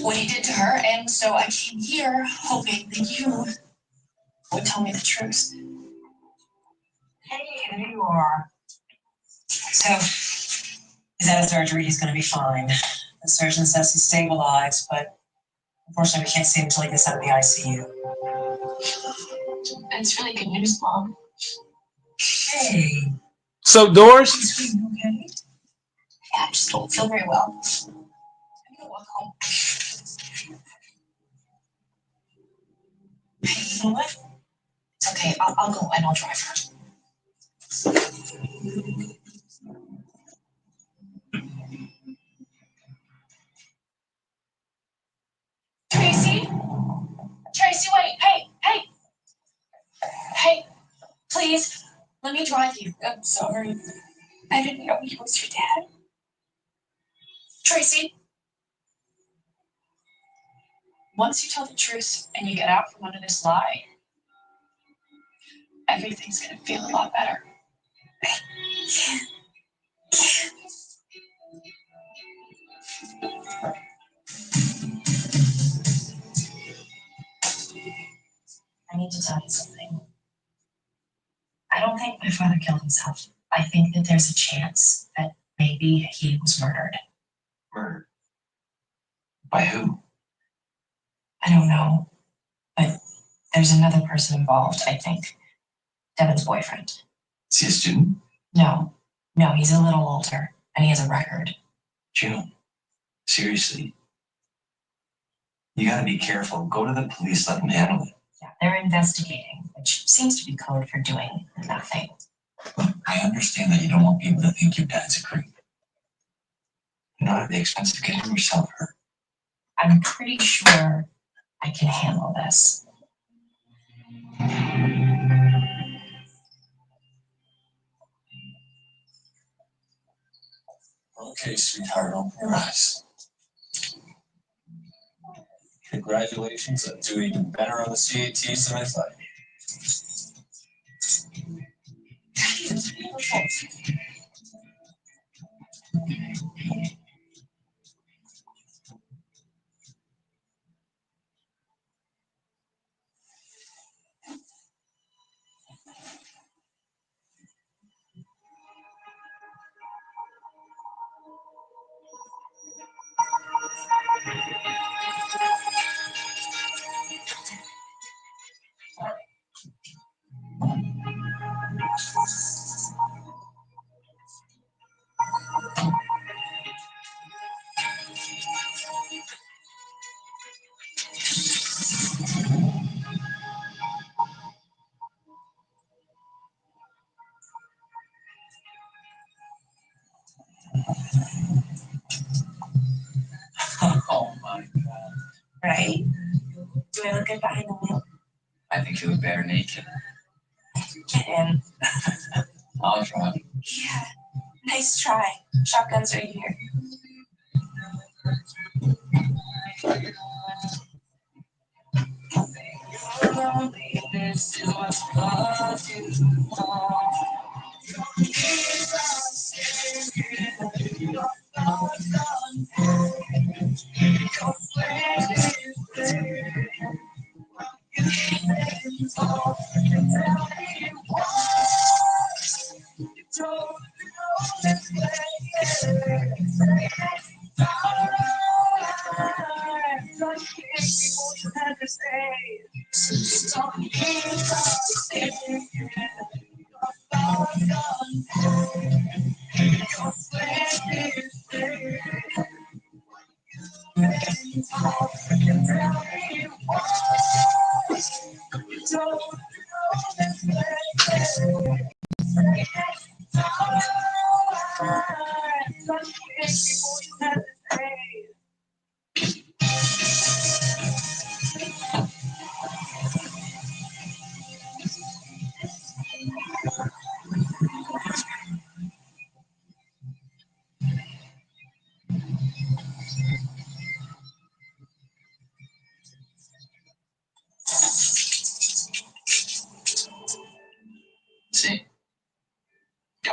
What he did to her, and so I came here hoping that you would tell me the truth. Hey, there you are. So, he's out of surgery. He's going to be fine. The surgeon says he's stabilized, but unfortunately, we can't see him until he gets out of the ICU. It's really good news, Mom. Hey. So, Doris? Is he okay? Yeah, I just don't feel very well. I'm gonna walk home. Hey, you know what? It's okay. I'll go and I'll drive her. Tracy? Tracy, wait. Hey, please, let me drive you. I'm sorry. I didn't know he was your dad. Tracy, once you tell the truth and you get out from under this lie, everything's gonna feel a lot better. I need to tell you something. I don't think my father killed himself. I think that there's a chance that maybe he was murdered. Murdered? By who? I don't know, but there's another person involved, I think. Devin's boyfriend. Is he a student? No, he's a little older, and he has a record. June, seriously. You gotta be careful. Go to the police, let them handle it. Yeah, they're investigating, which seems to be code for doing nothing. Look, I understand that you don't want people to think your dad's a creep. Not at the expense of getting yourself hurt. I'm pretty sure I can handle this. Okay, sweetheart, open your eyes. Congratulations on doing even better on the CATs than I thought. Oh my God. Right? Do I look good behind the wheel? I think you look better naked. Get in. I'll drive. Yeah, nice try. Shotguns right here.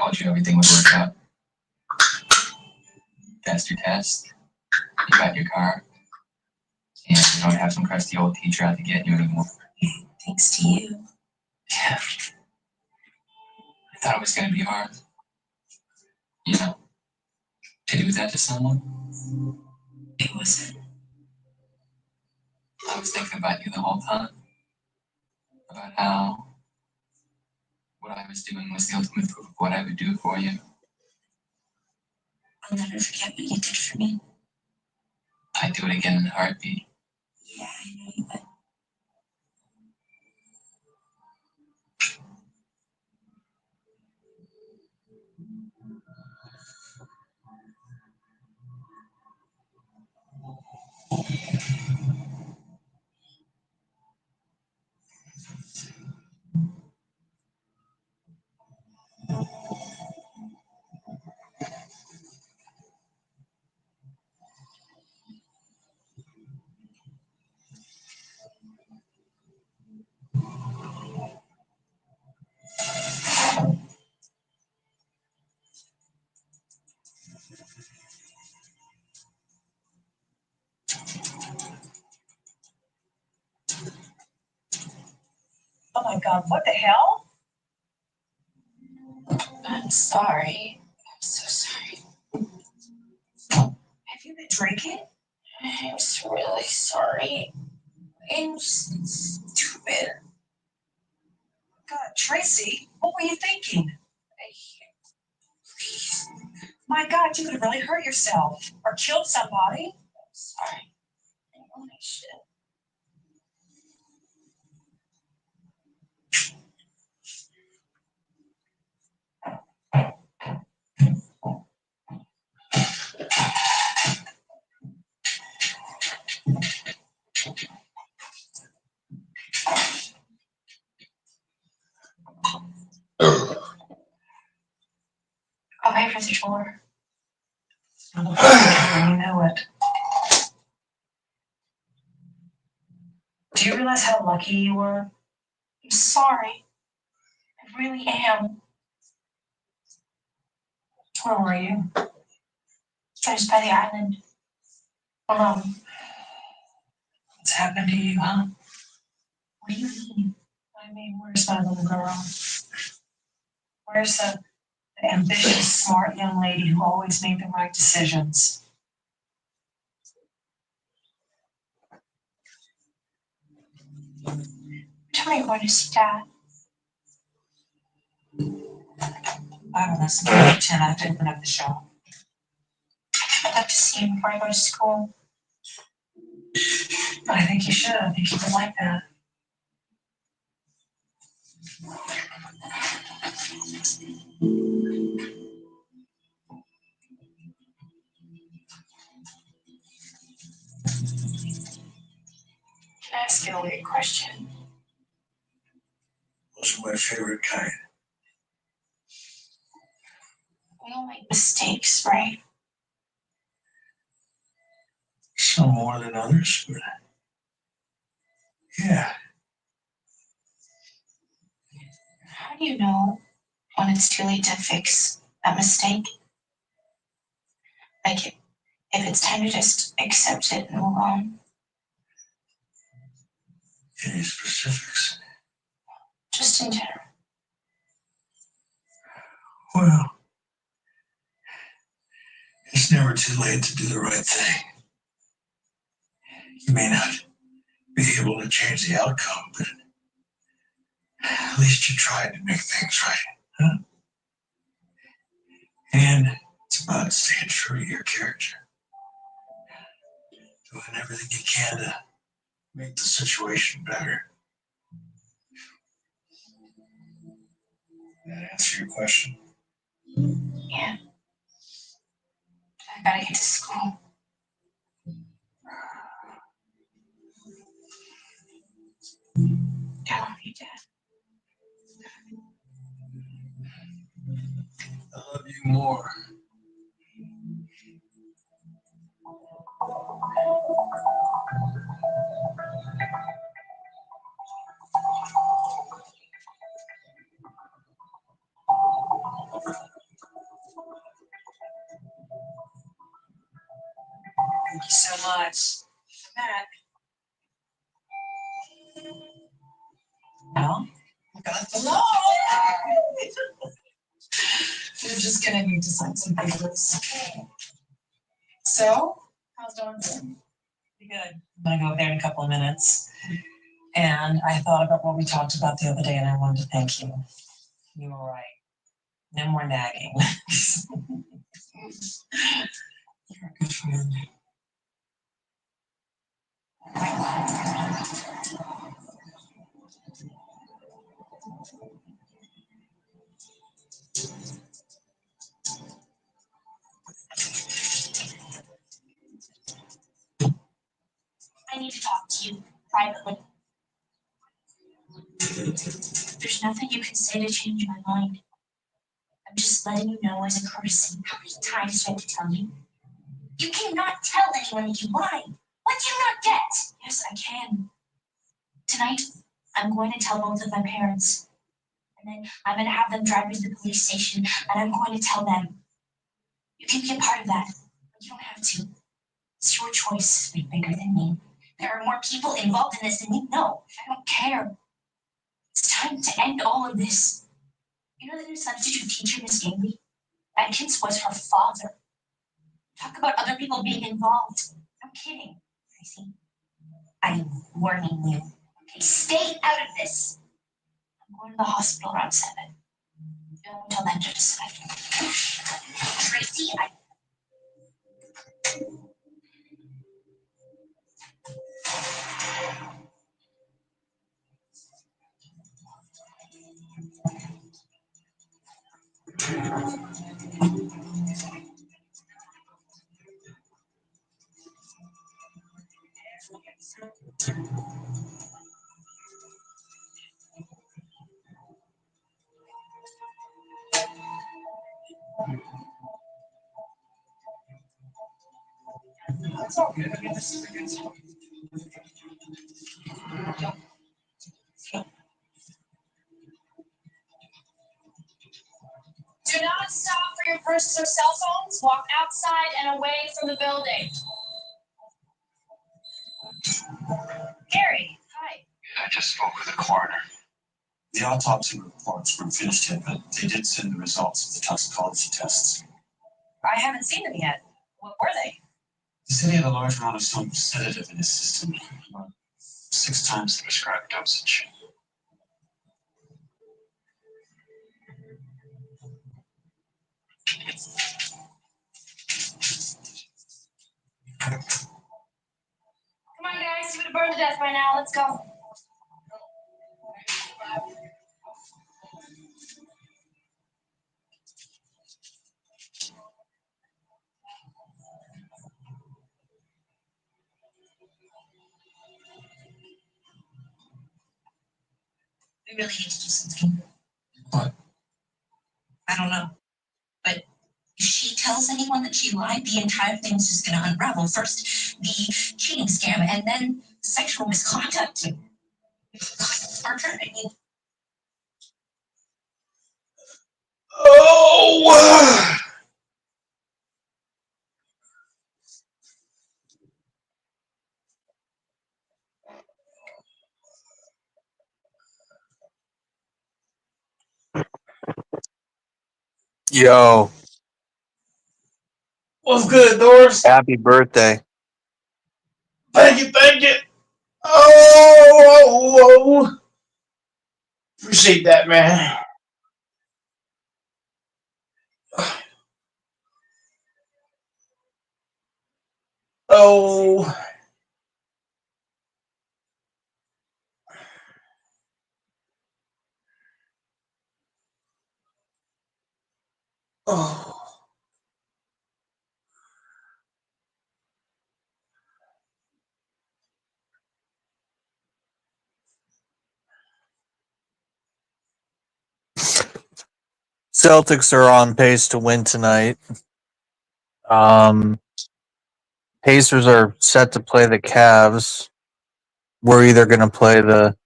told you everything would work out. Passed your test. You got your car. And you don't have some crusty old teacher out to get you anymore. Thanks to you. Yeah. I thought it was gonna be hard. You know, to do that to someone. It wasn't. I was thinking about you the whole time. About how what I was doing was the ultimate proof of what I would do for you. I'll never forget what you did for me. I'd do it again in a heartbeat. Yeah, I know you would. Oh my God, what the hell? I'm sorry. I'm so sorry. Have you been drinking? I'm so really sorry. I'm just stupid. God, Tracy, what were you thinking? Please. My God, you could have really hurt yourself or killed somebody. I'm sorry. I know I should. I'll pay for the tour. You know it. Do you realize how lucky you were? I'm sorry. I really am. Where were you? Just by the island. Alone. What's happened to you, huh? What do you mean? I mean, where's my little girl? Where's the ambitious, smart young lady who always made the right decisions? Tell me going to see Dad. I don't listen to you, 10. I have to open up the show. I'd like to see him before I go to school. I think you should. I think you would like that. Can I ask you a weird question? Those are my favorite kind. We all make mistakes, right? Some more than others, but yeah, How do you know when it's too late to fix that mistake? Like if it's time to just accept it and move on. any specifics? Just in general. Well, it's never too late to do the right thing. You may not be able to change the outcome, but at least you tried to make things right, huh? And it's about staying true to your character. Doing everything you can to make the situation better. That answer your question? Yeah. I gotta get to school. I love you, Dad. I love you more. Thank you so much. Matt. Well, Got the law. You're just gonna need to sign some papers. So, how's Dawn doing? pretty good. I'm gonna go over there in a couple of minutes. And I thought about what we talked about the other day, and I wanted to thank you. You were right. No more nagging. You're a good friend. I need to talk to you privately. There's nothing you can say to change my mind. I'm just letting you know as a courtesy. How many times do I have to tell you? You cannot tell anyone that you lied. What do you not get? Yes, I can. Tonight, I'm going to tell both of my parents. And then I'm going to have them drive me to the police station, and I'm going to tell them. You can be a part of that, but you don't have to. It's your choice to be bigger than me. There are more people involved in this than you know. I don't care. It's time to end all of this. You know the new substitute teacher, Miss Gamely? Atkins was her father. Talk about other people being involved. I'm kidding, Tracy. I'm warning you. Okay, stay out of this. I'm going to the hospital around 7. Don't tell them to decide. Tracy, Do not stop for your purses or cell phones. Walk outside and away from the building. Gary, hi. I just spoke with the coroner. The autopsy reports weren't finished yet, but they did send the results of the toxicology tests. I haven't seen them yet. What were they? He said he had a large amount of some sedative in his system, about 6 times the prescribed dosage. Come on, guys. You would have burned to death by now. Let's go. we really need to do something. What? I don't know. But if she tells anyone that she lied, the entire thing's just gonna unravel. First, the cheating scam, and then sexual misconduct. Murder, I mean, Oh! Yo, What's good, Doris? happy birthday. Thank you, thank you. Oh, appreciate that, man. Oh. Oh. Celtics are on pace to win tonight. Um, Pacers are set to play the Cavs. We're either going to play the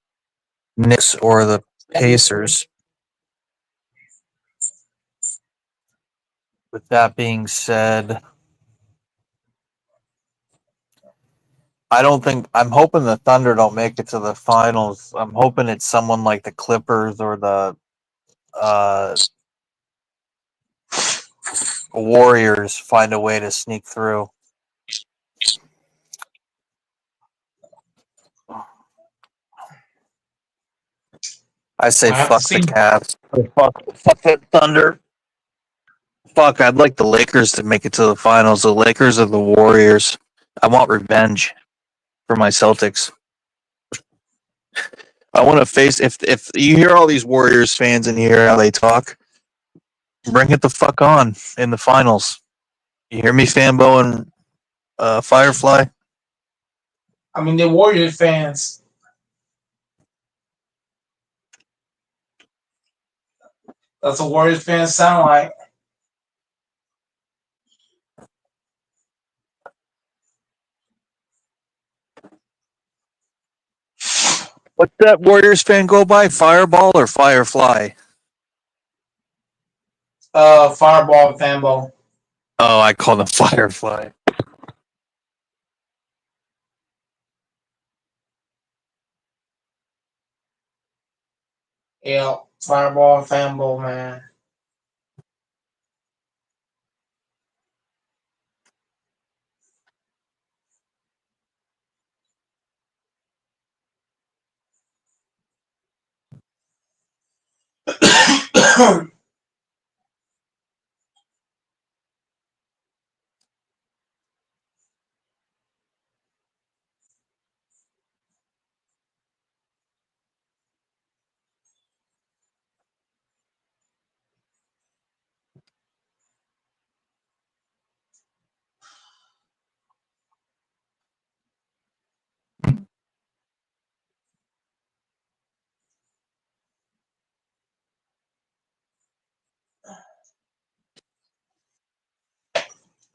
Knicks or the Pacers. With that being said, I don't think I'm hoping the Thunder don't make it to the finals. I'm hoping it's someone like the Clippers or the Warriors find a way to sneak through. I say I have to fuck the see. Cavs. Fuck that Thunder. Fuck, I'd like the Lakers to make it to the finals. The Lakers or the Warriors. I want revenge for my Celtics. I want to face if you hear all these Warriors fans in here how they talk, bring it the fuck on in the finals. You hear me, Fanbo and Firefly? I mean, they're Warriors fans. That's what Warriors fans sound like. What's that Warriors fan go by? Fireball or Firefly? Fireball and Fanball. Oh, I call them Firefly. Yeah, Fireball and Fanball, man.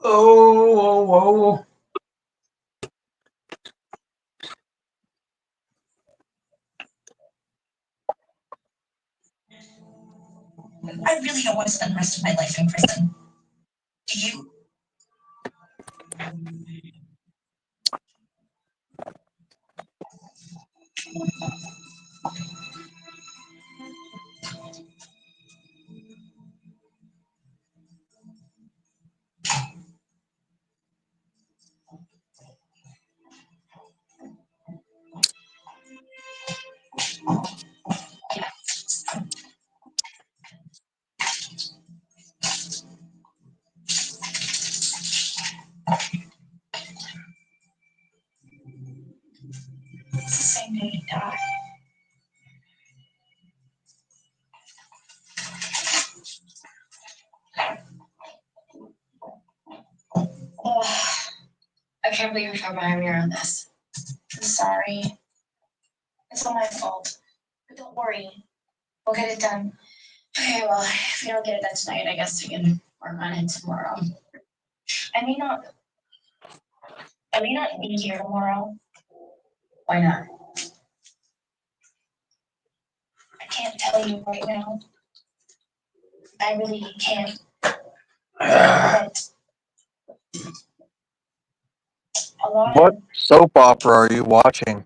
Oh. I really don't want to spend the rest of my life in prison. Do you? It's the same day you die. Ugh, I can't believe you're talking about me around this. I'm sorry. It's all my fault. But don't worry. We'll get it done. Okay, well, if we don't get it done tonight, I guess we can work on it tomorrow. I may not be here tomorrow. Why not? I can't tell you right now. I really can't. But a lot What of soap opera are you watching?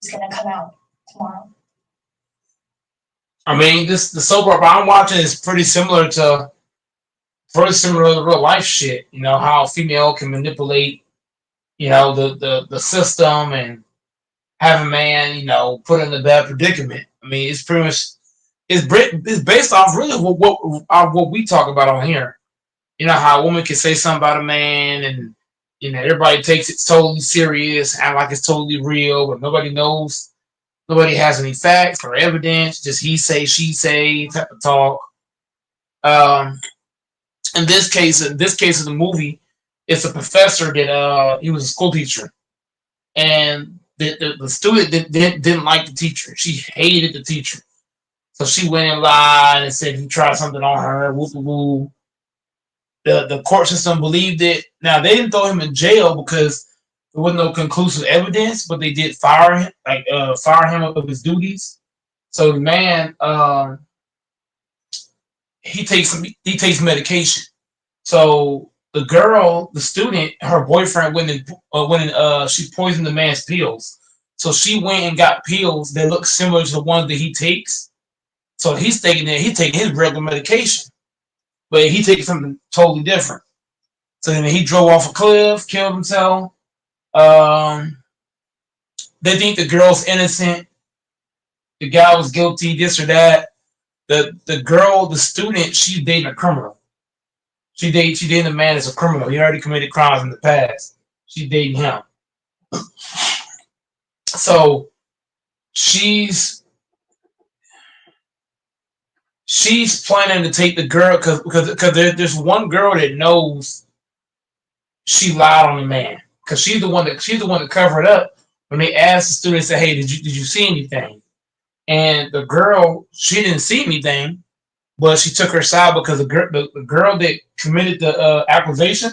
it's gonna come out tomorrow. I mean, the soap opera I'm watching is pretty similar to real life shit. You know how a female can manipulate, the system and have a man, put in a bad predicament. I mean, it's pretty much it's based off really what we talk about on here. You know how a woman can say something about a man, and everybody takes it totally serious, act like it's totally real, but nobody knows. Nobody has any facts or evidence. Just he say, she say type of talk. Um, in this case of the movie, it's a professor that he was a school teacher, and the student didn't like the teacher. She hated the teacher, so she went and lied and said he tried something on her. Whoop whoop. The court system believed it. Now they didn't throw him in jail because there was no conclusive evidence, but they did fire him, fire him of his duties. So the man, he takes medication. So the girl, the student, her boyfriend she poisoned the man's pills. So she went and got pills that look similar to the ones that he takes. So he's taking his regular medication, but he takes something totally different. So then he drove off a cliff, killed himself. They think the girl's innocent. The guy was guilty, this or that. The girl, the student, she's dating a criminal. She dating a man that's a criminal. He already committed crimes in the past. She's dating him. So she's planning to take the girl because there's one girl that knows she lied on the man because she's the one that covered up when they asked the student, say, hey, did you see anything? And the girl, she didn't see anything, but she took her side because the girl that committed the accusation,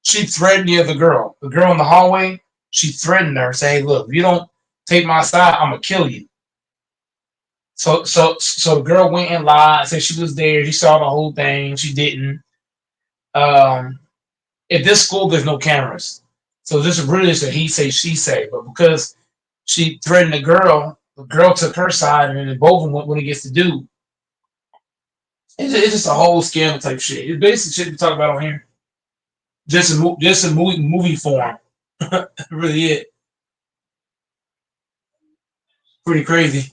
she threatened the other girl. The girl in the hallway, she threatened her, say, hey, look, if you don't take my side, I'm gonna kill you. So the girl went and lied, said she was there, she saw the whole thing, she didn't. At this school, there's no cameras. So this is really just a he say, she say. But because she threatened the girl took her side, and then both of them went against the dude. It's just a whole scandal type shit. It's basically shit we talk about on here. Just a movie form. Really it. Pretty crazy.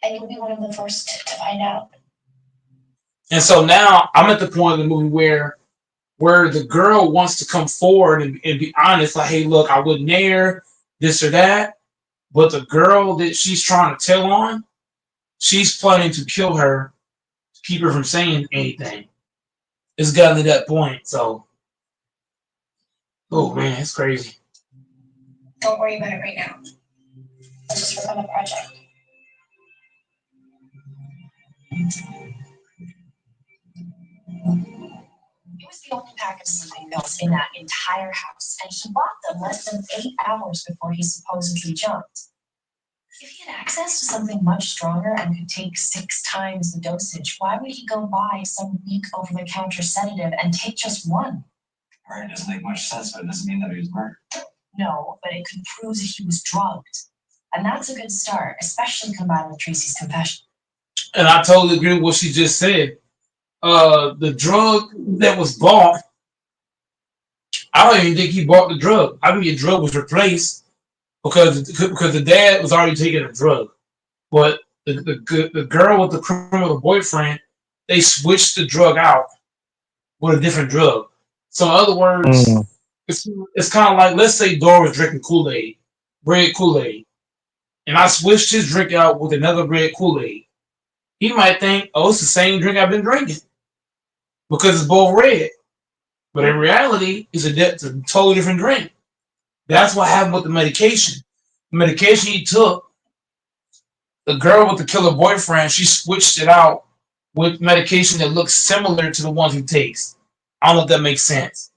And you'll be one of the first to find out. And so now I'm at the point of the movie where the girl wants to come forward and be honest, like, hey, look, I wasn't there, this or that. But the girl that she's trying to tell on, she's planning to kill her to keep her from saying anything. It's gotten to that point, so. Oh man, it's crazy. Don't worry about it right now. Let's just work on the project. It was the only pack of sleeping pills in that entire house, and he bought them less than 8 hours before he supposedly jumped. If he had access to something much stronger and could take 6 times the dosage, why would he go buy some weak over-the-counter sedative and take just one? Right, it doesn't make much sense, but it doesn't mean that he was murdered. No, but it could prove that he was drugged. And that's a good start, especially combined with Tracy's confession. And I totally agree with what she just said. The drug that was bought, I don't even think he bought the drug. I think the drug was replaced because the dad was already taking a drug. But the girl with the criminal boyfriend, they switched the drug out with a different drug. So in other words, it's kind of like, let's say Dora was drinking Kool-Aid, red Kool-Aid, and I switched his drink out with another red Kool-Aid. He might think, oh, it's the same drink I've been drinking because it's both red. But in reality, it's a totally different drink. That's what happened with the medication. The medication he took, the girl with the killer boyfriend, she switched it out with medication that looks similar to the ones he takes. I don't know if that makes sense.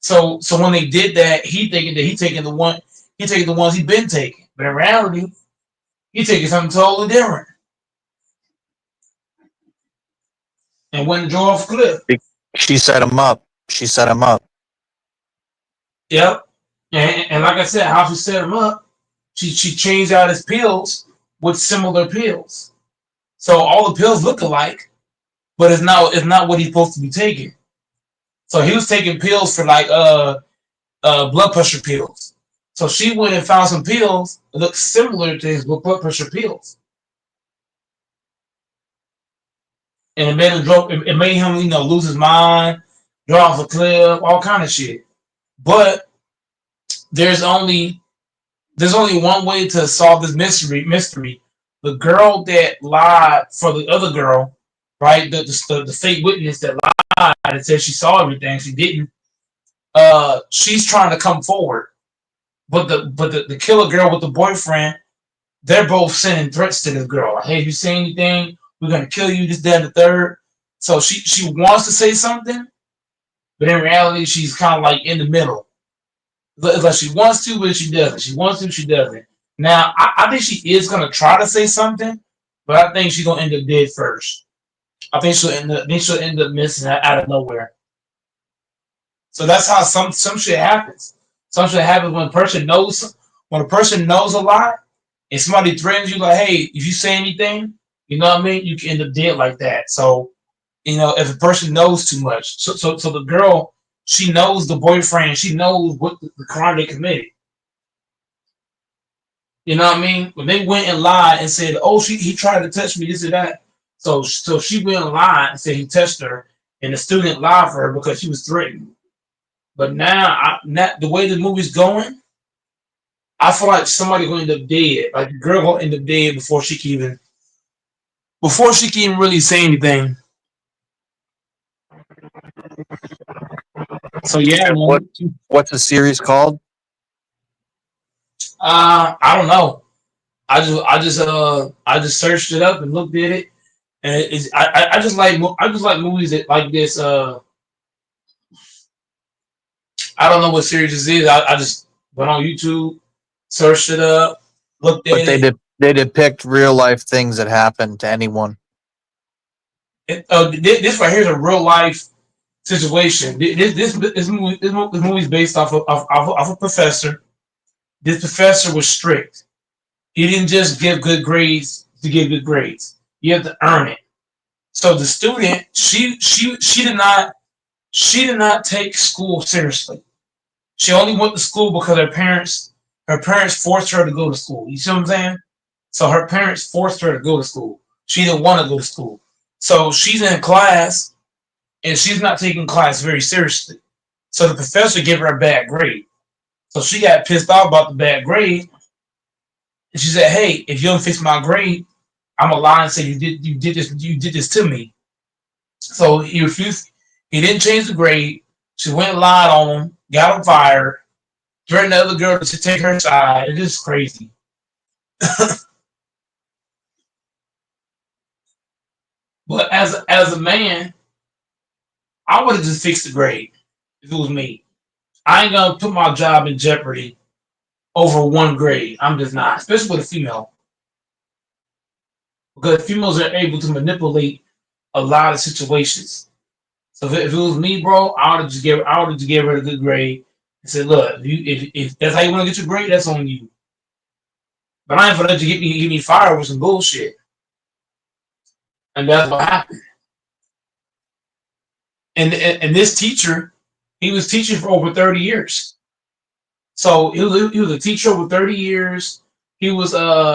So when they did that, he thinking that he taking the ones he's been taking. But in reality, he taking something totally different. And went and drove off a cliff. She set him up. Yep. And like I said, how she set him up, she changed out his pills with similar pills. So all the pills look alike, but it's not what he's supposed to be taking. So he was taking pills for like blood pressure pills. So she went and found some pills that look similar to his blood pressure pills. And it made him, lose his mind, draw off a cliff, all kind of shit. But there's only one way to solve this mystery. The girl that lied for the other girl, right? The fake witness that lied and said she saw everything, she didn't. She's trying to come forward, but the killer girl with the boyfriend, they're both sending threats to this girl. Like, hey, if you say anything, we're gonna kill you. This, that, and the third. So she wants to say something, but in reality, she's kind of like in the middle. It's like she wants to, but she doesn't. She wants to, she doesn't. Now, I think she is gonna try to say something, but I think she's gonna end up dead first. I think she'll end up missing out of nowhere. So that's how some shit happens. Some shit happens when a person knows a lot and somebody threatens you like, hey, if you say anything, you know what I mean, you can end up dead like that. So, if a person knows too much, so the girl, she knows the boyfriend, she knows what the crime they committed. You know what I mean? When they went and lied and said, "Oh, he tried to touch me," this or that. So she went and lied and said he touched her, and the student lied for her because she was threatened. But now, the way the movie's going, I feel like somebody gonna end up dead. Like the girl gonna end up dead before she can even really say anything. So yeah, And man. what's the series called? I don't know. I just searched it up and looked at it, and I just like movies that like this. I don't know what series this is. I just went on YouTube, searched it up, looked at But they depict real life things that happen to anyone. This right here is a real life situation. This movie's based off of a professor. This professor was strict. He didn't just give good grades to give good grades. You have to earn it. So the student, she did not take school seriously. She only went to school because her parents forced her to go to school. You see what I'm saying? So her parents forced her to go to school. She didn't want to go to school. So she's in class and she's not taking class very seriously. So the professor gave her a bad grade. So she got pissed off about the bad grade. And she said, "Hey, if you don't fix my grade, I'm gonna lie and say you did this to me." So he refused. He didn't change the grade. She went and lied on him, got him fired, threatened the other girl to take her side. It is crazy. But as a man, I would have just fixed the grade if it was me. I ain't gonna put my job in jeopardy over one grade. I'm just not, especially with a female, because females are able to manipulate a lot of situations. So if it was me, bro, I would have just gave her a good grade and said, "Look, if that's how you want to get your grade, that's on you. But I ain't gonna let you get me fired with some bullshit." And that's what happened. And this teacher, he was teaching for over 30 years. So he was a teacher over 30 years. He was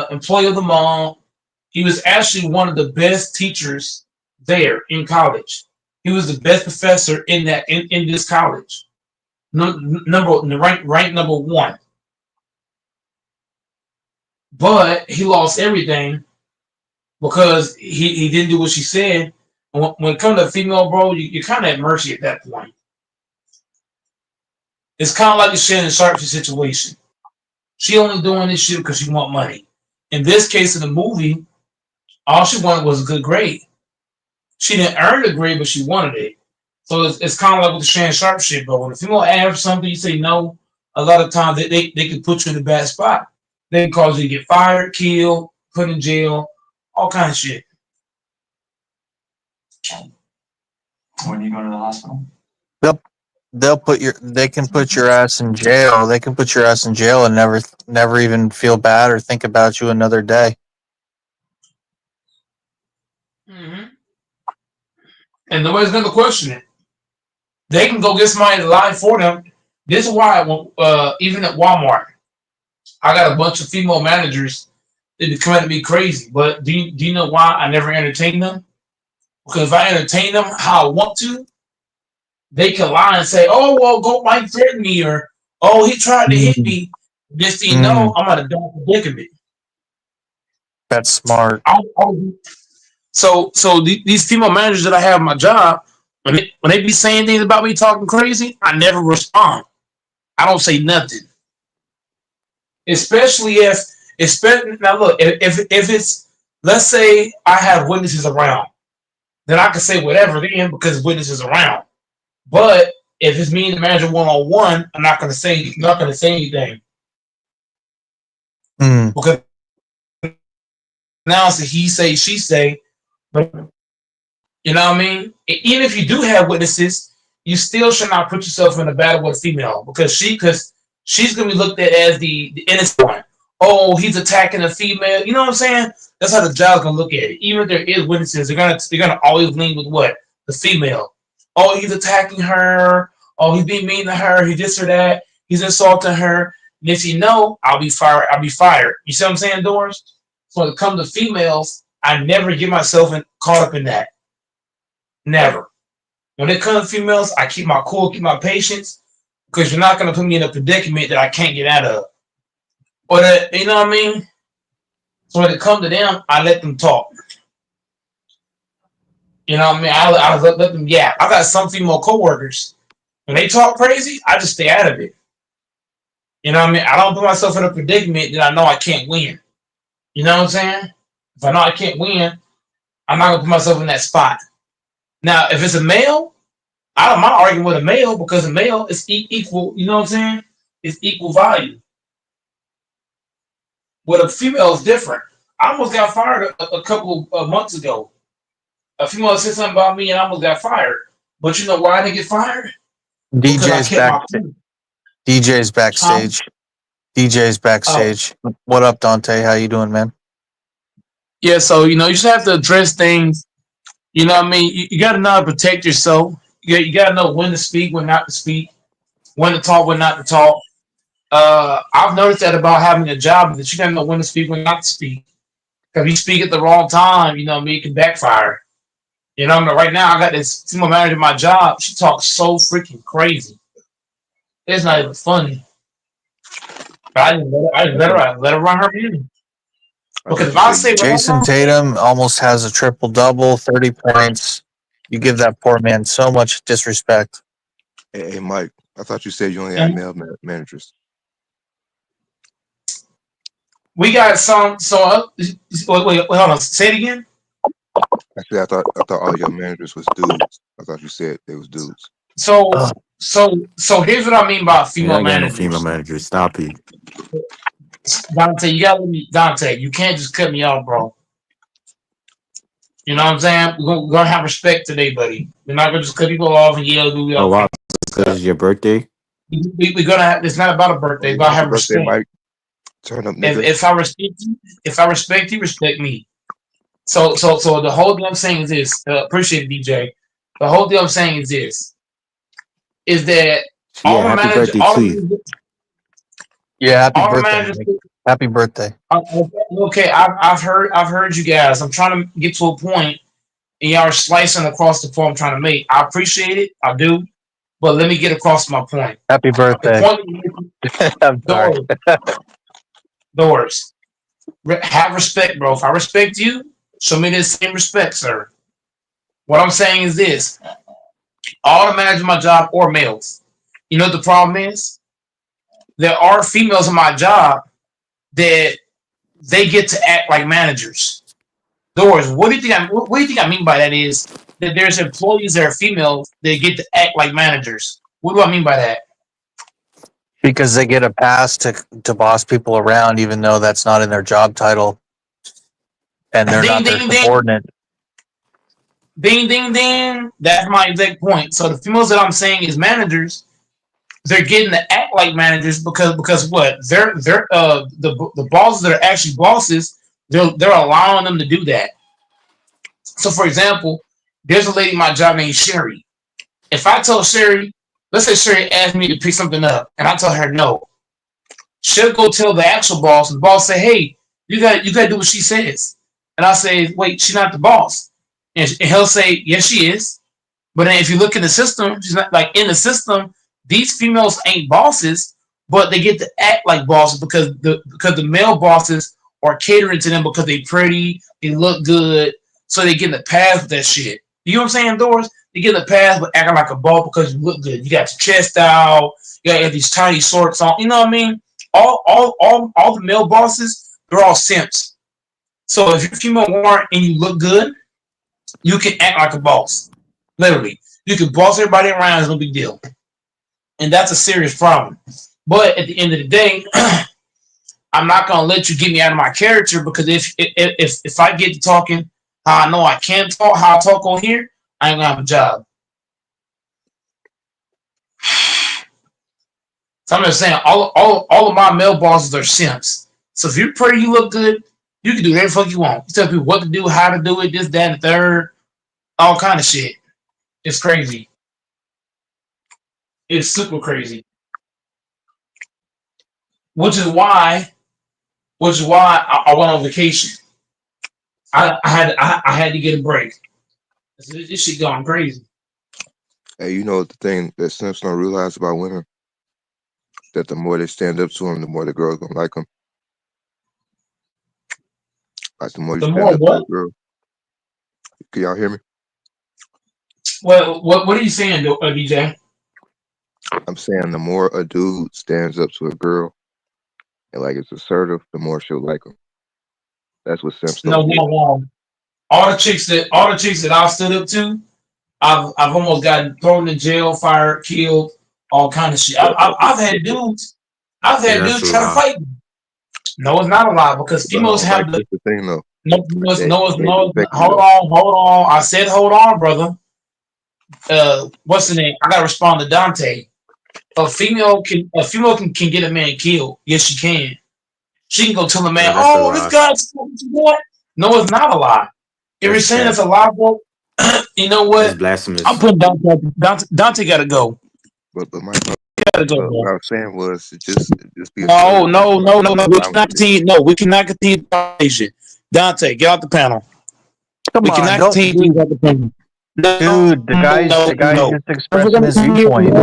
employee of the month. He was actually one of the best teachers there in college. He was the best professor in this college. Ranked number one. But he lost everything because he didn't do what she said. When it comes to a female, bro, you're kind of at mercy at that point. It's kind of like the Shannon Sharp situation. She only doing this shit because she want money. In this case, in the movie, all she wanted was a good grade. She didn't earn the grade, but she wanted it. So it's kind of like with the Shannon Sharp shit, bro. When a female asks something, you say no. A lot of times they can put you in a bad spot. They can cause you to get fired, killed, put in jail, all kinds of shit. When you go to the hospital? They can put your ass in jail. They can put your ass in jail and never even feel bad or think about you another day. Mm-hmm. And nobody's gonna question it. They can go get somebody to lie for them. This is why, even at Walmart, I got a bunch of female managers that be coming to me crazy. But do you know why I never entertain them? Because if I entertain them how I want to, they can lie and say, "Oh, well, go Mike threatened me," or "Oh, he tried to hit me." This thing, no, I'm gonna die predicament. That's smart. So these female managers that I have in my job, when they be saying things about me talking crazy, I never respond. I don't say nothing. Especially now look, if it's, let's say I have witnesses around, then I can say whatever then because witnesses around. But if it's me and the manager one-on-one, I'm not gonna say anything. Because now it's a he say, she say, but You know what I mean? Even if you do have witnesses, you still should not put yourself in a battle with a female because she's gonna be looked at as the innocent one. Oh, he's attacking a female. You know what I'm saying? That's how the judge gonna look at it. Even if there is witnesses, they're gonna always lean with what? The female. Oh, he's attacking her. Oh, he's being mean to her. He this or that. He's insulting her. And if you know, I'll be fired. I'll be fired. You see what I'm saying, Doris? So when it comes to females, I never get myself caught up in that. Never. When it comes to females, I keep my cool, keep my patience, because you're not gonna put me in a predicament that I can't get out of. Or that, you know what I mean? So when it comes to them, I let them talk. You know what I mean? I let them yap. I got some female coworkers. When they talk crazy, I just stay out of it. You know what I mean? I don't put myself in a predicament that I know I can't win. You know what I'm saying? If I know I can't win, I'm not gonna put myself in that spot. Now, if it's a male, I don't mind arguing with a male because a male is equal. You know what I'm saying? It's equal value. With a female is different. I almost got fired a couple of months ago. A female said something about me and I almost got fired. But you know why I didn't get fired? DJ's back. DJ's backstage. DJ's backstage. What up, Dante? How you doing, man? Yeah, so you just have to address things. You know what I mean? You got to know how to protect yourself. You got to know when to speak, when not to speak, when to talk, when not to talk. I've noticed that about having a job, that you got to know when to speak, when not to speak. If you speak at the wrong time, you know what I mean, it can backfire. You know what I mean? Right now, I got this female manager at my job. She talks so freaking crazy. It's not even funny. But I just let her run her meeting. Because if I say Jason Tatum almost has a triple-double, 30 points. You give that poor man so much disrespect. Hey, Mike, I thought you said you only had male managers. We got some. So wait, hold on. Say it again. Actually, I thought all your managers was dudes. I thought you said they was dudes. So here's what I mean by female managers. Female managers. Stop it. Dante, you gotta let me. Dante, you can't just cut me off, bro. You know what I'm saying? We're gonna have respect today, buddy. We're not gonna just cut people off and yell. Oh wow! Because it's your birthday. We're gonna have. It's not about a birthday. It's about having respect. Mike. Turn up, nigga. If I respect you, respect me. So the whole thing I'm saying is this. Appreciate it, DJ. The whole thing I'm saying is this. Is that all happy managers? birthday Yeah, happy birthday. Okay, I've heard you guys. I'm trying to get to a point, and y'all are slicing across the point I'm trying to make. I appreciate it, I do, but let me get across my point. Happy birthday. I'm sorry. Doors. Have respect, bro. If I respect you, show me the same respect, sir. What I'm saying is this: all the managers in my job are males. You know what the problem is? There are females in my job that they get to act like managers. Doors. What do you think I mean by that is that there's employees that are females that get to act like managers. What do I mean by that? Because they get a pass to boss people around, even though that's not in their job title, and they're not their subordinate. Ding, ding, ding. That's my exact point. So the females that I'm saying is managers. They're getting to act like managers because what? They're the bosses that are actually bosses. They're allowing them to do that. So for example, there's a lady in my job named Sherry. If I tell Sherry, let's say Sherry asked me to pick something up, and I tell her no, she'll go tell the actual boss, and the boss say, "Hey, you got to do what she says." And I say, "Wait, she's not the boss," and he'll say, "Yes, she is." But then if you look in the system, she's not like in the system. These females ain't bosses, but they get to act like bosses because the male bosses are catering to them because they pretty, they look good, so they get in the pass with that shit. You know what I'm saying, Doris? They get in the pass but acting like a boss because you look good. You got your chest out, you got these tiny shorts on. You know what I mean? All the male bosses, they're all simps. So if you're female warrant and you look good, you can act like a boss. Literally, you can boss everybody around. It's no big deal. And that's a serious problem. But at the end of the day, I'm not gonna let you get me out of my character because if I get to talking how I know I can talk, how I talk on here, I ain't gonna have a job. So I'm just saying, all of my male bosses are simps. So if you're pretty, you look good, you can do whatever the fuck you want. You tell people what to do, how to do it, this, that, and the third, all kind of shit. It's crazy. It's super crazy. Which is why I went on vacation. I had to get a break. This shit going crazy. Hey, you know the thing that simps don't realize about women? That the more they stand up to them, the more the girls gonna like them. Like the more you The stand more up to what? a girl. Can y'all hear me? Well, what are you saying, DJ? I'm saying the more a dude stands up to a girl and like it's assertive, the more she'll like him. That's what simps No, don't get. no. All the chicks that I've stood up to, I've almost gotten thrown in jail, fired, killed, all kind of shit. I've had dudes Yeah, that's a try to lie. fight me. No, it's not a lie because But females have like the that's the thing though. They no. respect you Hold though. on. I said hold on, brother. What's the name? I gotta respond to Dante. A female can get a man killed. Yes, she can. She can go tell a man, Yeah, that's a "Oh, this lie. guy's what?" No, it's not a lie. If you're That's saying cap. it's a lie, bro, you know That's what? I'm blasphemous. putting Dante gotta go. But Michael, Gotta go, what bro. I was saying was just be No, assertive. no, Like no, no, no. I'm We fine with cannot it. continue. No, we cannot continue the conversation. Dante, get out the panel. Come We on, cannot don't, continue dude, the panel. No, dude. no, The guy's no. just If we're expressing gonna his continue, viewpoint.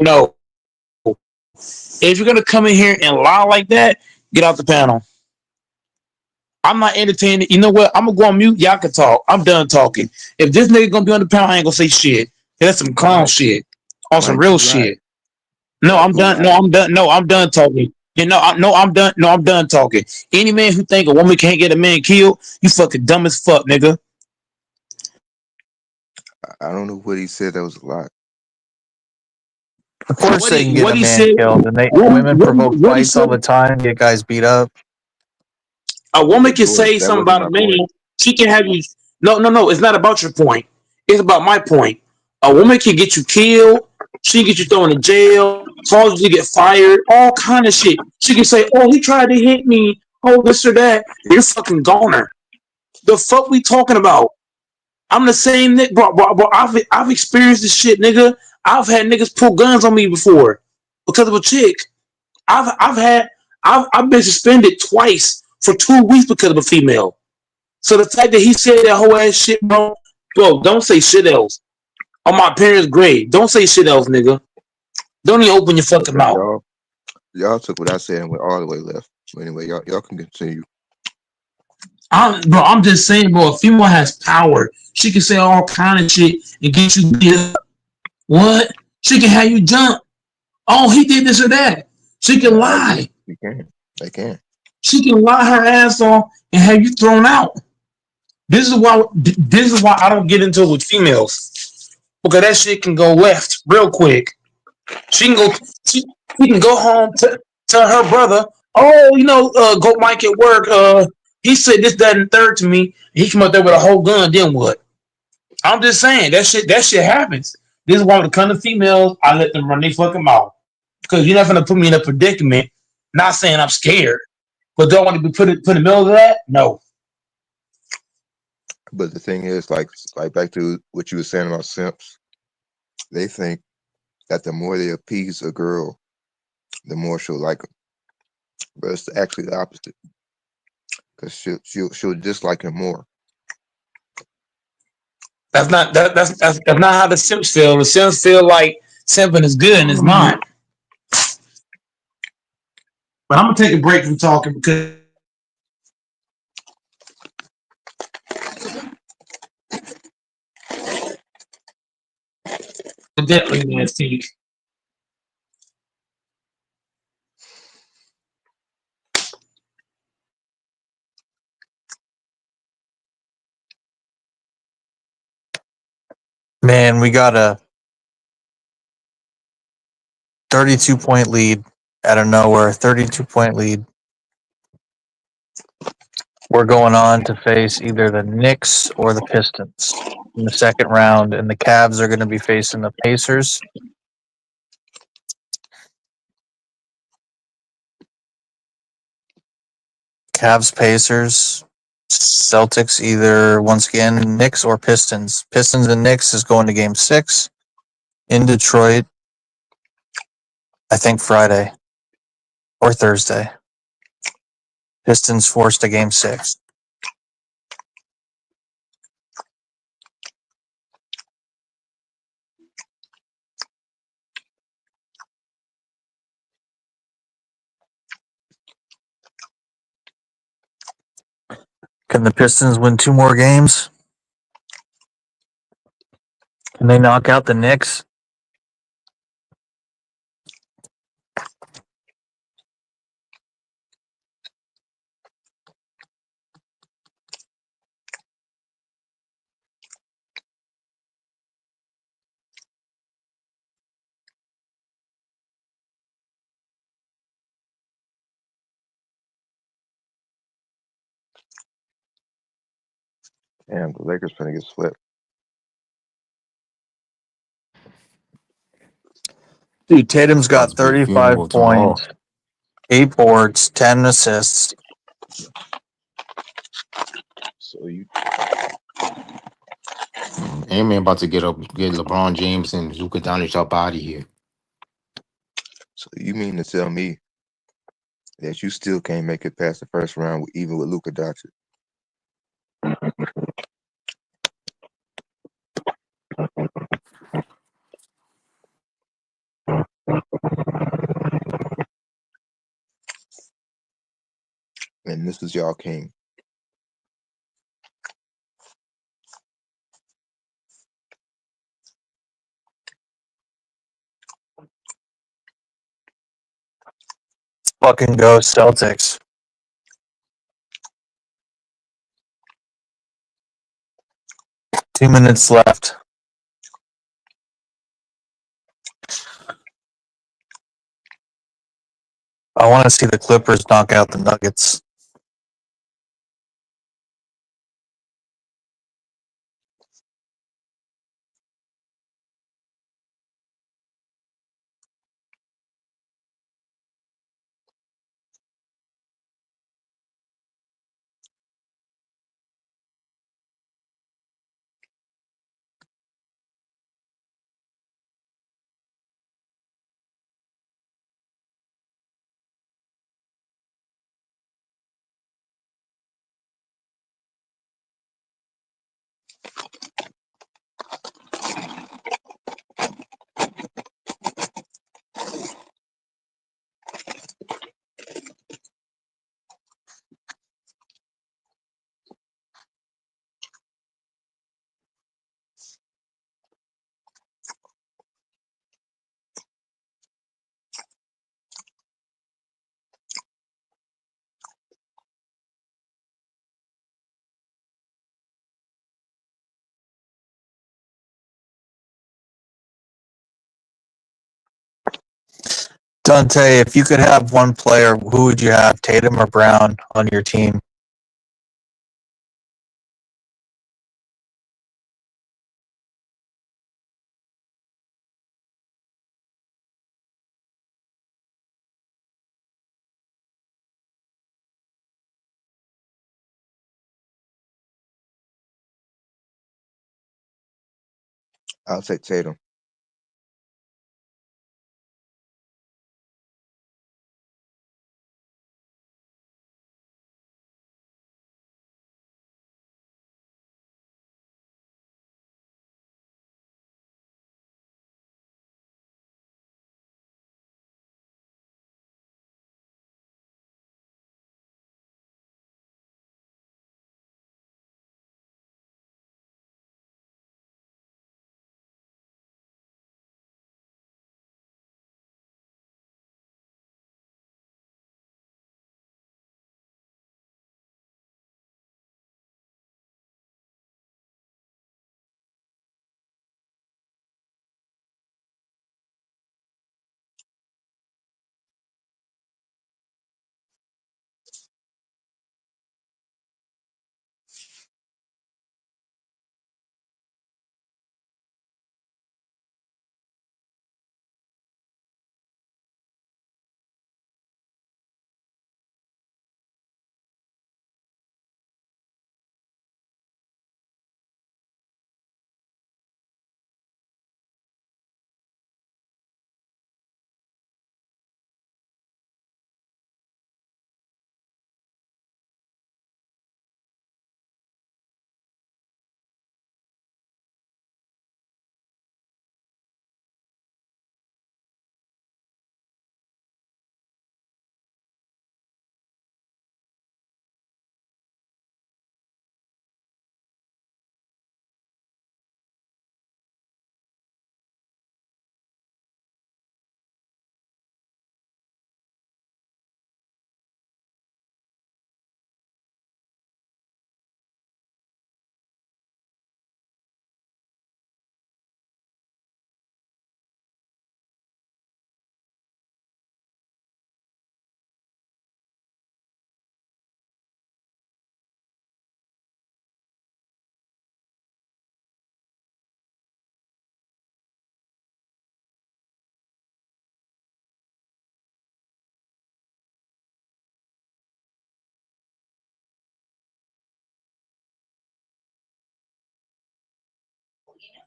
no. If you're gonna come in here and lie like that, get out the panel. I'm not entertaining. You know what? I'm gonna go on mute. Y'all can talk. I'm done talking. If this nigga gonna be on the panel, I ain't gonna say shit. That's some clown Mike, shit. On some Mike, real who lied? shit. No, Mike, I'm who done. lied? No, I'm done. No, I'm done talking. You know, I'm done. No, I'm done talking. Any man who think a woman can't get a man killed, you fucking dumb as fuck, nigga. I don't know what he said that was a lie. Of course, they can get What a he man said? killed, and women provoke What he fights all said? the time, get guys beat up. A woman But can Jordan, say that something wasn't about a my point. man. She can have you. No. It's not about your point. It's about my point. A woman can get you killed. She can get you thrown in jail. Cause you get fired. All kind of shit. She can say, "Oh, he tried to hit me. Oh, this or that." You're fucking goner. The fuck we talking about? I'm the same nigga, bro. I've experienced this shit, nigga. I've had niggas pull guns on me before because of a chick. I've been suspended twice for 2 weeks because of a female. So the fact that he said that whole ass shit, bro, don't say shit else. On my parents' grave, don't say shit else, nigga. Don't even open your fucking Okay, mouth. y'all took what I said and went all the way left. Anyway, y'all can continue. I'm just saying, bro. A female has power. She can say all kind of shit and get you beat up. What? She can have you jump. Oh, he did this or that. She can I agree. lie. You can. They can. She can lie her ass off and have you thrown out. This is why I don't get into it with females because that shit can go left real quick. She can go. She can go home to tell her brother, "Oh, Goat Mike at work. He said this, that, and third to me. He came up there with a whole gun. Then what?" I'm just saying that shit. That shit happens. This is why when it comes to females, I let them run their fucking mouth because you're not gonna put me in a predicament. Not saying I'm scared, but do I want to be put in the middle of that? No. But the thing is, like back to what you were saying about simps, they think that the more they appease a girl, the more she'll like them. But it's actually the opposite, because she'll dislike him more. That's not how the Sims feel. The Sims feel like simping is good and it's not. But I'm gonna take a break from talking because definitely nasty. Man, we got a 32-point lead out of nowhere. 32-point lead. we're going on to face either the Knicks or the Pistons in the second round, and the Cavs are going to be facing the Pacers. Cavs, Pacers, Celtics, either once again Knicks or Pistons. Pistons and Knicks is going to Game 6 in Detroit. I think Friday or Thursday. Pistons forced to Game 6. Can the Pistons win 2 more games? Can they knock out the Knicks? Damn, the Lakers finna get swept. Dude, Tatum's About got to be a 35 funeral tomorrow. points, 8 boards, 10 assists. So you Ant-Man about to get LeBron James and Luka Doncic up out of here. mean to tell me that you still can't make it past the first round even with Luka Doncic? And this is y'all king. Fucking go Celtics. Two minutes left. I want to see the Clippers knock out the Nuggets. Dante, if you could have one player, who would you have, Tatum or Brown, on your team? I'll take Tatum.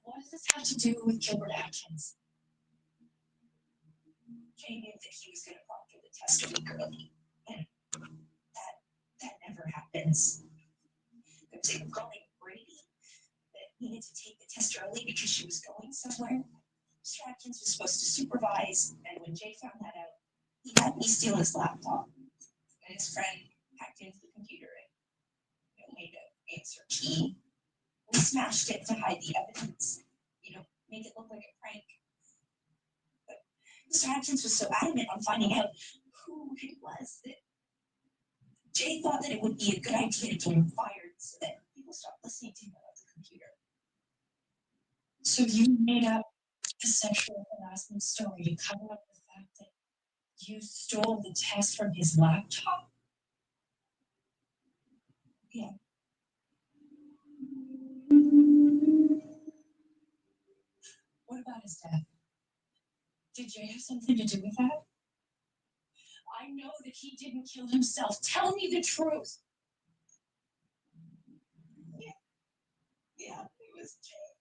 What does this have to do with Gilbert Atkins? Jay knew that he was going to proctor the test a week early, and that never happens. There was a girl named Brady that needed to take the test early because she was going somewhere. Mr. Atkins was supposed to supervise, and when Jay found that out, he had me steal his laptop. And his friend hacked into the computer and made an answer key. We smashed it to hide the evidence, make it look like a prank. But Mr. Atkins was so adamant on finding out who it was that Jay thought that it would be a good idea to get him fired so that people stopped listening to him about the computer. So you made up the sexual harassment story to cover up the fact that you stole the test from his laptop? Yeah. What about his death? Did Jay have something to do with that? I know that he didn't kill himself. Tell me the truth. Yeah, it was Jay.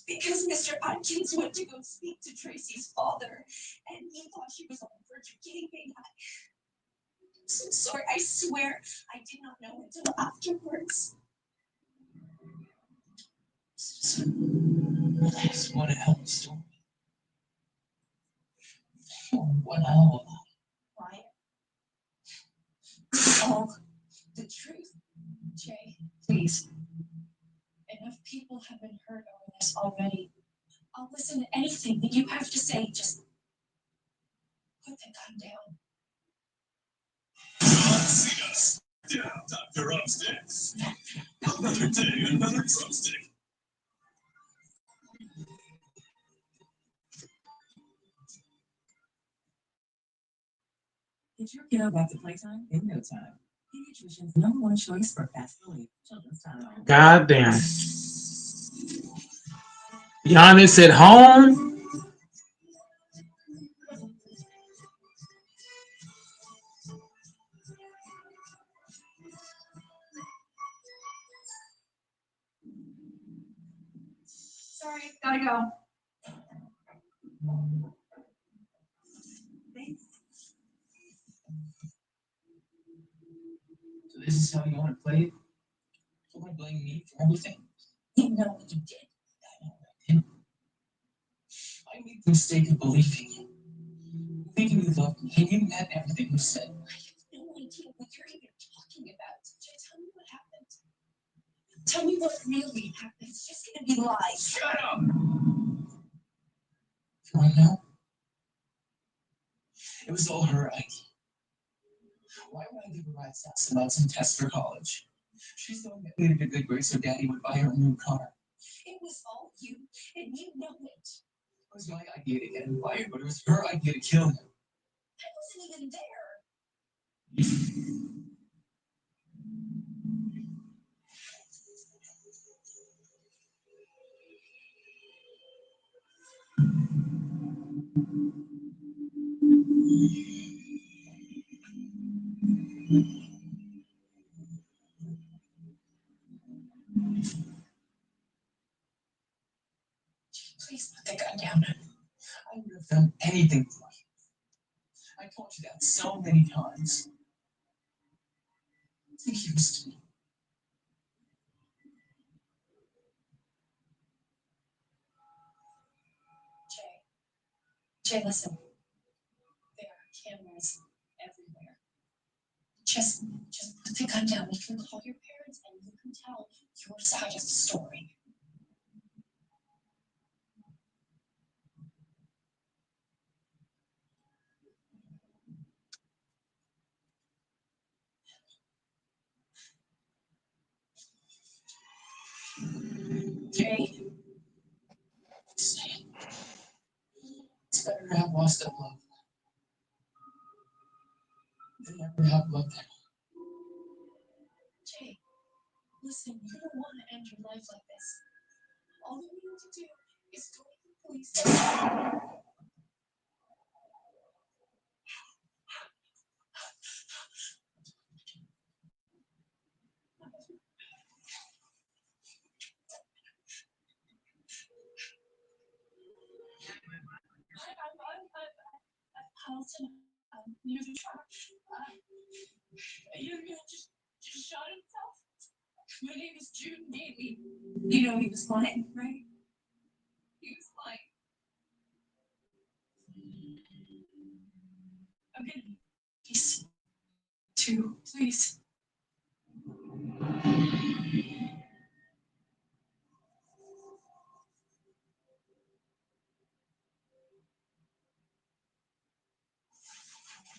Because Mr. Atkins went to go speak to Tracy's father, and he thought she was on the verge of getting me. I'm so sorry. I swear I did not know until afterwards. I just want to help the story. What else? Ryan, all the truth. Jay, please. Enough people have been hurt over this already. I'll listen to anything that you have to say. Just put the gun down. See us. Yeah, Dr. Rumsticks. Another day, another drumstick. Get your kiddo back to playtime in no time. Pediatrician's #1 choice for fast relief. Children's time. God damn. Giannis at home. Sorry, gotta go. So this is how you want to play it? You want to blame me for everything? You know what you did. I know what I did. I made the mistake of believing you. Thinking you loved me, and you meant everything you said. I have no idea what you're even talking about. Just tell me what happened. Tell me what really happened. It's just gonna be lies. Shut up! You want to know? It was all her idea. Why would I give her rights to ask about some tests for college? She's the one that needed a good grade so Daddy would buy her a new car. It was all you, and you know it. It was my idea to get him fired, but it was her idea to kill him. I wasn't even there. Please put the gun down. I would have done anything for you. I told you that so many times. You used me. Jay, listen. There are cameras everywhere. Just put the gun down. We can call your parents and you can tell your side of the story. Jay, It's better to have lost that love than never have loved him. Jay, listen, you don't want to end your life like this. All you need to do is go to the police station. Carlton, near the trash. A young man just shot himself. My name is June Davey. You know he was lying, right? He was lying. I'm gonna need peace too, please.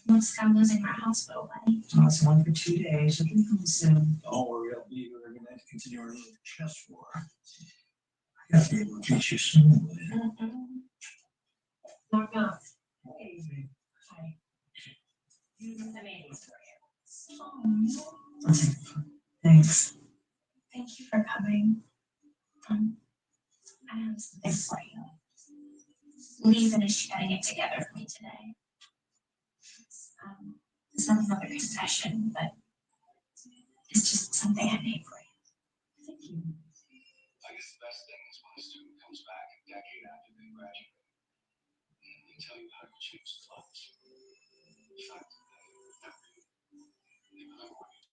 Looks like I'm losing my hospital money. Oh, it's on for 2 days. You can come soon. Don't worry, I'll be here. We're gonna have to continue our little chess war. I gotta be able to reach you soon. Knock knock. Hey. Hi. I'm waiting for you. Okay. Thanks. Thank you for coming. I have something for you. Leaving is getting it together for me today. It's not another confession, but it's just something I made for you. Thank you. I guess the best thing is when a student comes back a decade after they graduate and they tell you how you choose clubs. The fact that they remember what you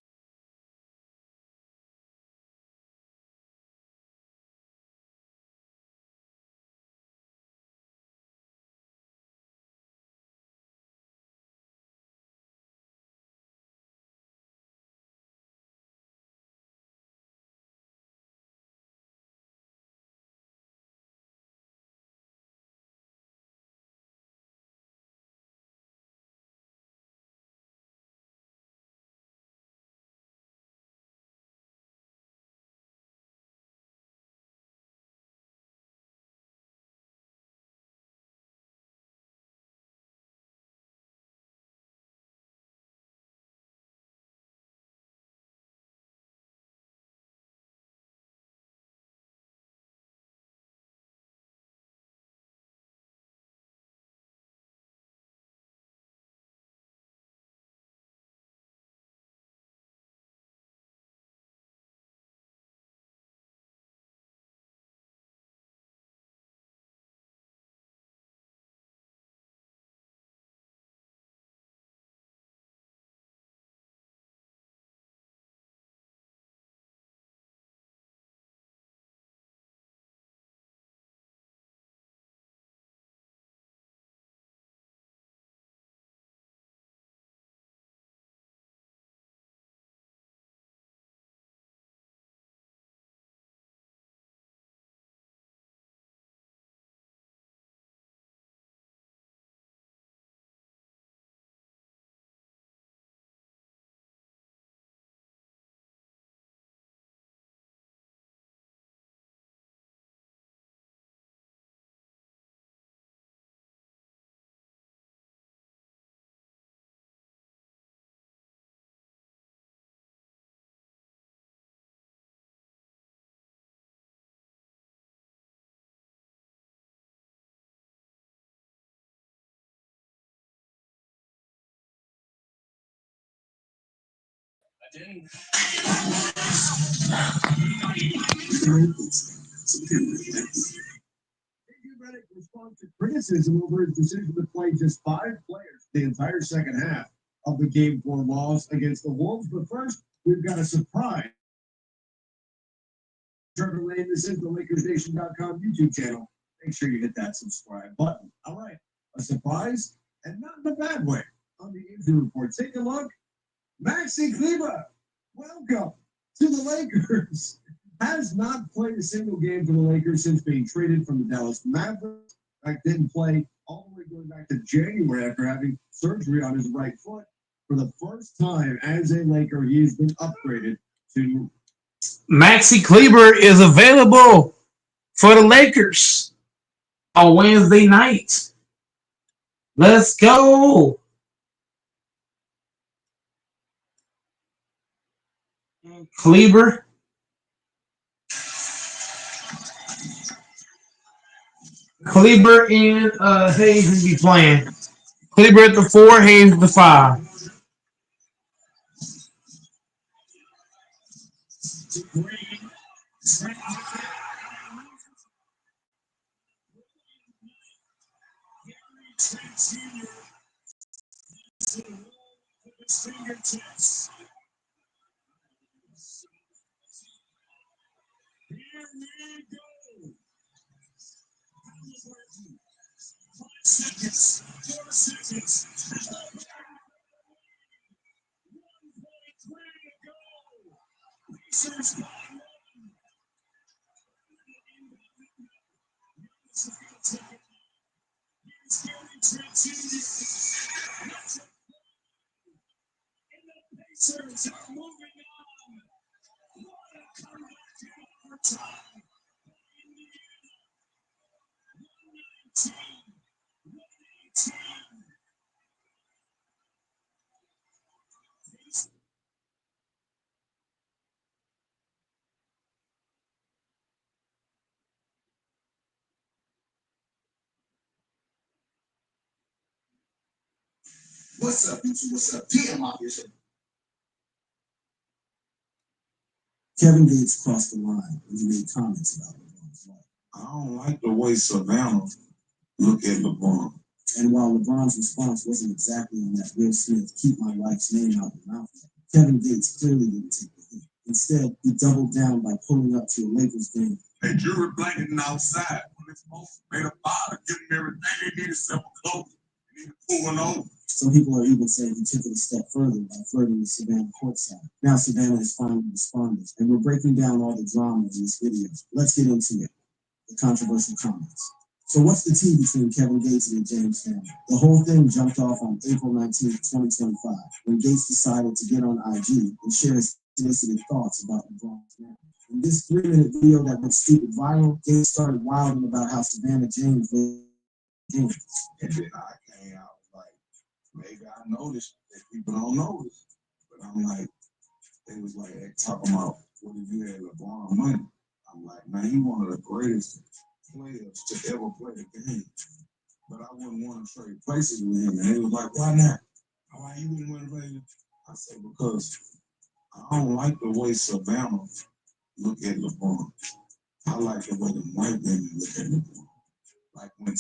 Reddick responds to criticism over his decision to play just 5 players the entire second half of the Game 4 loss against the Wolves. But first, we've got a surprise. Trevor Lane, this is the LakersNation.com YouTube channel. Make sure you hit that subscribe button. All right, a surprise, and not in a bad way. On the injury report, take a look. Maxi Kleber, welcome to the Lakers. Has not played a single game for the Lakers since being traded from the Dallas Mavericks. In fact, didn't play all the way going back to January after having surgery on his right foot. For the first time as a Laker, he has been upgraded to Maxi Kleber is available for the Lakers on Wednesday night. Let's go. Kleber. Kleber and Hayes will be playing. Kleber at the 4, Hayes at the 5. fingertips. Here we go. 5 seconds, 4 seconds. 1.3 to go. Pacers by 1. Here's Gary Trent Jr. And the Pacers are moving on. What a comeback in overtime. Indiana, 119, 118. What's up, YouTube? What's up? DM out here. Kevin Gates crossed the line when he made comments about LeBron's life. I don't like the way Savannah look at LeBron. And while LeBron's response wasn't exactly on that Will Smith, keep my wife's name out your mouth, Kevin Gates clearly didn't take the hit. Instead, he doubled down by pulling up to a Lakers game. Hey, Jury blanketing outside when it's most made a bother, give them everything they need, except for clothes. They need to pull one over. Some people are even saying he took it a step further by flirting with Savannah courtside. Now Savannah has finally responded, and we're breaking down all the drama in this video. Let's get into it. The controversial comments. So what's the tea between Kevin Gates and the James family? The whole thing jumped off on April 19th, 2025, when Gates decided to get on IG and share his solicited thoughts about LeBron's marriage. In this 3-minute video that went stupid viral, Gates started wilding about how Savannah James was James. And then I came out like, maybe I noticed that people don't notice. But I'm like, they was like, they talking about what if you had LeBron money? I'm like, man, he one of the greatest players to ever play the game. But I wouldn't want to trade places with him. And they was like, why not? Why you wouldn't want to play him? I said, because I don't like the way Savannah look at LeBron. I like the way the white women look at LeBron. Like when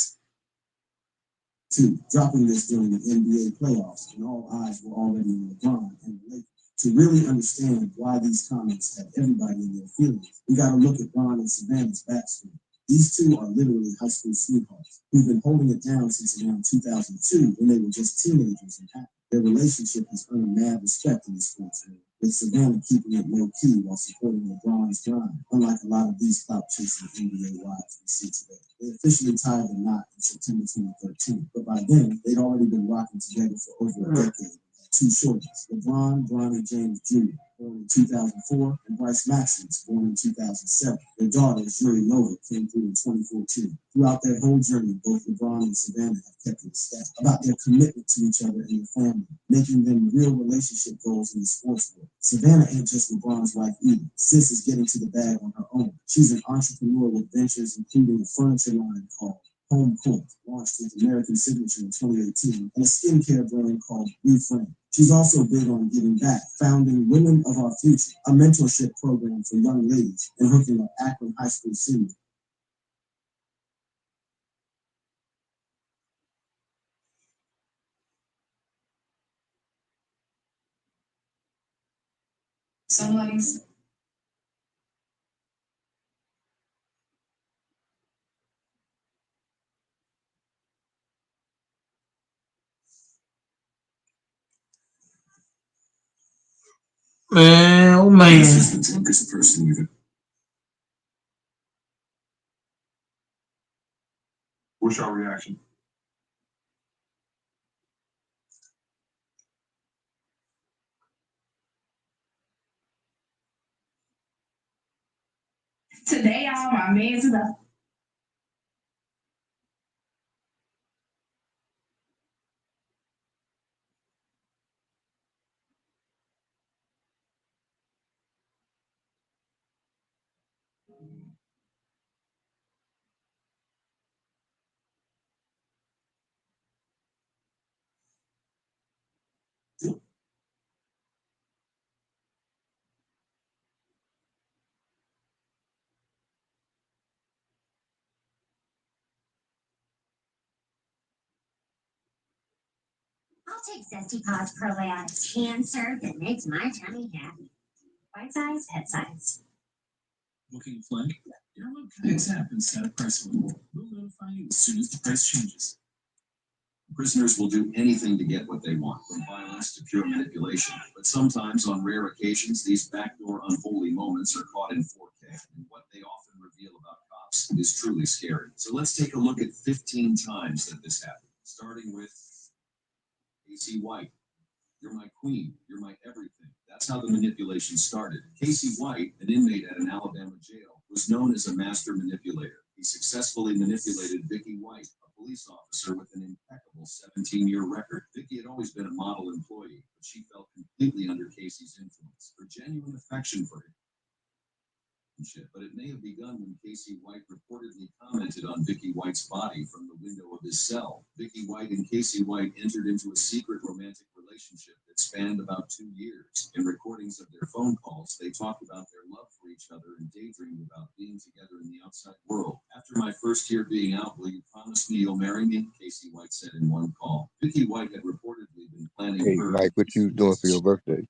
two, dropping this during the NBA playoffs, and all eyes were already on LeBron and the Lakers. To really understand why these comments have everybody in their feelings, we got to look at Ron and Savannah's backstory. These two are literally high school sweethearts who've been holding it down since around 2002 when they were just teenagers and happy. Their relationship has earned mad respect in the sports world, with Savannah keeping it low-key while supporting LeBron's grind, unlike a lot of these clout-chasing NBA wives we see today. They officially tied the knot in September 2013, but by then, they'd already been rocking together for over a decade. Two shorties, LeBron Bronny James Jr., born in 2004, and Bryce Maximus, born in 2007. Their daughter, Yuri Loda, came through in 2014. Throughout their whole journey, both LeBron and Savannah have kept it a step about their commitment to each other and their family, making them real relationship goals in the sports world. Savannah ain't just LeBron's wife either. Sis is getting to the bag on her own. She's an entrepreneur with ventures including a furniture line called Home Court, launched with American Signature in 2018, and a skincare brand called Reframe. She's also big on giving back, founding Women of Our Future, a mentorship program for young ladies, and hooking up Akron High School seniors. Somebody's Man, oh man. This is the drunkest person you've ever. What's your reaction? today, y'all, my man's enough. I'll take Zesty Paws probiotics, hand-served, that makes my tummy happy. Bite size, head size. Booking a flight? Download Kayak's app and set a price limit. We'll notify you as soon as the price changes. Prisoners will do anything to get what they want, from violence to pure manipulation. But sometimes, on rare occasions, these backdoor unholy moments are caught in 4K. And what they often reveal about cops is truly scary. So let's take a look at 15 times that this happened, starting with Casey White. You're my queen. You're my everything. That's how the manipulation started. Casey White, an inmate at an Alabama jail, was known as a master manipulator. He successfully manipulated Vicky White, a police officer with an impeccable 17-year record. Vicky had always been a model employee, but she felt completely under Casey's influence. Her genuine affection for him. But it may have begun when Casey White reportedly commented on Vicky White's body from the window of his cell. Vicky White and Casey White entered into a secret romantic relationship that spanned about 2 years. In recordings of their phone calls, they talked about their love for each other and daydreamed about being together in the outside world. After my first year being out, will you promise me you'll marry me? Casey White said in one call. Vicky White had reportedly been planning Hey, her. Mike, what you doing for your birthday?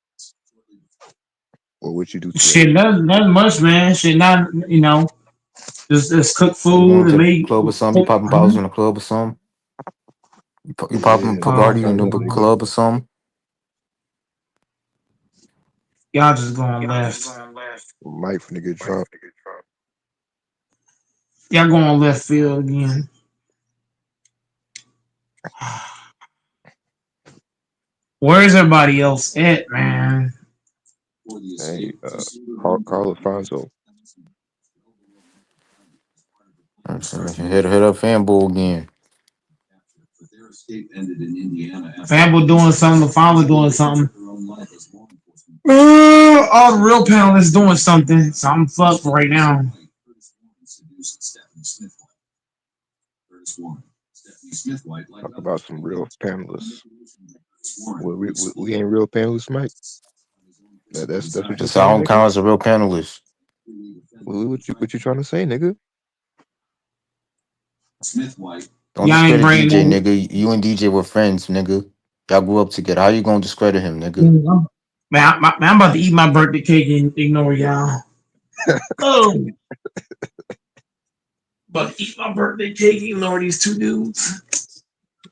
Or what you do today? Shit, nothing much, man. Shit, not just cook You going food to and the make. club or something? You popping bottles in the club or something? You popping Yeah, Bacardi in the club or something? Y'all just going left. Mike finna get drunk. Y'all going left field again. Where's everybody else at, man? Hey, Carl Alfonso. Hit up Fanbull again. Fanbull doing something. The father doing something. All the real panelists doing something. So I'm fucked right now. Talk about some real panelists. We ain't real panelists, Mike. That's what you're That's I saying, don't nigga. count as a real panelist. What you trying to say, nigga? Don't Y'all ain't discredit bringing DJ, no. nigga. You and DJ were friends, nigga. Y'all grew up together. How you gonna discredit him, nigga? Man, I'm about to eat my birthday cake and ignore y'all. Oh. But eat my birthday cake, ignore these two dudes.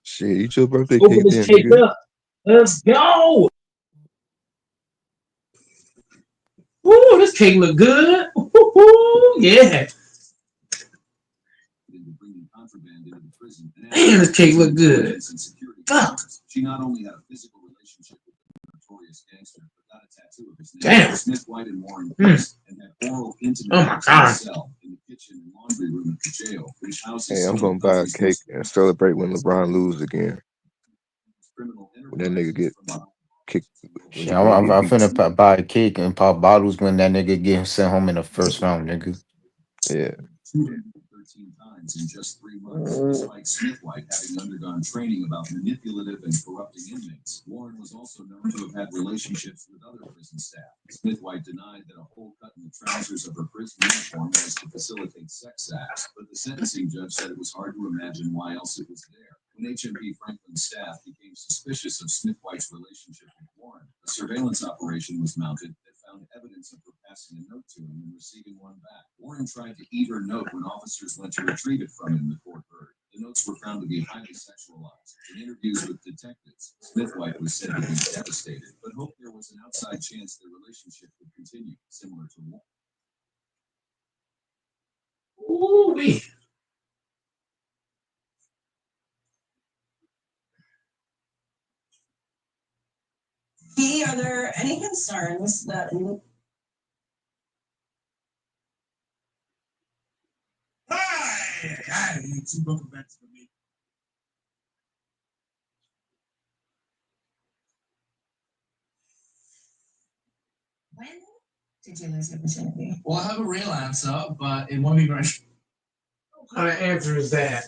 Shit, eat your birthday Open cake this then, cake nigga. up. Let's go. Ooh, this cake look good. Ooh, yeah. Man, this cake look good. Fuck. She not only had a physical relationship with the notorious gangster, but got a tattoo of his name. Damn. Smith, White, and Warren kissed and had oral intimacy in the cell, in the kitchen and laundry room at the jail, which houses. Hey, I'm gonna buy a cake and celebrate when LeBron loses again. When that nigga get kicked. Shit, I'm finna buy a cake and pop bottles when that nigga get sent home in the first round, nigga. Yeah. 13 times in just 3 months, despite Smith White having undergone training about manipulative and corrupting inmates. Warren was also known to have had relationships with other prison staff. Smith White denied that a hole cut in the trousers of her prison uniform was to facilitate sex acts, but the sentencing judge said it was hard to imagine why else it was there. When HMP Franklin's staff became suspicious of Smith White's relationship with Warren, a surveillance operation was mounted that found evidence of her passing a note to him and receiving one back. Warren tried to eat her note when officers went to retrieve it from him, the court heard. The notes were found to be highly sexualized. In interviews with detectives, Smith White was said to be devastated, but hoped there was an outside chance their relationship would continue, similar to Warren. Ooh-wee. Are there any concerns that Hi, welcome back to the meeting. when did you lose your virginity? Well, I have a real answer, but it won't be very. What kind of answer is that?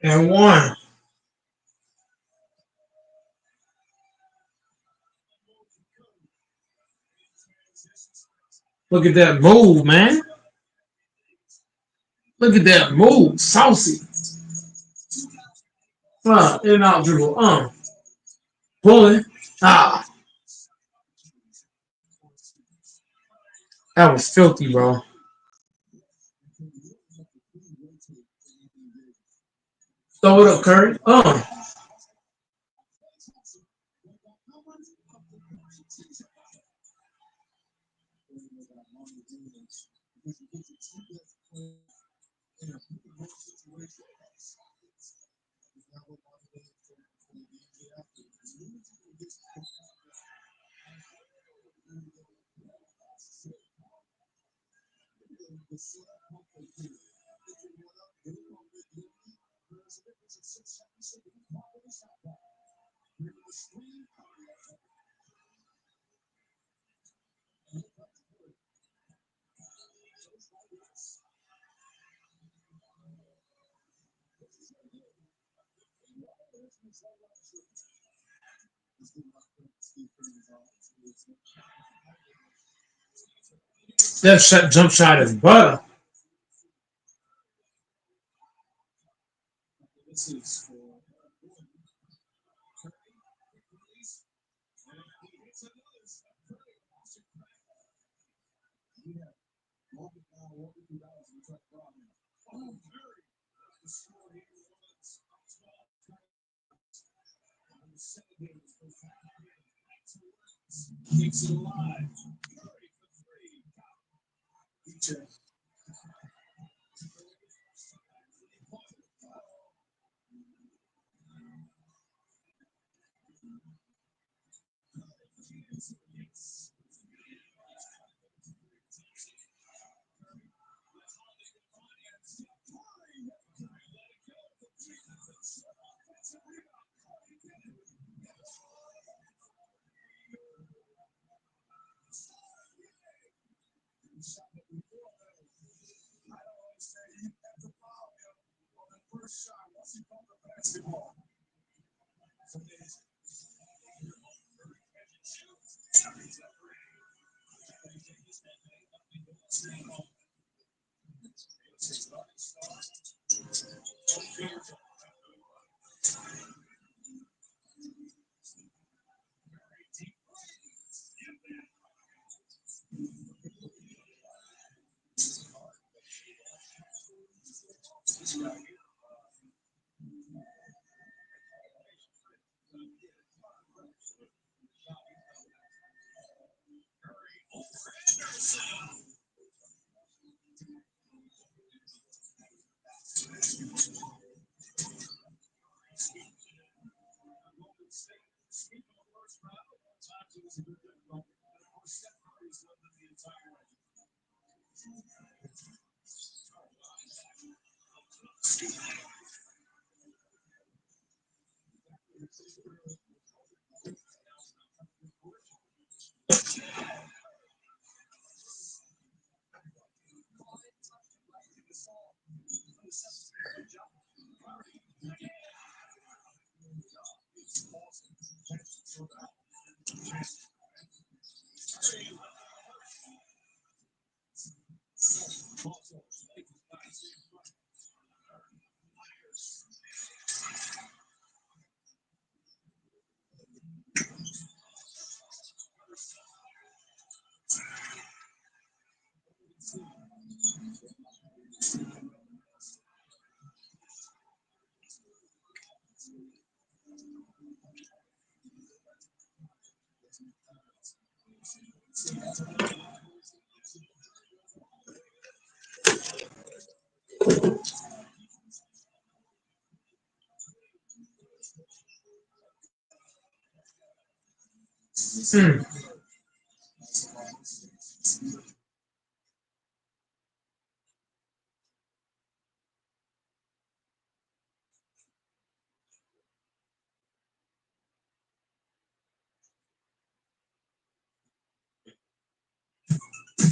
And one. Look at that move, man. Look at that move. Saucy. In and out dribble. Pulling. Ah. That was filthy, bro. Throw it up, Curry. That jump shot is butter.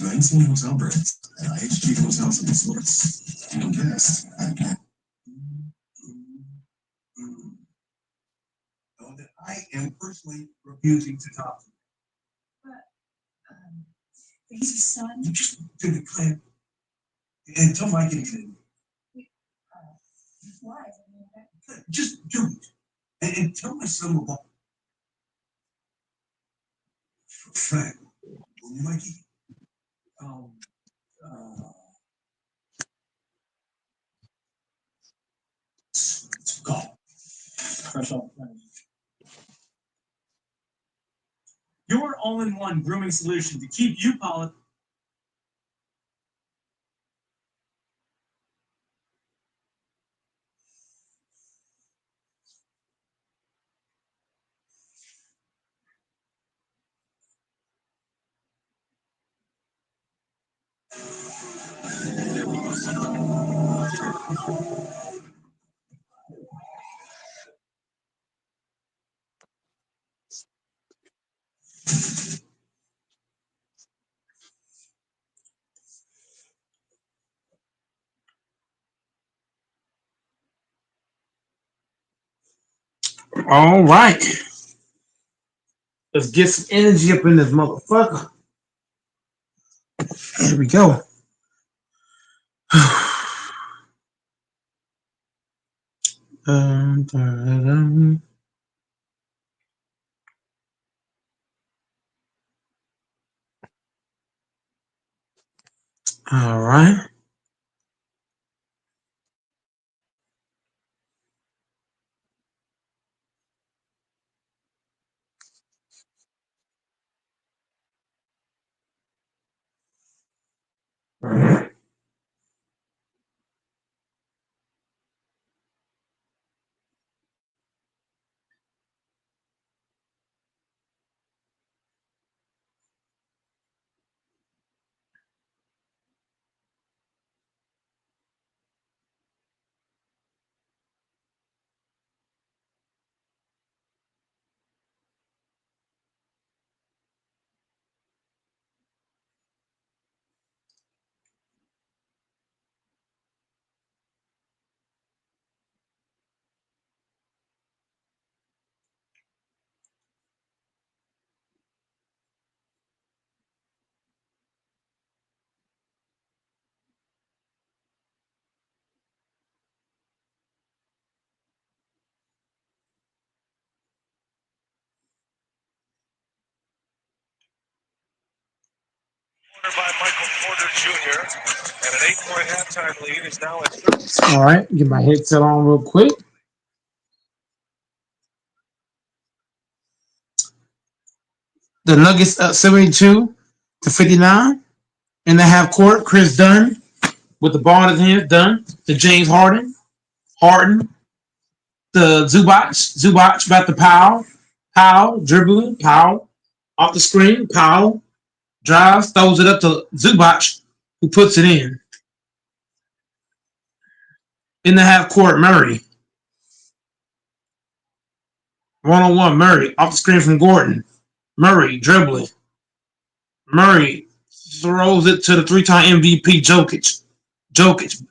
19 hotel brands at IHG Hotels and Resorts. And guests know that I am personally refusing to talk to Daisy's son. you. Just do the claim and tell Mike to get in. Why? Just do it. And tell my son about Frank. Mikey. Let's go. Fresh off the plane. Your all-in-one grooming solution to keep you polished. All right. Let's get some energy up in this motherfucker. Here we go. All right. By Michael Porter Jr. and an 8-point halftime lead is now at 30. All right. Get my headset on real quick. The Nuggets up 72-59 in the half court. Chris Dunn with the ball in his hand. Dunn to James Harden. Harden to Zubac about to Powell. Powell dribbling. Powell off the screen. Powell drives, throws it up to Zubac, who puts it in. In the half court, Murray. 1-on-1. Murray off the screen from Gordon. Murray dribbling. Murray throws it to the 3-time MVP Jokic. Jokic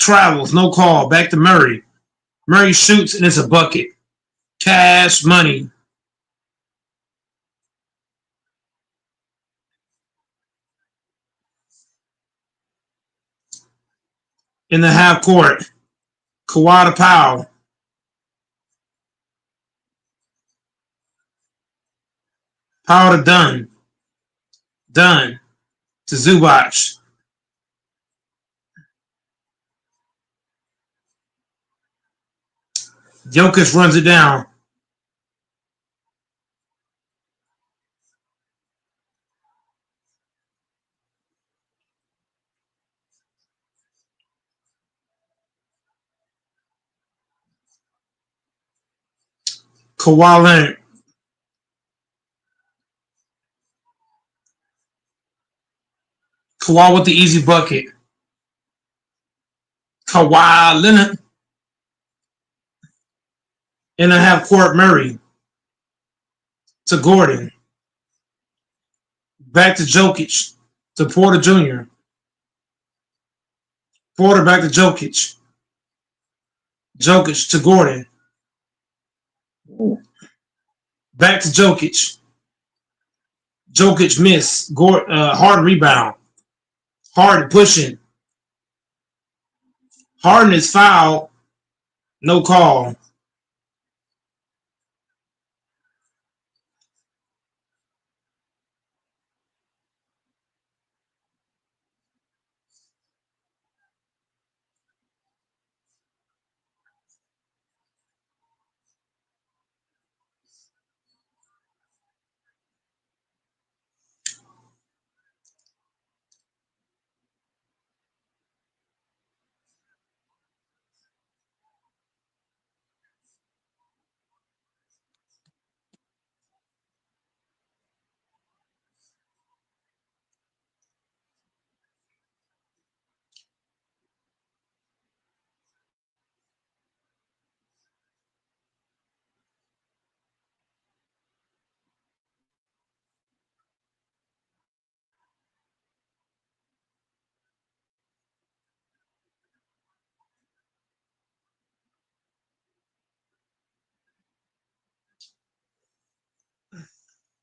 travels, no call. Back to Murray. Murray shoots and it's a bucket. Cash money. In the half court, Kawhi to Powell. Powell to Dunn. Dunn to Zubac. Jokic runs it down. Kawhi Leonard. Kawhi with the easy bucket. Kawhi Leonard. In the half court, Murray to Gordon. Back to Jokic to Porter Jr. Porter back to Jokic. Jokic to Gordon. Back to Jokic. Jokic miss. Harden rebound. Harden pushing. Harden is fouled. No call.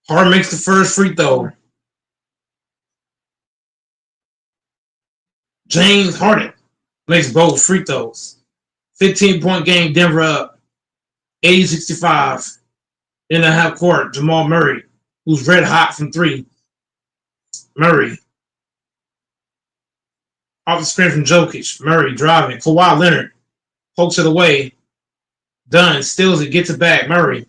Harden makes the first free throw. James Harden makes both free throws. 15-point game, Denver up. 80-65. In the half court, Jamal Murray, who's red hot from three. Murray. Off the screen from Jokic. Murray driving. Kawhi Leonard pokes it away. Dunn steals it, gets it back. Murray.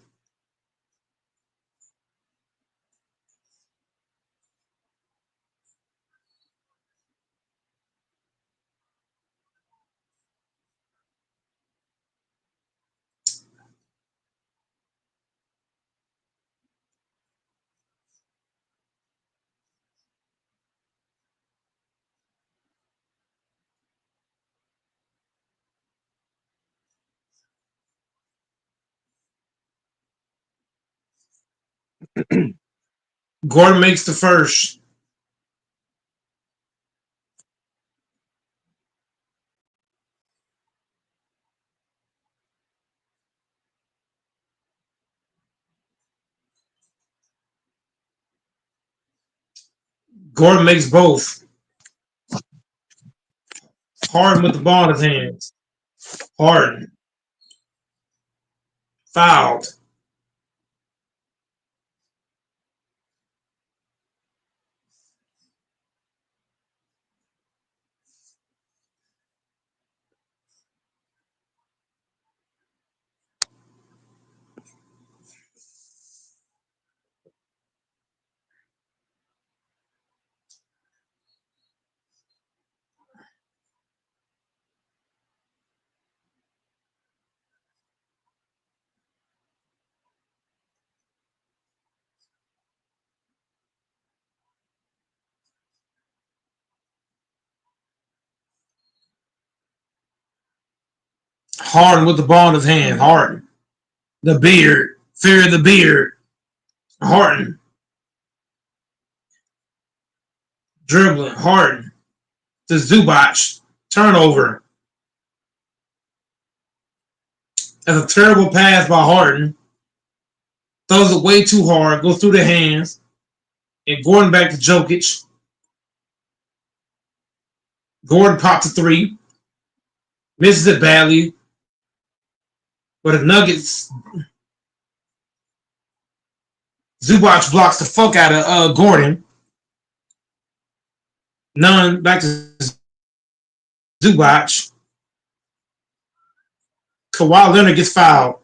Gordon makes the first. Gordon makes both. Harden with the ball in his hands. Harden. Fouled. Harden with the ball in his hand. Harden. The beard. Fear the beard. Harden. Dribbling. Harden. To Zubac. Turnover. That's a terrible pass by Harden. Throws it way too hard. Goes through the hands. And Gordon back to Jokic. Gordon pops a three. Misses it badly. But the Nuggets. Zubac blocks the fuck out of Gordon. None. Back to Zubac. Kawhi Leonard gets fouled.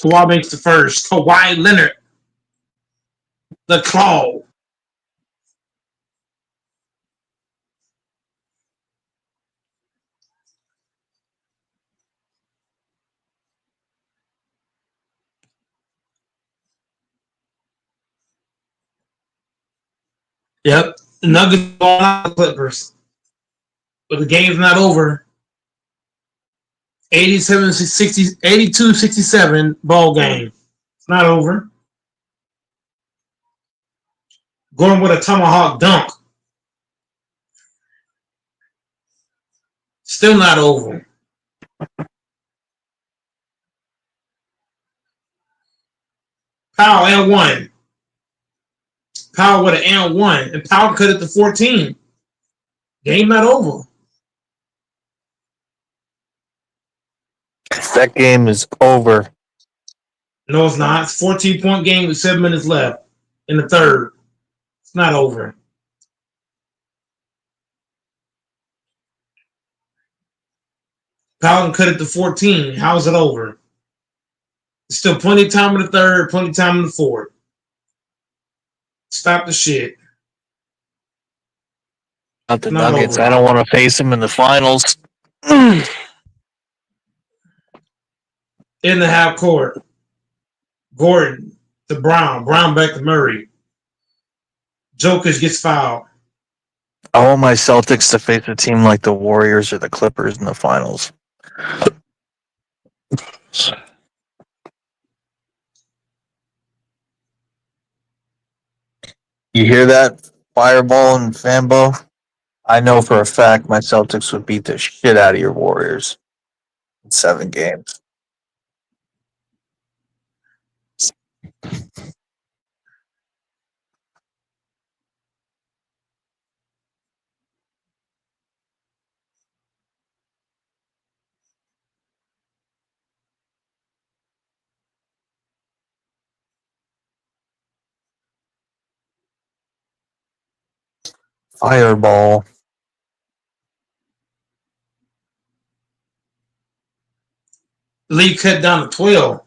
Kawhi makes the first. Kawhi Leonard. The claw. Yep. The Nuggets ball out the Clippers. But the game's not over. 82-67 ball game. It's not over. Gordon with a tomahawk dunk. Still not over. Powell and one. Powell with an and one. And Powell cut it to 14. Game not over. That game is over. No, it's not. It's a 14-point game with 7 minutes left in the third. It's not over. Powell cut it to 14. How is it over? There's still plenty of time in the third, plenty of time in the fourth. Stop the shit. Not the Not Nuggets. over. I don't want to face them in the finals. In the half court. Gordon to Brown. Brown back to Murray. Jokic gets fouled. I want my Celtics to face a team like the Warriors or the Clippers in the finals. You hear that, Fireball and Fambo? I know for a fact my Celtics would beat the shit out of your Warriors in 7 games. Fireball. League cut down to 12.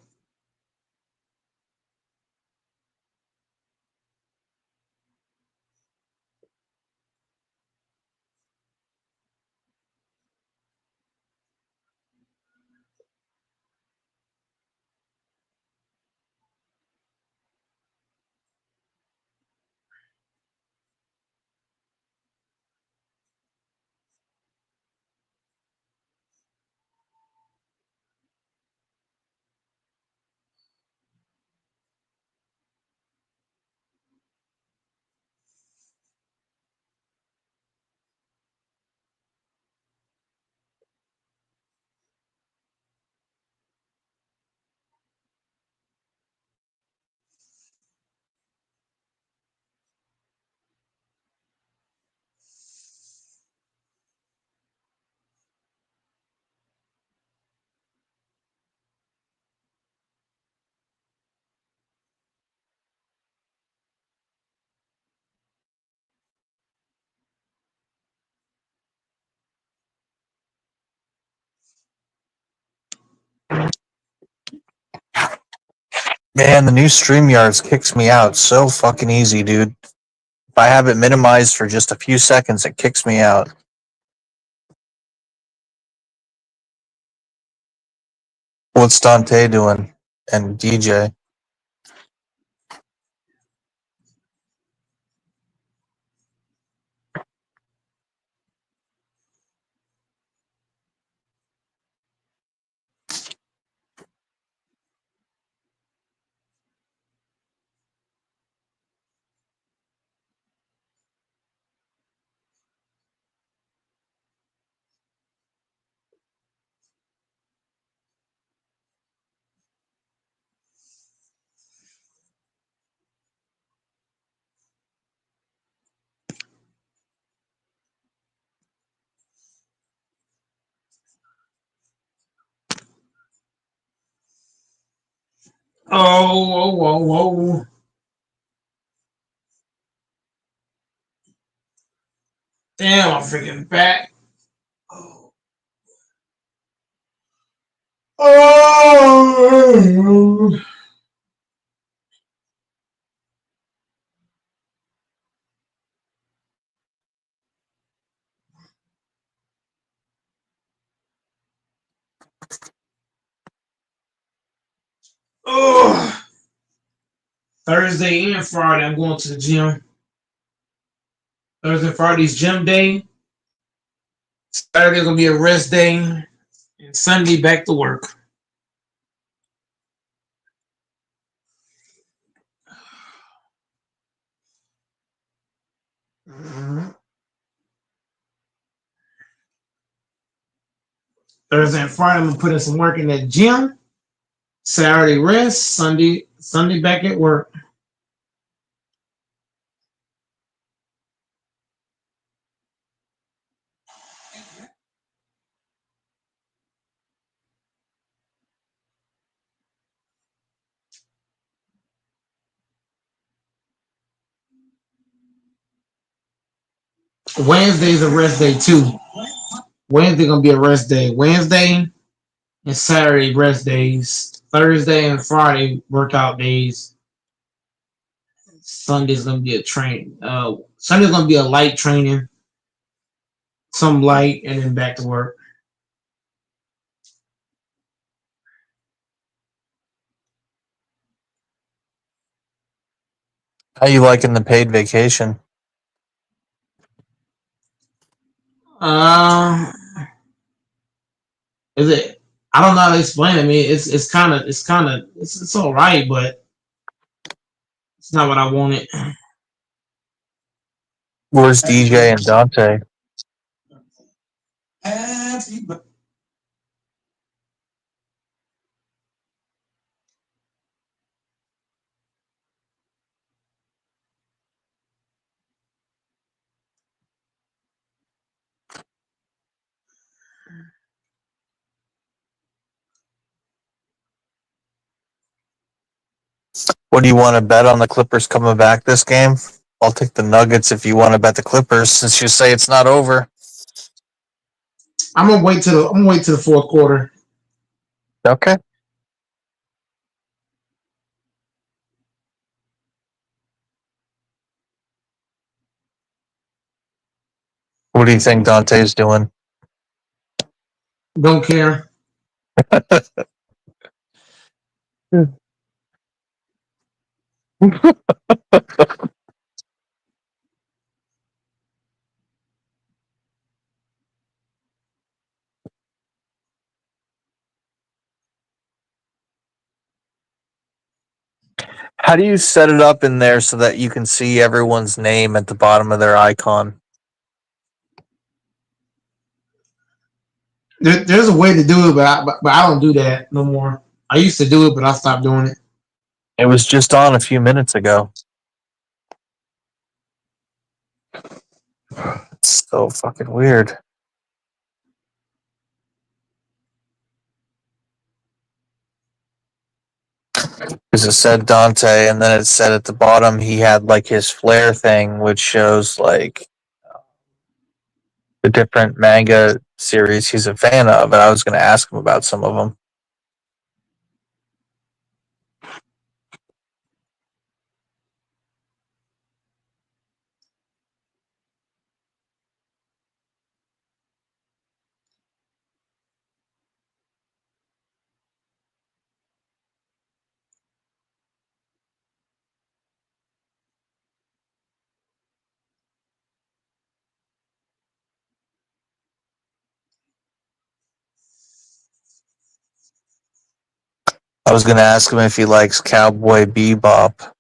Man, the new StreamYards kicks me out so fucking easy, dude. If I have it minimized for just a few seconds, it kicks me out. What's Dante doing? And DJ? Oh. Damn, I'm freaking back. Oh. Oh. Thursday and Friday, I'm going to the gym. Thursday and Friday's gym day. Saturday's gonna be a rest day, and Sunday back to work. Thursday and Friday, I'm gonna put in some work in that gym. Saturday rest. Sunday back at work. Wednesday's a rest day too. Wednesday gonna be a rest day. Wednesday and Saturday rest days. Thursday and Friday workout days. Sunday's gonna be a train. Sunday's gonna be a light training, some light, and then back to work. How you liking the paid vacation? Is it? I don't know how to explain it. I mean, it's all right, but it's not what I wanted. Where's DJ and Dante? What do you want to bet on the Clippers coming back this game? I'll take the Nuggets if you want to bet the Clippers, since you say it's not over. I'm gonna wait till the fourth quarter. Okay. What do you think Dante's doing? Don't care. How do you set it up in there so that you can see everyone's name at the bottom of their icon? There's a way to do it, but I don't do that no more. I used to do it, but I stopped doing it. It was just on a few minutes ago. It's so fucking weird. Because it said Dante, and then it said at the bottom he had like his flare thing, which shows like the different manga series he's a fan of, and I was going to ask him about some of them. was gonna ask him if he likes Cowboy Bebop.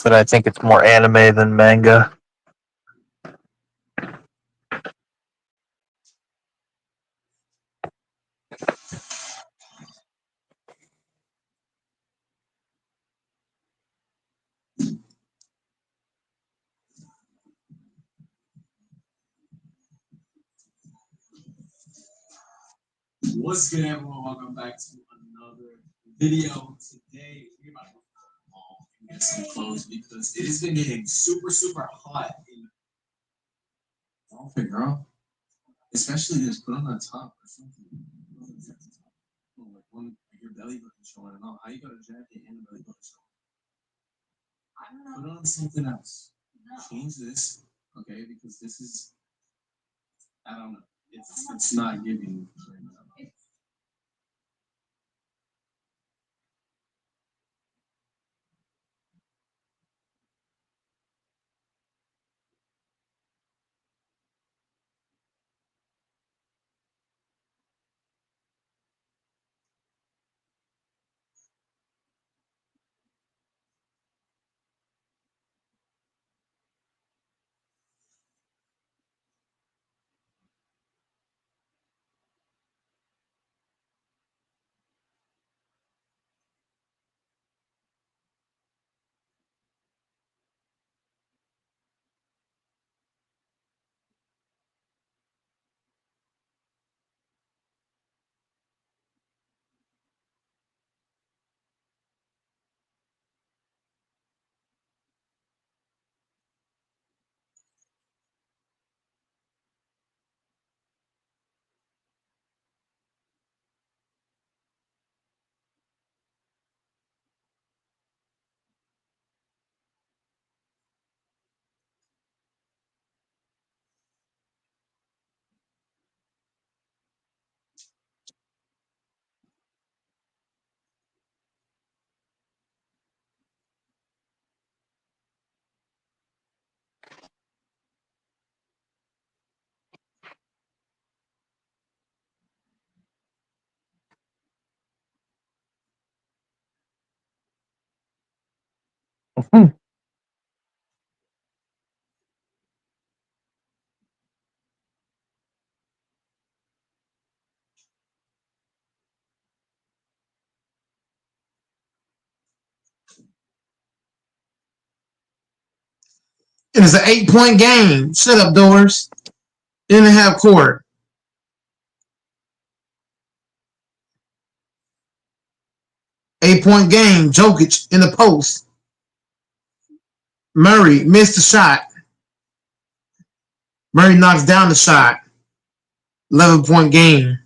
But I think it's more anime than manga. What's good, everyone? Welcome back to another video. Today, we're about to go to the mall and get some clothes because it has been getting super, super hot. Don't figure out. Especially this, put on the top or something. Like one, like your belly button showing and all. How you got a jacket and a belly button showing? I don't know. Put on something else. No. Change this, okay? Because this is, I don't know. It's not giving right now. It is an 8-point game. Shut up, Doors. In the half court. Eight-point game. Jokic in the post. Murray missed the shot. Murray knocks down the shot. 11-point game.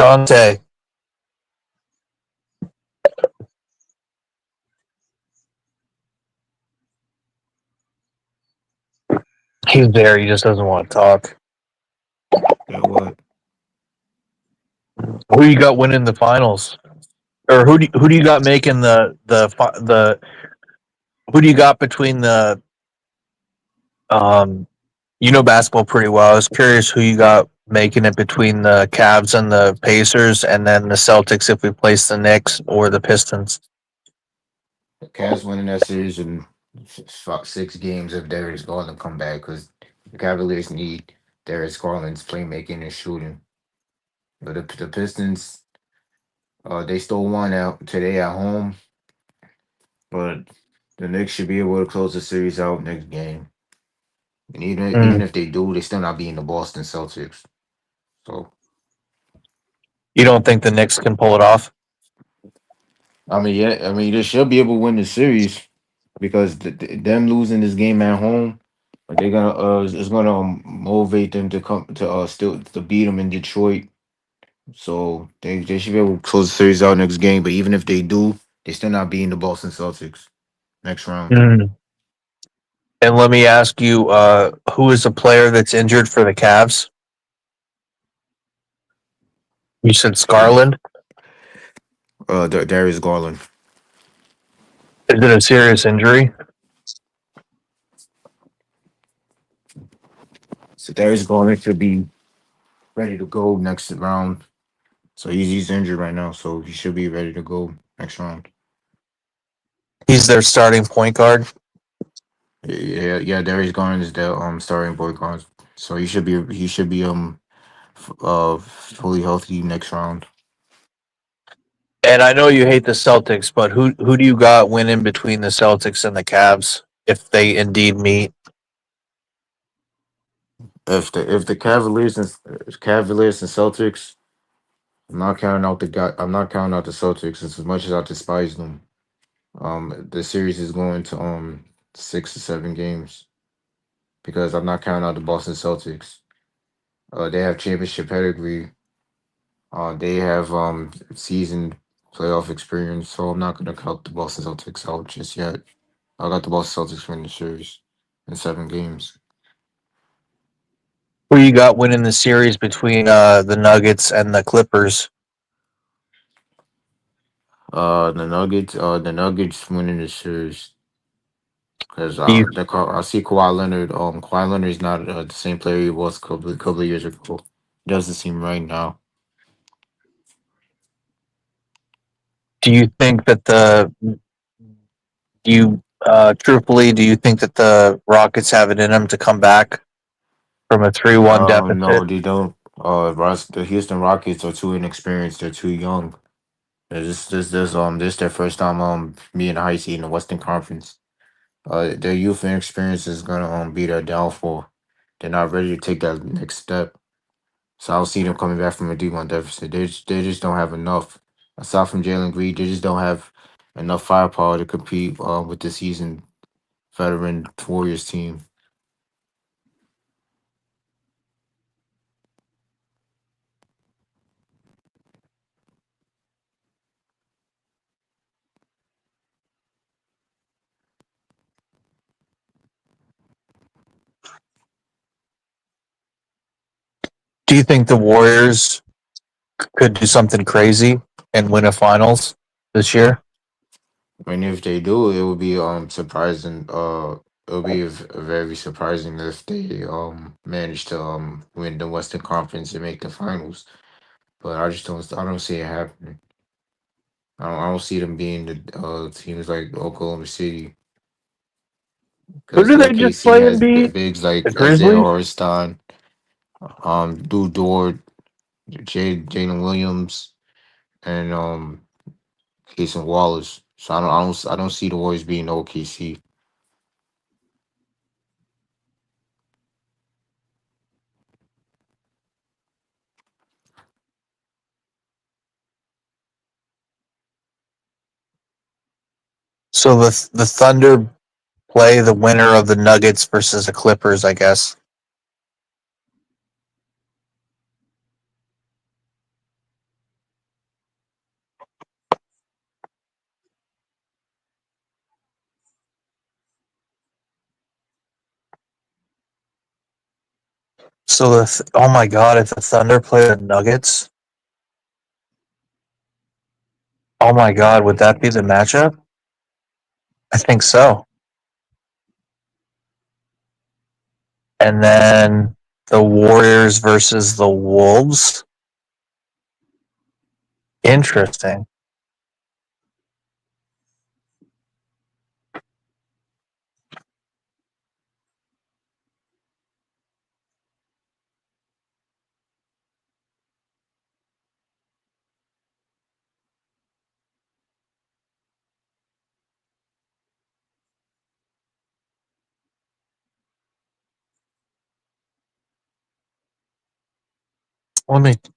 Dante. He's there. He just doesn't want to talk. Yeah, what? Who you got winning the finals, or who do you got making the who do you got between the you know basketball pretty well. I was curious who you got making it between the Cavs and the Pacers, and then the Celtics if we place the Knicks or the Pistons. The Cavs winning that series in 6 games if Darius Garland come back because the Cavaliers need Darius Garland's playmaking and shooting. But the Pistons, they stole one out today at home, but the Knicks should be able to close the series out next game. And even if they do, they still not beating the Boston Celtics. So You don't think the Knicks can pull it off? I mean they should be able to win the series because them losing this game at home, they're gonna it's gonna motivate them to come to still to beat them in Detroit. So they should be able to close the series out next game. But even if they do, they still not beating the Boston Celtics next round. And let me ask you, who is a player that's injured for the Cavs? You said Scarland. Darius Garland. Is it a serious injury? So Darius Garland should be ready to go next round. So he's injured right now, so he should be ready to go next round. He's their starting point guard. Yeah. Darius Garland is the starting point guard, so he should be fully healthy next round. And I know you hate the Celtics, but who do you got winning between the Celtics and the Cavs if they indeed meet? If the Cavaliers and Celtics, I'm not counting out the Celtics as much as I despise them. The series is going to 6 to 7 games because I'm not counting out the Boston Celtics. They have championship pedigree. They have season playoff experience, so I'm not gonna count the Boston Celtics out just yet. I got the Boston Celtics winning the series in 7 games. Who you got winning the series between the Nuggets and the Clippers? The Nuggets winning the series because Do you I see Kawhi Leonard. Kawhi Leonard is not the same player he was a couple of years ago. Doesn't seem right now. do you think that truthfully do you think that the Rockets have it in them to come back from a 3-1 No, deficit? they don't. The Houston Rockets are too inexperienced. They're too young. This their first time being a high seed in the Western Conference. Their youth and experience is gonna be their downfall. They're not ready to take that next step. So I don't see them coming back from a D1 deficit. They just don't have enough. Aside from Jalen Green, they just don't have enough firepower to compete with the seasoned veteran Warriors team. Do you think the Warriors could do something crazy and win a finals this year? I mean, if they do, it would be surprising. It would be very surprising if they manage to win the Western Conference and make the finals. But I don't see it happening. I don't see them being the teams like Oklahoma City Who because do they just OKC play and has beat? bigs The like Isaiah Grizzlies? Hartenstein, Lou Dort, Jalen Williams, and Cason Wallace. So I don't see the Warriors being OKC. So the Thunder play the winner of the Nuggets versus the Clippers, I guess. So oh my god, if the Thunder play the Nuggets, oh my god, would that be the matchup? I think so. And then the Warriors versus the Wolves. Interesting.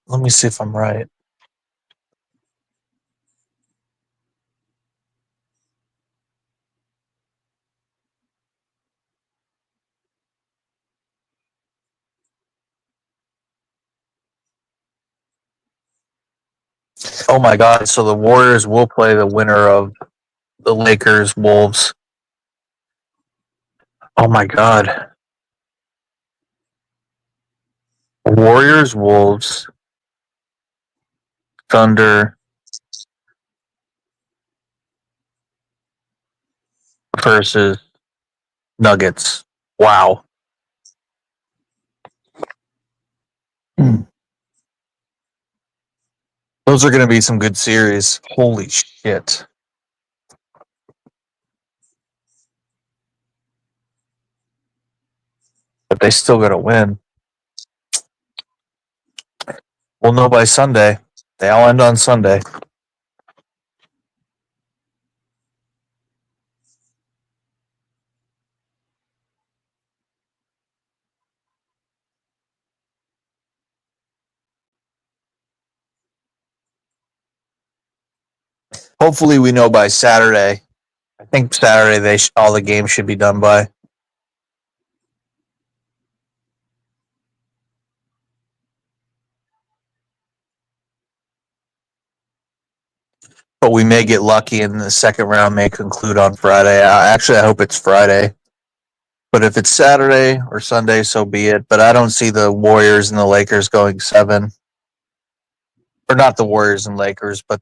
Let me see if I'm right. Oh my god, so the Warriors will play the winner of the Lakers Wolves. Oh my god. Warriors Wolves Thunder versus Nuggets. Wow. Those are going to be some good series. Holy shit. But they still got to win. We'll know by Sunday. They all end on Sunday. Hopefully, we know by Saturday. I think Saturday all the games should be done by. But we may get lucky and the second round may conclude on Friday. I hope it's Friday. But if it's Saturday or Sunday, so be it. But I don't see the Warriors and the Lakers going 7. Or not the Warriors and Lakers, but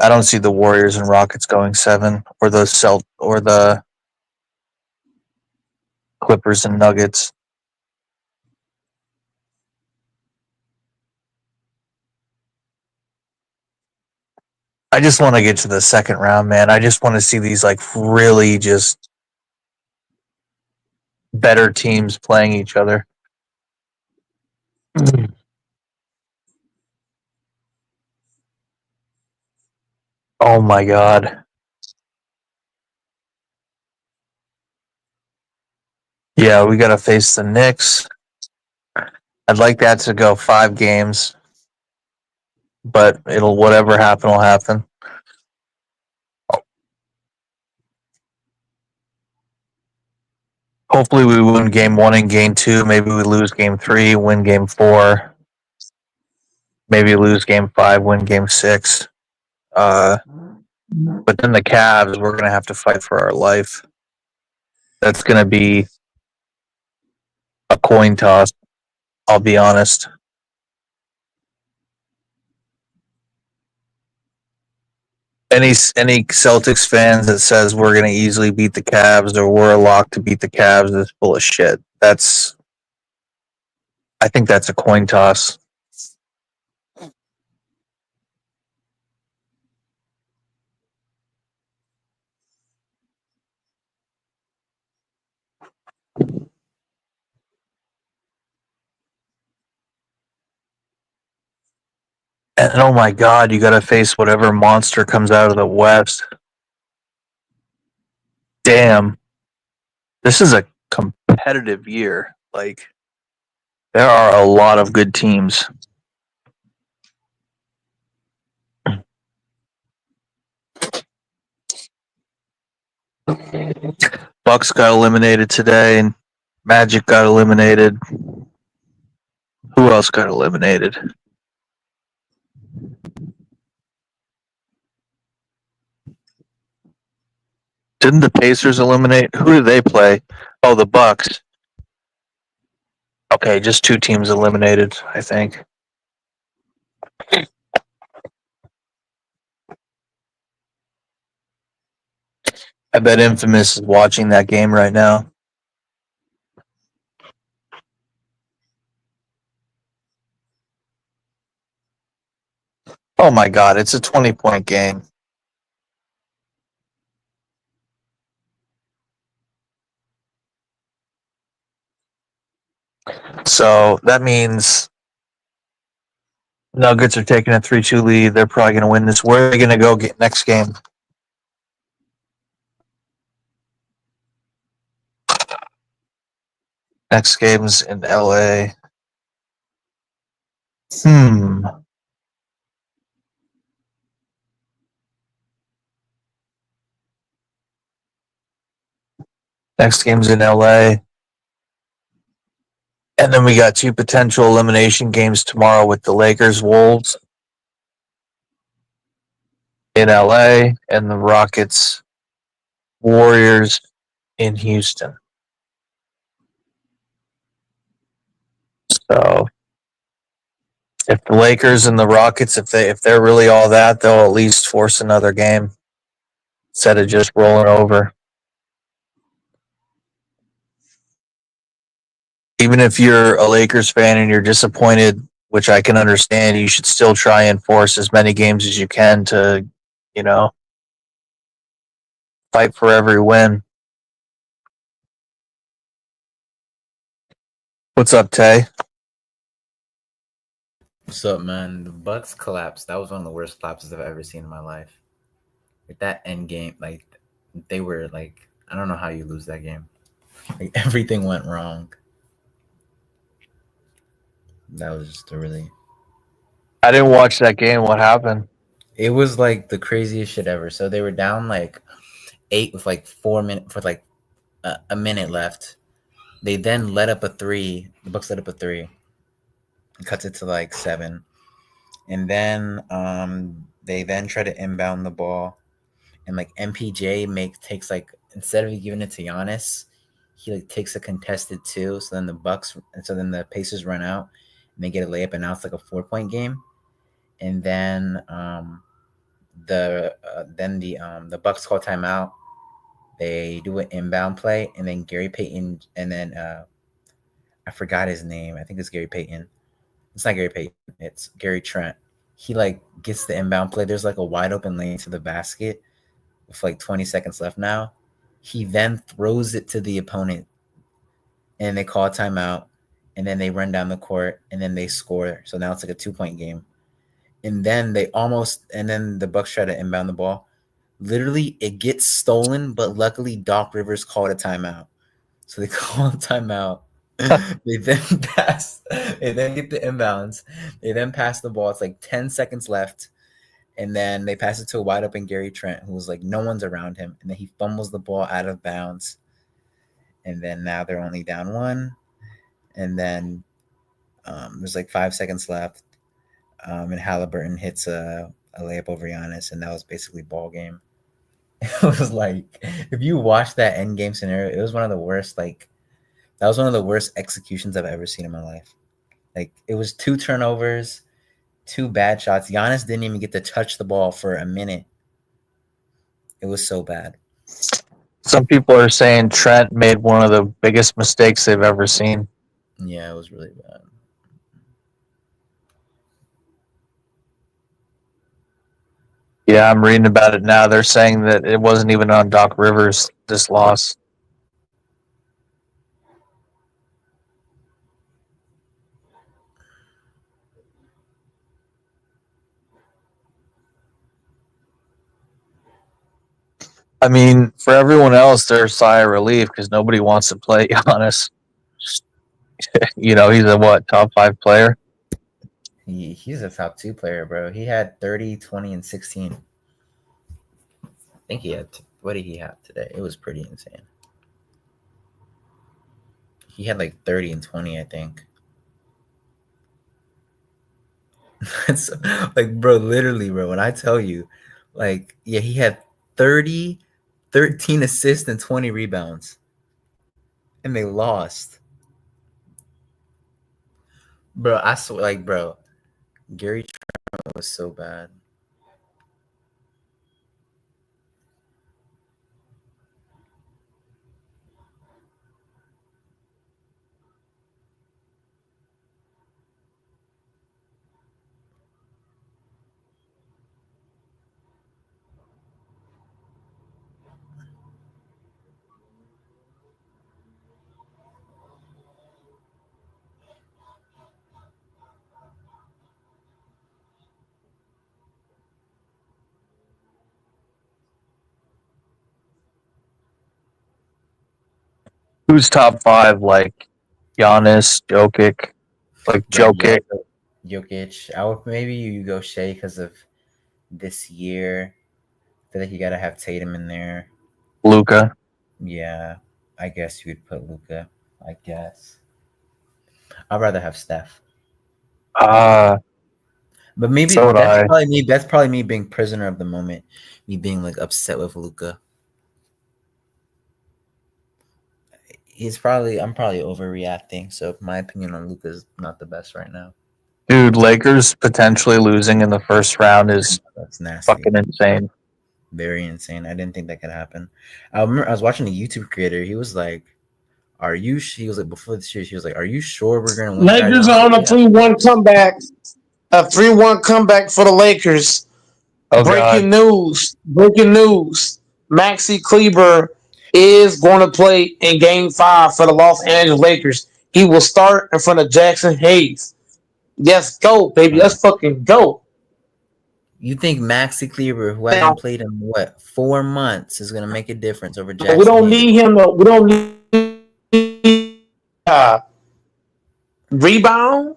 I don't see the Warriors and Rockets going 7, or the Clippers and Nuggets. I just want to get to the second round, man. I just want to see these like really just better teams playing each other. Oh my god. Yeah, we got to face the Knicks. I'd like that to go 5 games, but whatever happen will happen. Hopefully we win game 1 and game 2. Maybe we lose game 3, win game 4. Maybe lose game 5, win game 6. But then the Cavs, we're going to have to fight for our life. That's going to be a coin toss, I'll be honest. Any Celtics fans that says we're going to easily beat the Cavs or we're a lock to beat the Cavs is full of shit. I think that's a coin toss. And oh my god, you got to face whatever monster comes out of the West. Damn. This is a competitive year. Like, there are a lot of good teams. Bucks got eliminated today, and Magic got eliminated. Who else got eliminated? Didn't the Pacers eliminate? Who did they play? Oh, the Bucks. Okay, just 2 teams eliminated, I think. I bet Infamous is watching that game right now. Oh my god, it's a 20-point game. So that means Nuggets are taking a 3-2 lead. They're probably going to win this. Where are they going to go get next game? Next game's in LA. Next game's in LA. And then we got 2 potential elimination games tomorrow with the Lakers Wolves in LA and the Rockets Warriors in Houston. So if the Lakers and the Rockets, if they're really all that, they'll at least force another game instead of just rolling over. Even if you're a Lakers fan and you're disappointed, which I can understand, you should still try and force as many games as you can to, fight for every win. What's up, Tay? What's up, man? The Bucks collapse. That was one of the worst collapses I've ever seen in my life. Like that end game, like they were like, I don't know how you lose that game. Like everything went wrong. That was just a really. I didn't watch that game. What happened? It was like the craziest shit ever. So they were down like 8 with like 4 minutes for like a minute left. They then let up a 3. The Bucks let up a 3. It cuts it to like 7. And then they then try to inbound the ball. And like MPJ takes like, instead of giving it to Giannis, he like takes a contested 2. So then the Pacers run out and they get a layup, and now it's like a 4-point game. And then the Bucks call timeout. They do an inbound play, and then Gary Payton, and then I forgot his name. I think it's Gary Payton. It's not Gary Payton. It's Gary Trent. He like gets the inbound play. There's like a wide open lane to the basket with like 20 seconds left now. He then throws it to the opponent, and they call a timeout, and then they run down the court, and then they score. So now it's like a 2-point game. And then the Bucks try to inbound the ball. Literally, it gets stolen, but luckily Doc Rivers called a timeout. So they call a timeout. They then get the inbounds. They then pass the ball. It's like 10 seconds left. And then they pass it to a wide open Gary Trent, who was like, no one's around him. And then he fumbles the ball out of bounds. And then now they're only down 1. And then there's like 5 seconds left. And Halliburton hits a layup over Giannis, and that was basically ball game. It was like, if you watch that end game scenario, it was one of the worst. Like, that was one of the worst executions I've ever seen in my life. Like, it was 2 turnovers, 2 bad shots. Giannis didn't even get to touch the ball for a minute. It was so bad. Some people are saying Trent made one of the biggest mistakes they've ever seen. Yeah, it was really bad. Yeah, I'm reading about it now. They're saying that it wasn't even on Doc Rivers, this loss. I mean, for everyone else, they're a sigh of relief because nobody wants to play Giannis. He's a top 5 player? He's a top 2 player, bro. He had 30, 20, and 16. I think he had. What did he have today? It was pretty insane. He had like 30 and 20, I think. It's like, bro, literally, bro, when I tell you, like, yeah, he had 30, 13 assists and 20 rebounds. And they lost. Bro, I swear, like, bro, Gary Trent was so bad. Who's top five? Like Giannis, Jokic, like Bro, yeah, Jokic. Jokic. I would maybe you go Shea because of this year. I feel like you gotta have Tatum in there. Luca. Yeah, I guess you would put Luca. I guess I'd rather have Steph. But maybe So would that's I. probably me. That's probably me being prisoner of the moment. Me being like upset with Luca. I'm probably overreacting. So my opinion on Luca is not the best right now. Dude, Lakers potentially losing in the first round is That's nasty. fucking insane. Very insane. I didn't think that could happen. I remember I was watching a YouTube creator. He was like, "Are you?" He was like, before the series, he was like, "Are you sure we're gonna win?" Lakers are on a 3-1 comeback. A 3-1 comeback for the Lakers. Oh, Breaking news. Maxi Kleber is going to play in Game 5 for the Los Angeles Lakers. He will start in front of Jackson Hayes. Let's go, baby. Let's fucking go. You think Maxi Kleber, who hasn't played in 4 months, is gonna make a difference over Jackson? We don't need him. We don't need rebound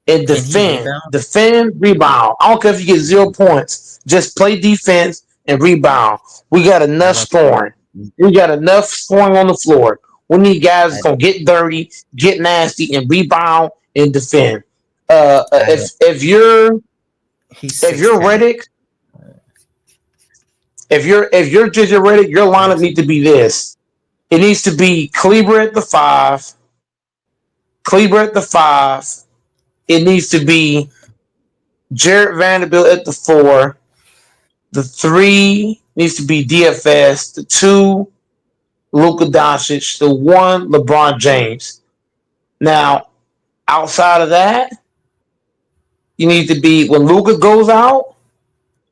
and defend. Defend, rebound. I don't care if you get 0 points. Just play defense and rebound. We got enough scoring. We got enough scoring on the floor. We need guys that's gonna get dirty, get nasty, and rebound and defend. If you're Redick, if you're JJ Redick, your lineup needs to be this. It needs to be Kleber at the 5. It needs to be Jarred Vanderbilt at the 4. The 3 needs to be DFS. The 2, Luka Doncic. The 1, LeBron James. Now, outside of that, you need to be, when Luka goes out,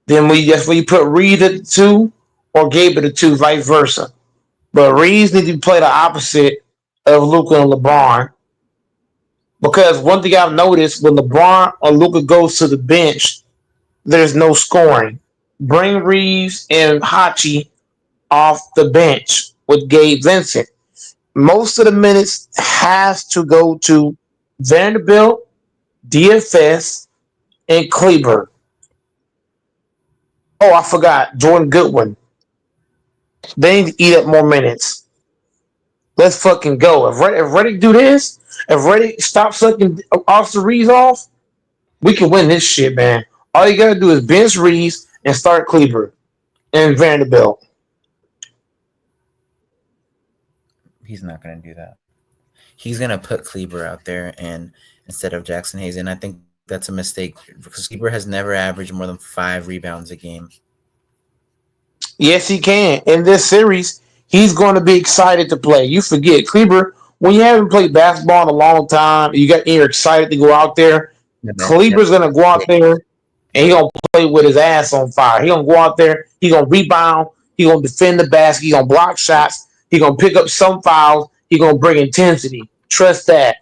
then that's where you put Reed at the 2 or Gabe at the 2, vice versa. But Reeves need to play the opposite of Luka and LeBron. Because one thing I've noticed, when LeBron or Luka goes to the bench, there's no scoring. Bring Reeves and Hachi off the bench with Gabe Vincent. Most of the minutes has to go to Vanderbilt, DFS, and Kleber. Oh, I forgot. Jordan Goodwin. They need to eat up more minutes. Let's fucking go. If Redick do this, if Redick stop sucking Austin Reeves off, we can win this shit, man. All you gotta do is bench Reeves and start Kleber and Vanderbilt. He's not gonna do that. He's gonna put Kleber out there and instead of Jackson Hayes, and I think that's a mistake because Kleber has never averaged more than 5 rebounds a game. Yes, he can. In this series, he's going to be excited to play. You forget, Kleber, when you haven't played basketball in a long time, you're excited to go out there. Kleber's going to go out there and he's going to play with his ass on fire. He's going to go out there, he's going to rebound, he's going to defend the basket, he's going to block shots, he's going to pick up some fouls, he's going to bring intensity. Trust that.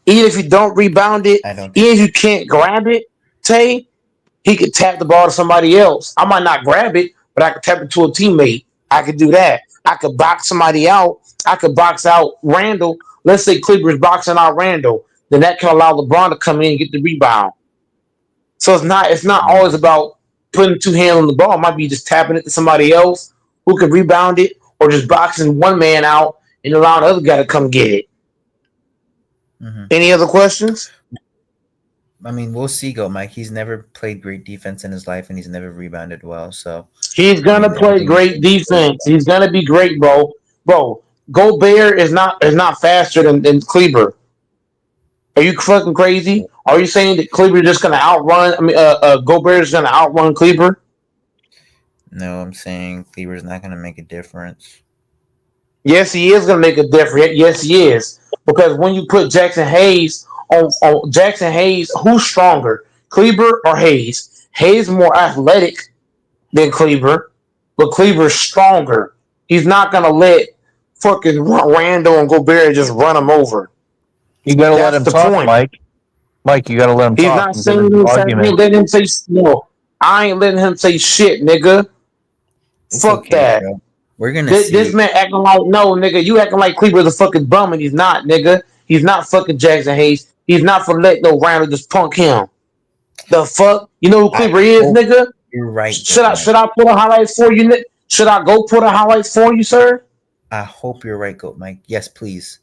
Even if you don't rebound it, even if you can't grab it, Tay, he could tap the ball to somebody else. I might not grab it, but I could tap it to a teammate. I could do that. I could box somebody out. I could box out Randall. Let's say Kleber is boxing out Randall. Then that can allow LeBron to come in and get the rebound. So it's not always about putting 2 hands on the ball. It might be just tapping it to somebody else who can rebound it or just boxing one man out and allowing the other guy to come get it. Mm-hmm. Any other questions? I mean, we'll see, Mike. He's never played great defense in his life, and he's never rebounded well. So he's gonna play great defense. He's gonna be great, bro. Gobert is not faster than Kleber. Are you fucking crazy? Are you saying that Kleber just gonna outrun? I mean, Gobert is gonna outrun Kleber? No, I'm saying Kleber's not gonna make a difference. Yes, he is gonna make a difference. Yes, he is. Because when you put Jackson Hayes on Jackson Hayes, who's stronger, Kleber or Hayes? Hayes more athletic than Kleber, but Kleber's stronger. He's not gonna let fucking Randall and Gobert just run him over. You gotta let That's him the talk, point. Mike. Mike, you gotta let him He's talk. not and give saying his this. I argument. ain't letting him say no. I ain't letting him say shit, nigga. It's Fuck okay, that. bro. We're gonna This see. man acting like no, nigga. You acting like Kleber's a fucking bum, and he's not, nigga. He's not fucking Jackson Hayes. He's not for letting no Randall just punk him. The fuck? You know who I Kleber is, hope nigga? you're right, Should I Mike. should I put a highlights for you? Should I go put a highlights for you, sir? I hope you're right, Goat Mike. Yes, please.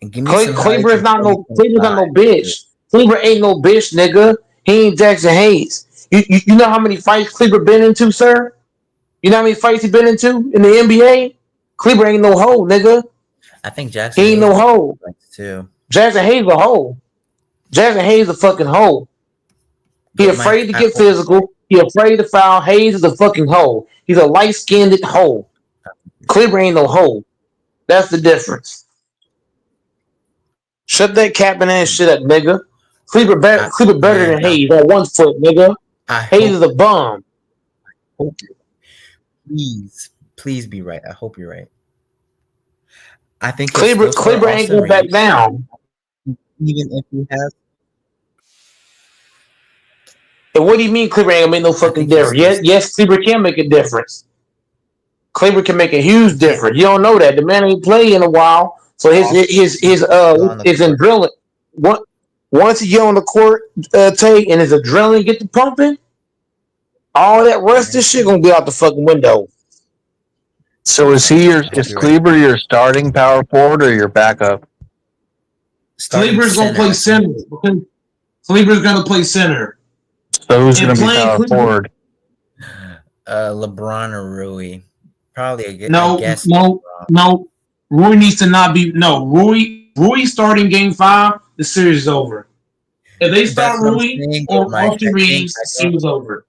And give me some Kleber highlights is of not no 2025. bitch. Kleber ain't no bitch, nigga. He ain't Jackson Hayes. You know how many fights Kleber been into, sir? You know how many fights he been into in the NBA? Kleber ain't no hoe, nigga. I think Jackson He ain't Hayes no hoe. fights too. Jackson Hayes a hoe. Jackson Hayes a fucking hoe. He Goat afraid Mike, to get physical. He afraid to foul. Hayes is a fucking hoe. He's a light-skinned hoe. Kleber ain't no hoe. That's the difference. Shut that capping ass shit up, nigga. Kleber better man, than Hayes on 1 foot, nigga. I Hayes is hope, a bum. please be right. I hope you're right. I think he'll Kleber still start ain't Austin gonna back Reeves, down. even if he has. And what do you mean Kleber ain't gonna make no fucking difference? Yes, Kleber can make a difference. Kleber can make a huge difference. You don't know that. The man ain't played in a while, so his adrenaline. Once he get on the court, Tay, and his adrenaline get to pumping, all that rest of shit gonna be out the fucking window. So is Kleber your starting power forward or your backup? Kleber's gonna play center. Kleber's gonna play center. So who's gonna be power forward? LeBron or Rui. Probably I guess No. Rui needs to not be Rui starting game 5, the series is over. If they start Rui or Austin Reeves, the series is over.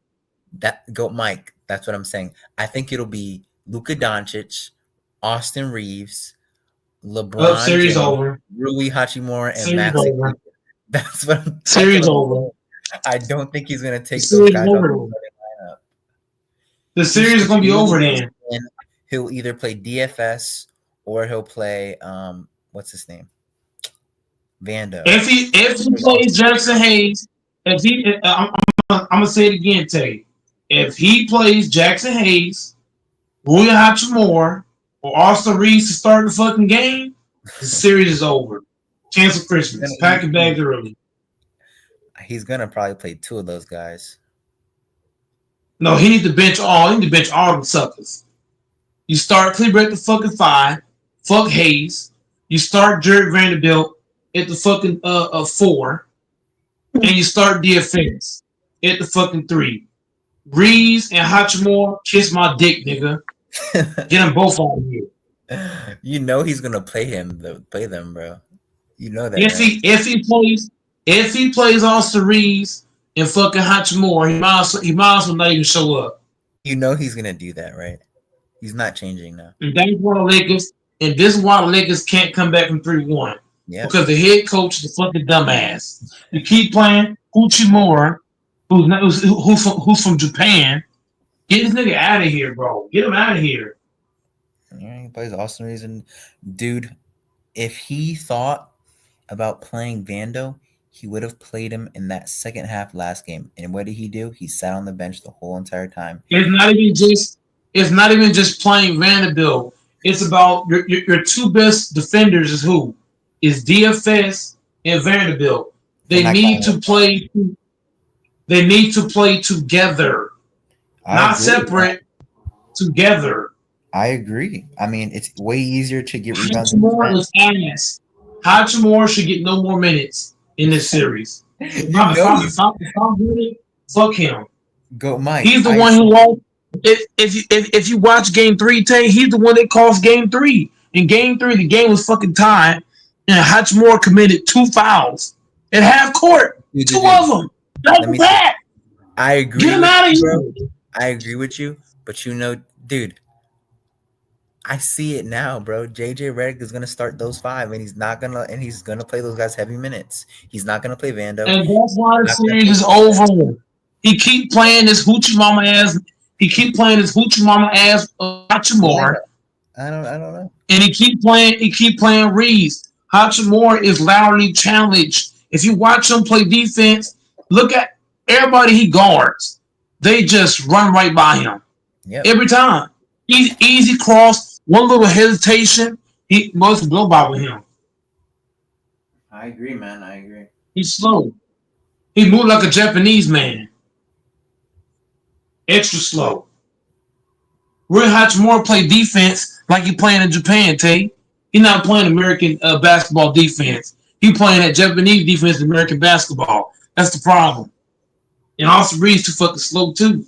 Mike, that's what I'm saying. I think it'll be Luka Doncic, Austin Reeves, LeBron series James, over. Rui Hachimura, and Maxi Kleber. That's what I'm Series over. I don't think he's gonna take those guys off the starting lineup. The series is gonna be over then. He'll either play DFS or he'll play what's his name? Vando. If he plays Jackson Hayes, I'm gonna say it again, Tay. If he plays Jackson Hayes, Rui Hachimura, or Austin Reeves to start the fucking game, the series is over. Cancel Christmas. Pack your bags early. He's gonna probably play 2 of those guys. No, he needs to bench all. He needs to bench all them suckers. You start Kleber at the fucking 5. Fuck Hayes. You start Jared Vanderbilt at the fucking 4. And you start DFS at the fucking 3. Reeves and Hachimura, kiss my dick, nigga. Get them both on here. You know he's gonna play them, bro. You know that. If he plays Austin Reeves and fucking Hachimura, he might as well not even show up. You know he's gonna do that, right? He's not changing now. And that's why the Lakers, and this is why the Lakers can't come back from 3-1. Yeah. Because the head coach is a fucking dumbass. You keep playing Hachimura, who's from Japan. Get this nigga out of here, bro. Get him out of here. Yeah, he plays Austin Reeves, and dude, if he thought about playing Vando, he would have played him in that second half last game. And what did he do? He sat on the bench the whole entire time. It's not even just playing Vanderbilt. It's about your 2 best defenders is who? Is DFS and Vanderbilt. They need to play together. Not separate, together. I agree. I mean, it's way easier to get rebounds. Hachimura is ass. Hachimura should get no more minutes in this series. If I'm good, fuck him. Go, Mike. He's the one who lost. If you watch Game 3, Tay, he's the one that cost Game 3. In Game 3, the game was fucking tied, and Hachimura committed 2 fouls. at half court. Dude, Two of them. Let Double me see. back. I agree. Get him with out of you, here. bro. I agree with you, but dude, I see it now, bro. JJ Redick is gonna start those 5, and he's gonna play those guys heavy minutes. He's not gonna play Vando. And that's why the Not gonna series is over. He keep playing this hoochie mama ass. He keep playing this hoochie mama ass Hachimura, I don't know. and he keep playing Reeves. Hachimura is loudly challenged. If you watch him play defense, look at everybody he guards. They just run right by him. Yep. Every time. Easy cross, one little hesitation, he must blow by with him. I agree, man. I agree. He's slow. He moved like a Japanese man. Extra slow. Rui Hachimura play defense like he playing in Japan, Tay. He's not playing American basketball defense. He playing that Japanese defense in American basketball. That's the problem. And Austin Reeves too fucking slow too.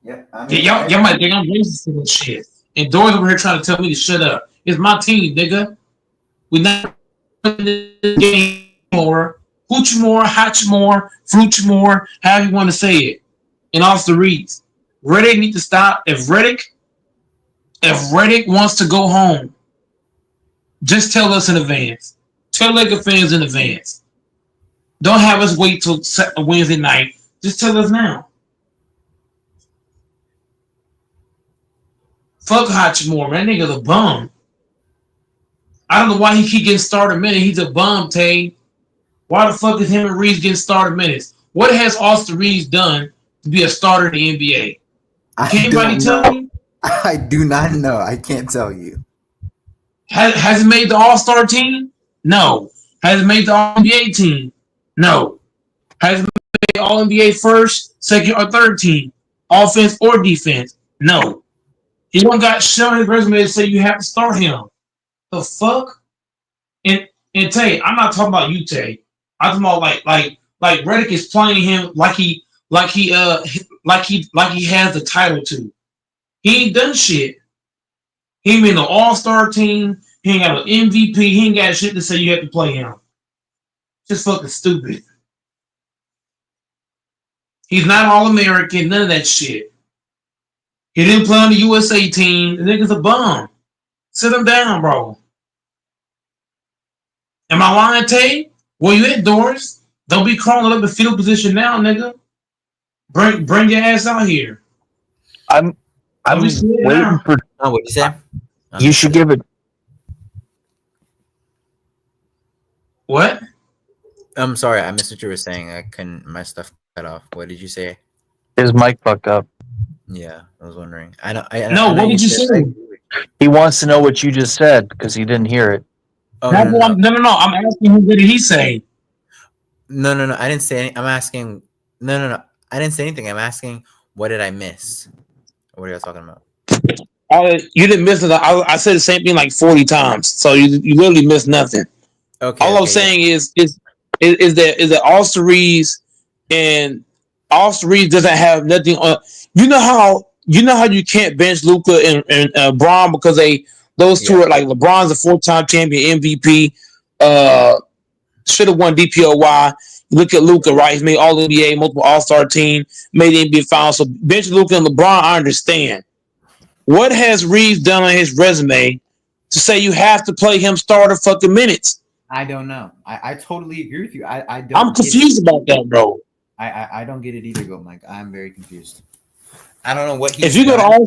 Yep. Y'all might think I'm racist for this shit. And Dory's over here trying to tell me to shut up. It's my team, nigga. We not in the game more. Hoochimura, Hachimura, Fruchimura, however you want to say it. And Austin Reeves. Redick need to stop. If Redick wants to go home, just tell us in advance. Tell Laker fans in advance. Don't have us wait till Wednesday night. Just tell us now. Fuck Hachimura, man. That nigga's a bum. I don't know why he keep getting started minutes. He's a bum, Tay. Why the fuck is him and Reeves getting started minutes? What has Austin Reeves done to be a starter in the NBA? Can anybody tell me? I do not know. I can't tell you. Has he made the All-Star team? No. Has he made the All-NBA team? No. Has he made All-NBA first, second, or third team? Offense or defense? No. He don't got shown his resume to say you have to start him. The fuck? And Tay, I'm not talking about you, Tay. I'm talking about like Redick is playing him like he has the title to. He ain't done shit. He ain't been an all-star team. He ain't got an MVP. He ain't got shit to say you have to play him. Just fucking stupid. He's not All-American, none of that shit. He didn't play on the USA team. The nigga's a bum. Sit him down, bro. Am I lying, Tay? Where you at, Doris? Don't be crawling up in field position now, nigga. Bring your ass out here. I'm waiting for. Oh, what you say? You should give it. What? I'm sorry, I missed what you were saying. I couldn't. My stuff cut off. What did you say? His mic fucked up. Yeah, I was wondering. No, what did you say? He wants to know what you just said because he didn't hear it. Oh, no. I'm asking him, what did he say? No. I didn't say any. I'm asking. No. I didn't say anything. I'm asking, what did I miss? What are you guys talking about? You didn't miss it. I said the same thing like 40 times, so you literally missed nothing. Okay. All I'm saying is that Austin Reeves and Austin Reeves doesn't have nothing on. You know how you can't bench Luka and Bron because those two are like LeBron's a 4-time champion MVP. Should have won DPOY. Look at Luka, right? He's made All NBA, multiple All-Star team, made the NBA Finals. So bench Luka and LeBron, I understand. What has Reeves done on his resume to say you have to play him starter fucking minutes? I don't know. I totally agree with you. I'm confused about that, bro. I don't get it either, Go Mike. I'm very confused. I don't know what he. If you go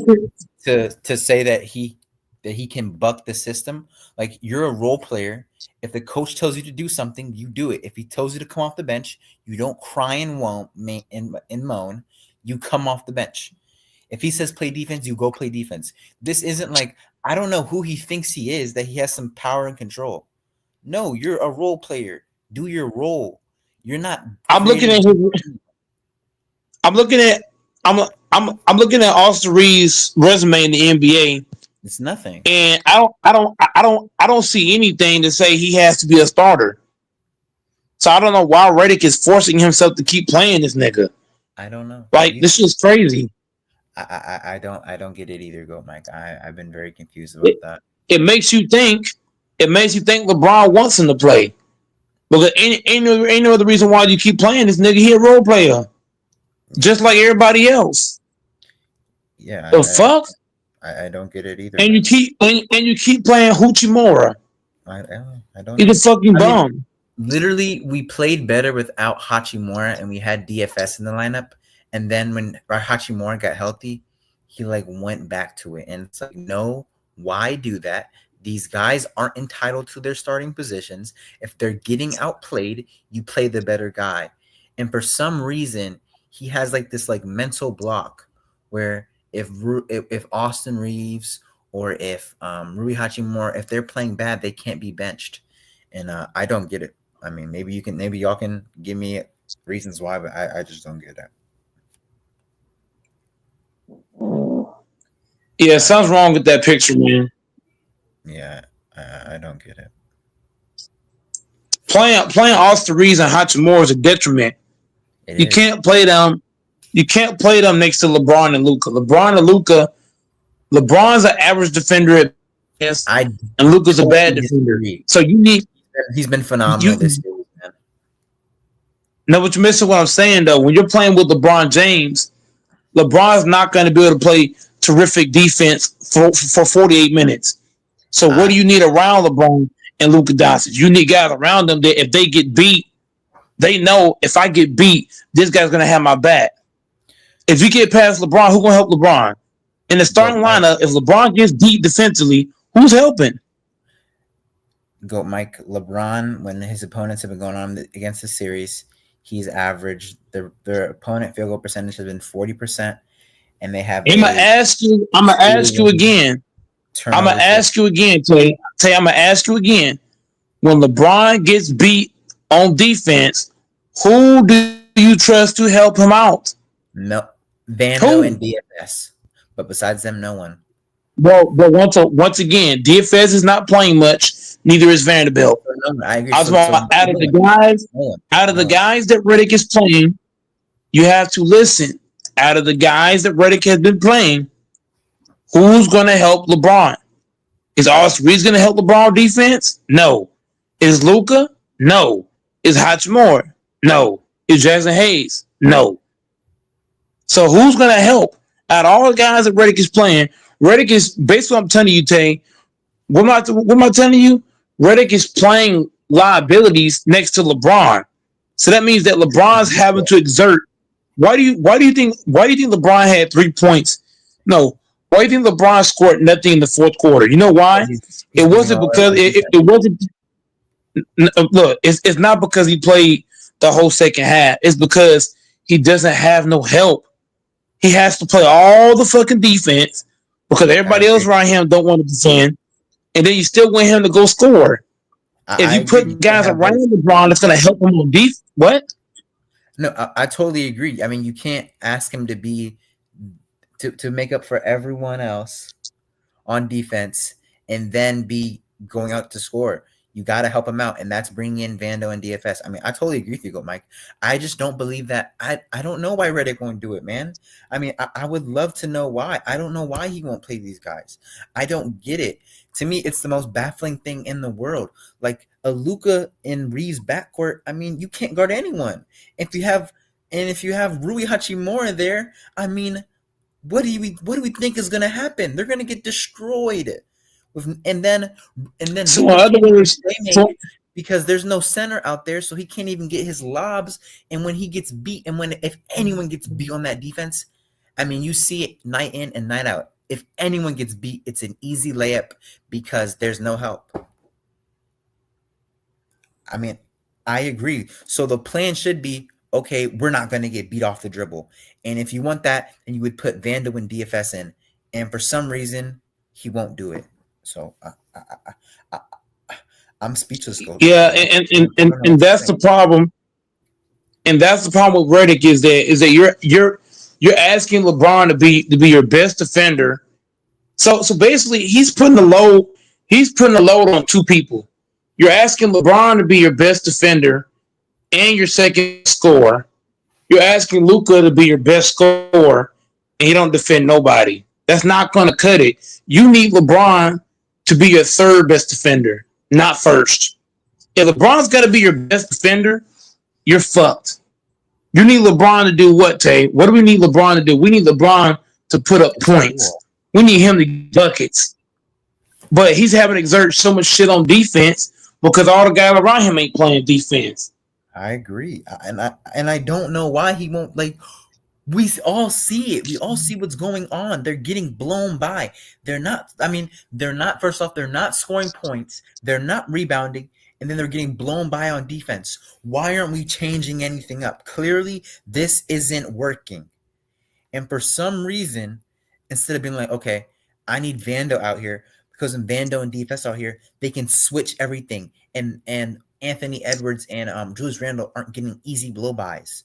to say that he can buck the system, like you're a role player. If the coach tells you to do something, you do it. If he tells you to come off the bench, you don't cry and moan. You come off the bench. If he says play defense, you go play defense. This isn't like, I don't know who he thinks he is, that he has some power and control. No, you're a role player. Do your role. You're not. I'm looking at Austin Reeves' resume in the NBA. It's nothing. And I don't see anything to say he has to be a starter. So I don't know why Redick is forcing himself to keep playing this nigga. I don't know. Like, this is crazy. I don't get it either, Go Mike. I've been very confused about that. It makes you think LeBron wants him to play. Because ain't no other reason why you keep playing this nigga. He a role player, just like everybody else. Yeah. The fuck? I don't get it either. And you keep playing Hachimura. I don't. He's a fucking bum. Literally, we played better without Hachimura, and we had DFS in the lineup. And then when Hachimura got healthy, he like went back to it. And it's like, no, why do that? These guys aren't entitled to their starting positions. If they're getting outplayed, you play the better guy. And for some reason, he has like this like mental block where if Austin Reeves or if Rui Hachimura, if they're playing bad, they can't be benched. And I don't get it. I mean, maybe y'all can give me reasons why, but I just don't get it. Yeah, something's wrong with that picture, man. Yeah, I don't get it. Playing Austin Reeves and Hachimura is a detriment. You can't play them. You can't play them next to LeBron and Luka. LeBron's an average defender at best, and Luka's a bad defender. So you need. He's been phenomenal this series, man. No, but you're missing what I'm saying though. When you're playing with LeBron James, LeBron's not going to be able to play terrific defense for 48 minutes. So what do you need around LeBron and Luka Doncic? You need guys around them that if they get beat, they know if I get beat, this guy's going to have my back. If you get past LeBron, who's going to help LeBron? In the starting lineup, if LeBron gets beat defensively, who's helping? Go, Mike. LeBron, when his opponents have been going on against the series, he's averaged their opponent field goal percentage has been 40%, and they have. I'm gonna ask you again. I'm gonna ask you again, Tay. I'm gonna ask you again. When LeBron gets beat on defense, who do you trust to help him out? No, Vando and DFS. But besides them, no one. Well, but once again, DFS is not playing much. Neither is Vanderbilt. No, I agree. Out of the guys that Redick is playing, you have to listen. Out of the guys that Redick has been playing, who's going to help LeBron? Is Austin Reeves going to help LeBron defense? No. Is Luka? No. Is Hachimura? No. Is Jackson Hayes? No. So who's going to help? Out of all the guys that Redick is playing, Redick is basically what I'm telling you, Tay. What am I telling you? Redick is playing liabilities next to LeBron. So that means that LeBron's having to exert. Why do you think LeBron had 3 points? No. Why do you think LeBron scored nothing in the fourth quarter? You know why? It wasn't because it wasn't. Look, it's not because he played the whole second half. It's because he doesn't have no help. He has to play all the fucking defense because everybody else around him don't want to defend, and then you still want him to go score. If you put guys around LeBron, that's going to help him on defense. What? No, I totally agree. I mean, you can't ask him to be to make up for everyone else on defense and then be going out to score. You got to help him out, and that's bringing in Vando and DFS. I mean, I totally agree with you, Mike. I just don't believe that. I don't know why Redick won't do it, man. I mean, I would love to know why. I don't know why he won't play these guys. I don't get it. To me, it's the most baffling thing in the world. Like a Luka and Reeves backcourt, I mean, you can't guard anyone. If you have Rui Hachimura there, I mean, what do we think is going to happen? They're going to get destroyed. And then so in other words, because there's no center out there, so he can't even get his lobs. And when he gets beat, and if anyone gets beat on that defense, I mean, you see it night in and night out. If anyone gets beat, it's an easy layup because there's no help. I mean, I agree. So the plan should be, okay, we're not going to get beat off the dribble. And if you want that, then you would put Vando and DFS in. And for some reason, he won't do it. So I'm speechless. Yeah, and that's the problem. And that's the problem with Redick is that you're asking LeBron to be your best defender. So basically, he's putting a load on two people. You're asking LeBron to be your best defender and your second scorer. You're asking Luka to be your best scorer, and he don't defend nobody. That's not going to cut it. You need LeBron to be your third best defender, not first. If LeBron's got to be your best defender, you're fucked. You need LeBron to do what, Tay? What do we need LeBron to do? We need LeBron to put up points. We need him to get buckets. But he's having to exert so much shit on defense because all the guys around him ain't playing defense. I agree, and I don't know why he won't. Like, we all see it. We all see what's going on. They're getting blown by. They're not. I mean, they're not. First off, they're not scoring points. They're not rebounding, and then they're getting blown by on defense. Why aren't we changing anything up? Clearly, this isn't working. And for some reason, instead of being like, okay, I need Vando out here, because when Vando and DFS out here, they can switch everything. And Anthony Edwards and Julius Randle aren't getting easy blow-bys.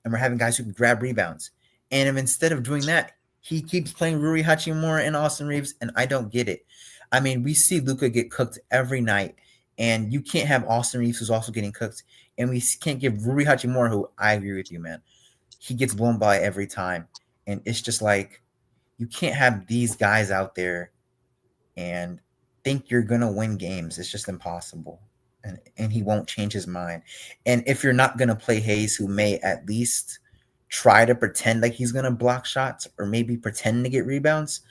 And we're having guys who can grab rebounds. And if instead of doing that, he keeps playing Rui Hachimura and Austin Reeves, and I don't get it. I mean, we see Luka get cooked every night, and you can't have Austin Reeves who's also getting cooked, and we can't give Rui Hachimura, who I agree with you, man. He gets blown by every time. And it's just like, you can't have these guys out there and think you're going to win games. It's just impossible. And he won't change his mind. And if you're not going to play Hayes, who may at least try to pretend like he's going to block shots or maybe pretend to get rebounds,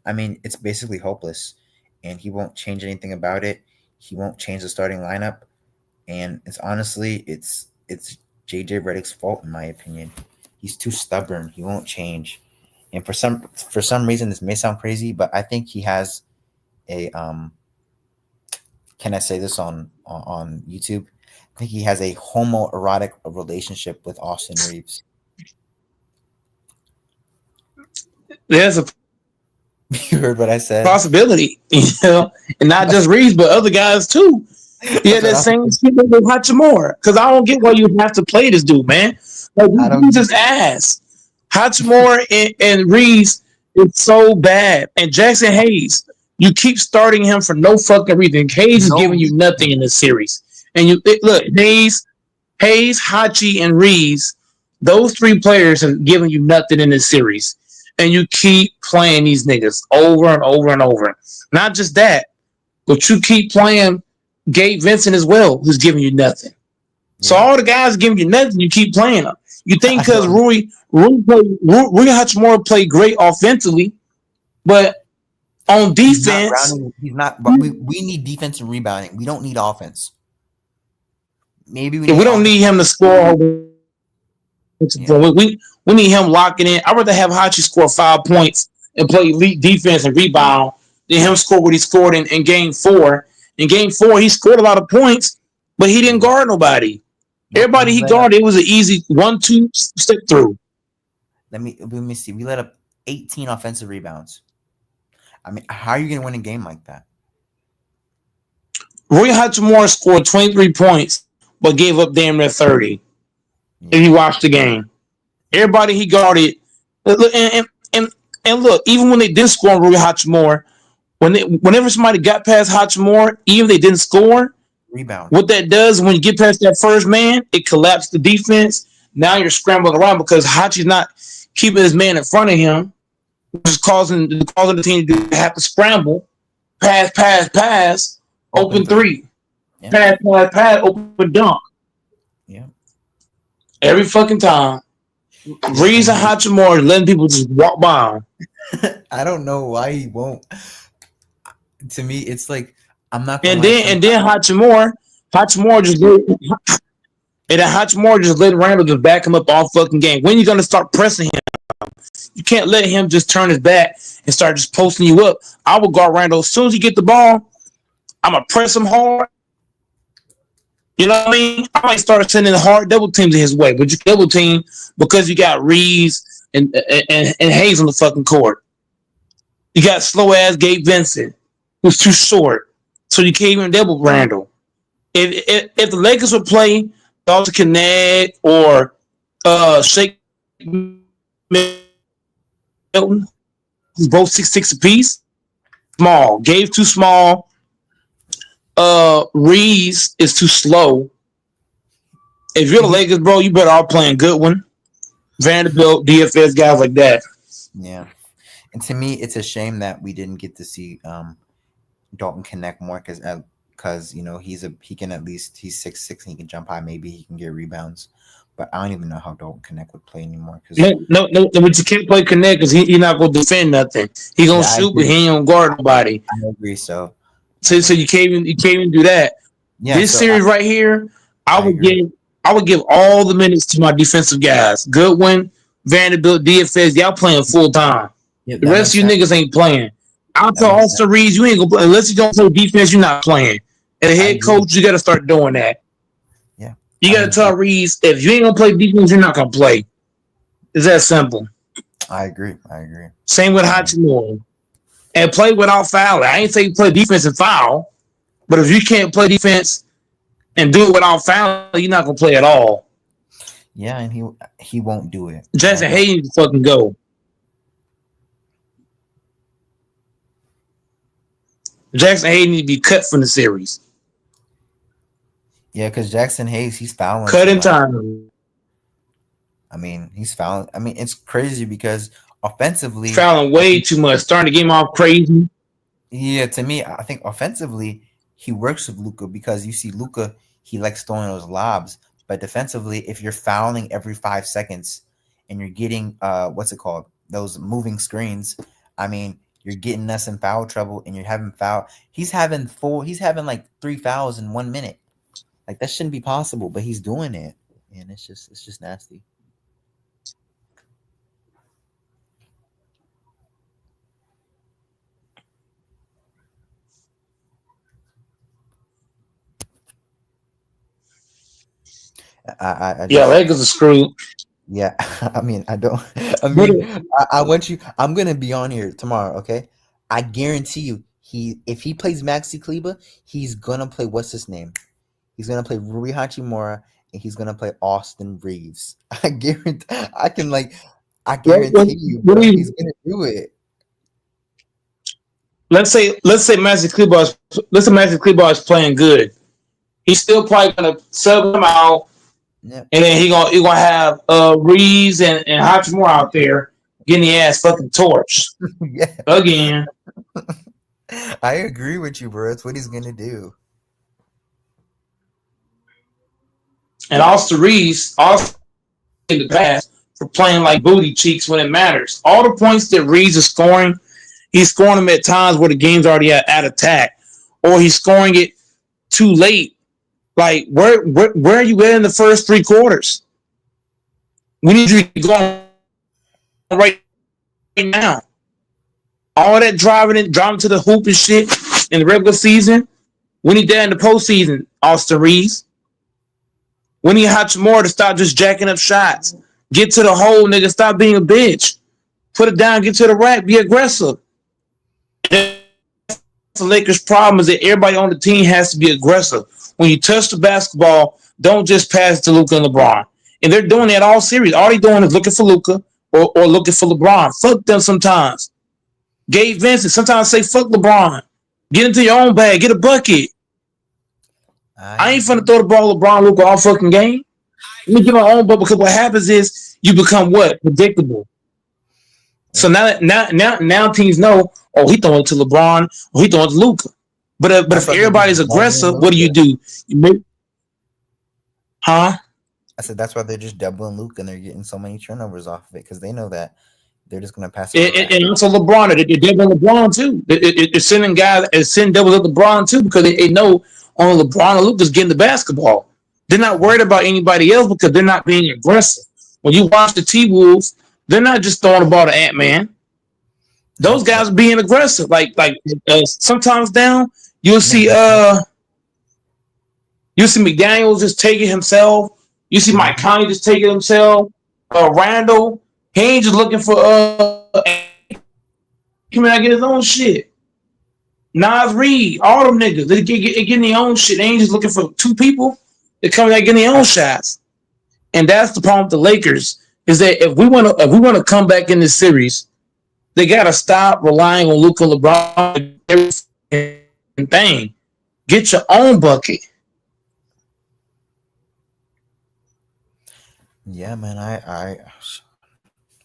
I mean, it's basically hopeless. And he won't change anything about it. He won't change the starting lineup. And it's honestly, it's JJ Redick's fault, in my opinion. He's too stubborn. He won't change. And for some reason, this may sound crazy, but I think he has a can I say this on YouTube? I think he has a homoerotic relationship with Austin Reeves. There's a You heard what I said? possibility, and not just Reeves, but other guys too. Yeah, that same shit with Hachimura. Because I don't get why you have to play this dude, man. Like, he's just ass. Hachimura and Reeves is so bad. And Jackson Hayes, you keep starting him for no fucking reason. Hayes is giving you nothing in this series. And look, Hayes, Hachi, and Reeves, those three players have given you nothing in this series. And you keep playing these niggas over and over and over. Not just that, but you keep playing Gabe Vincent as well, who's giving you nothing. So all the guys giving you nothing, you keep playing them. You think because Rui Hachimura played great offensively, but on defense, he's not. But we need defense and rebounding. We don't need offense. Maybe we don't need him to score. We need him locking in. I'd rather have Hachi score 5 points and play elite defense and rebound than him score what he scored in Game 4. In Game 4, he scored a lot of points, but he didn't guard nobody. Everybody he guarded, it was an easy 1-2 step through. Let me see. We let up 18 offensive rebounds. I mean, how are you going to win a game like that? Rui Hachimura scored 23 points, but gave up damn near 30. If you watch the game, everybody he guarded, and look, even when they did score on Rui Hachimura, whenever somebody got past Hachimura, even if they didn't score, rebound. What that does when you get past that first man, it collapses the defense. Now you're scrambling around because Hachi's not keeping his man in front of him, which is causing the team to have to scramble, pass, open three, pass, open dunk. Yeah. Every fucking time. Reeves and Hachimura letting people just walk by him. I don't know why he won't. To me, it's like I'm not. And then Hachimura just let Randle just back him up all fucking game. When are you gonna start pressing him? You can't let him just turn his back and start just posting you up. I will guard Randle as soon as he get the ball. I'm gonna press him hard. You know what I mean? I might start sending hard double teams his way, but you double team because you got Reeves and Hayes on the fucking court. You got slow ass Gabe Vincent, who's too short, so you can't even double Randle. If the Lakers would play Dalton Connect or Shake Milton, who's both 6'6" apiece, small. Gabe's too small. Reeves is too slow. If you're the Lakers, bro, you better all playing Goodwin, Vanderbilt, DFS guys like that. Yeah, and to me, it's a shame that we didn't get to see Dalton Connect more because because he can at least he's 6'6" and he can jump high. Maybe he can get rebounds, but I don't even know how Dalton Connect would play anymore. No, but you can't play Connect because he not gonna defend nothing. He gonna shoot, but he ain't gonna guard nobody. I agree. So you can't even do that. Yeah, this so series right here, I would give all the minutes to my defensive guys. Goodwin, Vanderbilt, DFS, y'all playing full time. The rest of you niggas ain't playing. I'll tell Austin Reeves, you ain't gonna play unless you don't play defense. You're not playing. As a head coach, you got to start doing that. Yeah, you got to tell Reeves if you ain't gonna play defense, you're not gonna play. It's that simple. I agree. Same with Hachimura. And play without fouling. I ain't saying play defense and foul, but if you can't play defense and do it without fouling, you're not gonna play at all. Yeah, and he won't do it. Jackson Hayes needs to fucking go. Jackson Hayes needs to be cut from the series. Yeah, because Jackson Hayes, he's fouling. Cut in time. I mean, he's fouling. I mean, it's crazy because offensively, fouling way too much, starting the game off crazy. Yeah, to me, I think offensively he works with Luka because you see Luka, he likes throwing those lobs. But defensively, if you're fouling every 5 seconds and you're getting those moving screens, I mean, you're getting us in foul trouble and you're having foul. He's having like 3 fouls in 1 minute. Like that shouldn't be possible, but he's doing it. And it's just nasty. Lakers are screwed. Yeah, I mean, I want you. I'm gonna be on here tomorrow. Okay, I guarantee you, if he plays Maxi Kleber, he's gonna play what's his name? He's gonna play Rui Hachimura and he's gonna play Austin Reeves. I guarantee. I guarantee you, bro, he's gonna do it. Let's say Maxi Kleber is playing good. He's still probably gonna sub him out. Yeah. And then he gonna have Reeves and Hachimura out there getting the ass fucking torched. Yeah. Again. I agree with you, bro. That's what he's gonna do. And Austin Reeves also in the past for playing like booty cheeks when it matters. All the points that Reeves is scoring, he's scoring them at times where the game's already at attack, or he's scoring it too late. Like, where are you at in the first 3 quarters? We need you to go right now. All that driving to the hoop and shit in the regular season, we need that in the postseason, Austin Reeves. We need Hachimura to stop just jacking up shots. Get to the hole, nigga. Stop being a bitch. Put it down, get to the rack, be aggressive. The Lakers' problem is that everybody on the team has to be aggressive. When you touch the basketball, don't just pass to Luka and LeBron. And they're doing that all series. All they're doing is looking for Luka or looking for LeBron. Fuck them sometimes. Gabe Vincent sometimes say, fuck LeBron. Get into your own bag. Get a bucket. I ain't finna throw the ball LeBron Luka all fucking game. Let me get my own bucket because what happens is you become what? Predictable. So now teams know, oh, he throwing it to LeBron or he throwing it to Luka. But if everybody's aggressive, what do? You make, huh? I said that's why they're just doubling Luke and they're getting so many turnovers off of it because they know that they're just gonna pass it. And also LeBron, they're doubling LeBron too. They're sending guys and sending doubles at LeBron too because they know only LeBron and Luke is getting the basketball. They're not worried about anybody else because they're not being aggressive. When you watch the T-Wolves, they're not just throwing the ball to Ant-Man. Those guys are being aggressive. Like sometimes down. You'll see McDaniels just taking himself. You see Mike Conley just taking himself. Randall, he ain't just looking for he may not get his own shit. Nas Reed, all them niggas, they getting their own shit. They ain't just looking for 2 people. They're coming out getting their own shots. And that's the problem with the Lakers, is that if we wanna come back in this series, they gotta stop relying on Luka LeBron and thing. Get your own bucket. Yeah, man.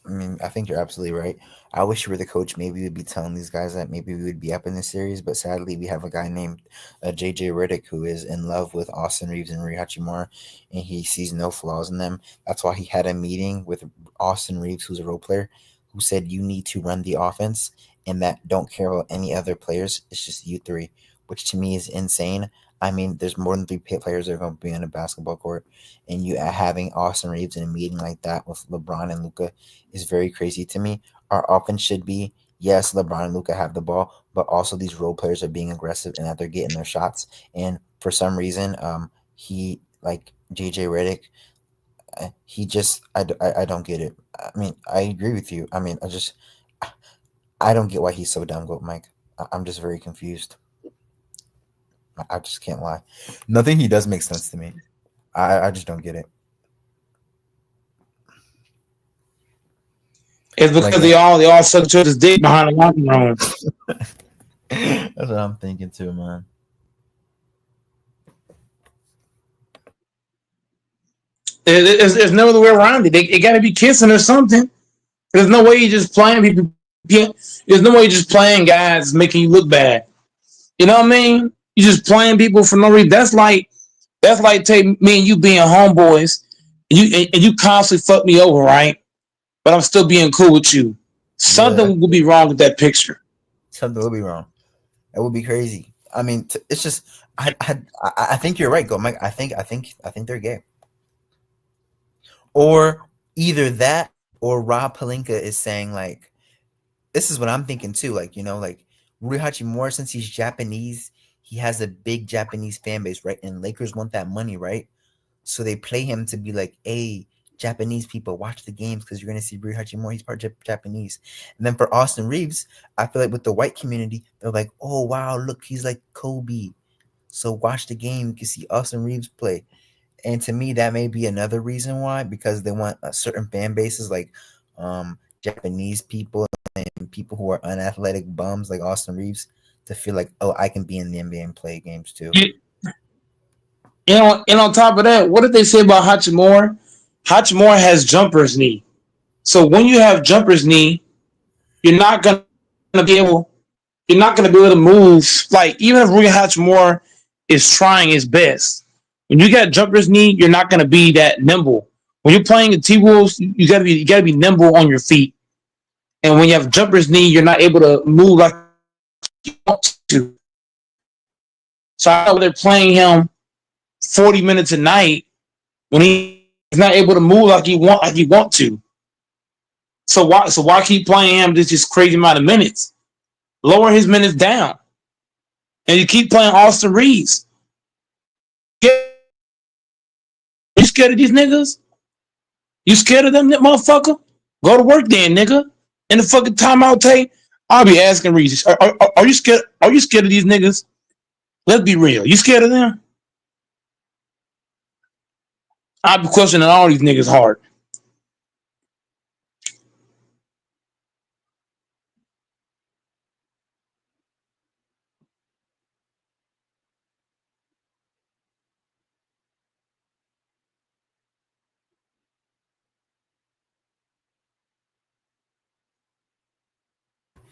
I mean, I think you're absolutely right. I wish you were the coach. Maybe we'd be telling these guys that maybe we would be up in this series, but sadly, we have a guy named JJ Riddick who is in love with Austin Reeves and Rui Hachimura, and he sees no flaws in them. That's why he had a meeting with Austin Reeves, who's a role player, who said you need to run the offense and that don't care about any other players. It's just you three, which to me is insane. I mean, there's more than three players that are going to be on a basketball court, and you having Austin Reeves in a meeting like that with LeBron and Luka is very crazy to me. Our offense should be, yes, LeBron and Luka have the ball, but also these role players are being aggressive and that they're getting their shots. And for some reason, he like JJ Redick, he just I don't get it. I mean, I agree with you. I mean, I don't get why he's so dumb, Goat Mike. I'm just very confused. I just can't lie. Nothing he does makes sense to me. I just don't get it. It's because Like, they all suck each other's dick behind the locker room. that's what I'm thinking too, man. There's no other way around it. It got to be kissing or something. There's no way you're just playing people. There's no way you're just playing guys making you look bad. You know what I mean? You're just playing people for no reason. That's like take me and you being homeboys, and you constantly fuck me over, right? But I'm still being cool with you. Something will be wrong with that picture. Something will be wrong. It would be crazy. I mean, it's just I think you're right, Go Mike. I think they're gay. Or either that, or Rob Pelinka is saying like, this is what I'm thinking too. Like, you know, like Rui Hachimura, since he's Japanese, he has a big Japanese fan base, right? And Lakers want that money, right? So they play him to be like, hey, Japanese people, watch the games because you're going to see Rui Hachimura. He's part Japanese. And then for Austin Reeves, I feel like with the white community, they're like, oh, wow, look, he's like Kobe. So watch the game. You can see Austin Reeves play. And to me, that may be another reason why, because they want certain fan bases like Japanese people and people who are unathletic bums like Austin Reeves to feel like, oh, I can be in the NBA and play games too. And on top of that, what did they say about Hachimura? Hachimura has jumper's knee. So when you have jumper's knee, you're not gonna be able to move. Like, even if Rui Hachimura is trying his best, when you got jumper's knee, you're not gonna be that nimble. When you're playing the T-Wolves, you gotta be nimble on your feet. And when you have jumper's knee, you're not able to move like you want to. So I know they're playing him 40 minutes a night when he's not able to move like he want to. So why keep playing him this crazy amount of minutes? Lower his minutes down. And you keep playing Austin Reeves. You scared of these niggas? You scared of them, motherfucker? Go to work then, nigga. In the fucking timeout tape, I'll be asking Reeves, are you scared? Are you scared of these niggas? Let's be real. You scared of them? I'll be questioning all these niggas hard.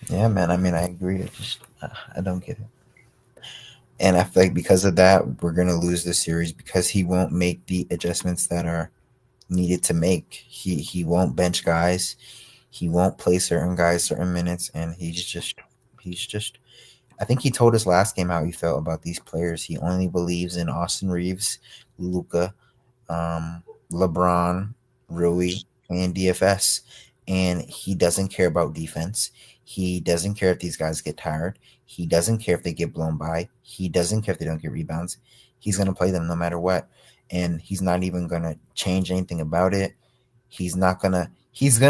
Yeah, man. I mean, I agree. I don't get it. And I feel like because of that, we're gonna lose this series because he won't make the adjustments that are needed to make. He won't bench guys. He won't play certain guys certain minutes, and he's just. I think he told us last game how he felt about these players. He only believes in Austin Reeves, Luka, LeBron, Rui, and DFS, and he doesn't care about defense. He doesn't care if these guys get tired. He doesn't care if they get blown by. He doesn't care if they don't get rebounds. He's going to play them no matter what. And he's not even going to change anything about it. He's going to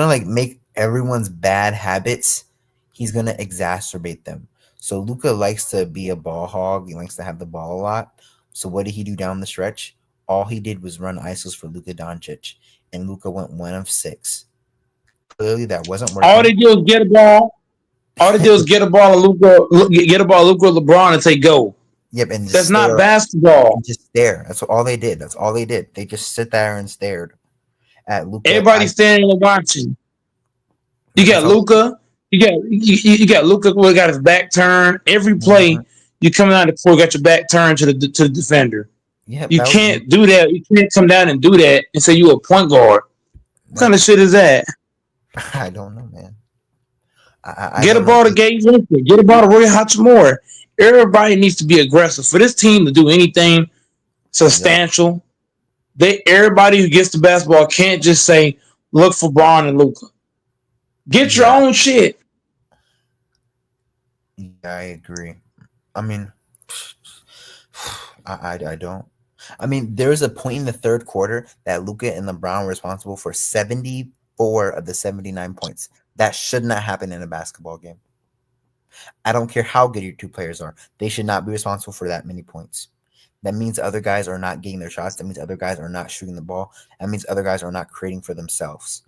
like make everyone's bad habits. He's going to exacerbate them. So Luka likes to be a ball hog. He likes to have the ball a lot. So what did he do down the stretch? All he did was run ISOs for Luka Doncic. And Luka went 1 of 6. Clearly that wasn't working. All they do is get a ball. All they do is get a ball and Luka LeBron and say go. Yep, and that's not basketball. Just stare. That's all they did. They just sit there and stared at Luka. Everybody's standing and watching. You got That's all. Luca. You got Luca who got his back turned. Every play Mhm. you coming out of the court, got your back turned to the defender. Yeah, You that was can't do that. You can't come down and do that and say you a point guard. What kind of shit is that? I don't know, man. I Get a don't know. ball to Gabe Vincent. Get a ball to Roy Hachimura. Everybody needs to be aggressive. For this team to do anything substantial, everybody who gets the basketball can't just say, look for Braun and Luca. Get your own shit. Yeah, I agree. I mean, I don't. I mean, there was a point in the third quarter that Luka and LeBron were responsible for 74 of the 79 points. That should not happen in a basketball game. I don't care how good your two players are. They should not be responsible for that many points. That means other guys are not getting their shots. That means other guys are not shooting the ball. That means other guys are not creating for themselves.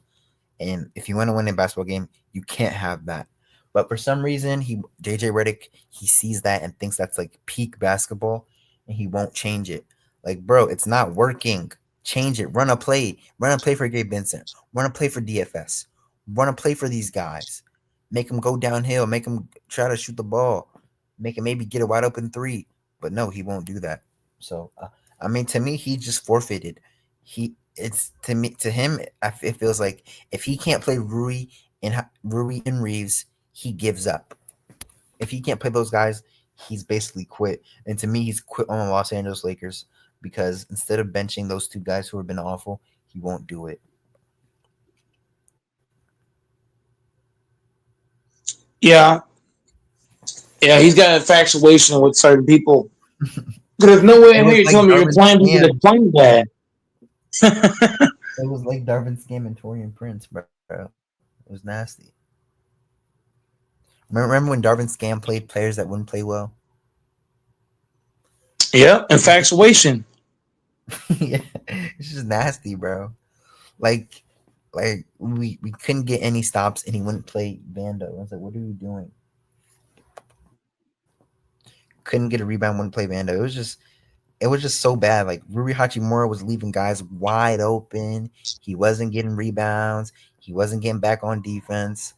And if you want to win a basketball game, you can't have that. But for some reason, JJ Redick, he sees that and thinks that's like peak basketball, and he won't change it. Like, bro, it's not working. Change it. Run a play. Run a play for Gabe Vincent. Run a play for DFS. Run a play for these guys. Make them go downhill. Make them try to shoot the ball. Make him maybe get a wide open three. But no, he won't do that. So, I mean, to me, he just forfeited. To him, it feels like if he can't play Rui and Reeves, he gives up. If he can't play those guys, he's basically quit. And to me, he's quit on the Los Angeles Lakers because instead of benching those two guys who have been awful, he won't do it. Yeah, he's got infatuation with certain people. There's no way in here you're telling me you're playing people that playing bad. It was like Darvin Scam and Torian Prince, bro. It was nasty. Remember when Darvin Scam played players that wouldn't play well? Yeah, infatuation. Yeah, it's just nasty, bro. Like we couldn't get any stops, and he wouldn't play Vando. I was like, what are you doing? Couldn't get a rebound, wouldn't play Vando. It was just so bad. Like Rui Hachimura was leaving guys wide open. He wasn't getting rebounds. He wasn't getting back on defense.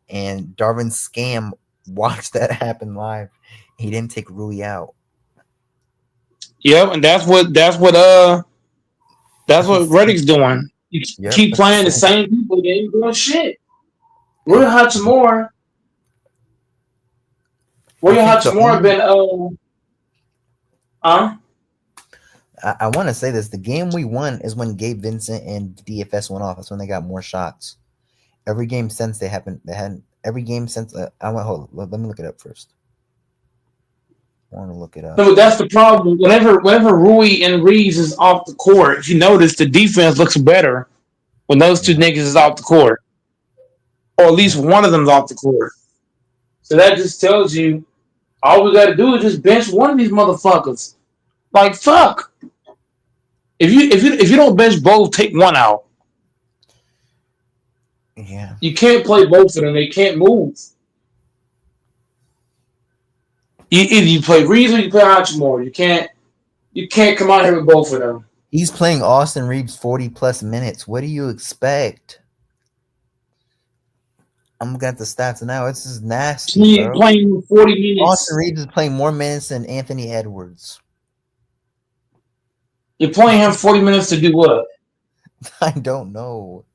And Darvin Scam watched that happen live. He didn't take Rui out. Yep, and that's what Redick's doing. You keep playing the same people, they ain't doing shit. Rui Hachimura. Rui Hachimura been I want to say this. The game we won is when Gabe Vincent and DFS went off. That's when they got more shots. Every game since they hadn't. Every game since. Hold on. Let me look it up first. I want to look it up. No, that's the problem. Whenever Rui and Reeves is off the court, if you notice, the defense looks better when those two niggas is off the court, or at least one of them's off the court. So that just tells you all we got to do is just bench one of these motherfuckers. Like fuck. If you don't bench both, take one out. Yeah. You can't play both of them. They can't move. Either you play Reeves or you play Hachimura. You can't come out here with both of them. He's playing Austin Reeves 40 plus minutes. What do you expect? I'm looking at the stats now. It's just nasty. He's playing 40 minutes. Austin Reeves is playing more minutes than Anthony Edwards. You're playing him 40 minutes to do what? I don't know.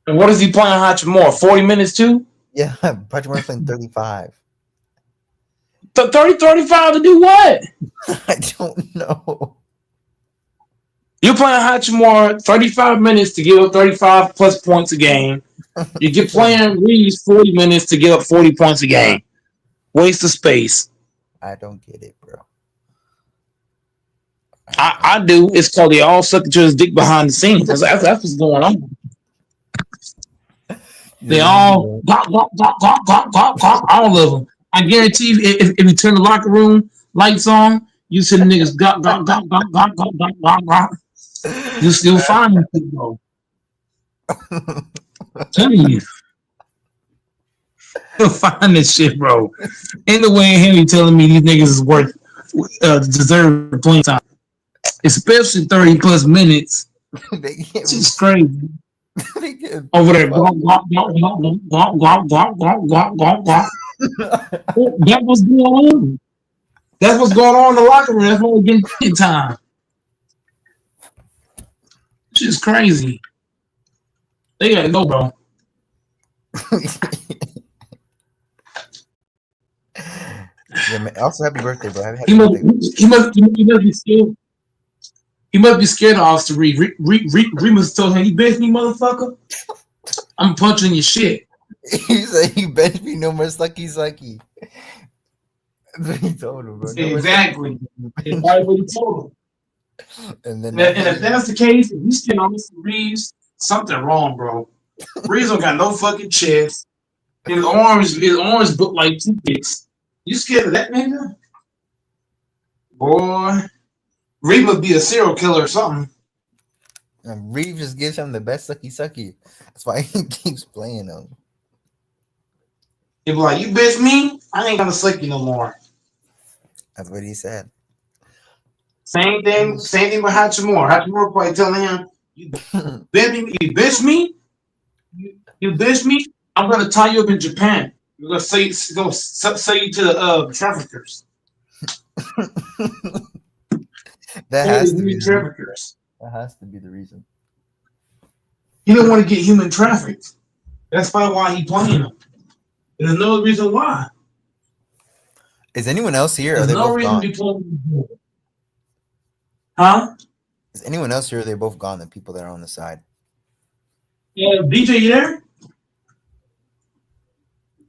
And what is he playing Hachimura? 40 minutes too? Yeah, Hachimura's playing 35. 30, 35 to do what? I don't know. You're playing Hachimura 35 minutes to give up 35 plus points a game. You get playing Reeves 40 minutes to give up 40 points a game. Waste of space. I don't get it, bro. I do. It's called they all suck each other's dick behind the scenes. That's what's going on. They all all of them. I guarantee you, if you turn the locker room lights on, you see the niggas you still find them people. Tell you. You'll find this shit, bro. Ain't no way in hell you telling me these niggas is worth deserve playing time. Especially 30 plus minutes. It's just crazy. They getting over there. fucked. Guap, guap, guap, guap, guap, guap, guap, guap, guap, guap. That was going on. That's what's going on in the locker room. That's why we're getting playing time. Shit's crazy. They gotta go, bro. Yeah, man. Also, happy birthday, bro. Happy He must, birthday. he must, he must be scared. He must be scared of Austin Reed. Reed must have told him, "You bench me, motherfucker. I'm punching your shit." He said, "You bench me no more, sucky." That's what he told him, bro. No more Exactly. sucky. That's right what he told him. And then And if that's the case, if you scared of Austin Reeves, something wrong, bro. Reeves don't got no fucking chest. His arms built like toothpicks. You scared of that nigga? Boy, Reed must be a serial killer or something. And Reeves just gives him the best sucky. That's why he keeps playing him. He'd be like, "You bitch me, I ain't gonna suck you no more." That's what he said. Same thing with Hachimura. Hachimura probably telling him, "You bitch me, you bitch me. I'm gonna tie you up in Japan. You're gonna say you to the traffickers." That has to be Human the traffickers. That has to be the reason. He don't want to get human trafficked. That's probably why he playing them. There's no reason why. Is anyone else here? Or are There's they no both reason gone? to be playing them. Huh? Is anyone else here? Or are they both gone? The people that are on the side. Yeah, DJ, you there?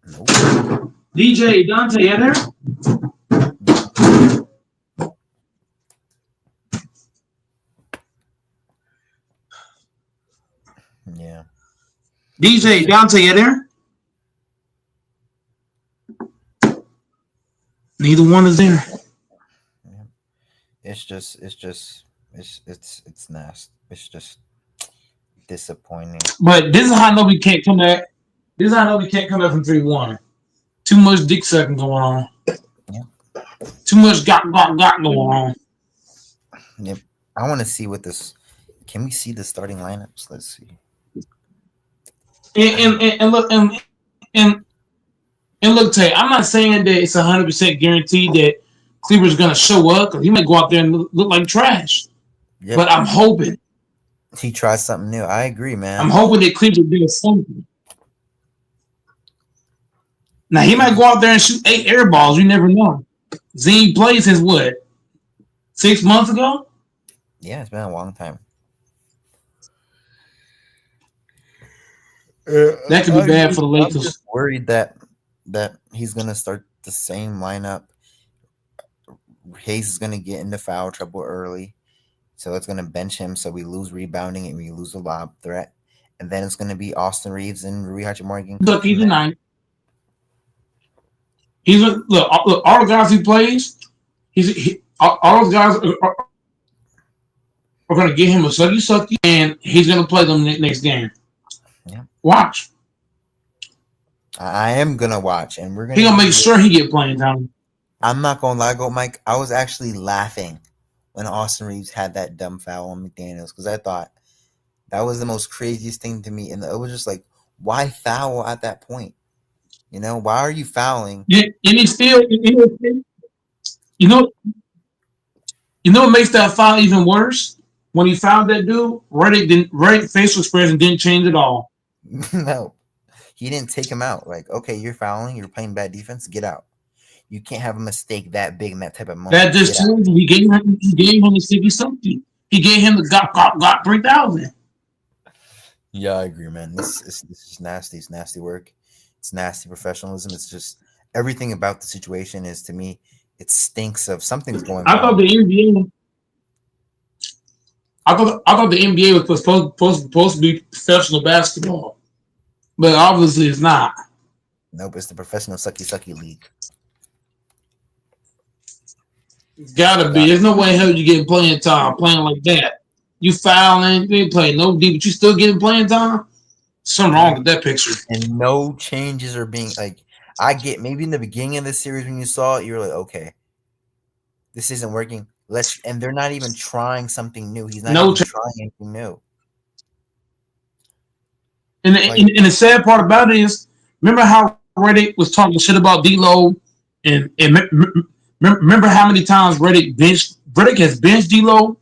Nope. DJ Dante, you there? Yeah. DJ Dante, you there? Neither one is there. Yeah. It's nasty. It's just disappointing. But this is how I know we can't come back. This is how I know we can't come back from 3-1. Too much dick sucking going on. Yep. Too much got going on. Yep. I want to see what this. Can we see the starting lineups? Let's see. And look, Tay, I'm not saying that it's 100% guaranteed that Cleaver's gonna show up because he might go out there and look like trash. Yep. But I'm hoping he tries something new. I agree, man. I'm hoping that Cleaver does something. Now he might go out there and shoot 8 air balls. You never know. Zine played since what? 6 months ago? Yeah, it's been a long time. That could be bad for the Lakers. I'm just worried that he's gonna start the same lineup. Hayes is gonna get into foul trouble early, so it's gonna bench him. So we lose rebounding and we lose the lob threat, and then it's gonna be Austin Reeves and Rui Hachimura. Look, he's a 9. Look. All the guys he plays, all those guys are gonna get him a sucky, and he's gonna play them next game. Yeah. Watch. I am gonna watch, and we're gonna. He gonna make sure he get playing time. I'm not gonna lie, Mike. I was actually laughing when Austin Reeves had that dumb foul on McDaniels because I thought that was the most craziest thing to me, and it was just like, why foul at that point? You know, why are you fouling? Yeah, and he still, you know what makes that foul even worse? When he fouled that dude, Reddick facial expression didn't change at all. No, he didn't take him out. Like, okay, you're fouling, you're playing bad defense, get out. You can't have a mistake that big in that type of moment. That just tells you he gave him the sticky something. He gave him the got 3,000. Yeah, I agree, man. This is nasty. It's nasty work. It's nasty professionalism. It's just everything about the situation is, to me, it stinks of something's going on. I thought the NBA was supposed to be professional basketball, but obviously it's not. Nope, it's the professional sucky league. It's gotta be. There's no way in hell you get playing time playing like that. You fouling, you ain't playing no deep, but you still getting playing time. Something wrong with that picture. And no changes are being like. I get maybe in the beginning of the series when you saw it, you were like, okay, this isn't working. And they're not even trying something new. He's not even trying anything new. And the sad part about it is, remember how Reddick was talking shit about D'Lo, and remember how many times Reddick has benched D'Lo.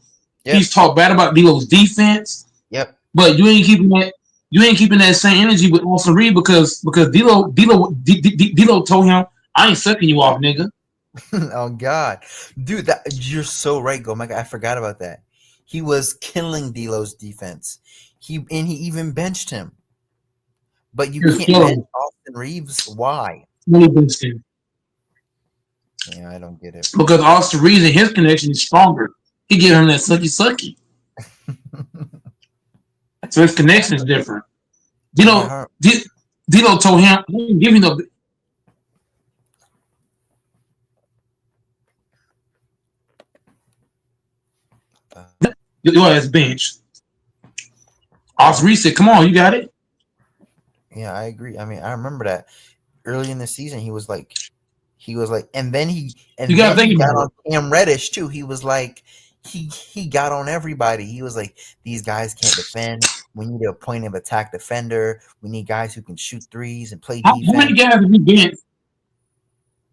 Yep. He's talked bad about D'Lo's defense. Yep. But you ain't keeping that same energy with Austin Reed because D'Lo told him, I ain't sucking you off, nigga. Oh God, dude, you're so right, Go Mike. I forgot about that. He was killing D'Lo's defense. He even benched him. But you can't bench Austin Reeves. Why? Really benched him. Yeah, I don't get it. Because Austin Reeves and his connection is stronger. He gave him that sucky. So his connection is different. D'Lo told him, I ain't giving no. Your ass bench. Austin Reeves said, come on, you got it. Yeah, I agree. I mean, I remember that early in the season, he was like, and then he got on Cam Reddish too. He was like, he got on everybody. He was like, these guys can't defend. We need a point of attack defender. We need guys who can shoot threes and play defense. How many guys have he benched?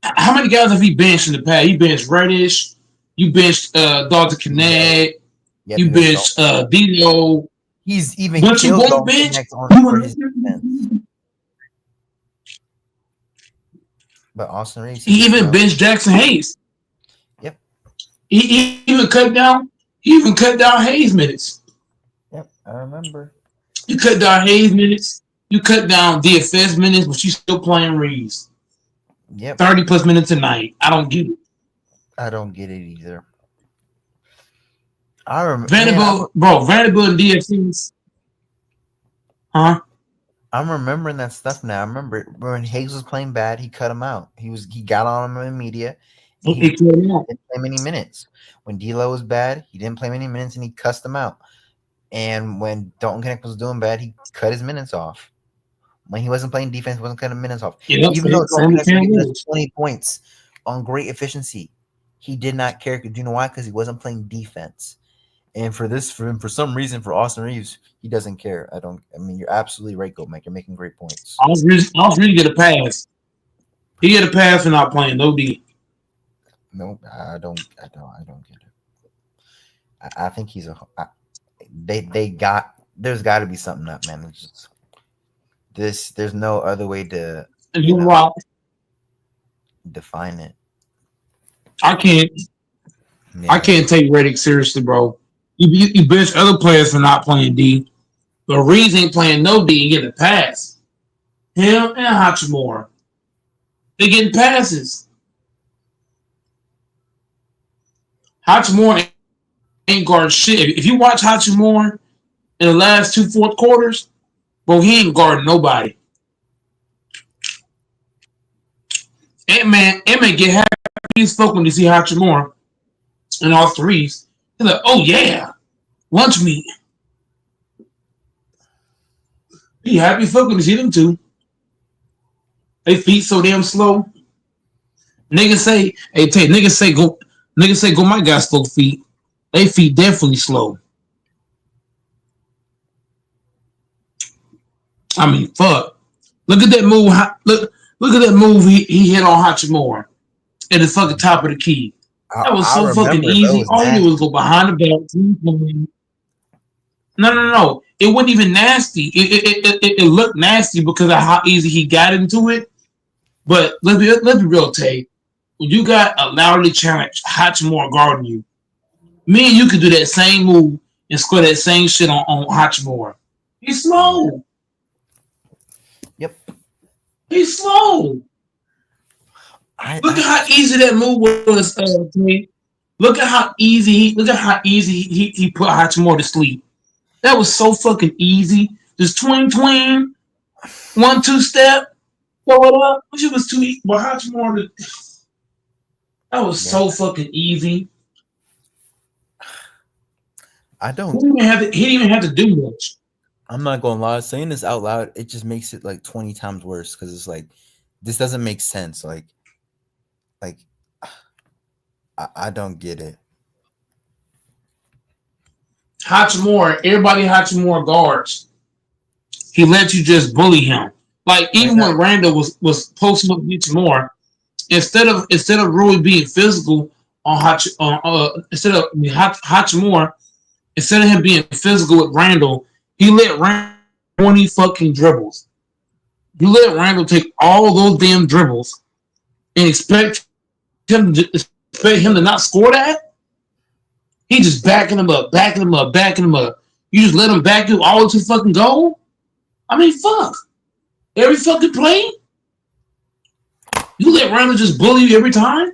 How many guys have he benched in the past? He benched Reddish. You benched Dr. Kinect. Yep, you benched D'Lo. He's even killed Dalton Kinect for his defense. But Austin Reeves, he even benched Jackson Hayes. Yep. He even cut down Hayes minutes. Yep, I remember. You cut down Hayes minutes. You cut down DFS minutes, but you still playing Reeves. Yep. 30 plus minutes a night. I don't get it. I don't get it either. I remember Vanderbilt and DFS. Huh? I'm remembering that stuff now. I remember when Hayes was playing bad, he cut him out. He got on him in media. He didn't play many minutes. When D'Lo was bad, he didn't play many minutes and he cussed him out. And when Dalton Kinect was doing bad, he cut his minutes off. When he wasn't playing defense, he wasn't cutting minutes off. Even though Dalton Kinect was us 20 points on great efficiency, he did not care. Do you know why? Because he wasn't playing defense. And for some reason, for Austin Reeves, he doesn't care. I mean, you're absolutely right, Goldmike. You're making great points. Austin Reeves get a pass. He get a pass for not playing no D. No, I don't get it. I think he's there's got to be something up, man. It's just there's no other way to define it. I can't take Reddick seriously, bro. You bench other players for not playing D, but Reeves ain't playing no D and getting a pass. Him and Hachimura, they getting passes. Hachimura ain't guarding shit. If you watch Hachimura in the last 2 fourth quarters, bro, he ain't guarding nobody. Ant-Man get happy as fuck when you see Hachimura and all threes. He's like, oh yeah, lunch meat. He happy as fuck when you see them two. They feet so damn slow. Niggas say go my guy slow feet. They feet definitely slow. I mean, fuck. Look at that move. Look at that move he hit on Hachimura at the fucking top of the key. That was so fucking easy. All you do was go behind the belt. No. It wasn't even nasty. It looked nasty because of how easy he got into it. But let's be real, Tay. When you got a loudly challenged Hachimura guarding you, me and you could do that same move and score that same shit on Hachimura. He's slow. Yep. He's slow. Look at how easy that move was. Look at how easy he put Hachimura to sleep. That was so fucking easy. Just twing, 1-2 step, throw it up. Which was too easy. But Hachimura, that was so fucking easy. He didn't even have to do much. I'm not gonna lie. Saying this out loud, it just makes it like 20 times worse because it's like this doesn't make sense. Like I don't get it. Hachimura, everybody Hachimura guards. he let you just bully him. Like even when Randall was posting up Nietzsche more, instead of Rui being physical on Hachimura, instead of him being physical with Randall, he let Randall 20 fucking dribbles. You let Randall take all those damn dribbles and expect him to not score that? He just backing him up. You just let him back you all to fucking goal? I mean, fuck. Every fucking play? You let Randall just bully you every time?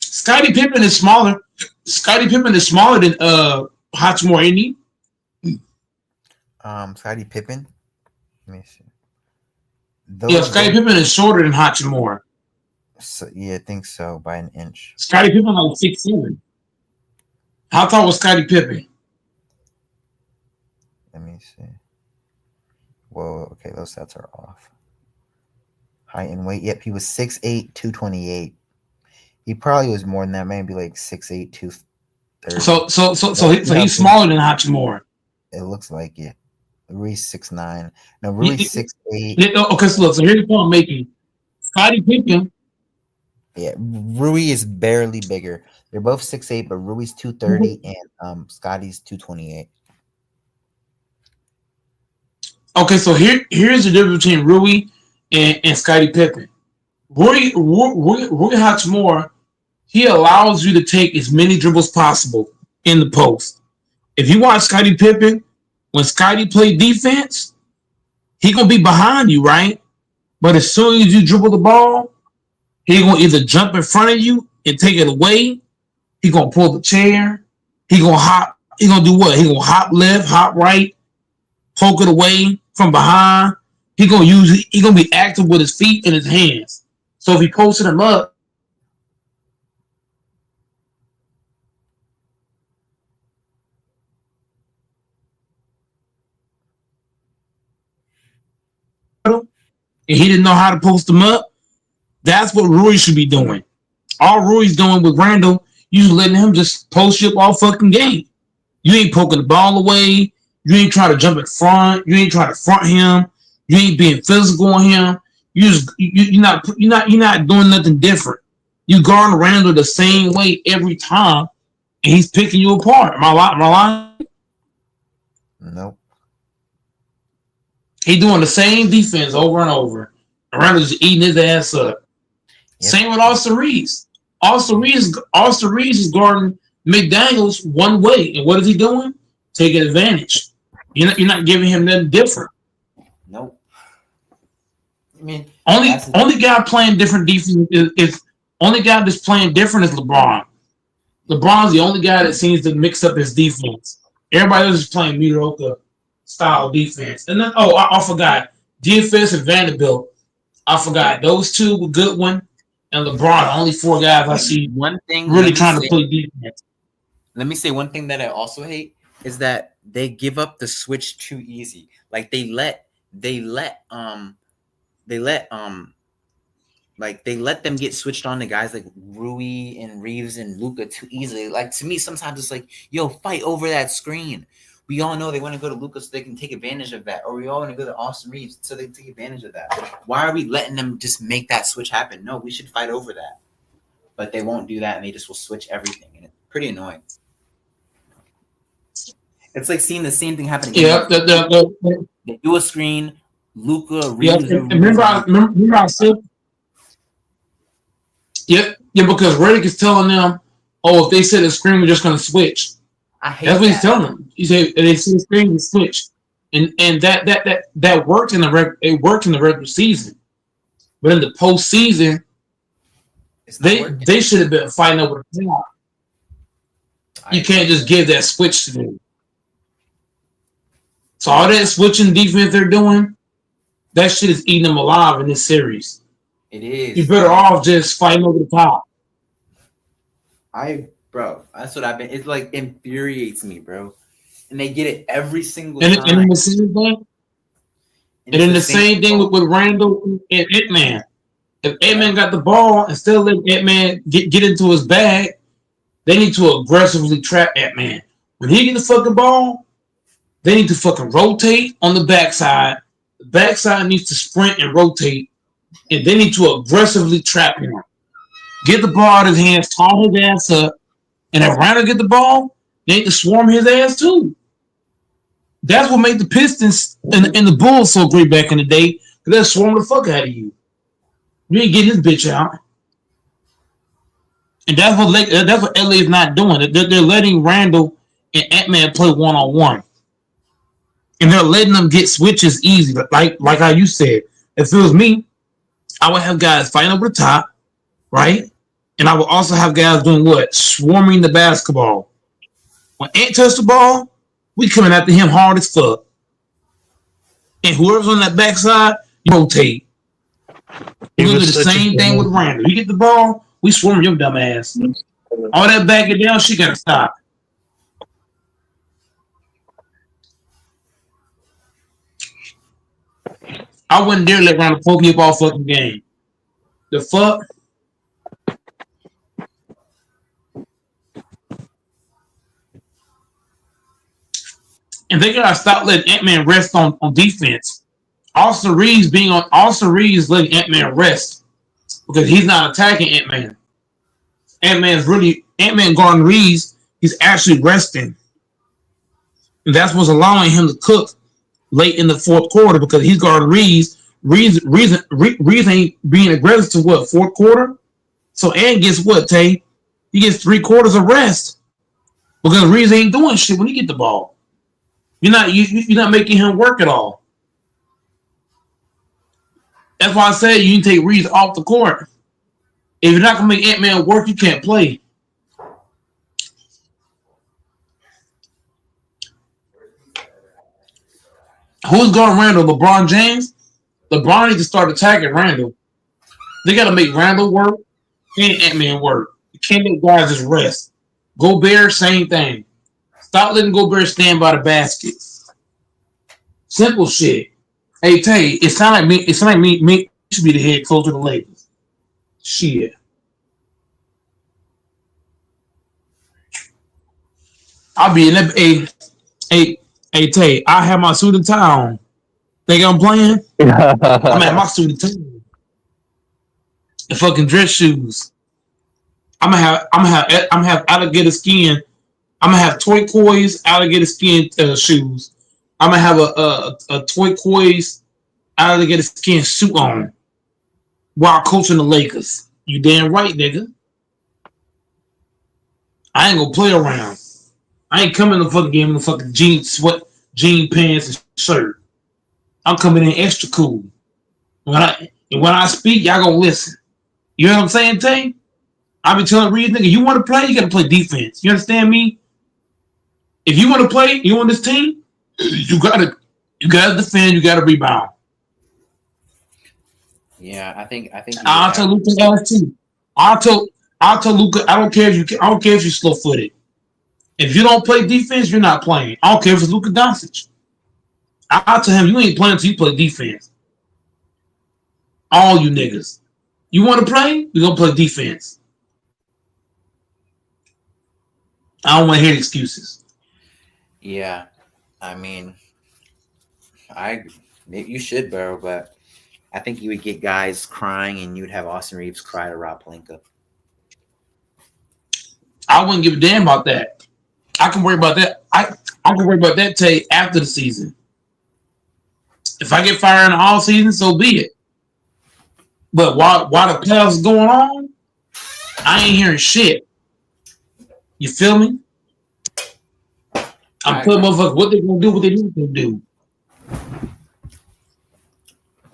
Scottie Pippen is smaller. Scottie Pippen is smaller than Hachimura, ain't he? Scottie Pippen. Let me see. Scottie Pippen is shorter than Hachimura. So, yeah, I think so, by an inch. Scottie Pippen like 6'7". How tall was Scottie Pippen? Let me see. Whoa, okay, those stats are off. Height and weight. Yep, he was 6'8", 228. He probably was more than that, maybe like 6'8", 230. So he's smaller than Hachimura. It looks like it. Rui's 6'9". No, Rui's 6'8". Okay, so look, so here's the point I'm making. Scottie Pippen. Yeah, Rui is barely bigger. They're both 6'8", but Rui's 230 and Scottie's 228. Okay, so here's the difference between Rui and Scottie Pippen. Rui Hachimura, he allows you to take as many dribbles possible in the post. If you watch Scottie Pippen, when Scottie play defense, he gonna be behind you, right? But as soon as you dribble the ball, he gonna either jump in front of you and take it away. He gonna pull the chair. He gonna hop. He gonna do what? He gonna hop left, hop right, poke it away from behind. He gonna be active with his feet and his hands. So if he posted him up, and he didn't know how to post him up, that's what Rui should be doing. All Rui's doing with Randall, you just letting him just post you up all fucking game. You ain't poking the ball away. You ain't trying to jump in front. You ain't trying to front him. You ain't being physical on him. You're not doing nothing different. You guard Randall the same way every time, and he's picking you apart. Am I lying? Nope. He doing the same defense over and over. Randall's eating his ass up. Yep. Same with Austin Reeves. Austin Reeves is guarding McDaniels one way, and what is he doing? Taking advantage. You're not giving him nothing different. Nope. I mean, only guy playing different defense is only guy that's playing different is LeBron. LeBron's the only guy that seems to mix up his defense. Everybody else is playing mediocre style defense. And then I forgot DFS and Vanderbilt. I forgot those two were good one, and LeBron. Only four guys I see one thing really trying to play defense. Let me say one thing that I also hate is that they give up the switch too easy. Like they let them get switched on to guys like Rui and Reeves and Luka too easily. Like to me, sometimes it's like, yo, fight over that screen. We all know they want to go to Luka so they can take advantage of that, or we all want to go to Austin Reeves so they can take advantage of that. Why are we letting them just make that switch happen? No, we should fight over that. But they won't do that, and they just will switch everything, and it's pretty annoying. It's like seeing the same thing happen again. Yeah, they do a screen, Luka, Reeves. Yeah, remember I said. Yeah, because Redick is telling them, if they set a screen, we're just going to switch. That's what he's telling them. He said they see the screen and switch, and that worked in the regular season, but in the postseason, they should have been fighting over the top. You can't just give that switch to them. So all that switching defense they're doing, that shit is eating them alive in this series. It is. You're better off just fighting over the top. Bro, that's what I've been. It like infuriates me, bro. And they get it every single time. And then the same thing. And then the same thing with Randall and Ant-Man. If Ant-Man got the ball and still let Ant-Man get into his bag, they need to aggressively trap Ant-Man. When he get the fucking ball, They need to fucking rotate on the backside. The backside needs to sprint and rotate, and they need to aggressively trap him. Get the ball out of his hands, tall his ass up, and if Randall get the ball, they need to swarm his ass too. That's what made the Pistons and the Bulls so great back in the day, because they'll swarm the fuck out of you. You ain't getting this bitch out. And that's what LA is not doing. They're letting Randall and Ant-Man play one-on-one. And they're letting them get switches easy. Like how you said. If it was me, I would have guys fighting over the top, right? And I would also have guys doing what? Swarming the basketball. When Ant touched the ball, we coming after him hard as fuck. And whoever's on that backside, you rotate. You're going to do the same thing with Randall. You get the ball, we swarm your dumb ass. All that backing down, she got to stop. I wouldn't dare let Randall poke me up all fucking game. The fuck? And they gotta stop letting Ant-Man rest on defense. Austin Reeves letting Ant-Man rest because he's not attacking Ant-Man. Ant-Man guarding Reeves, he's actually resting. And that's what's allowing him to cook late in the fourth quarter because he's guarding Reeves. Reeves ain't being aggressive to what, fourth quarter? So Ant gets what, Tay? He gets 3 quarters of rest because Reeves ain't doing shit when he get the ball. You're not making him work at all. That's why I said you can take Reeves off the court. If you're not gonna make Ant-Man work, you can't play. Who's guarding Randall? LeBron James? LeBron needs to start attacking Randall. They gotta make Randall work and Ant-Man work. You can't let guys just rest. Gobert, same thing. Stop letting Gobert stand by the basket. Simple shit. Hey Tay, it sound like me should be the head coach of the Lakers. Shit. I'll be in that. Hey Tay, I have my suit and tie on. Think I'm playing? I'm at my suit and tie. The fucking dress shoes. I'm gonna have alligator skin. I'm gonna have turquoise alligator skin shoes. I'm gonna have a turquoise alligator skin suit on while coaching the Lakers. You damn right, nigga. I ain't gonna play around. I ain't coming to the fucking game in the fucking jean pants and shirt. I'm coming in extra cool. When I speak, y'all gonna listen. You know what I'm saying, Tay? I be telling Reed, nigga, you want to play, you gotta play defense. You understand me? If you want to play, you on this team, you gotta defend, you gotta rebound. Yeah, I think I'll tell Luka that too. I'll tell Luka, I don't care if you're slow footed. If you don't play defense, you're not playing. I don't care if it's Luka Doncic. I'll tell him you ain't playing until you play defense. All you niggas. You want to play? We're gonna play defense. I don't want to hear excuses. Yeah, I mean, you should, bro, but I think you would get guys crying, and you'd have Austin Reeves cry to Rob Pelinka. I wouldn't give a damn about that. I can worry about that. I can worry about that Tay after the season. If I get fired in the all season, so be it. But while the playoffs going on, I ain't hearing shit. You feel me? I'm telling motherfuckers what they gonna do, what they need to do.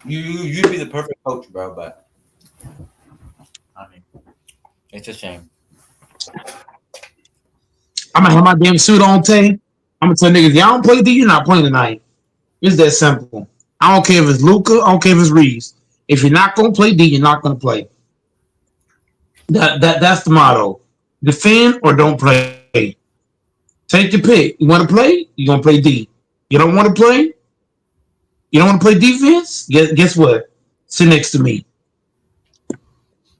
You'd be the perfect coach, bro, but I mean, it's a shame. I'm gonna have my damn suit on, Tay. I'm gonna tell niggas, y'all don't play D, you're not playing tonight. It's that simple. I don't care if it's Luka, I don't care if it's Reeves. If you're not gonna play D, you're not gonna play. That's the motto. Defend or don't play. Take your pick. You want to play? You're gonna play D. You don't want to play? You don't want to play defense? Guess what? Sit next to me.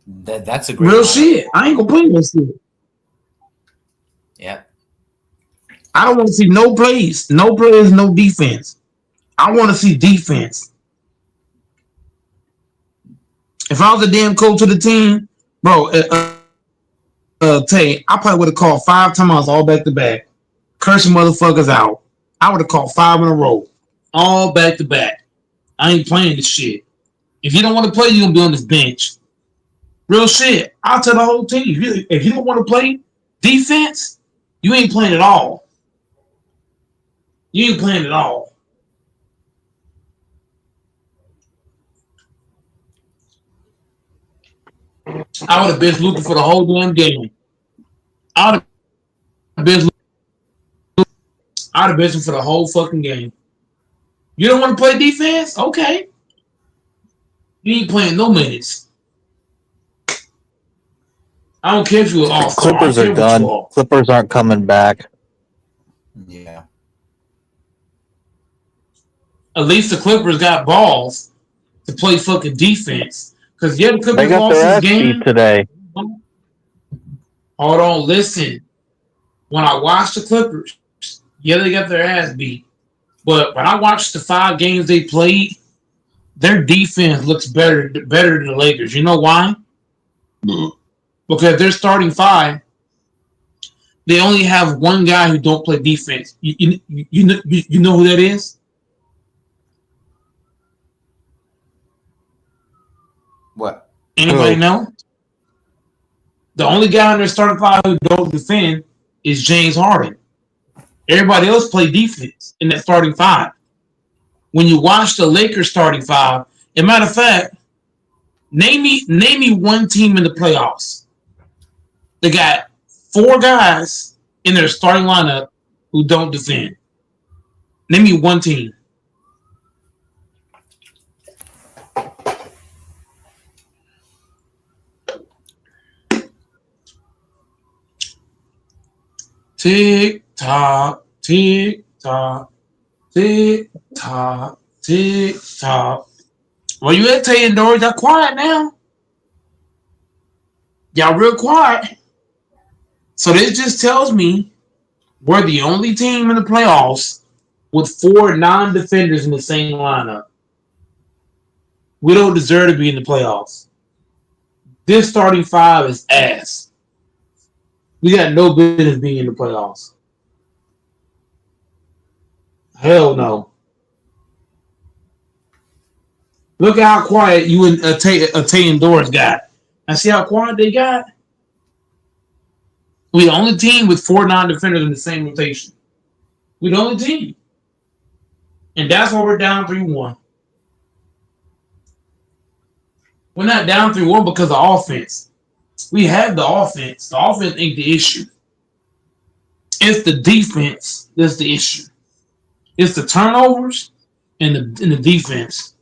That's a great real motto. shit. I ain't gonna play this shit. Yeah. I don't want to see no plays, no players, no defense. I want to see defense. If I was a damn coach of the team, bro, Tay, I probably would have called 5 timeouts all back to back, cursing motherfuckers out. I would have called 5 in a row, all back to back. I ain't playing this shit. If you don't want to play, you're gonna be on this bench. Real shit. I'll tell the whole team. If you don't want to play defense, you ain't playing at all. You ain't playing at all. I would have been looking for the whole damn game. I would have been for the whole fucking game. You don't want to play defense? Okay. You ain't playing no minutes. I don't care if you're off. Clippers are done. Clippers aren't coming back. Yeah. At least the Clippers got balls to play fucking defense. Because the They Clippers got lost their this ass game. beat today. Hold on, listen. When I watched the Clippers, yeah, they got their ass beat. But when I watched the 5 games they played, their defense looks better than the Lakers. You know why? Because they're starting 5. They only have one guy who don't play defense. You know who that is? What? Anybody know? The only guy in their starting 5 who don't defend is James Harden. Everybody else play defense in that starting 5. When you watch the Lakers starting 5, as a matter of fact, name me one team in the playoffs. They got 4 guys in their starting lineup who don't defend. Name me one team. Tick tock, tick tock, tick tock, tick tock. Well, you at Tay and Dory, y'all quiet now. Y'all real quiet. So this just tells me we're the only team in the playoffs with 4 non-defenders in the same lineup. We don't deserve to be in the playoffs. This starting 5 is ass. We got no business being in the playoffs. Hell no. Look how quiet you and Tay and Doris got. And see how quiet they got? We the only team with 4 non-defenders in the same rotation. We the only team. And that's why we're down 3-1. We're not down 3-1 because of offense. We have the offense. The offense ain't the issue. It's the defense that's the issue. It's the turnovers and the defense.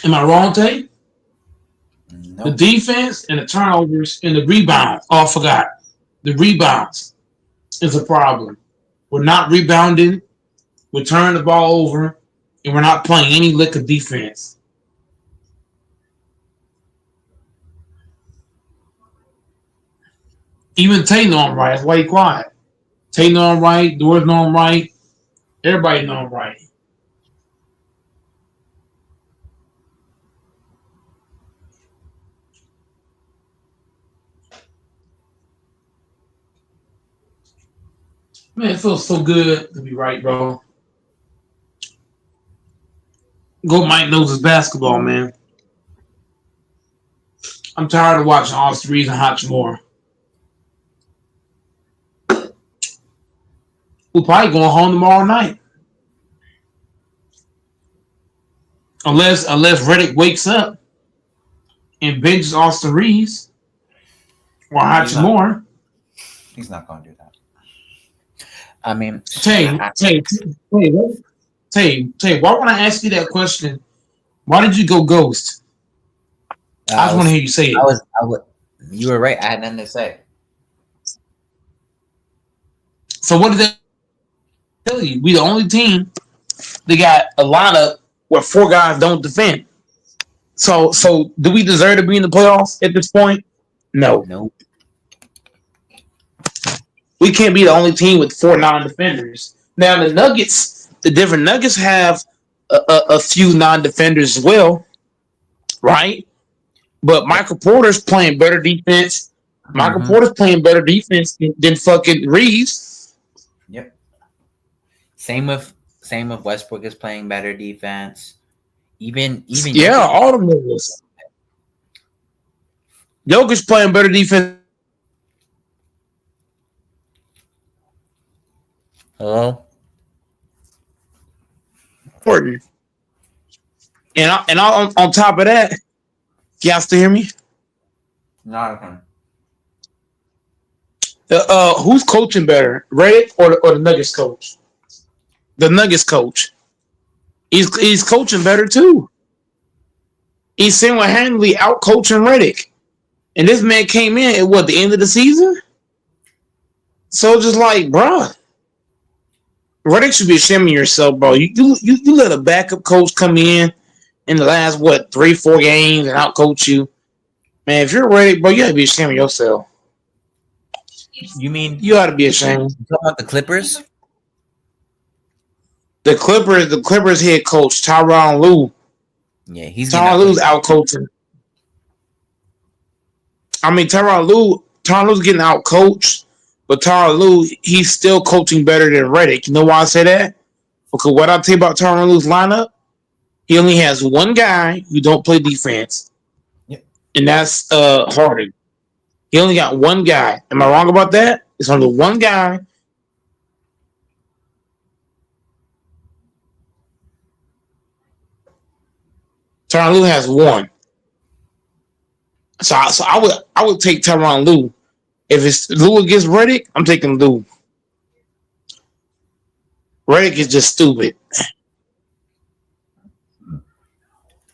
Am I wrong, Tay? No. The defense and the turnovers and the rebounds. Oh, I forgot. The rebounds is a problem. We're not rebounding. We're turning the ball over. And we're not playing any lick of defense. Even Tay know I'm right. That's why he quiet. Tay know I'm right. Doris know I'm right. Everybody know I'm right. Man, it feels so good to be right, bro. Go Mike knows his basketball, man. I'm tired of watching Austin Reeves and Hachimura. We're probably going home tomorrow night. Unless Reddick wakes up and benches Austin Reeves or Hachimura. He's not going to do that. I mean, Tay, why when I ask you that question, why did you go ghost? I just want to hear you say it. You were right. I had nothing to say. So what did that tell you? We the only team that got a lineup where 4 guys don't defend. So do we deserve to be in the playoffs at this point? No. Nope. We can't be the only team with 4 non-defenders. Now the different Nuggets have a few non-defenders as well, right? But Michael Porter's playing better defense. Michael Porter's playing better defense than fucking Reeves. Yep. Same with Westbrook is playing better defense. Even yeah, all the niggas. Jokic's playing better defense. Hello. And on top of that, y'all still hear me? No. Who's coaching better, Redick or the Nuggets coach? The Nuggets coach. He's coaching better too. He's single-handedly out coaching Redick, and this man came in at the end of the season. So just like, bruh, Redick should be ashamed of yourself, bro. You let a backup coach come in the last 3-4 games and out coach you, man. If you're Redick, bro, you gotta be ashamed of yourself. You mean you ought to be ashamed? You talking about the Clippers? The Clippers head coach Tyronn Lue. Yeah, he's Tyronn Lue's out coaching. I mean, Tyronn Lue's getting out coached, but Tyronn Lue, he's still coaching better than Redick. You know why I say that? Because what I'll tell you about Tyronn Lue's lineup, he only has one guy who don't play defense, and that's Harden. He only got one guy. Am I wrong about that? It's only one guy. Tyronn Lue has one. So I would take Tyronn Lue. If it's Lue against Redick, I'm taking Lue. Redick is just stupid.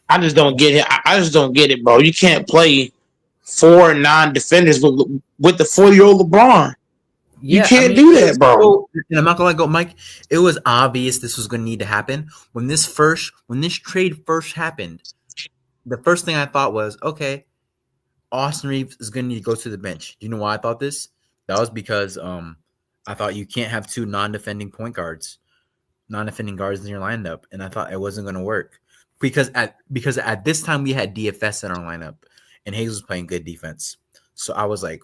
I just don't get it. I just don't get it, bro. You can't play 4 non-defenders with the 40-year-old LeBron. You can't do that, bro. And I'm not gonna go, Mike. It was obvious this was gonna need to happen when this trade first happened. The first thing I thought was, okay, Austin Reeves is gonna need to go to the bench. Do you know why I thought this? That was because I thought you can't have 2 non-defending guards in your lineup, and I thought it wasn't gonna work because at this time we had DFS in our lineup, and Hayes was playing good defense. So I was like,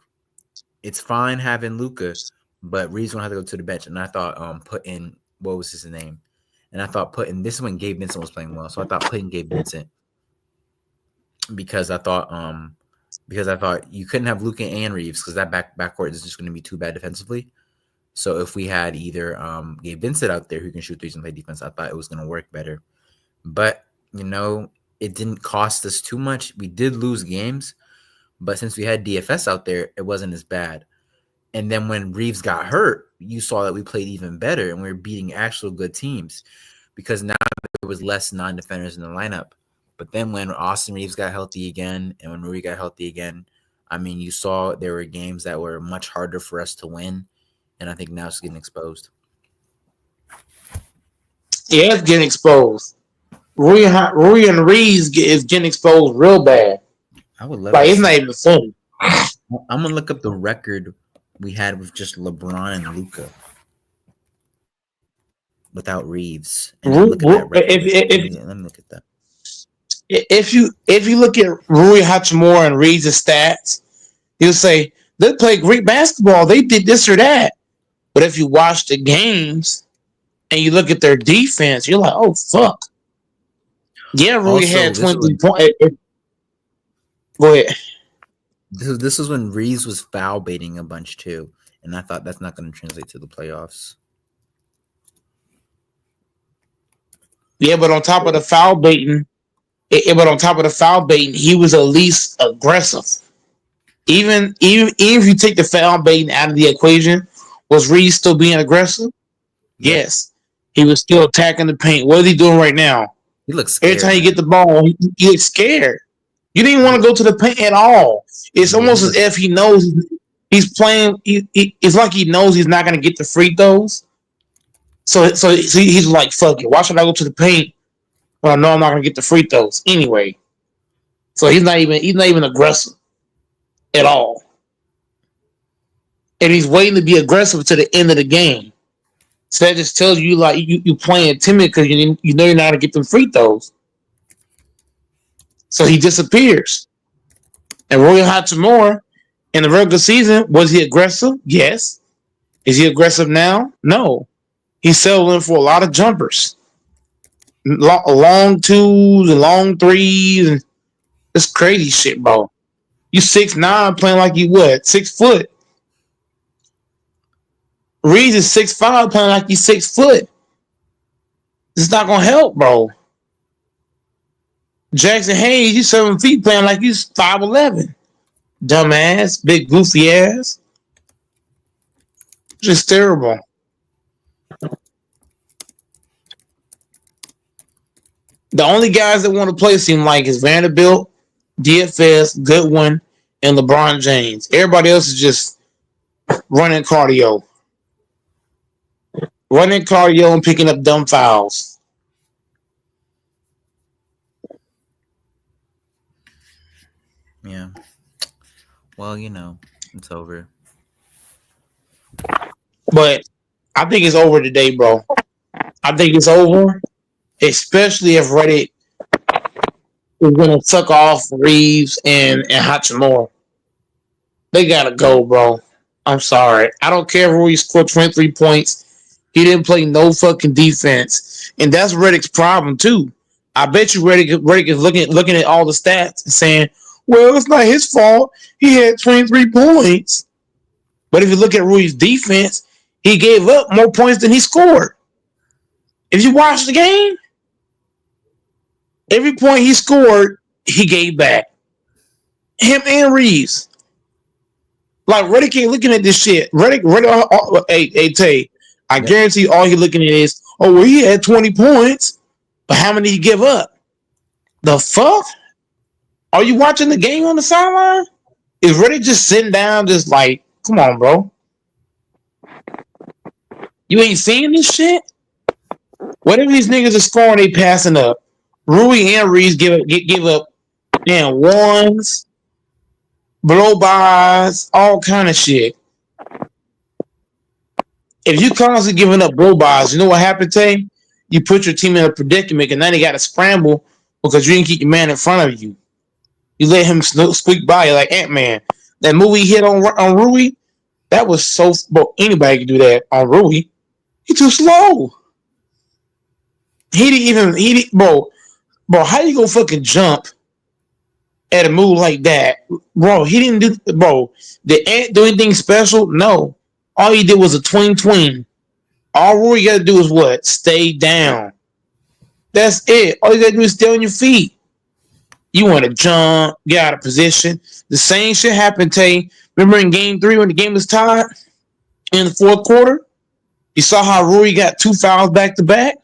it's fine having Luka, but Reeves gonna have to go to the bench. And I thought put in, what was his name? And I thought this is when Gabe Vincent was playing well. So I thought putting Gabe Vincent because I thought you couldn't have Luka and Reeves because that backcourt is just gonna be too bad defensively. So if we had either Gabe Vincent out there who can shoot threes and play defense, I thought it was gonna work better. But it didn't cost us too much. We did lose games. But since we had DFS out there, it wasn't as bad. And then when Reeves got hurt, you saw that we played even better and we were beating actual good teams because now there was less non-defenders in the lineup. But then when Austin Reeves got healthy again and when Rui got healthy again, I mean, you saw there were games that were much harder for us to win. And I think now it's getting exposed. Yeah, it's getting exposed. Rui and Reeves is getting exposed real bad. I would love it's not even funny. I'm gonna look up the record we had with just LeBron and Luka without Reeves. And look at that record. Let me look at that. If you look at Rui Hachimura and Reeves' stats, he'll say they play great basketball. They did this or that. But if you watch the games and you look at their defense, you're like, oh fuck. Yeah, Rui had 20 points. Go ahead. This is when Reeves was foul baiting a bunch too, and I thought that's not going to translate to the playoffs. Yeah, but on top of the foul baiting, he was at least aggressive. Even if you take the foul baiting out of the equation, was Reeves still being aggressive? Yes, he was still attacking the paint. What is he doing right now? He looks scared. Every time you get the ball, he looks scared. You didn't even want to go to the paint at all. It's almost as if he knows he's playing. It's like he knows he's not going to get the free throws. So he's like, fuck it. Why should I go to the paint when I know I'm not going to get the free throws anyway? So he's not even aggressive at all. And he's waiting to be aggressive to the end of the game. So that just tells you like you playing timid because you know you're not gonna get them free throws. So he disappears. And Roy Hachimura in the regular season, was he aggressive? Yes. Is he aggressive now? No. He's settling for a lot of jumpers. Long twos and long threes and this crazy shit, bro. You 6'9" playing like you what? 6 foot. Reeves is 6'5" playing like you 6 foot. This is not gonna help, bro. Jackson Hayes, you 7 feet playing like he's 5'11". Dumbass, big goofy ass. Just terrible. The only guys that want to play seem like is Vanderbilt, DFS, Goodwin, and LeBron James. Everybody else is just running cardio. Running cardio and picking up dumb fouls. Yeah. Well, you know, it's over. But I think it's over today, bro. I think it's over, especially if Reddit is going to suck off Reeves and Hachimura. They got to go, bro. I'm sorry. I don't care if Rui scored 23 points. He didn't play no fucking defense. And that's Reddick's problem, too. I bet you Reddick is looking at all the stats and saying, well, it's not his fault. He had 23 points. But if you look at Rui's defense, he gave up more points than he scored. If you watch the game, every point he scored, he gave back. Him and Reeves. Like, Reddick ain't looking at this shit. Reddick, hey, Tay, I guarantee all he looking at is, oh, well, he had 20 points, but how many he give up? The fuck? Are you watching the game on the sideline? Is Reddick just sitting down just like, come on, bro? You ain't seeing this shit? Whatever these niggas are scoring, they passing up. Rui and Reeves give up damn ones, blow-bys, all kind of shit. If you constantly giving up blow-bys, you know what happened, Tay? You put your team in a predicament, and now they got to scramble because you didn't keep your man in front of you. You let him squeak by you like Ant-Man. That movie he hit on Rui, that was so... Bro, anybody can do that on Rui. He too slow. Bro, how you gonna fucking jump at a move like that? Bro, he didn't do... Bro, did Ant do anything special? No. All he did was a twing. All Rui got to do is what? Stay down. That's it. All you got to do is stay on your feet. You want to jump, get out of position. The same shit happened, Tay. Remember in game 3 when the game was tied in the fourth quarter? You saw how Rui got 2 fouls back to back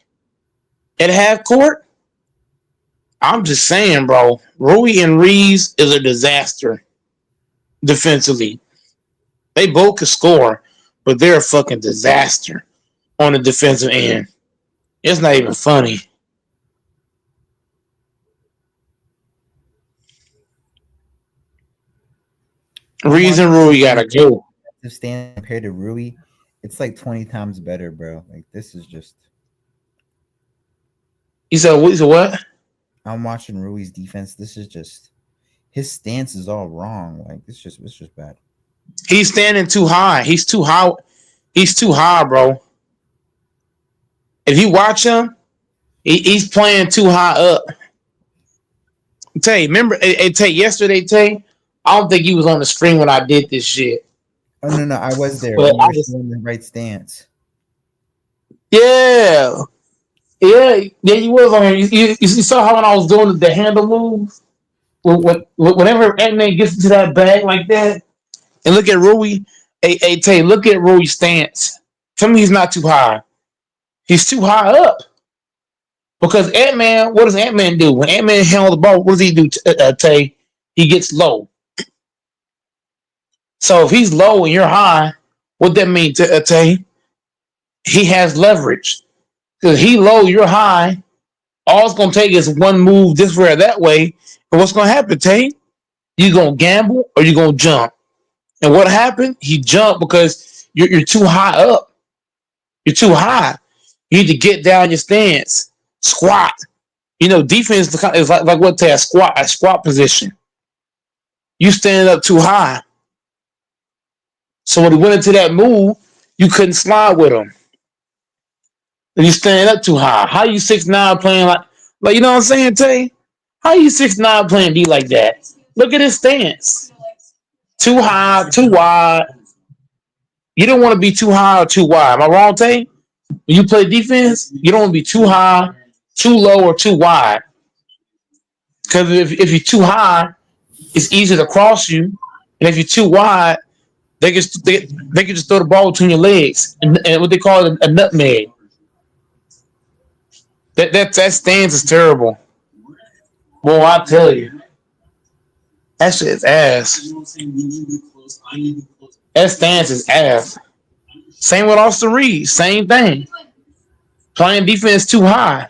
at half court? I'm just saying, bro. Rui and Reeves is a disaster defensively. They both can score, but they're a fucking disaster on the defensive end. It's not even funny. Reeves and Rui gotta go. To stand compared to Rui, it's like 20 times better, bro. Like this is just. He said what? I'm watching Rui's defense. This is just his stance is all wrong. Like it's just bad. He's standing too high. He's too high. He's too high, bro. If you watch him, he's playing too high up. Tay, remember? Tay, yesterday, Tay. I don't think he was on the screen when I did this shit. Oh no, I was there. But I was in the right stance. Yeah, you was on. You saw how when I was doing the handle move. Whenever Ant-Man gets into that bag like that, and look at Rui. Hey, Tay, look at Rui's stance. Tell me he's not too high. He's too high up. Because Ant-Man, what does Ant-Man do? When Ant-Man handles the ball, what does he do, Tay? He gets low. So if he's low and you're high, what that mean, Tay? He has leverage. Because he low, you're high. All it's going to take is one move this way or that way, But what's gonna happen, Tay? You gonna gamble or you gonna jump? And what happened? He jumped because you're too high up. You're too high. You need to get down your stance, squat. Defense is like what Tay, a squat position. You standing up too high. So when he went into that move, you couldn't slide with him. And you standing up too high. How you 6'9" playing like you know what I'm saying, Tay? How you 6'9" playing D like that? Look at his stance. Too high, too wide. You don't want to be too high or too wide. Am I wrong, Tay? When you play defense, you don't want to be too high, too low, or too wide. Because if you're too high, it's easy to cross you. And if you're too wide, they can just throw the ball between your legs and what they call it a nutmeg. That stance is terrible. Boy, I tell you, that shit is ass. That stance is ass. Same with Austin Reed, same thing. Playing defense too high.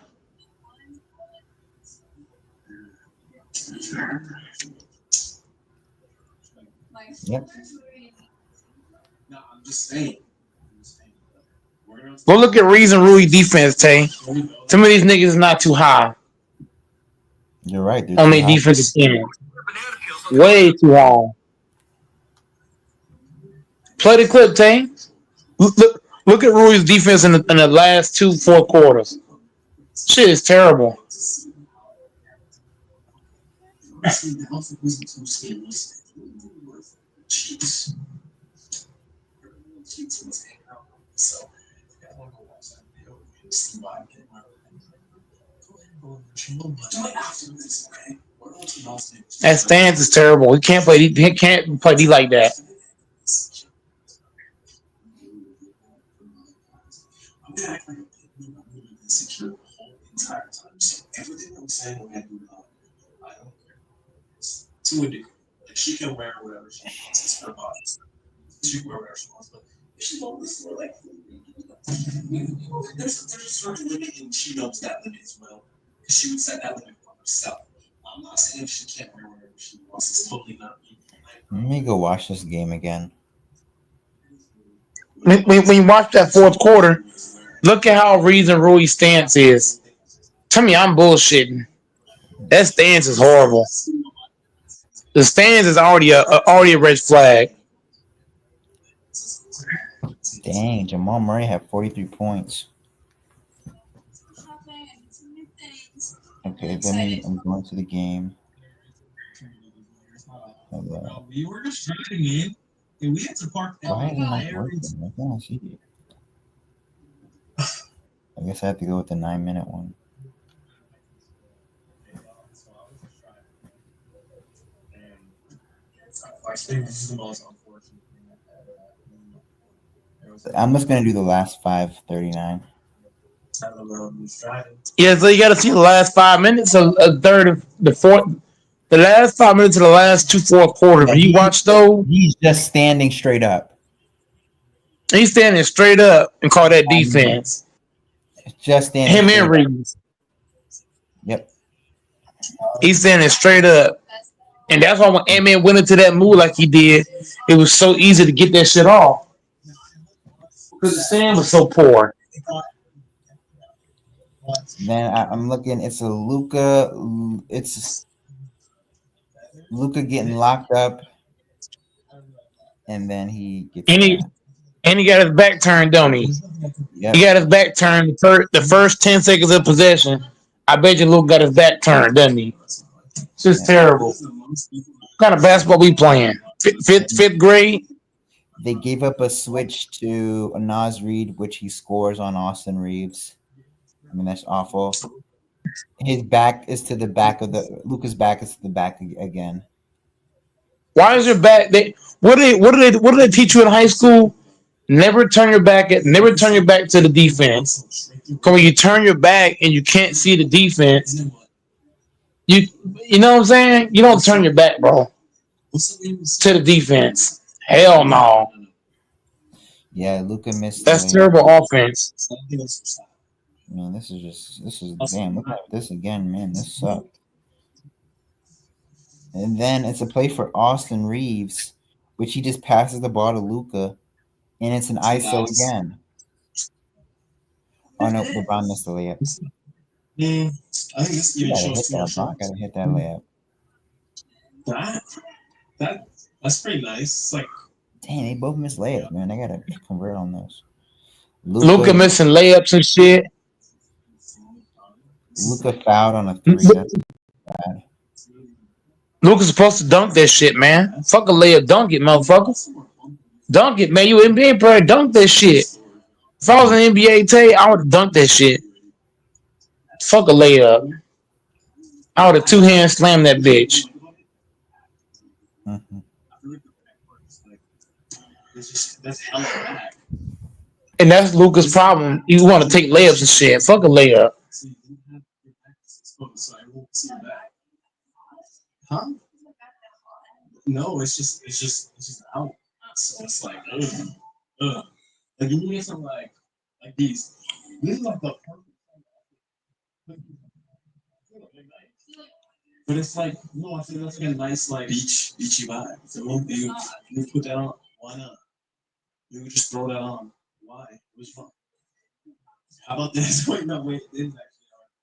Yep. No, I'm just saying. Go look at Reeves and Rui defense, Tay. Some of these niggas is not too high You're right. on their defensive stand. Way too high. Play the clip, Tay. Look at Rui's defense in the last 4 quarters. Shit is terrible. That stance is terrible. He can't play D like that. Insecure the whole entire time. So everything I'm saying when I do I don't care. To a degree. Like she can wear whatever she wants. It's her body. She can wear whatever she wants. But if she don't listen, like there's a certain limit and she knows that limit as well. Because she would set that limit for herself. I'm not saying she can't wear whatever she wants. It's totally not me. Let me go watch this game again. When you watch that 4th quarter, look at how Reeves and Rui's stance is. Tell me I'm bullshitting. That stance is horrible. The stance is already a red flag. Dang, Jamal Murray had 43 points. Okay, I'm going to the game. We were just driving in, and we had to park. Why is it not working? I can't see it. I guess I have to go with the 9-minute one. I'm just gonna do the last 5:39. Yeah, so you got to see the last 5 minutes, a third of the fourth, the last 5 minutes of the last 2 4 quarters. Yeah, You watch those. He's just standing straight up. He's standing straight up and call that defense. Just standing. Him and straight up. Reeves. Yep. He's standing straight up. And that's why when Ant-Man went into that move like he did, it was so easy to get that shit off. Because the stand was so poor. Then I'm looking. It's Luka getting locked up, and then he gets. And he got his back turned, don't he? Yep. He got his back turned the first 10 seconds of possession. I bet you Luke got his back turned, doesn't he? It's just terrible. What kind of basketball we playing? Fifth grade? They gave up a switch to Naz Reid, which he scores on Austin Reeves. I mean, that's awful. His back is to the back of Luka's back is to the back again. Why is your back? What do they teach you in high school? Never turn your back to the defense. Because when you turn your back and you can't see the defense, you know what I'm saying? You don't turn your back, bro, to the defense. Hell no. Yeah, Luka missed. That's terrible offense. Man, this is damn. Look at this again, man. This sucked. And then it's a play for Austin Reeves, which he just passes the ball to Luca, and it's an ISO again. Oh no, LeBron missed the layup. I think this even shows too much. Gotta hit that layup. That's pretty nice. It's like, Dang, they both missed layups, man. They gotta convert on those. Luca missing layups and shit. Luca fouled on a 3. That's bad. Luca's supposed to dunk that shit, man. Fuck a layup, dunk it, motherfucker. Dunk it, man. You NBA player, dunk that shit. If I was an NBA Tay, I would have dunked that shit. Fuck a layup. I would have 2-hand slammed that bitch. Mm-hmm. that's hella bad. And that's Luca's problem. You want to take layups and shit. Fuck a layup. So I won't see that. Huh? No, it's just out. So it's like, ugh. Like you need some like these. This is like the perfect. But it's like, no, I think that's like a nice like beachy vibe. So you put that on. Why not? You would just throw that on. Why? What's wrong? How about this? Wait, no, wait. This is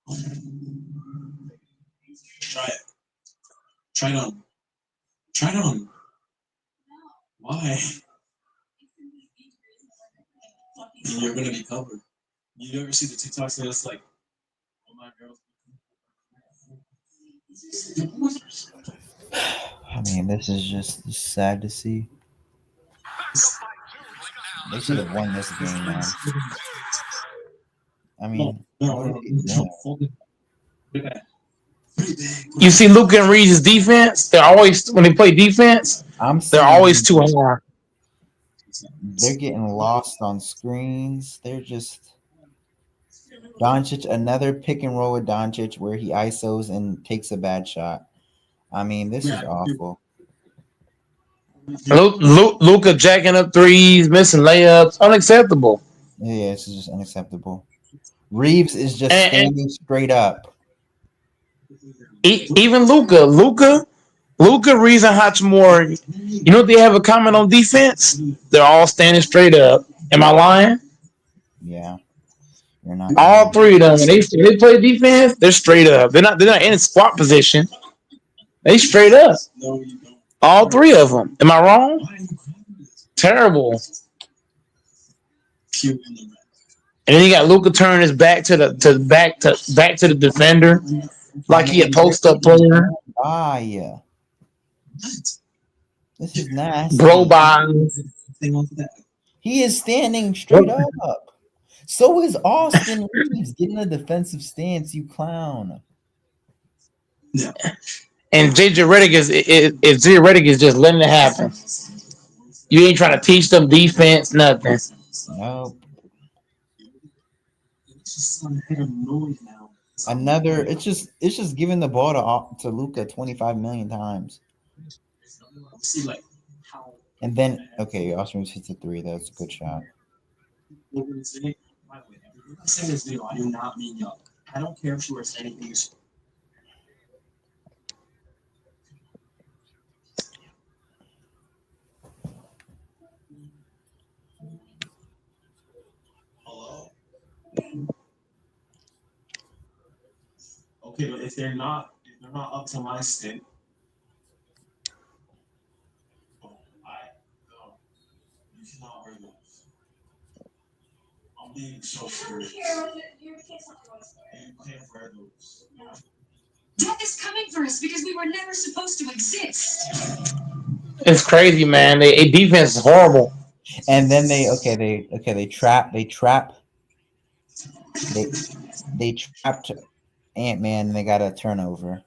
actually try it. Try it on. Try it on. Why? You're gonna be covered. You ever see the TikToks that's like, oh my girl. I mean, this is just sad to see. They should have won this game, man. I mean, you see Luka and Reeves' defense? They're always, when they play defense, they're always too hard. They're getting lost on screens. They're just Doncic, another pick and roll with Doncic where he ISOs and takes a bad shot. I mean, this is awful. Luka jacking up threes, missing layups, unacceptable. Yeah, this is just unacceptable. Reeves is just standing straight up. Even Luka, Reeves and Hachimura, you know what they have a comment on defense? They're all standing straight up. Am I lying? Yeah. You're not. All three of them, when they play defense, they're straight up. They're not in a squat position. They straight up. All three of them. Am I wrong? Terrible. And then you got Luka turning his back to the defender, like he a post up player. Yeah. This is nasty. Bro by. He is standing straight up. So is Austin Reeves. Get in a defensive stance, you clown. Yeah. And JJ Redick is just letting it happen. You ain't trying to teach them defense, nothing. Nope. Another. It's just giving the ball to Luka 25 million times. And then Austin Reeves hits a 3. That's a good shot. Saying this video, I do not mean y'all. I don't care if you are saying things. Hello. Okay, but if they're not up to my stick, you cannot wear those. I'm being so serious. You can't wear those. Death is coming for us because we were never supposed to exist. It's crazy, man. Their defense is horrible. And then they trapped Ant-Man and they got a turnover.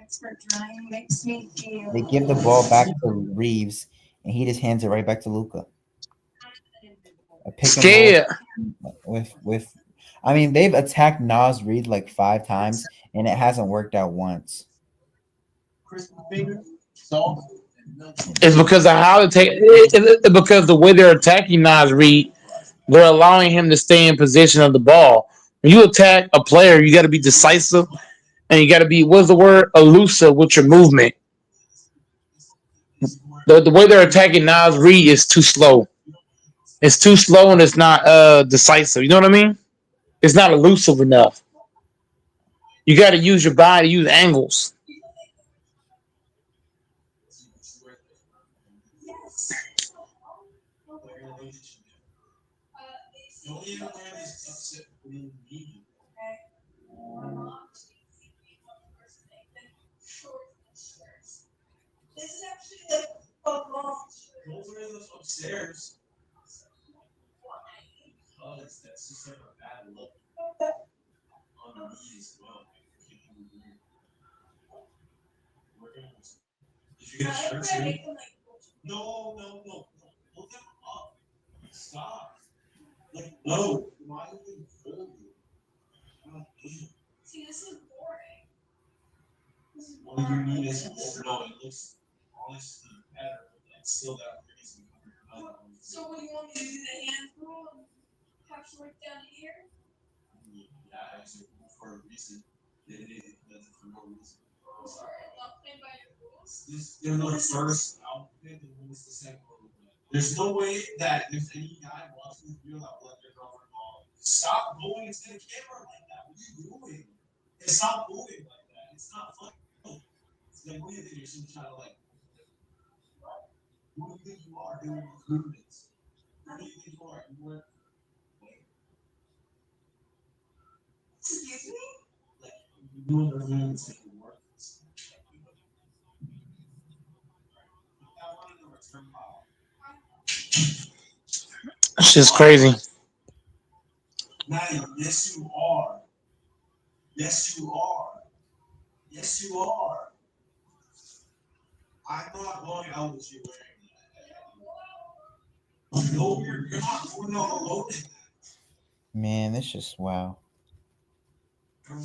Expert drawing makes me feel. They give the ball back to Reeves and he just hands it right back to Luka. A pick and roll with I mean, they've attacked Naz Reid like 5 times and it hasn't worked out once. It's because of how to take it, because the way they're attacking Naz Reid, they're allowing him to stay in position of the ball. When you attack a player, you got to be decisive and you got to be, what's the word, elusive with your movement. The way they're attacking Nas Reed is too slow. It's too slow and it's not decisive. You know what I mean? It's not elusive enough. You got to use your body, use angles. This is actually Upstairs. Oh, that's just like a bad look on the knee as well. Did you get a shirt too? No. Hold them up. Stop. Like, no. Why would you fold it? See, this is boring. Well, your knee is no, it looks honestly better, but like still that crazy. So what do you want me to do? The hand rule and have to work down here? Yeah, actually, for a reason. It does it for no reason. Sorry, I'm not playing by your rules. There's no first outfit and then it's the second one. There's no way that if any guy watching this video that will let their girlfriend go, stop going into the camera like that. What are you doing? And stop moving like that. It's not funny. It's like, what do you think? You're some trying to like, who do you think you are doing recruitments? Who do you think you are? You were, Excuse me? like, you're doing the recruitments that you work. Shit's crazy. Maddie, yes you are. Yes you are. Yes you are. I'm not going out with you wearing that. No, you're not going out alone. Man, it's just wow. Oh my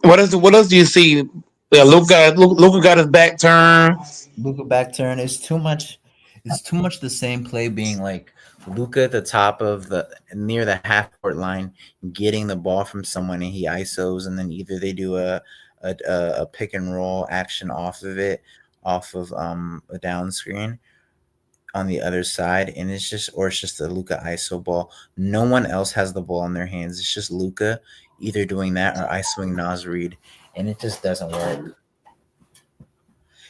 god. What else do you see? Yeah, Luka got his back turned. Luka back turn is too much. It's too much the same play being like Luka at the top of the near the half court line, getting the ball from someone and he ISOs, and then either they do a pick and roll action off of it, off of a down screen on the other side, and it's just a Luka ISO ball. No one else has the ball in their hands. It's just Luka either doing that or ISOing Nas Reed, and it just doesn't work.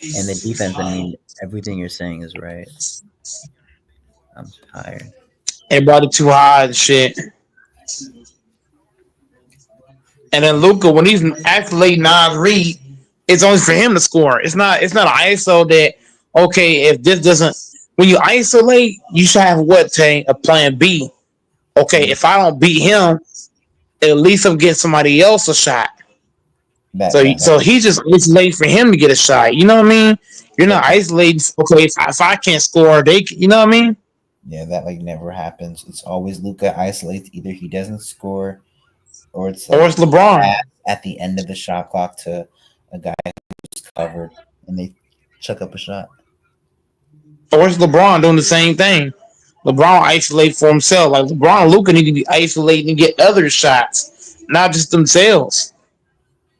And the defense, I mean, everything you're saying is right. I'm tired. Everybody too high and shit. And then Luka, when he's isolating Nas Reed, it's only for him to score. It's not an ISO that, okay, if this doesn't, when you isolate, you should have what, Tay? A plan B. Okay, if I don't beat him, at least I'm getting somebody else a shot. So he just isolating for him to get a shot. You know what I mean? You're not isolating. Okay, if I can't score, you know what I mean? Yeah, that like never happens. It's always Luka isolates. Either he doesn't score, or it's LeBron at the end of the shot clock to a guy who's covered, and they chuck up a shot. Or it's LeBron doing the same thing. LeBron isolate for himself. Like LeBron and Luka need to be isolating and get other shots, not just themselves.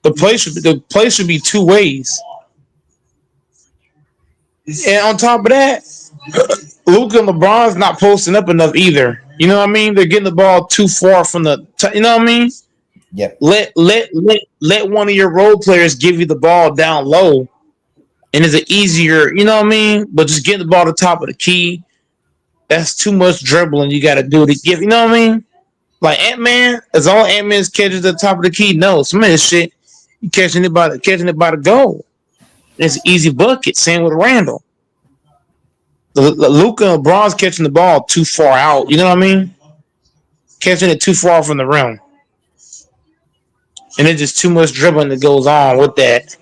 The play should be two ways. And on top of that, Luka and LeBron's not posting up enough either. You know what I mean? They're getting the ball too far from the. You know what I mean? Yep. Let one of your role players give you the ball down low, and it's an easier. You know what I mean? But just getting the ball to the top of the key, that's too much dribbling. You got to do to give. You know what I mean? Like Ant-Man, as all Ant-Man's catches at the top of the key. No, some of this shit, you catching it by the goal. It's an easy bucket. Same with Randall. Luka and LeBron's catching the ball too far out. You know what I mean? Catching it too far from the rim. And it's just too much dribbling that goes on with that.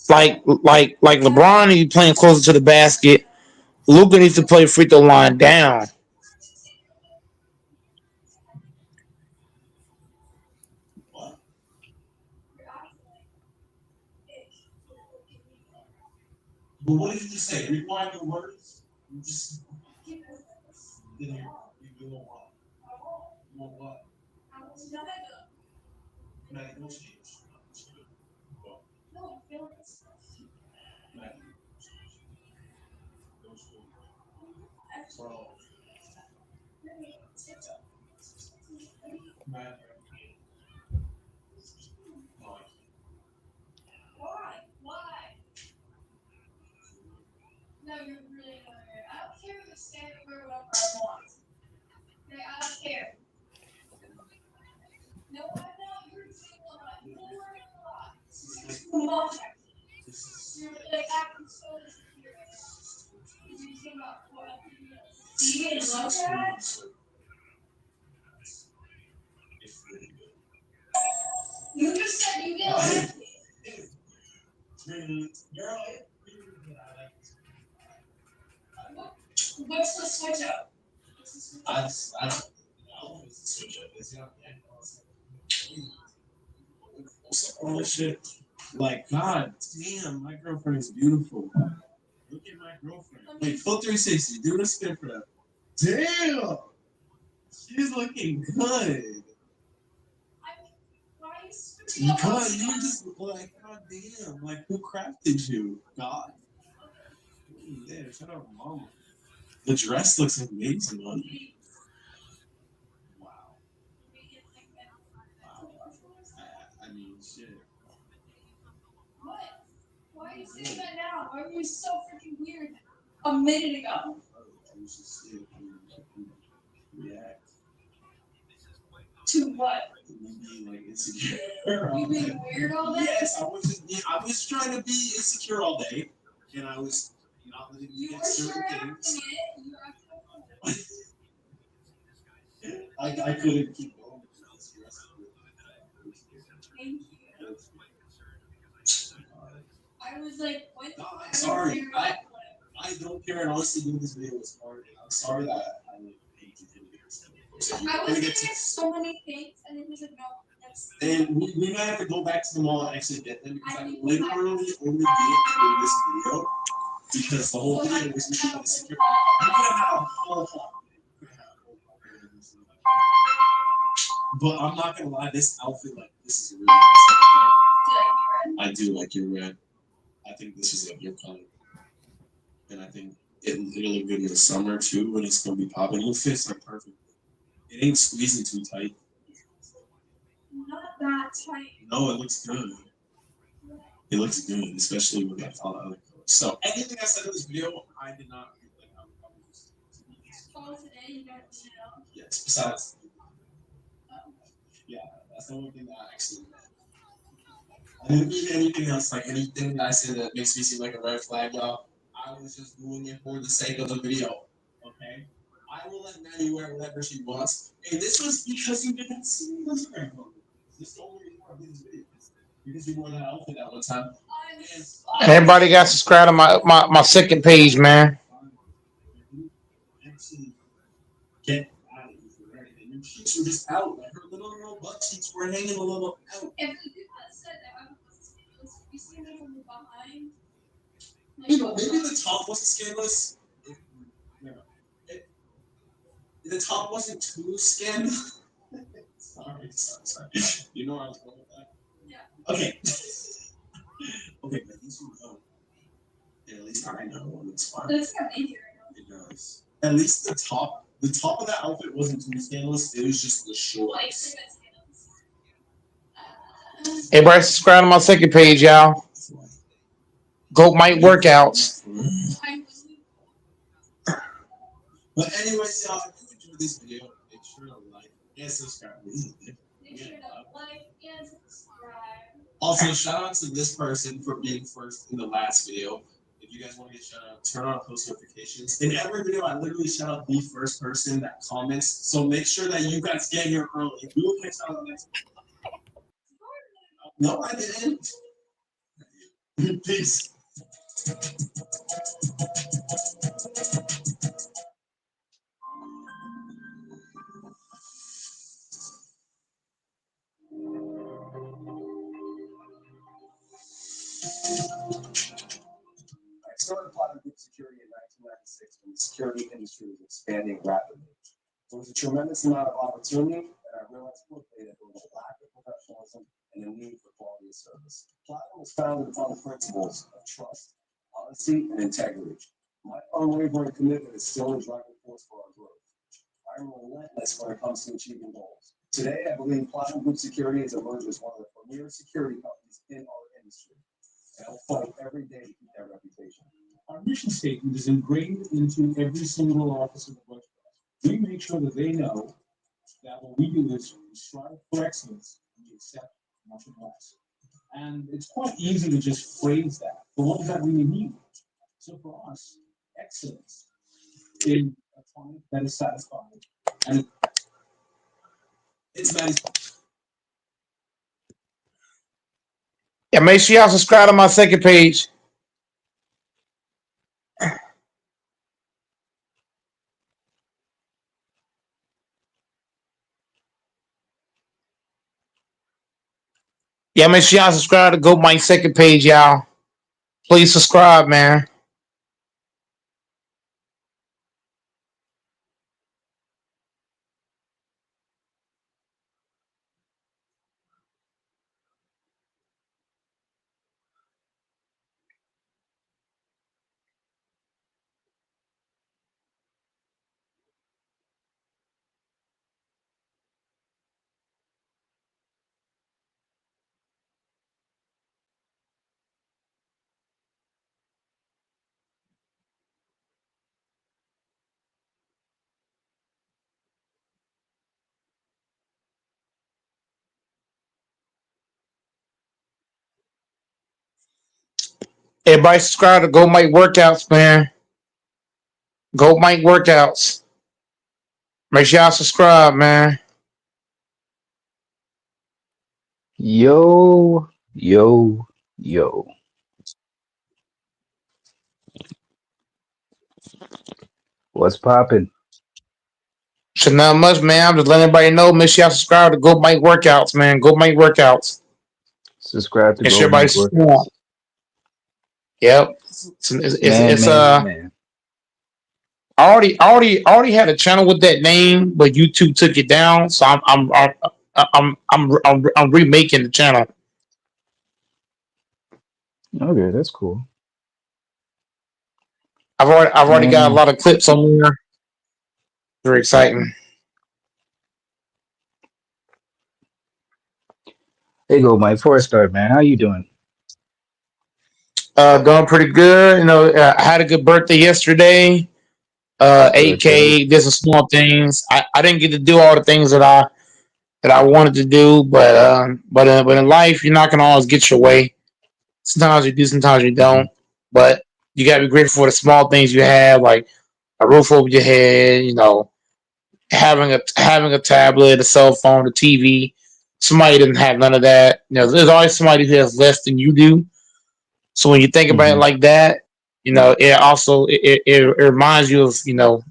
Like LeBron needs to be playing closer to the basket. Luka needs to play free throw line down. But what did you just say? Rewind the words? You just. You doing what? You want what? Can I negotiate? No, I feel like it's Why? No, you're really annoying. I don't care if it's standing or whatever I want. Okay, I don't care. No, I'm not. You're doing a lot. You're worrying a lot. Come on. You're like acting so insecure. You're thinking about what do you get love that? You just said you didn't like it. What's the switch up? I don't switch up. It's not all this shit. Like, God damn, my girlfriend is beautiful. Look at my girlfriend. Wait, full 360. Do a spin for that. Damn! She's looking good. Why are you switching up? Because you just like, God damn, like who crafted you? God. Yeah, shut up, mama. The dress looks amazing on you. Wow. I mean, shit. What? Why are you saying that now? Why were you so freaking weird a minute ago? I was just saying, react. To what? You being like insecure. You being weird all day? Yes, I was trying to be insecure all day, and I was not letting you get certain things. I couldn't keep going. Thank you. I was like, what? No, I'm sorry. I don't care, and honestly, doing this video was hard. I'm sorry that I hate to do this. I was gonna get so many things, and then he's like, no. And we might have to go back to the mall and actually get them because I literally only did it for this video because the whole video was me being insecure. You could have had a whole haul. But I'm not gonna lie, this outfit, like, this is a really nice outfit. I do like your red. I think this is like your color. And I think it'll look good in the summer too when it's gonna be popping. It fits like perfect. It ain't squeezing too tight. Not that tight. No, it looks good. It looks good, especially with like all the other colors. So anything I said in this video, I did not like. Oh, today you got to know. Yes. Besides, yeah, that's the only thing that I actually. I didn't mean anything else. Like anything that I said that makes me seem like a red flag, y'all. I was just doing it for the sake of the video. Okay. I will let Maddie wear whatever she wants. And this was because you didn't see me on Instagram. This is the only reason why I did this video. Because you wore that outfit that one time. And everybody got subscribed to my second page, man. Actually, get out of here for everything. Your cheeks were just out. Like her little butt cheeks were hanging a little out. If the people that said that I was scandalous, you see me from behind. You know, maybe the top wasn't scandalous. The top wasn't too scandalous. sorry. You know where I was going with that? Yeah. Okay. Okay, but at least you know. Yeah, at least I know it's fine. It's got me here. It does. At least the top of that outfit wasn't too scandalous. It was just the shorts. Everybody subscribe to my second page, y'all. Goat Mike Workouts. But anyways, y'all, if you enjoyed this video, make sure to like and subscribe. Make sure to like and subscribe. Also, shout out to this person for being first in the last video. If you guys want to get shout out, turn on post notifications. In every video, I literally shout out the first person that comments. So make sure that you guys get here early. We will catch out on the next one. No, I didn't. Peace. I started Platinum Group Security in 1996 when the security industry was expanding rapidly. There was a tremendous amount of opportunity and I realized quickly that there was a lack of professionalism and a need for quality of service. Platinum was founded upon the principles of trust, honesty, and integrity. My unwavering commitment is still a driving force for our growth. I'm relentless when it comes to achieving goals. Today, I believe Platinum Group Security has emerged as one of the premier security companies in our industry. And I'll fight every day to keep that reputation. Our mission statement is engraved into every single office in the Bush. We make sure that they know that what we do is we strive for excellence and we accept nothing less. And it's quite easy to just phrase that, but what does that really mean? So for us, excellence is a client that is satisfied, and it's that. Yeah, make sure y'all subscribe to my second page. Yeah, make sure y'all subscribe to Go My second page, y'all. Please subscribe, man. Everybody subscribe to Go Mike Workouts, man. Go Mike Workouts. Make sure y'all subscribe, man. Yo, yo, yo. What's poppin'? Should not much, man. I'm just letting everybody know. Make sure y'all subscribe to Go Mike Workouts, man. Go Mike Workouts. Subscribe to Make Go sure everybody Mike subscribe. Workouts. Yep. Man. I already had a channel with that name, but YouTube took it down. So I'm remaking the channel. Okay, that's cool. I've already got a Man, lot of clips on there. Very exciting. hey, Go Mike. Before I start, man, how you doing? Going pretty good. You know, I had a good birthday yesterday. Good, good. 8K, did some small things. I didn't get to do all the things that I wanted to do, but in life, you're not gonna always get your way. Sometimes you do, sometimes you don't. But you gotta be grateful for the small things you have, like a roof over your head. You know, having a tablet, a cell phone, a TV. Somebody doesn't have none of that. You know, there's always somebody who has less than you do. So when you think about it like that, you know, it also it reminds you of, you know,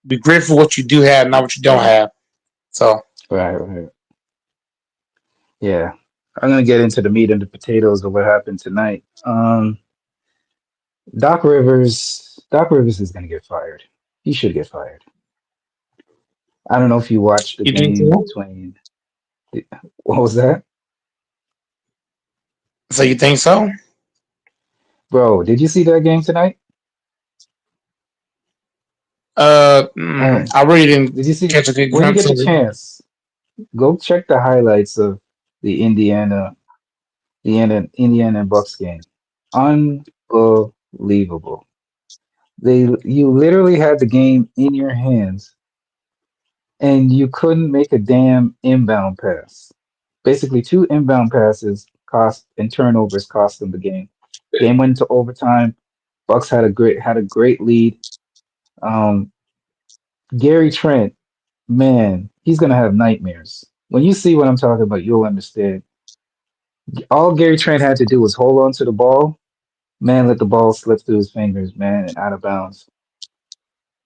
be grateful for what you do have, not what you don't have. So Right. Yeah. I'm gonna get into the meat and the potatoes of what happened tonight. Doc Rivers is gonna get fired. He should get fired. I don't know if you watched the you think game so? between. What was that, So you think so? bro? Did you see that game tonight? Oh, I really didn't did you see? catch a good When you glimpse get the of it. chance, go check the highlights of the Indiana and Bucks game. Unbelievable. You literally had the game in your hands and you couldn't make a damn inbound pass. Basically, two inbound passes cost and turnovers cost them the game. Game went into overtime. Bucks had a great lead. Um, Gary Trent, man, he's gonna have nightmares. When you see what I'm talking about, you'll understand. All Gary Trent had to do was hold on to the ball. Man, let the ball slip through his fingers, man, and out of bounds.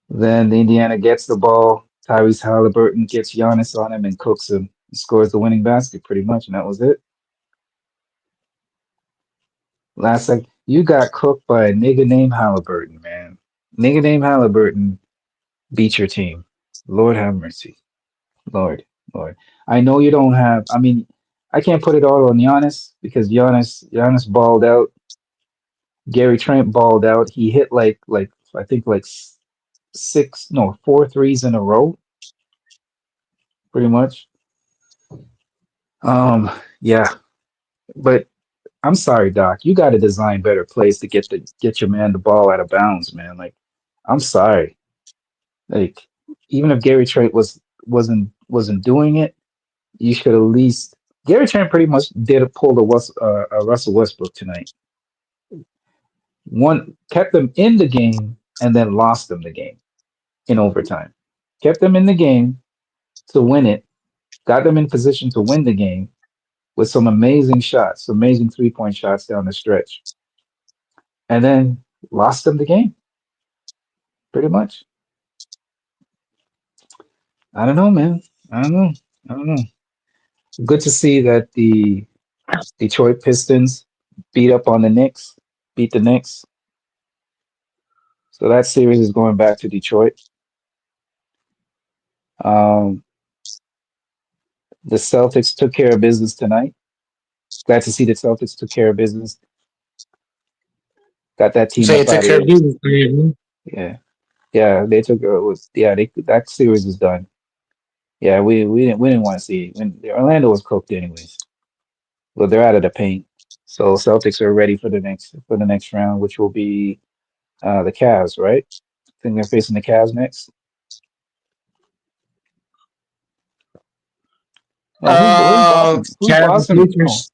Then the Indiana gets the ball. Tyrese Halliburton gets Giannis on him and cooks him. He scores the winning basket pretty much, and that was it. Last second, you got cooked by a nigga named Halliburton, man. Nigga named Halliburton beat your team. Lord have mercy. Lord. I know you don't have. I mean, I can't put it all on Giannis because Giannis balled out. Gary Trent balled out. He hit like I think like six, no, four threes in a row, pretty much. Yeah, but I'm sorry, Doc. You got to design better plays to get your man the ball out of bounds, man. Like, I'm sorry. Like, even if Gary Trent wasn't doing it, you should at least. Gary Trent pretty much did pull the Russell Westbrook tonight. One kept them in the game and then lost them the game in overtime. Kept them in the game to win it. Got them in position to win the game with some amazing shots, amazing 3-point shots down the stretch, and then lost them the game. Pretty much. I don't know, man. I don't know. I don't know. Good to see that the Detroit Pistons beat up on the Knicks, beat the Knicks. So that series is going back to Detroit. Um, the Celtics took care of business tonight. Glad to see the Celtics took care of business. Got that team Say up it took out of care of there. business. Mhm. Yeah, yeah, they took it was yeah. That series is done. Yeah, we didn't want to see when Orlando was cooked anyways. But they're out of the paint, so Celtics are ready for the next round, which will be the Cavs, right? I think they're facing the Cavs next. No, who's Boston? Who's Cavs and Boston? No, Pacers.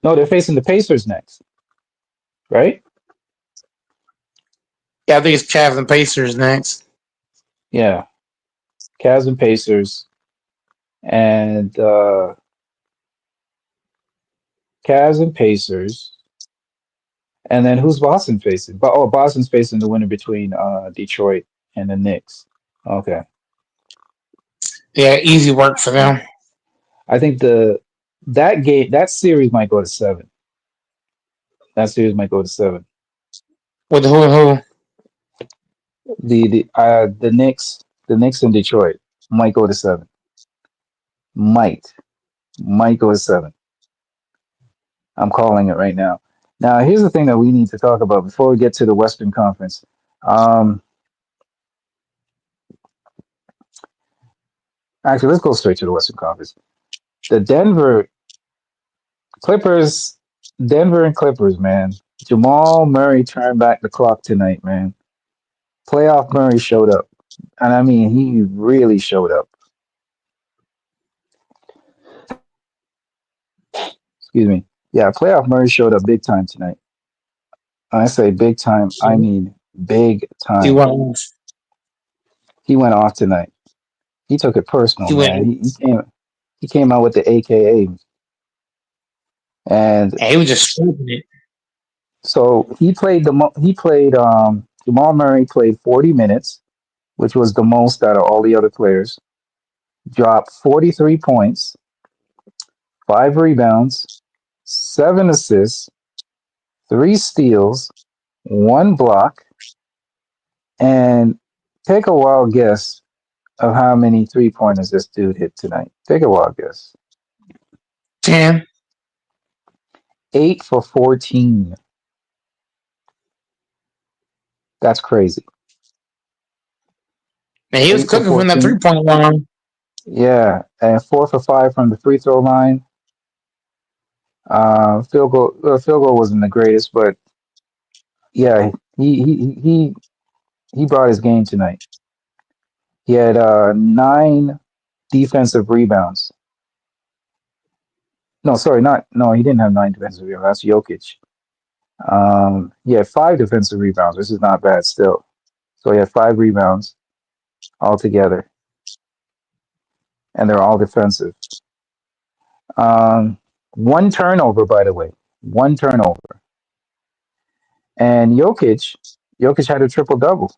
no, they're facing the Pacers next, right? Yeah, I think it's Cavs and Pacers next. Yeah, Cavs and Pacers, and Cavs and Pacers, and then who's Boston facing? But oh, Boston's facing the winner between Detroit and the Knicks. Okay, Yeah, easy work for them. I think that series might go to 7. That series might go to 7. With who and who? The Knicks in Detroit might go to 7. Might go to 7. I'm calling it right now. Now, here's the thing that we need to talk about before we get to the Western Conference. Actually, let's go straight to the Western Conference. The Denver and Clippers, man. Jamal Murray turned back the clock tonight, man. Playoff Murray showed up. And I mean, he really showed up. Excuse me. Yeah, playoff Murray showed up big time tonight. When I say big time, I mean big time. He went off tonight. He took it personal, man. He came out with the AKA. And he was just swooping it. So Jamal Murray played 40 minutes, which was the most out of all the other players. Dropped 43 points, 5 rebounds, 7 assists, 3 steals, 1 block, and take a wild guess of how many 3-pointers this dude hit tonight. Take a wild guess. 10. 8 for 14. That's crazy. Man, he was cooking from that 3-point line. Yeah, and 4 for 5 from the free throw line. Field goal wasn't the greatest, but yeah, he brought his game tonight. He had 9 defensive rebounds. No, sorry, he didn't have 9 defensive rebounds. That's Jokic. He had 5 defensive rebounds. This is not bad still. So he had 5 rebounds altogether. And they're all defensive. 1 turnover, by the way. 1 turnover. And Jokic had a triple-double.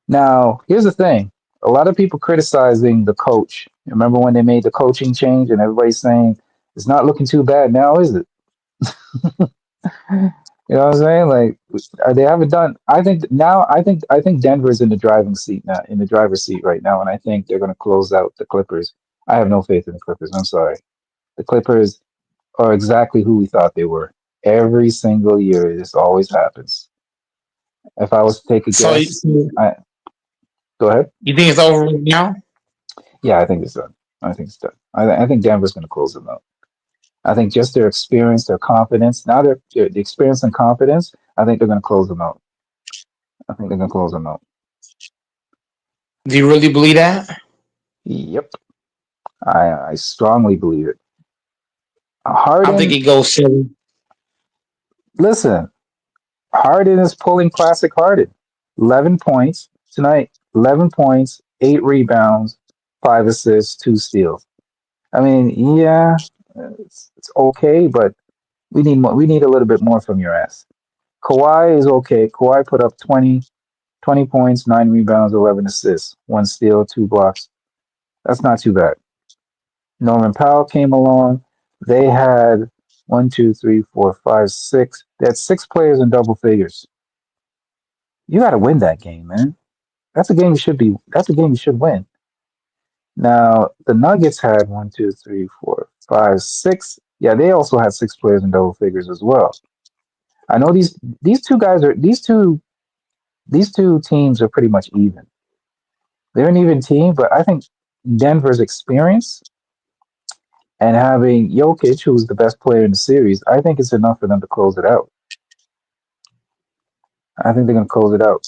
Now, here's the thing. A lot of people criticizing the coach. Remember when they made the coaching change and everybody's saying, it's not looking too bad now, is it? You know what I'm saying? Like, They haven't done. I think now. I think Denver's in the driving seat now, in the driver's seat right now, and I think they're going to close out the Clippers. I have no faith in the Clippers. I'm sorry. The Clippers are exactly who we thought they were. Every single year, this always happens. If I was to take a So you, guess, I go ahead. you think it's over right now? Yeah, I think it's done. I think it's done. I think Denver's going to close them out. I think just their experience, their confidence. Now the experience and confidence. I think they're going to close them out. I think they're going to close them out. Do you really believe that? Yep, I strongly believe it. I think Harden, it goes 7. listen, Harden is pulling classic Harden. 11 points tonight. 11 points, 8 rebounds, 5 assists, 2 steals. I mean, yeah, it's okay, but we need more. We need a little bit more from your ass. Kawhi is okay. Kawhi put up 20 points, 9 rebounds, 11 assists, 1 steal, 2 blocks. That's not too bad. Norman Powell came along. They had 1, 2, 3, 4, 5, 6. They had 6 players in double figures. You got to win that game, man. That's a game you should be. That's a game you should win. Now the Nuggets had 1, 2, 3, 4, 5, 6. Yeah, they also had 6 players in double figures as well. I know these two guys are these two teams are pretty much even. They're an even team, but I think Denver's experience and having Jokic, who's the best player in the series, I think it's enough for them to close it out. I think they're going to close it out.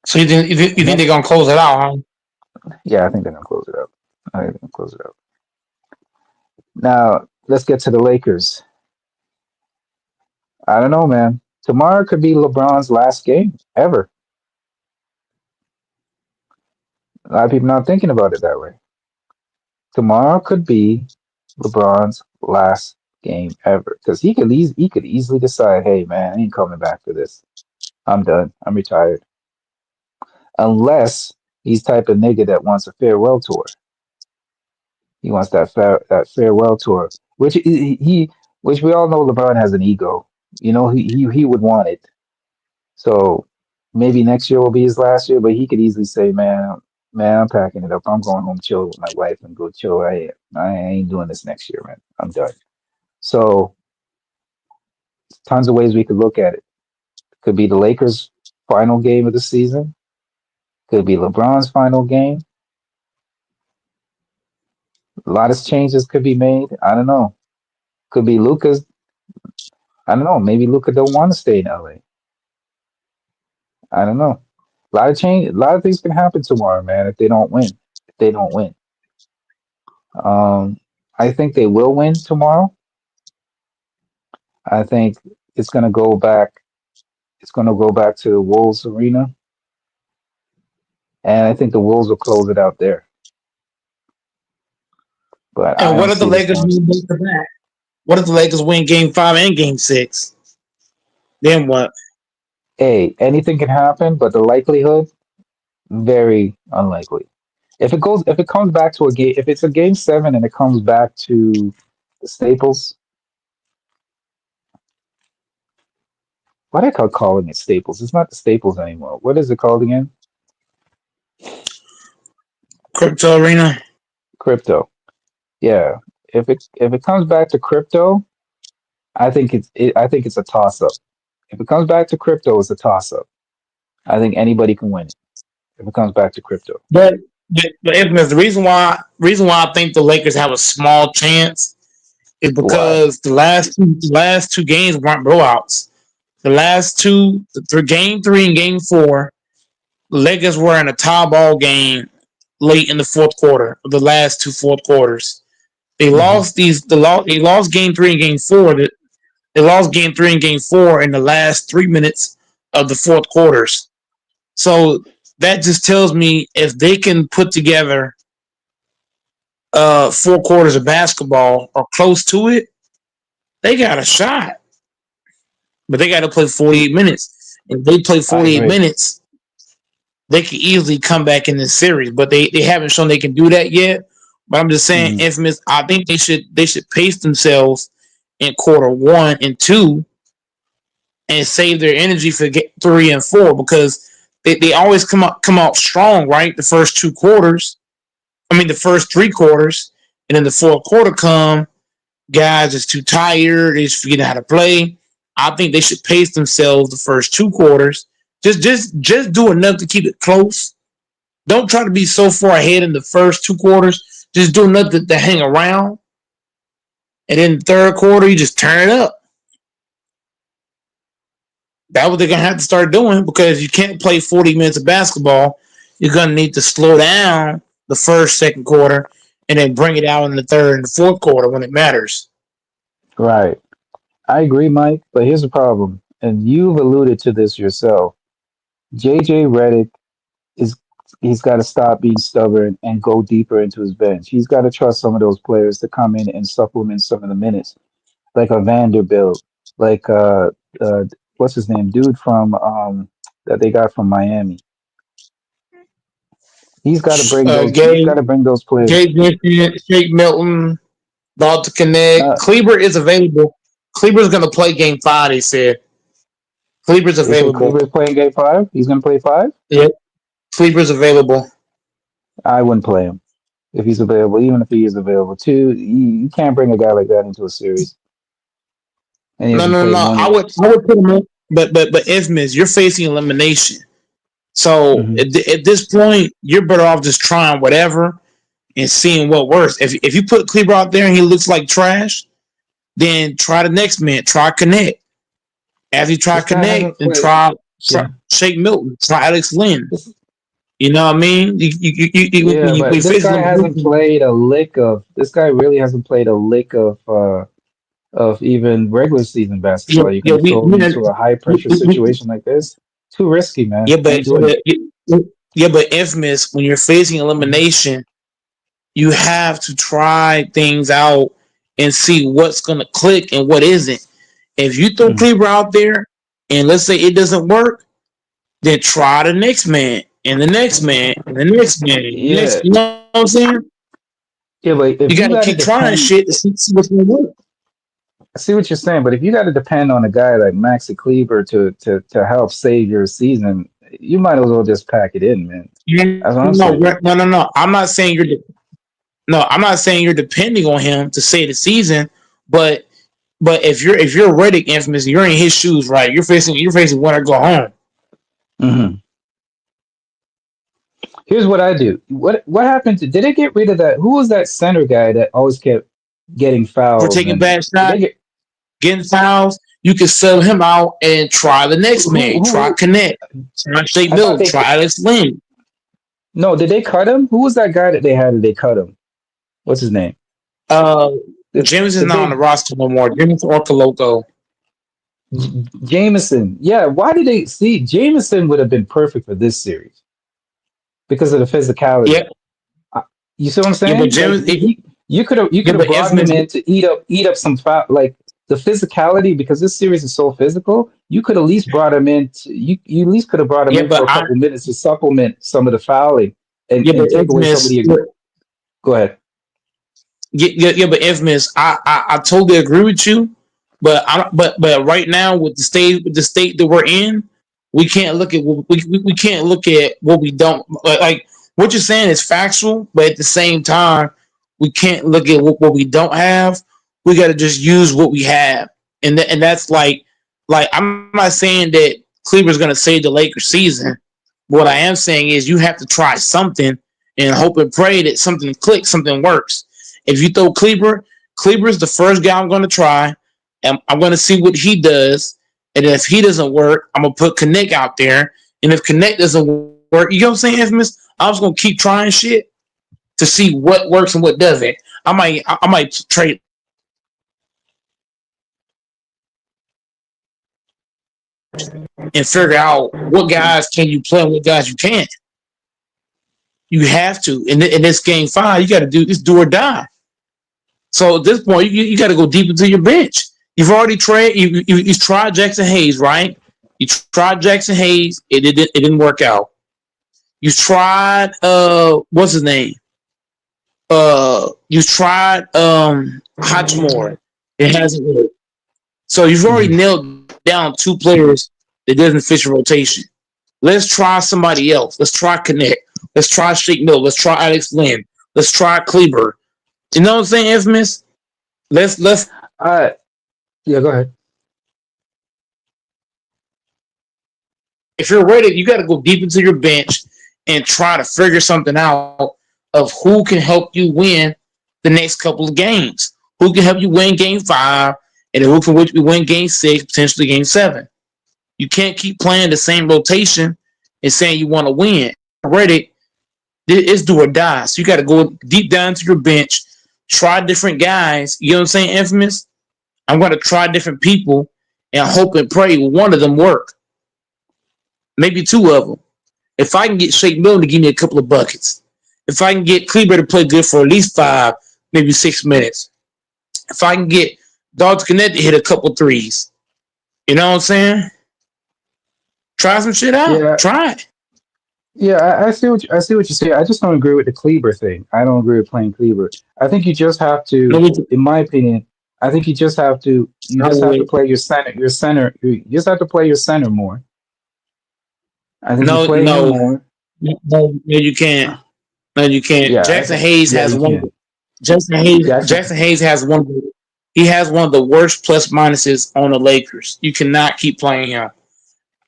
So you think they're gonna close it out, huh? Yeah, I think they're going to close it out. I think they're going to close it out. Now, let's get to the Lakers. I don't know, man. Tomorrow could be LeBron's last game ever. A lot of people not thinking about it that way. Tomorrow could be LeBron's last game ever because he could easily decide, hey man, I ain't coming back for this. I'm done. I'm retired. Unless he's type of nigga that wants a farewell tour. He wants that farewell tour, which which we all know LeBron has an ego. You know, he would want it. So maybe next year will be his last year, but he could easily say, man, I'm packing it up. I'm going home, chill with my wife, and go chill. I ain't doing this next year, man. I'm done. So, tons of ways we could look at it. Could be the Lakers' final game of the season. Could be LeBron's final game. A lot of changes could be made. I don't know. Could be Luka's. I don't know. Maybe Luka don't want to stay in LA. I don't know. A lot of change. A lot of things can happen tomorrow, man. If they don't win. I think they will win tomorrow. I think it's gonna go back. It's gonna go back to the Wolves arena, and I think the Wolves will close it out there. But And what if the Lakers win back to back? What if the Lakers win Game 5 and Game 6? Then what? Hey, anything can happen, but the likelihood very unlikely. If it comes back to a game, if it's a Game 7 and it comes back to the Staples, why they calling it Staples? It's not the Staples anymore. What is it called again? Crypto Arena. Crypto. Yeah. If it comes back to Crypto, I think it's a toss up. If it comes back to Crypto, it's a toss up. I think anybody can win it if it comes back to Crypto. But Infamous, the reason why I think the Lakers have a small chance is because the last two games weren't blowouts. The last two, Game 3 and Game 4, the Lakers were in a tie ball game late in the fourth quarter. The last two fourth quarters, they lost They lost Game 3 and Game 4. They lost Game 3 and Game 4 in the last 3 minutes of the fourth quarters. So that just tells me if they can put together 4 quarters of basketball or close to it, they got a shot. But they got to play 48 minutes. If they play 48 minutes, they can easily come back in this series. But they haven't shown they can do that yet. But I'm just saying, Infamous, I think they should pace themselves in quarter 1 and 2 and save their energy for 3 and 4 because they always come out strong, right? The first 2 quarters. I mean, the first 3 quarters, and then the fourth quarter come. Guys is too tired. They just forget how to play. I think they should pace themselves the first 2 quarters. Just do enough to keep it close. Don't try to be so far ahead in the first 2 quarters. Just do enough to hang around. And then the third quarter, you just turn it up. That's what they're going to have to start doing because you can't play 40 minutes of basketball. You're going to need to slow down the first, second quarter, and then bring it out in the third and the fourth quarter when it matters. Right. I agree, Mike, but here's the problem, and you've alluded to this yourself. JJ Redick he's got to stop being stubborn and go deeper into his bench. He's got to trust some of those players to come in and supplement some of the minutes, like a Vanderbilt, like what's his name, dude from that they got from Miami. He's got to bring those. He's got to bring those players. Gabe Vincent, Shake Milton, Dalton Connect. Kleber is available. Kleber's going to play Game 5. They said Kleber's available. Kleber's playing Game 5. He's going to play 5. Yep. Kleber's available. I wouldn't play him if he's available, even if he is available. Too, you can't bring a guy like that into a series. No. I would put him in, but Infamous, you're facing elimination. So at this point, you're better off just trying whatever and seeing what works. If you put Kleber out there and he looks like trash, then try the next man. Try Connect. After you try Connect, then try Shake Milton. Try Alex Lynn. You know what I mean? This guy hasn't played a lick of. This guy really hasn't played a lick of even regular season basketball. You can throw him into a high pressure situation like this. Too risky, man. But Infamous, when you're facing elimination, you have to try things out and see what's gonna click and what isn't. If you throw Kleber out there and let's say it doesn't work, then try the next man and the next man and the next man. Yeah. You know what I'm saying? Yeah, but you gotta keep trying shit to see what's gonna work. I see what you're saying, but if you got to depend on a guy like Maxi Kleber to help save your season, you might as well just pack it in, man. That's what I'm saying. No. I'm not saying you're depending on him to save the season, but if you're Redick, Infamous, you're in his shoes, right? You're facing win or go home. Mm-hmm. Here's what I do. What happened to? Did they get rid of that? Who was that center guy that always kept getting fouled? For taking bad shots, getting fouls, you can sell him out and try the next man. Try Connect. Try Shake Milton. Try Alex Lynn. No, did they cut him? Who was that guy that they had and they cut him? What's his name? James is not on the roster no more. James Orcoloco. Jameson. Yeah, why did they see Jameson would have been perfect for this series because of the physicality. Yeah. You see what I'm saying? Yeah, but James, you could have brought him in to eat up some foul, like the physicality, because this series is so physical. You could at least brought him in. You at least could have brought him in for a couple minutes to supplement some of the fouling and take away some of the. Go ahead. Yeah, but Infamous, I totally agree with you, but right now with the state that we're in, we can't look at we can't look at what we don't like. What you're saying is factual, but at the same time, we can't look at what we don't have. We got to just use what we have, and that's like I'm not saying that Kleber's going to save the Lakers season. What I am saying is you have to try something and hope and pray that something clicks, something works. If you throw Kleber's the first guy I'm going to try, and I'm going to see what he does. And if he doesn't work, I'm going to put Connect out there. And if Connect doesn't work, you know what I'm saying, Infamous? I'm just going to keep trying shit to see what works and what doesn't. I might trade. And figure out what guys can you play and what guys you can't. You have to. In this Game 5, you got to do this do or die. So at this point, you got to go deep into your bench. You've already tried. You tried Jackson Hayes, right? You tried Jackson Hayes. It didn't work out. You tried what's his name? You tried Hachimura. It hasn't worked. So you've already nailed down 2 players that doesn't fit your rotation. Let's try somebody else. Let's try Connect. Let's try Shake Mill. Let's try Alex Lynn. Let's try Kleber. You know what I'm saying, Infamous? Let's Yeah, go ahead. if you're ready, you got to go deep into your bench and try to figure something out of who can help you win the next couple of games. Who can help you win game 5, and then who can help you win game 6, potentially game 7. You can't keep playing the same rotation and saying you want to win. Ready, it's do or die. So you got to go deep down to your bench, try different guys. You know what I'm saying, Infamous? I'm going to try different people and hope and pray one of them work. Maybe 2 of them. If I can get Shake Milton to give me a couple of buckets, if I can get Kleber to play good for at least 5, maybe 6 minutes, if I can get Dog Connect to hit a couple threes, you know what I'm saying? Try some shit out. Yeah, Try it. yeah, I see what I see what you say. I just don't agree with the Kleber thing. I don't agree with playing Kleber. I think you just have No, to, in my opinion, I think you just have to play your center. You just have to play your center more. I think you no, play him more. you can't. No, you can't. Yeah, Jackson Hayes yeah, has you one. can. Jackson Hayes has one. He has one of the worst plus minuses on the Lakers. You cannot keep playing him.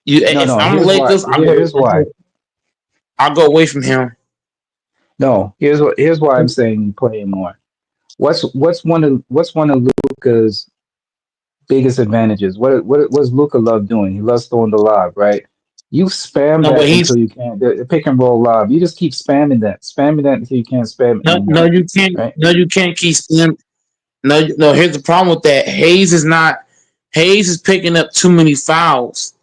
If No. I'm the Here's why. Lakers, Here's why. I'll go away from him. No, here's why I'm saying you play him more. What's one of Luka's biggest advantages? What's Luka love doing? He loves throwing the lob, right? You spam No, but that until you can't. The pick and roll lob. You just keep spamming that until you can't spam it no, anymore, you can't. right? No, you can't keep him. No. Here's the problem with that. Hayes is picking up too many fouls.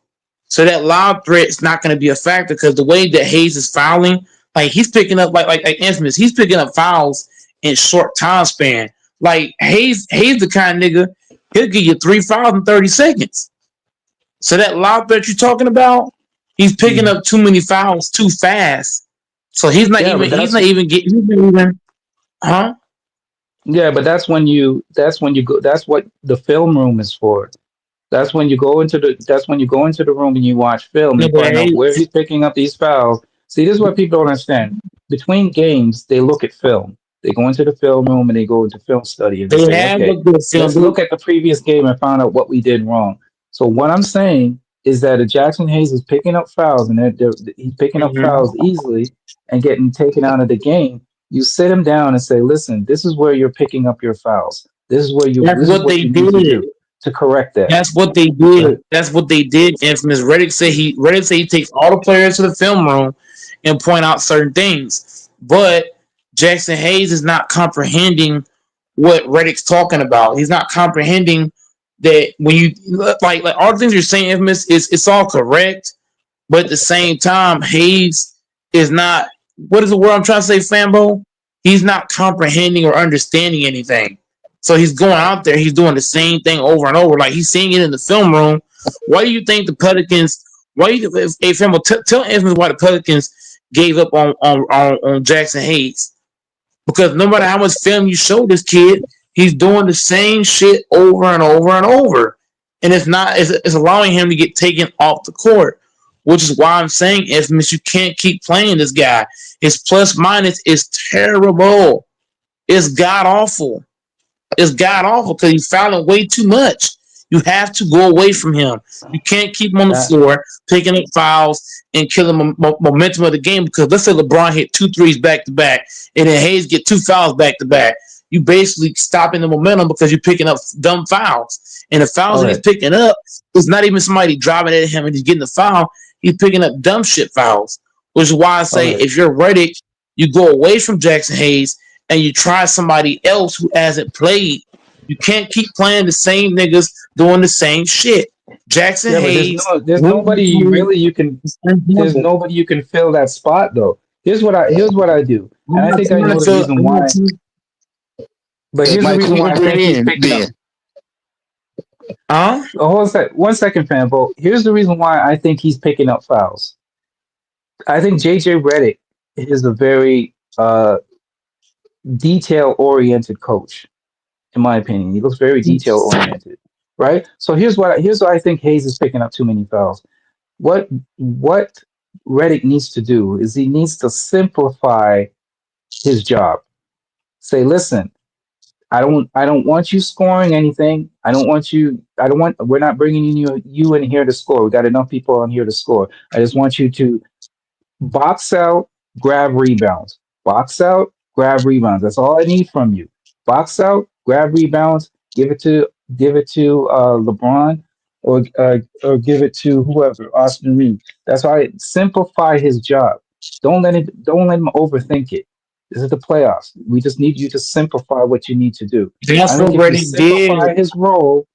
So that lob threat is not going to be a factor because the way that Hayes is fouling, like he's picking up like Infamous, he's picking up fouls in short time span. Like Hayes the kind of nigga, he'll give you 3 fouls in 30 seconds. So that lob threat you're talking about, he's picking up too many fouls too fast. So he's not even getting, huh? Yeah, but that's when you go. That's what the film room is for. That's when you go into the room and you watch film and find out where he's picking up these fouls. See, this is what people don't understand. Between games, they look at film. They go into the film room and they go into film study and they say, okay, let's look at the previous game and find out what we did wrong. So what I'm saying is that if Jackson Hayes is picking up fouls and he's picking up fouls easily and getting taken out of the game, you sit him down and say, listen, this is where you're picking up your fouls. This is where you. That's this what is what they you did. need to do to correct that. That's what they did. That's what they did. Infamous. Reddick said he takes all the players to the film room and point out certain things. But Jackson Hayes is not comprehending what Reddick's talking about. He's not comprehending that when you like all the things you're saying, Infamous, it's all correct. But at the same time, Hayes is not. What is the word I'm trying to say, Fambo? He's not comprehending or understanding anything. So he's going out there, he's doing the same thing over and over. Like he's seeing it in the film room. Why do you think the Pelicans? Tell Infamous why the Pelicans gave up on Jackson Hayes? Because no matter how much film you show this kid, he's doing the same shit over and over and over, and it's allowing him to get taken off the court. Which is why I'm saying, Infamous, you can't keep playing this guy. His plus minus is terrible. It's god awful. It's god awful because he's fouling way too much. You have to go away from him. You can't keep him on the floor picking up fouls and killing momentum of the game. Because let's say LeBron hit 2 threes back to back, and then Hayes get 2 fouls back to back. You basically stopping the momentum because you're picking up dumb fouls. And the fouls that he's picking up is not even somebody driving at him and he's getting the foul. He's picking up dumb shit fouls. Which is why I say if you're ready, you go away from Jackson Hayes and you try somebody else who hasn't played. You can't keep playing the same niggas doing the same shit. Jackson Hayes. There's nobody really you can. There's nobody you can fill that spot though. Here's what I do, and I think I know the reason why. But here's the reason why I think he's picking up. Hold on 1 second, Fanbo. Here's the reason why I think he's picking up fouls. I think JJ Redick is a very detail-oriented coach. in my opinion. He looks very detail oriented, right? So here's what I think Hayes is picking up too many fouls. What Reddick needs to do is he needs to simplify his job. Say, listen, I don't want you scoring anything. We're not bringing you in here to score. We got enough people on here to score. I just want you to box out, grab rebounds. Box out, grab rebounds. That's all I need from you. Box out, grab rebounds, give it to LeBron or give it to whoever, Austin Reeves. That's why I simplify his job. Don't let him overthink it. This is the playoffs. We just need you to simplify what you need to do. That's I what think if Reddick you simplify did. his role.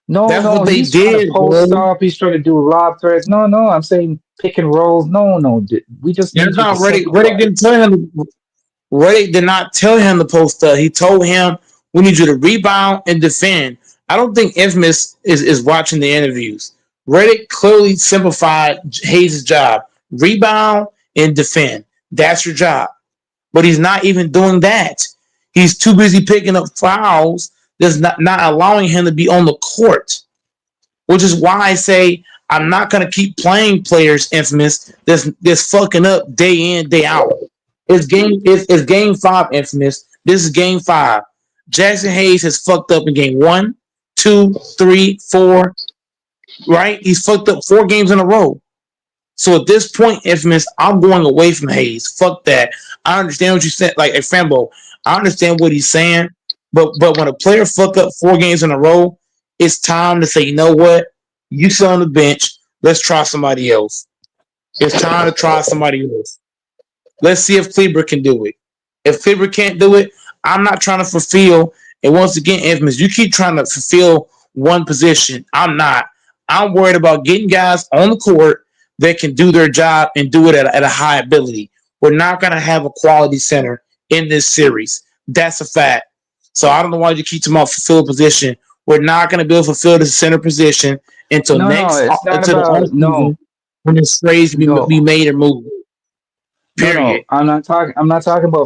That's what they He's trying to did, post bro. up. He's trying to do lob threads. No, I'm saying pick and rolls. No. We just need That's you to not Reddick. simplify. Reddick didn't tell him. Reddick did not tell him to post up. He told him we need you to rebound and defend. I don't think Infamous is watching the interviews. Reddick clearly simplified Hayes' job: rebound and defend. That's your job. But he's not even doing that. He's too busy picking up fouls that's not allowing him to be on the court. Which is why I say I'm not gonna keep playing players, Infamous, that's fucking up day in, day out. It's game 5, Infamous. This is game 5. Jackson Hayes has fucked up in game 1, 2, 3, 4. Right? He's fucked up 4 games in a row. So at this point, Infamous, I'm going away from Hayes. Fuck that. I understand what you said, like a Fambo. I understand what he's saying, but when a player fuck up 4 games in a row, it's time to say, you know what? You sit on the bench. Let's try somebody else. It's time to try somebody else. Let's see if Kleber can do it. If Kleber can't do it, I'm not trying to fulfill. And once again, Infamous, you keep trying to fulfill one position. I'm not. I'm worried about getting guys on the court that can do their job and do it at a high ability. We're not going to have a quality center in this series. That's a fact. So I don't know why you keep talking about fulfill a position. We're not going to be able to fulfill the center position until No, next it's not until the about offseason when the trades be made or moved. Period. I'm not talking about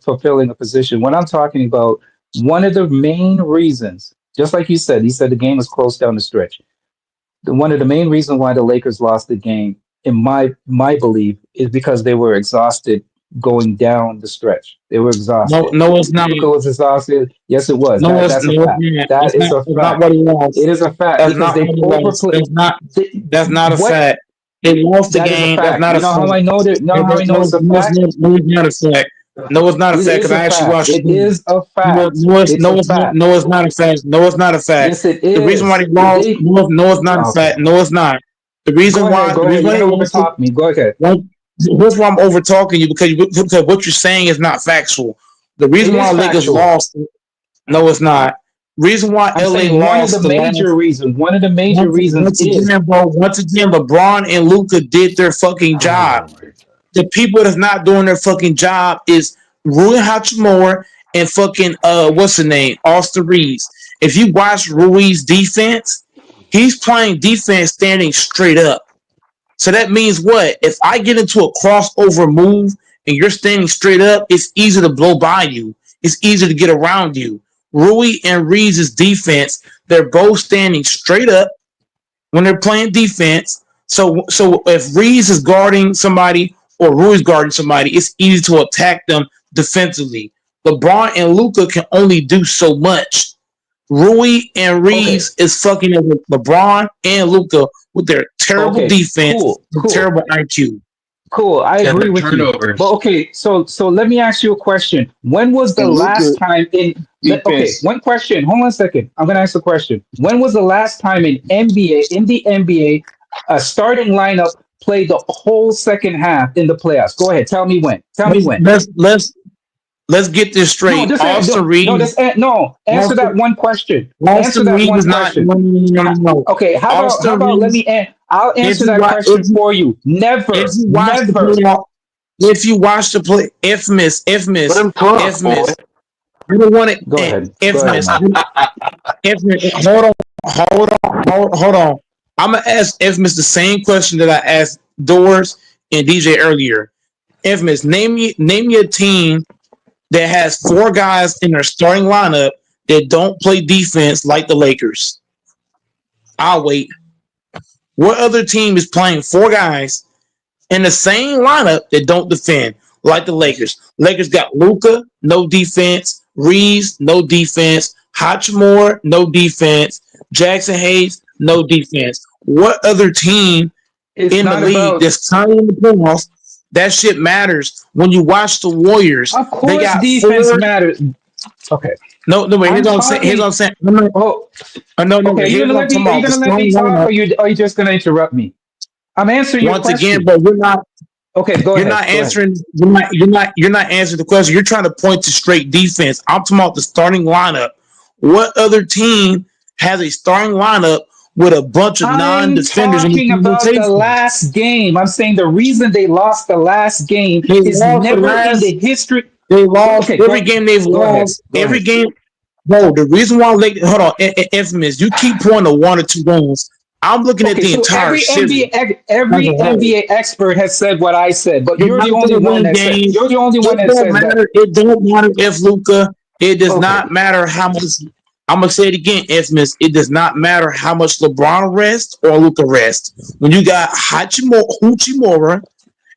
fulfilling a position. What I'm talking about, one of the main reasons, just like you said, the game was close down the stretch. One of the main reasons why the Lakers lost the game, in my belief, is because they were exhausted going down the stretch. They were exhausted. No, it's not. Luka was exhausted. Yes, it was. That's a fact. That is a fact. Not what he wants. It is a fact That's because not they what he wants. overplayed. That's not a fact. They lost the That is a game. fact. That's not You a know fact. how I know that? Know how I know it's a fact? No, it's not a fact. No, it's not a It fact. is Because a I actually fact. watched It is a fact. No, it's It's a fact. no, it's not a fact. No, it's not a fact. Yes, it The reason why is. they lost. They- No, it's not a Okay. fact. No, it's not. The reason Go why. ahead. Go The ahead. reason why You they don't lost. overtalk me. Go ahead. Here's why I'm over talking you because what you're saying is not factual. The reason It why is Lakers factual. lost. No, it's not. Reason why I'm LA saying lost one of the major reasons once is again, bro. Once again, LeBron and Luka did their fucking job. The people that's not doing their fucking job is Rui Hachimura and fucking what's the name? Austin Reeves. If you watch Rui's defense, he's playing defense standing straight up. So that means what? If I get into a crossover move and you're standing straight up, it's easy to blow by you. It's easy to get around you. Rui and Reeves' defense, they're both standing straight up when they're playing defense. So if Reeves is guarding somebody or Rui's guarding somebody, it's easy to attack them defensively. LeBron and Luka can only do so much. Rui and Reeves is fucking with LeBron and Luka with their terrible defense and terrible IQ. Cool, I agree with you. But okay, so let me ask you a question. When was the And Luka last time in okay, defense. one question. Hold on a second. I'm gonna ask a question. When was the last time in the NBA, a starting lineup played the whole second half in the playoffs? Go ahead, tell me when. Tell me when. Let's get this straight. Austin Reeves. Answer that one question. Austin Answer that Reeves one is not. question. No. Okay, how Austin about let Reeves- me I'll answer If you that wa- question if you- for you. Never. If you watch the Never. play, if you watch the play, Infamous. I don't want it. Go ahead. Infamous. Go ahead, Infamous. Hold on. I'm gonna ask Infamous the same question that I asked Doors and DJ earlier. Infamous, name me a team that has 4 guys in their starting lineup that don't play defense like the Lakers? I'll wait. What other team is playing 4 guys in the same lineup that don't defend like the Lakers? Lakers got Luka, no defense. Reeves, no defense. Hachimura, no defense. Jackson Hayes, no defense. What other team It's in the not league about. that's currently in the playoffs? That shit matters. When you watch the Warriors, Of they course, got defense 4. matters. Okay. No, wait. I'm Here's what I'm saying. Here's talking. what I'm saying. No, Oh, no. okay. Here's what I'm talking Are you about. The gonna let me starting talk, lineup. or are you just gonna interrupt me? I'm answering your Once again, question. but you're not. Okay, go You're ahead. not Go ahead. answering. You're not answering the question. You're trying to point to straight defense. I'm talking about the starting lineup. What other team has a starting lineup with a bunch of I'm non-defenders in talking the about the rotation? last game. I'm saying the reason they lost the last game They is lost the never in last. the history. They lost Okay, every game they've go ahead. lost. Go Every ahead. game. Bro, the reason why hold on, Infamous, you keep pointing to 1 or 2 games. I'm looking at Okay, the so entire series every as a whole. NBA expert has said what I said, but You're you're not the only gonna one win that said games. you're the only one It that don't says that. matter. It don't matter if Luka. It does Okay. not matter how much. I'm gonna say it again, Infamous. It does not matter how much LeBron rests or Luka rests. When you got Hachimura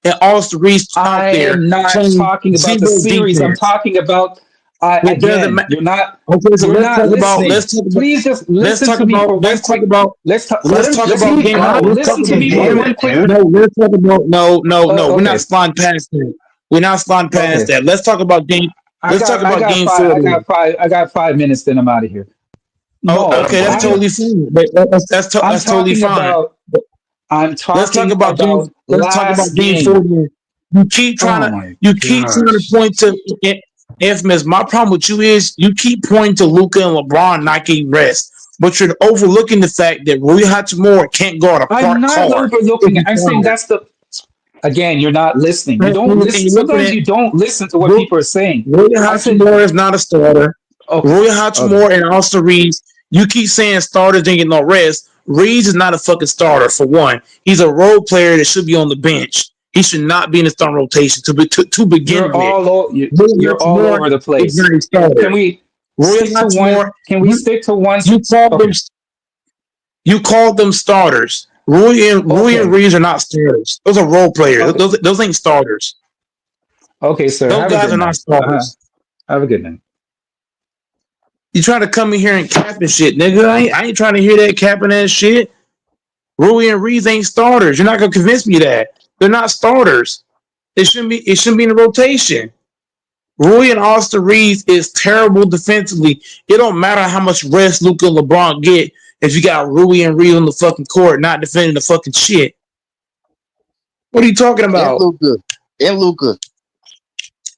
and Austin Reeves out I there am not playing talking about the zero series. I'm defense, talking about it doesn't again. matter. You're not. Okay, so You're let's not talk about. listening. Let's talk about. Please just Let's listen talk to me about. for one Let's talk quick. about. Let's talk. Let's talk Let about me. game. No, Let's talk listen to about me for game. one quick. No, let's talk about. No. We're not Okay. sliding past that. We're not sliding past Okay. that. Let's talk about game. Let's talk I about got game five. 4. I got 5 minutes. Then I'm out of here. Oh, No, okay, that's totally fine. That's I'm totally talking fine. about. I'm Let's talk talking about game. about Let's talk about last game game. 4. Then. You keep trying Oh to. my You keep trying to gosh. point to Infamous. My problem with you is you keep pointing to Luka and LeBron not getting rest, but you're overlooking the fact that Rui Hachimura can't guard a I'm parked not car overlooking every it. I'm saying corner. that's the. Again, you're not listening. You And don't listen. you're looking Sometimes at you don't listen to what people are saying. Rui I said, Hachimura is not a starter. okay, Rui okay. Hachimura and Austin Reeves. You keep saying starters didn't get no rest. Reeves is not a fucking starter for one. He's a role player that should be on the bench. He should not be in the starting rotation to begin You're with. all you're all Hachimura over the is place. not a starter. Can we Rui stick to one? Hachimura, Can we stick to one? them. You called them starters. Rui and Okay. Reeves are not starters. Those are role players. Okay. Those ain't starters. Okay, sir. Those Have a guys good are not night. starters. Have a good night. You trying to come in here and cap and shit, nigga. I ain't trying to hear that capping ass shit. Rui and Reeves ain't starters. You're not gonna convince me that. They're not starters. It shouldn't be in the rotation. Rui and Austin Reeves is terrible defensively. It don't matter how much rest Luka and LeBron get if you got Rui and Reeves on the fucking court not defending the fucking shit. What are you talking about? And Luka.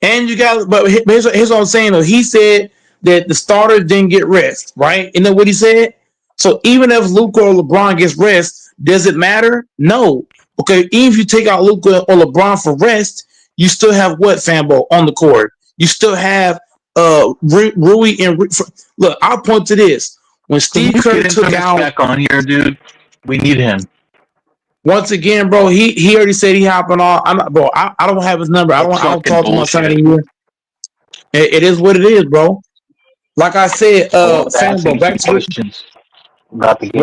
And you got, but here's what I'm saying though. He said that the starters didn't get rest, right? Isn't that what he said? So even if Luka or LeBron gets rest, does it matter? No. Okay, even if you take out Luka or LeBron for rest, you still have what, Fambo, on the court? You still have Rui and look. I'll point to this. When Steve Kerr took out back on here, dude. We need him. once again, bro, he already said he hopping on. I'm not, bro. I don't have his number. I don't talk to him outside of here. It is what it is, bro. Like I said, Fambo, back to questions about the game.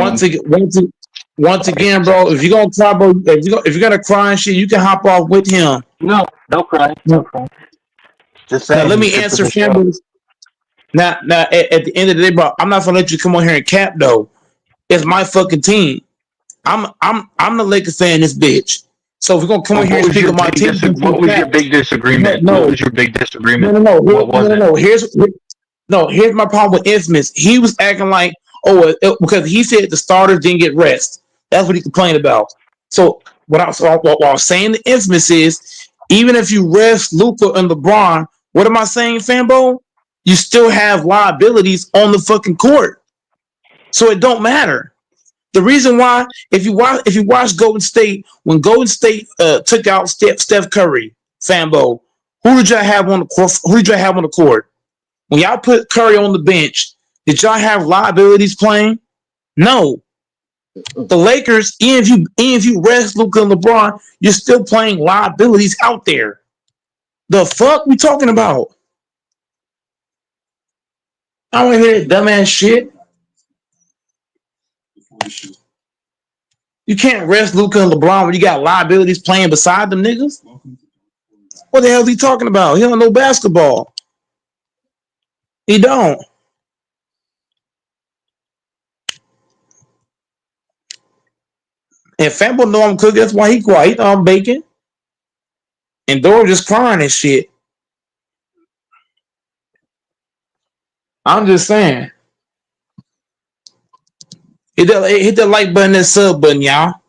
once again, bro. If you're gonna cry, bro, if you're gonna cry and shit, you can hop off with him. No cry. No cry. Just Now saying. let me answer Fambo's. Now at the end of the day, bro, I'm not gonna let you come on here and cap though. It's my fucking team. I'm the Lakers fan, this bitch. So if we're gonna come on here and speak of my team, What was your big disagreement? No. What was your big disagreement? No. What was it? Here's my problem with Infamous. He was acting like, because he said the starters didn't get rest. That's what he complained about. So what I was saying to Infamous is, even if you rest Luka and LeBron, what am I saying, Fambo? You still have liabilities on the fucking court. So it don't matter. The reason why, if you watch Golden State, when Golden State took out Steph Curry, Fambo, who did y'all have on the court? Who did y'all have on the court? When y'all put Curry on the bench, did y'all have liabilities playing? No. The Lakers, even if you rest Luka and LeBron, you're still playing liabilities out there. The fuck we talking about? I don't want to hear that dumbass shit. You can't rest Luka and LeBron when you got liabilities playing beside them niggas. What the hell is he talking about? He don't know basketball. He don't. And Famble know I'm cooking. That's why he quiet. He know I'm baking. And Dora just crying and shit. I'm just saying. Hit that like button, that sub button, y'all.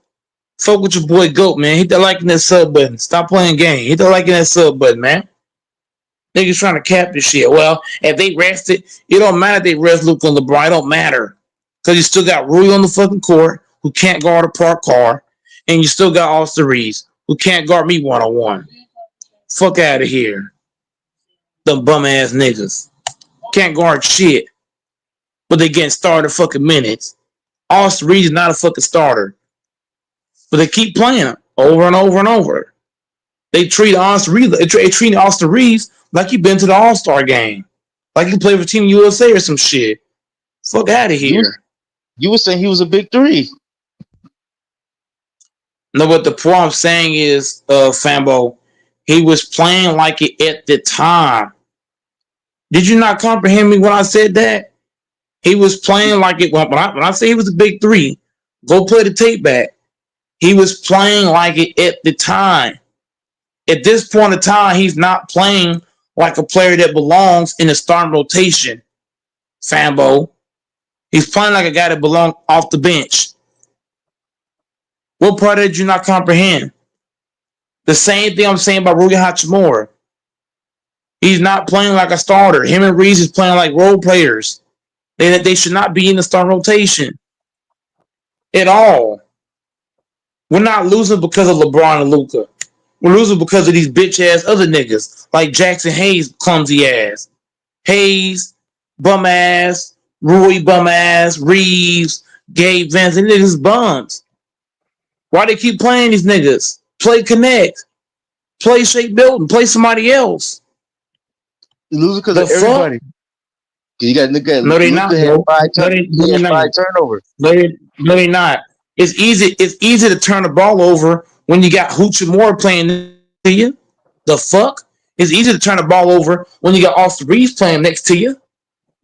Fuck with your boy Goat, man. Hit that like and that sub button. Stop playing game. Hit that like and that sub button, man. Niggas trying to cap this shit. Well, if they rest it don't matter if they rest Luka and LeBron. It don't matter. Because you still got Rui on the fucking court who can't guard a park car. And you still got Austin Reeves who can't guard me one-on-one. Fuck out of here. Them bum-ass niggas. Can't guard shit. But they getting started fucking minutes. Austin Reeves is not a fucking starter. But they keep playing him over and over and over. They treat Austin Reeves, they treat Austin Reeves like he been to the All-Star game. Like he played for Team USA or some shit. Fuck out of here. You were saying he was a big three. No, but the point I'm saying is, Fambo, he was playing like it at the time. Did you not comprehend me when I said that? He was playing like it. When I say he was a big three, go play the tape back. He was playing like it at the time. At this point in time, he's not playing like a player that belongs in the starting rotation, Fambo. He's playing like a guy that belongs off the bench. What part did you not comprehend? The same thing I'm saying about Rui Hachimura. He's not playing like a starter. Him and Reeves is playing like role players. They should not be in the starting rotation at all. We're not losing because of LeBron and Luka. We're losing because of these bitch ass other niggas like Jackson Hayes, clumsy ass, Hayes, bum ass, Rui bum ass, Reeves, Gabe Vince, and niggas bums. Why they keep playing these niggas? Play Connect, play Shea Milton, play somebody else. You lose because of everybody. You got nigga. No, they not. Five turnovers. No, they not. It's easy to turn the ball over when you got Hachimura playing to you. The fuck? It's easy to turn the ball over when you got Austin Reeves playing next to you.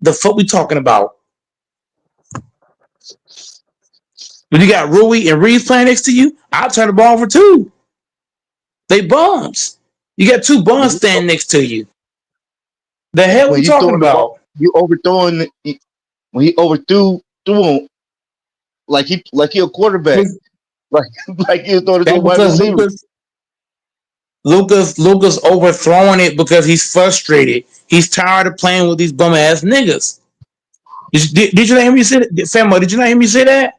The fuck we talking about? When you got Rui and Reeves playing next to you, I'll turn the ball over too. They bums. You got two bums standing next to you. The hell we talking about? You overthrowing when he overthrew him like he a quarterback. like he was throwing it to wide receiver. Lucas overthrowing it because he's frustrated. He's tired of playing with these bum ass niggas. Did you not hear me say that? Famo, did you not hear me say that?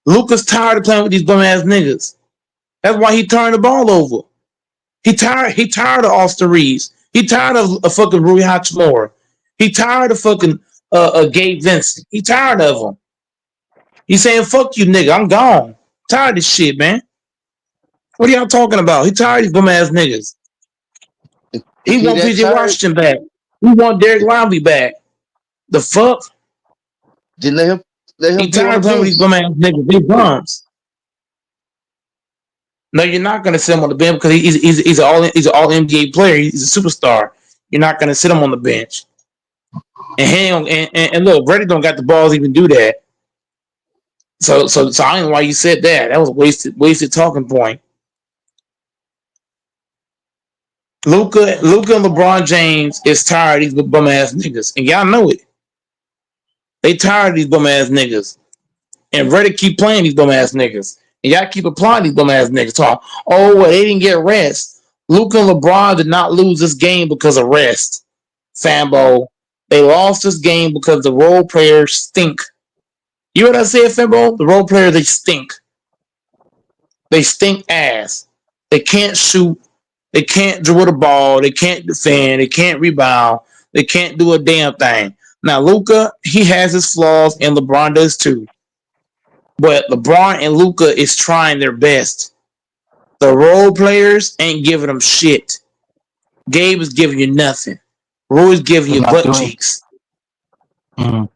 Lucas tired of playing with these bum ass niggas. That's why he turned the ball over. He tired of Austin Reeves. He tired of fucking Rui Hachimura. He tired of fucking Gabe Vincent. He tired of him. He's saying, fuck you, nigga. I'm gone. Tired of this shit, man. What are y'all talking about? He tired of these bum ass niggas. He want PJ Washington back. He want Derek Lively back. The fuck? Didn't let him he tired of playing with these bum ass niggas. They bums. No, you're not gonna sit him on the bench because he's an all NBA player. He's a superstar. You're not gonna sit him on the bench. And look, Brady don't got the balls to even do that. So I don't know why you said that. That was a wasted talking point. Luka and LeBron James is tired of these bum ass niggas, and y'all know it. They tired of these bum ass niggas, and Reddit keep playing these bum ass niggas, and y'all keep applying these bum ass niggas. Talk, well, they didn't get rest. Luka and LeBron did not lose this game because of rest. Fambo, they lost this game because the role players stink. You know what I said, Fambo? The role players, they stink. They stink ass. They can't shoot. They can't dribble the ball. They can't defend. They can't rebound. They can't do a damn thing. Now, Luka, he has his flaws, and LeBron does too. But LeBron and Luka is trying their best. The role players ain't giving them shit. Gabe is giving you nothing. Rui's giving you butt cheeks. Mhm.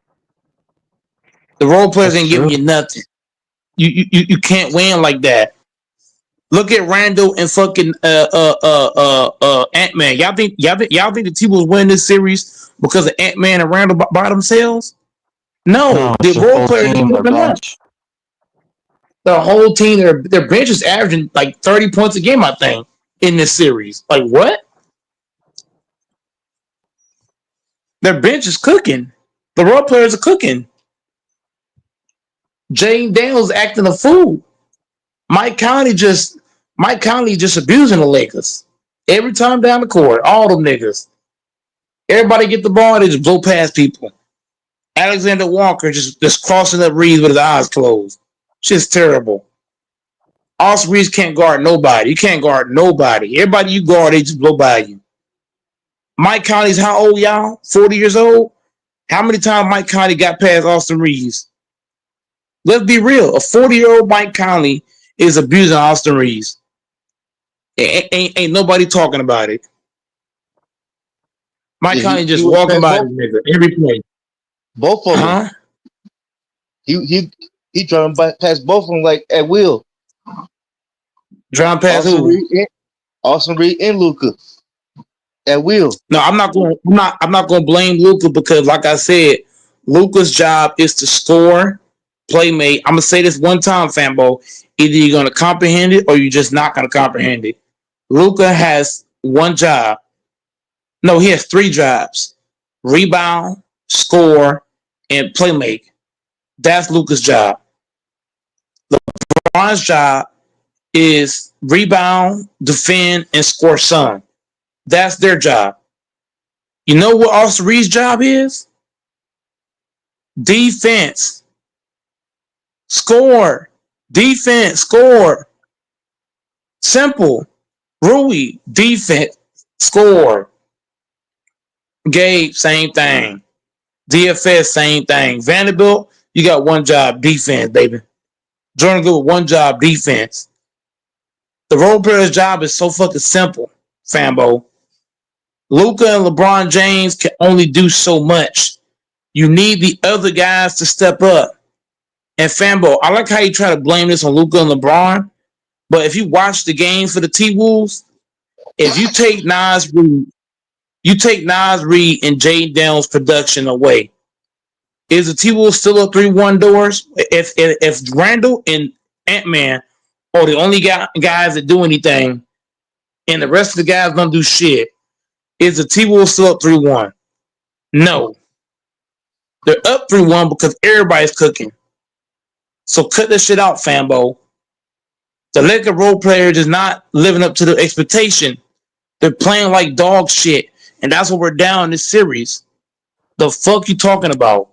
The role players That's ain't giving true. you nothing. You can't win like that. Look at Randall and fucking Ant Man. Y'all think the team was winning this series because of Ant Man and Randall by themselves? No, No, the it's a role full players just team. Their stepping up. bench. The whole team, their bench is averaging like 30 points a game, I think, in this series. Like what? Their bench is cooking. The role players are cooking. Jane Daniels acting a fool. Mike Conley just abusing the Lakers. Every time down the court, all them niggas. Everybody get the ball, they just blow past people. Alexander Walker just crossing up Reeves with his eyes closed. Shit's terrible. Austin Reeves can't guard nobody. You can't guard nobody. Everybody you guard, they just blow by you. Mike Conley's how old, y'all? 40 years old? How many times Mike Conley got past Austin Reeves? Let's be real. A 40-year-old Mike Conley is abusing Austin Reeves. Ain't nobody talking about it. Mike Yeah, Conley he just was walking past by the nigga every play. both of them. Huh? He driving past both of them like at will. Driving past Austin who? Reed and Luka at will. No, I'm not going to blame Luka because, like I said, Luka's job is to score, playmate. I'm gonna say this one time, Fambo. Either you're gonna comprehend it or you're just not gonna comprehend it. Luka has one job. No, he has three jobs: rebound, score, and playmate. That's Luka's job. LeBron's job is rebound, defend, and score some. That's their job. You know what Austin Reed's job is? Defense. Score. Defense. Score. Simple. Rui. Defense. Score. Gabe, same thing. DFS, same thing. Vanderbilt, you got one job, defense, baby. Jordan Good, one job, defense. The role player's job is so fucking simple, Fambo. Luka and LeBron James can only do so much. You need the other guys to step up. And Fambo, I like how you try to blame this on Luka and LeBron, but if you watch the game for the T-Wolves, if you take Nas Reed and Jay Daniels' production away, is the T-Wolves still up 3-1 doors? If Randall and Ant-Man are the only guys that do anything, and the rest of the guys don't do shit, is the T-Wolves still up 3-1? No. They're up 3-1 because everybody's cooking. So cut this shit out, Fambo. The Lakers role players is not living up to the expectation. They're playing like dog shit. And that's what we're down in this series. The fuck you talking about?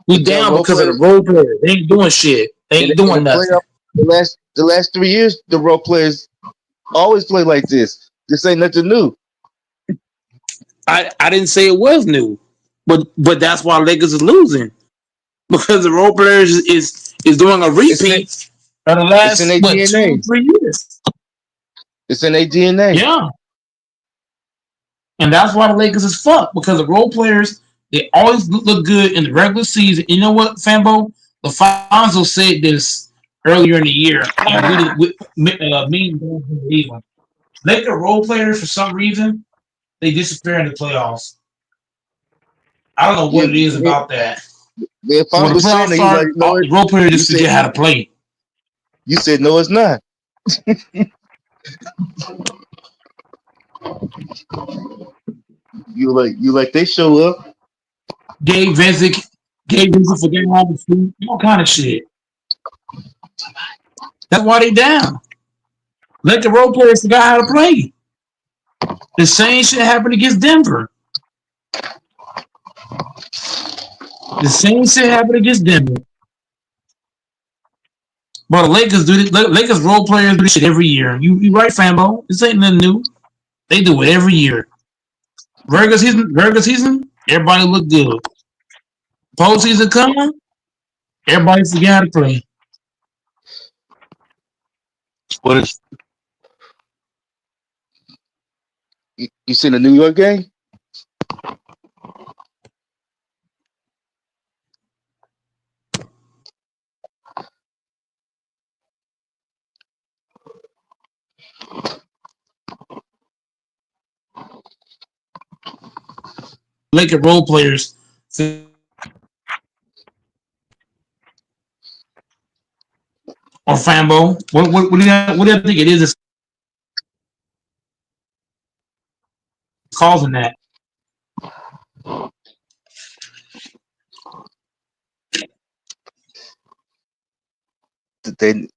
We down because of the role players. They ain't doing shit. They ain't doing nothing. The last 3 years, the role players always play like this. This ain't nothing new. I didn't say it was new, but that's why Lakers is losing, because the role players is doing a repeat of the last 2-3 years. It's in their DNA. Yeah, and that's why the Lakers is fucked, because the role players, they always look good in the regular season. You know what, Fambo? LaFonso said this earlier in the year, and me and even Laker role players, for some reason, they disappear in the playoffs. I don't know what it is about that. If I When the was saying playoffs that, start, the role player just forget how to play. You said no, it's not. you like they show up. Gabe Vincent forget how to shoot, all kind of shit. That's why they down. Let the role players forgot how to play. The same shit happened against Denver. The same shit happened against Denver. But the Lakers do this. Lakers role players do this shit every year. You right, Fambo? This ain't nothing new. They do it every year. Regular season, everybody look good. Postseason coming, everybody forget how to play. What is? You seen the New York game? Laker role players. Or Fambo. What do you think it is that's causing that? They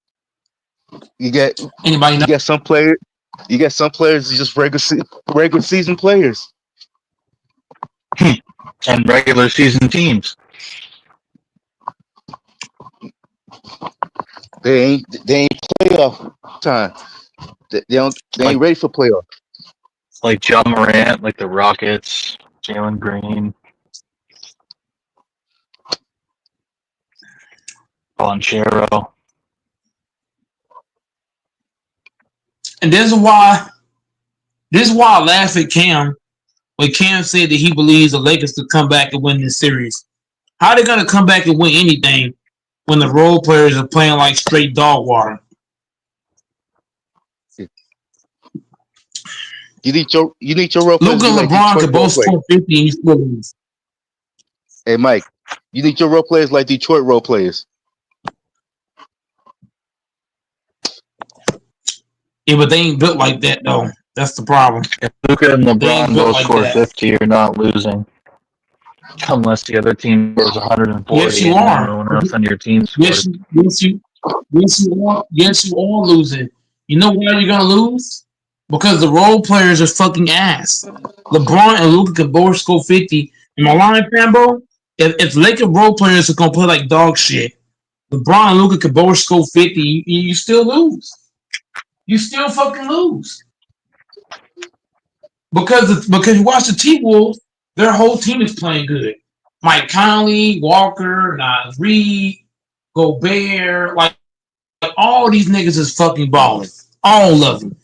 you get Anybody know? you get some players just regular season players. And regular season teams. They ain't playoff time. They ain't ready for playoff. Like John Morant, like the Rockets, Jalen Green, Bonchero. And this is why I laugh at Cam when Cam said that he believes the Lakers could come back and win this series. How are they gonna come back and win anything when the role players are playing like straight dog water? You need your role players. Luka and Like LeBron Detroit could role both players. score 50 and you still lose. Hey Mike, you need your role players like Detroit role players. Yeah, but they ain't built like that though. That's the problem. If Luka and They ain't LeBron built both like score that. 50, you're not losing. Unless the other team scores 140 Yes, you and are. everyone else on your team scores. Yes, you are losing. You know why you're gonna lose? Because the role players are fucking ass. LeBron and Luka can both score 50. Am I lying, Fambo? If Laker role players are gonna play like dog shit, LeBron and Luka can both score 50, you still lose. You still fucking lose. Because you watch the T-Wolves, their whole team is playing good. Mike Conley, Walker, Nas Reed, Gobert, like all these niggas is fucking balling. All of them.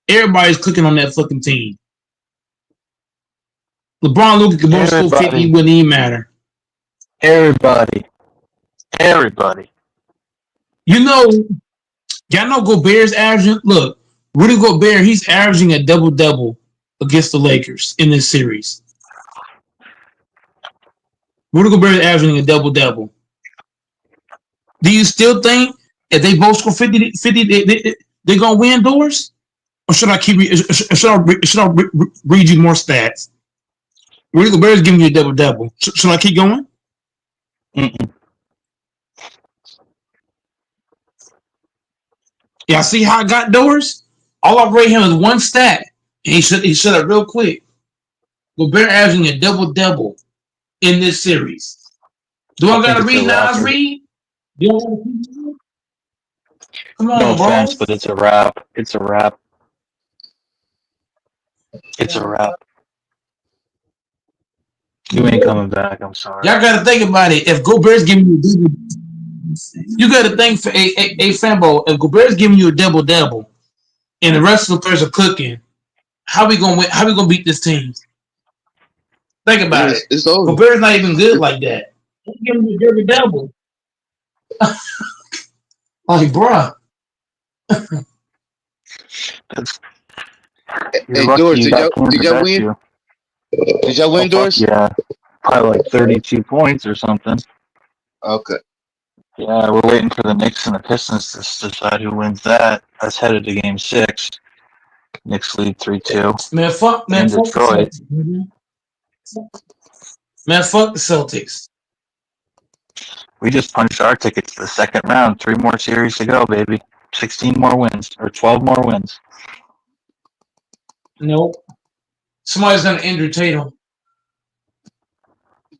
Everybody's clicking on that fucking team. LeBron, Luka can both score 50, wouldn't even matter. Everybody. You know, y'all know Gobert's averaging. Look, Rudy Gobert, he's averaging a double-double against the Lakers in this series. Rudy Gobert is averaging a double-double. Do you still think if they both score 50, they're going to win doors? Or should I read you more stats? Rudy Gobert is giving you a double-double. Should I keep going? Mm-mm. Y'all see how I got doors? All I rate him is one stat. And he shut up real quick. Gobert averaging a double-double in this series. Do I got to read Nas Reed? Come on, No offense, bro. but it's a wrap. It's a wrap. You ain't coming back. I'm sorry. Y'all got to think about it. If Gobert's giving you a double, you got to think for a Fambo. If Gobert's giving you a double-double and the rest of the players are cooking, how we gonna win? How we gonna beat this team? Think about it. It's over. Gobert's not even good like that. Don't give him a double-double. Like, bruh. You're lucky Doris, you got Cam to did y'all bet win? you. Did y'all win, Doris? Yeah, probably like 32 points or something. Okay. Yeah, we're waiting for the Knicks and the Pistons to decide who wins that. That's headed to Game 6. Knicks lead 3-2. Man, fuck Detroit. Man, fuck the Celtics. We just punched our ticket to the second round. 3 more series to go, baby. 16 more wins or 12 more wins. Nope. Somebody's gonna injure Tatum.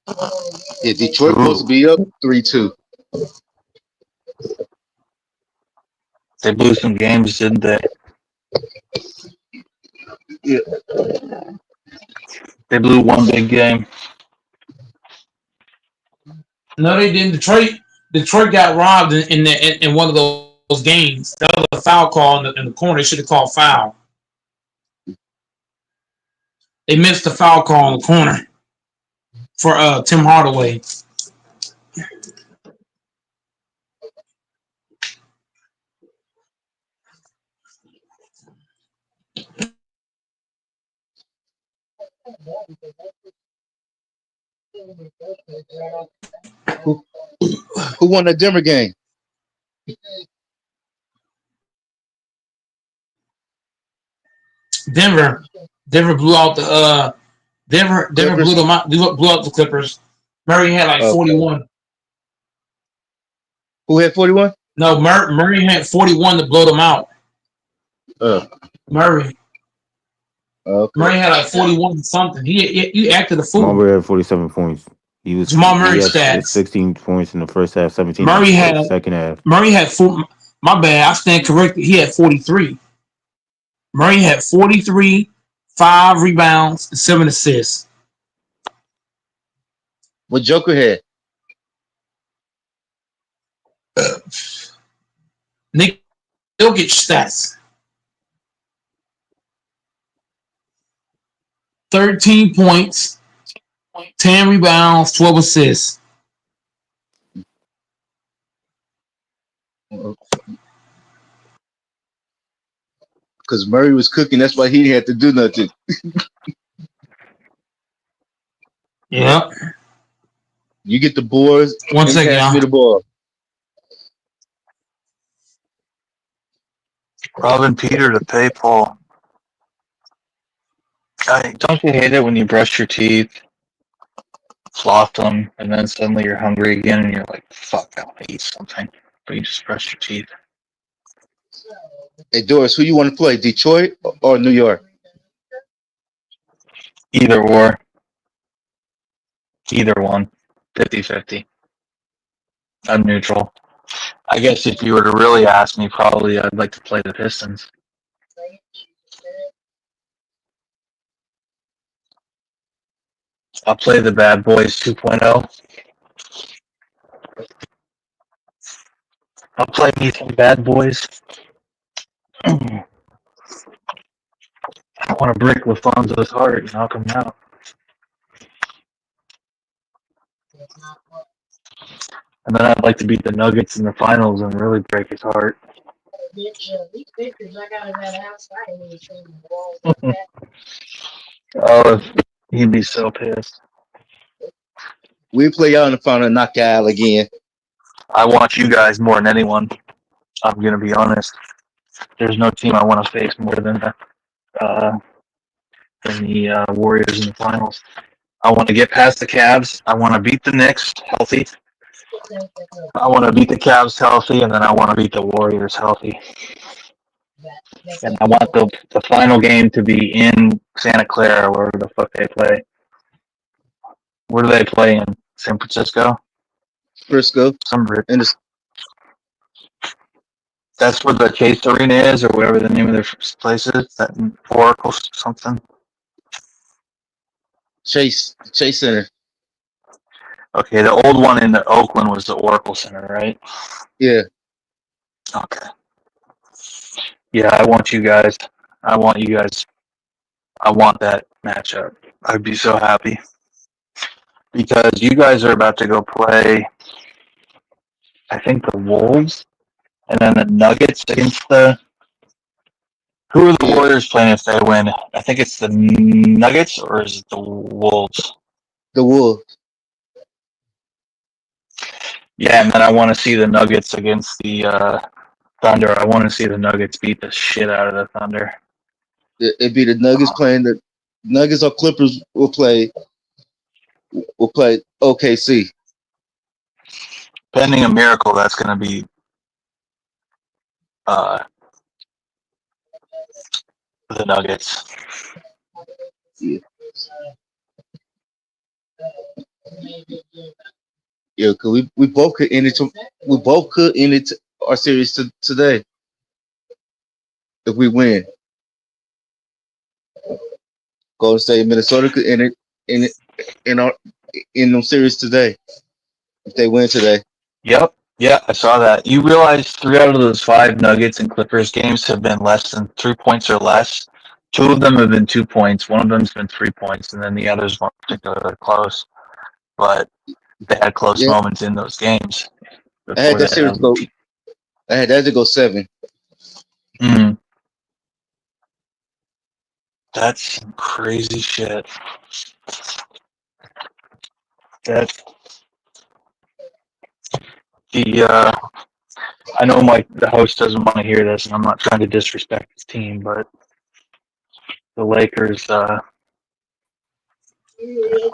Yeah, Detroit supposed to be up 3-2. They blew some games, didn't they? Yeah. They blew one big game. No, they didn't. Detroit got robbed in one of those games. That was a foul call in the corner. They should have called foul. They missed the foul call in the corner for Tim Hardaway. Who won that Denver game? Denver blew out the Denver Clippers? blew them out. Blew out the Clippers. Murray had like Okay. 41. Who had 41? No, Murray had 41 to blow them out. Murray. Okay. Murray had like 41 something. He acted a fool. Marbury had 47 points. Jamal Murray he had stats. 16 points in the first half, 17 Murray in had the second half. Murray had my bad. I stand corrected. He had 43. Murray had 43, 5 rebounds, and 7 assists. What Joker had? Nick Jokic stats. 13 points, 10 rebounds, 12 assists. Because Murray was cooking, that's why he had to do nothing. Yeah. You get the boards. One and second, pass y'all. me the ball. Robin Peter to pay Paul. Don't you hate it when you brush your teeth, floss them, and then suddenly you're hungry again and you're like, fuck, I want to eat something. But you just brush your teeth. Hey, Doris, who you want to play, Detroit or New York? Either or. Either one. 50-50. I'm neutral. I guess if you were to really ask me, probably I'd like to play the Pistons. I'll play the Bad Boys 2.0. I'll play me some Bad Boys. I want to break LaFonzo's heart and knock him out. And then I'd like to beat the Nuggets in the finals and really break his heart. These pictures I got of that house, I ain't even seen the walls. Oh, he'd be so pissed. We play y'all in the final and knock y'all out again. I want you guys more than anyone. I'm going to be honest. There's no team I want to face more than the Warriors in the finals. I want to get past the Cavs. I want to beat the Knicks healthy. I want to beat the Cavs healthy, and then I want to beat the Warriors healthy. And I want the final game to be in Santa Clara, wherever the fuck they play. Where do they play in? San Francisco? Frisco. That's where the Chase Arena is, or whatever the name of their place is. That Oracle something. Chase Center. Okay, the old one in the Oakland was the Oracle Center, right? Yeah. Okay. Yeah, I want you guys. I want that matchup. I'd be so happy. Because you guys are about to go play, I think, the Wolves, and then the Nuggets against the... Who are the Warriors playing if they win? I think it's the Nuggets, or is it the Wolves? The Wolves. Yeah, and then I want to see the Nuggets against the Thunder. I want to see the Nuggets beat the shit out of the Thunder. It'd be the Nuggets playing the Nuggets or Clippers will play OKC. Pending a miracle, that's going to be the Nuggets. Yeah, cause we both could end it. We both could end it our series today if we win. Golden State, Minnesota could end it in them series today if they win today. Yep. Yeah, I saw that. You realize 3 out of those 5 Nuggets and Clippers games have been less than 3 points or less. 2 of them have been 2 points. One of them's been 3 points, and then the others weren't particularly close. But they had close moments in those games. I had that series go. I had that to go 7. Mm. That's some crazy shit. that I know Mike, the host, doesn't want to hear this, and I'm not trying to disrespect his team, but the Lakers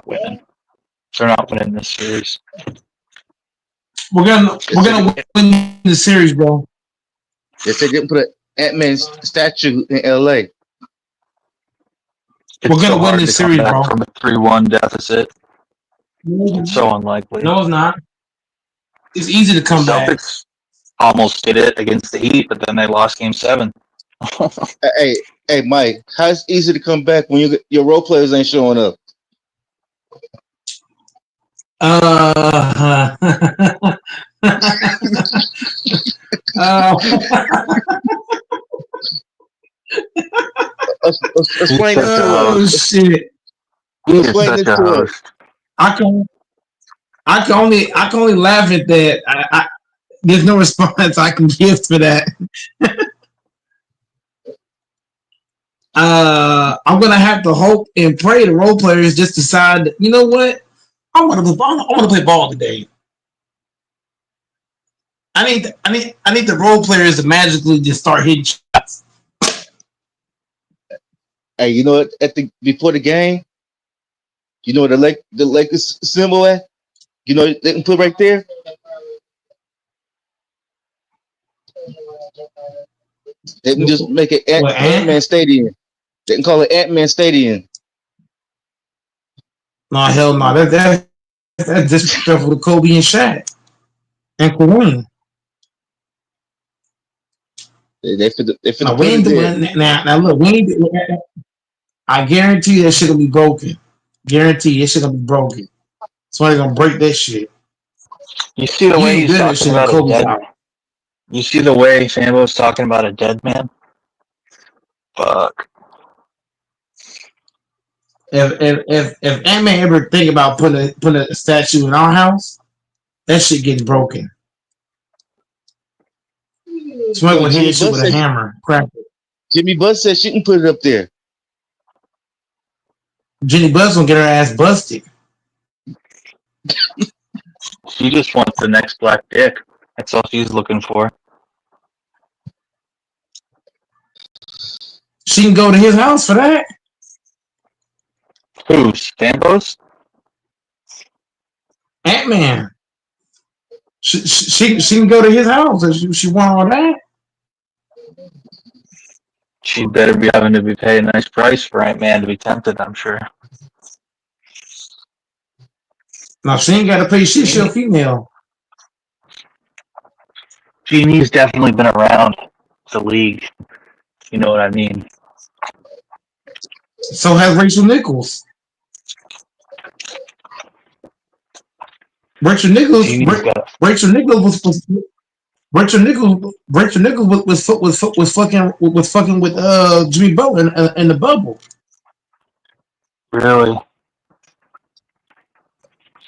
winning. They're not winning this series. We're gonna win the series, bro. They said they didn't put an Ant-Man statue in LA. It's We're gonna win hard this to come series, back bro. from a 3-1 deficit. It's so unlikely. No, it's not. It's easy to come the back. Celtics almost did it against the Heat, but then they lost Game 7. Hey, Mike, how it's easy to come back when your role players ain't showing up? Explain it to Oh us. shit! Explain it to us. I can only laugh at that. There's no response I can give for that. I'm gonna have to hope and pray the role players just decide. You know what? I want to play ball today. I need the role players to magically just start hitting shots. Hey, you know what? Before the game, you know what the Lakers symbol at? You know they can put right there. They can just make it Ant-Man Stadium. They can call it Ant-Man Stadium. No, hell no. That's disrespectful to Kobe and Shaq and Kareem. They finna Now, put it there. now look, I guarantee that shit will be broken. Guarantee that shit will be broken. Somebody's gonna break that shit. You see the way he's talking about a dead man? You see the way Sambo's talking about a dead man? Fuck. If Ant-Man ever think about putting a statue in our house, that shit gets broken. Somebody gonna hit shit with a hammer, crack it. Jimmy Buzz said she can put it up there. Jenny Buzz gonna get her ass busted. She just wants the next black dick. That's all she's looking for. She can go to his house for that. Who? Sambo's? Ant-Man. She can go to his house if she want all that. She better be having to be paid a nice price for Ant-Man to be tempted, I'm sure. No, she ain't got to pay shit. She's a female. Jeannie's definitely been around the league. You know what I mean? So has Rachel Nichols. Rachel Nichols was fucking with Jimmy Butler in the bubble. Really?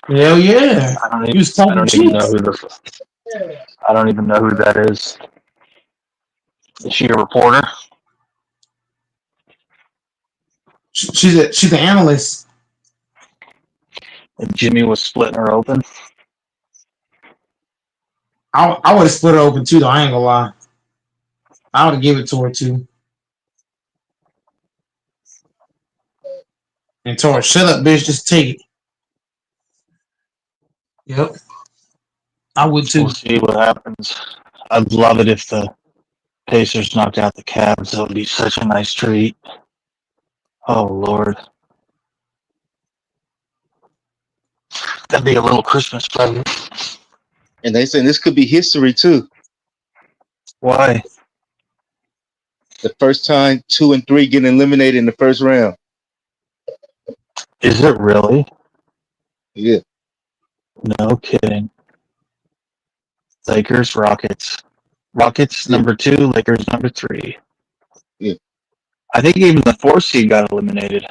Hell yeah. I don't even know who that is. Is she a reporter? She's an analyst. And Jimmy was splitting her open. I would have split her open too, though. I ain't gonna lie. I would have given it to her too. And told her, "Shut up, bitch. Just take it." Yep. I would too. We'll see what happens. I'd love it if the Pacers knocked out the Cavs. It would be such a nice treat. Oh, Lord. That'd be a little Christmas present. And they saying this could be history too. Why? The first time 2 and 3 getting eliminated in the first round. Is it really? Yeah. No kidding. Lakers, Rockets. Rockets number 2, Lakers number 3. Yeah. I think even the 4 seed got eliminated.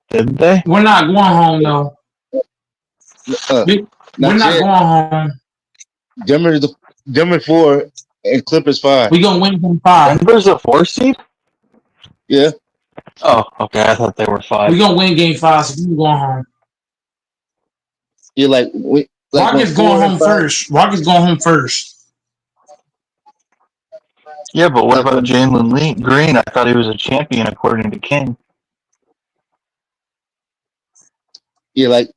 Didn't they? We're not going home though. We're not going home. Denver 4 and Clippers 5. We gonna win from 5. Denver's a 4 seed? Yeah. Oh, okay. I thought they were We 5. gonna win game 5, so we going home. You're like when Rockets going 4 and home 5, first. Rockets going home first. Yeah, but what like about when Jalen Green? I thought he was a champion according to King. you're like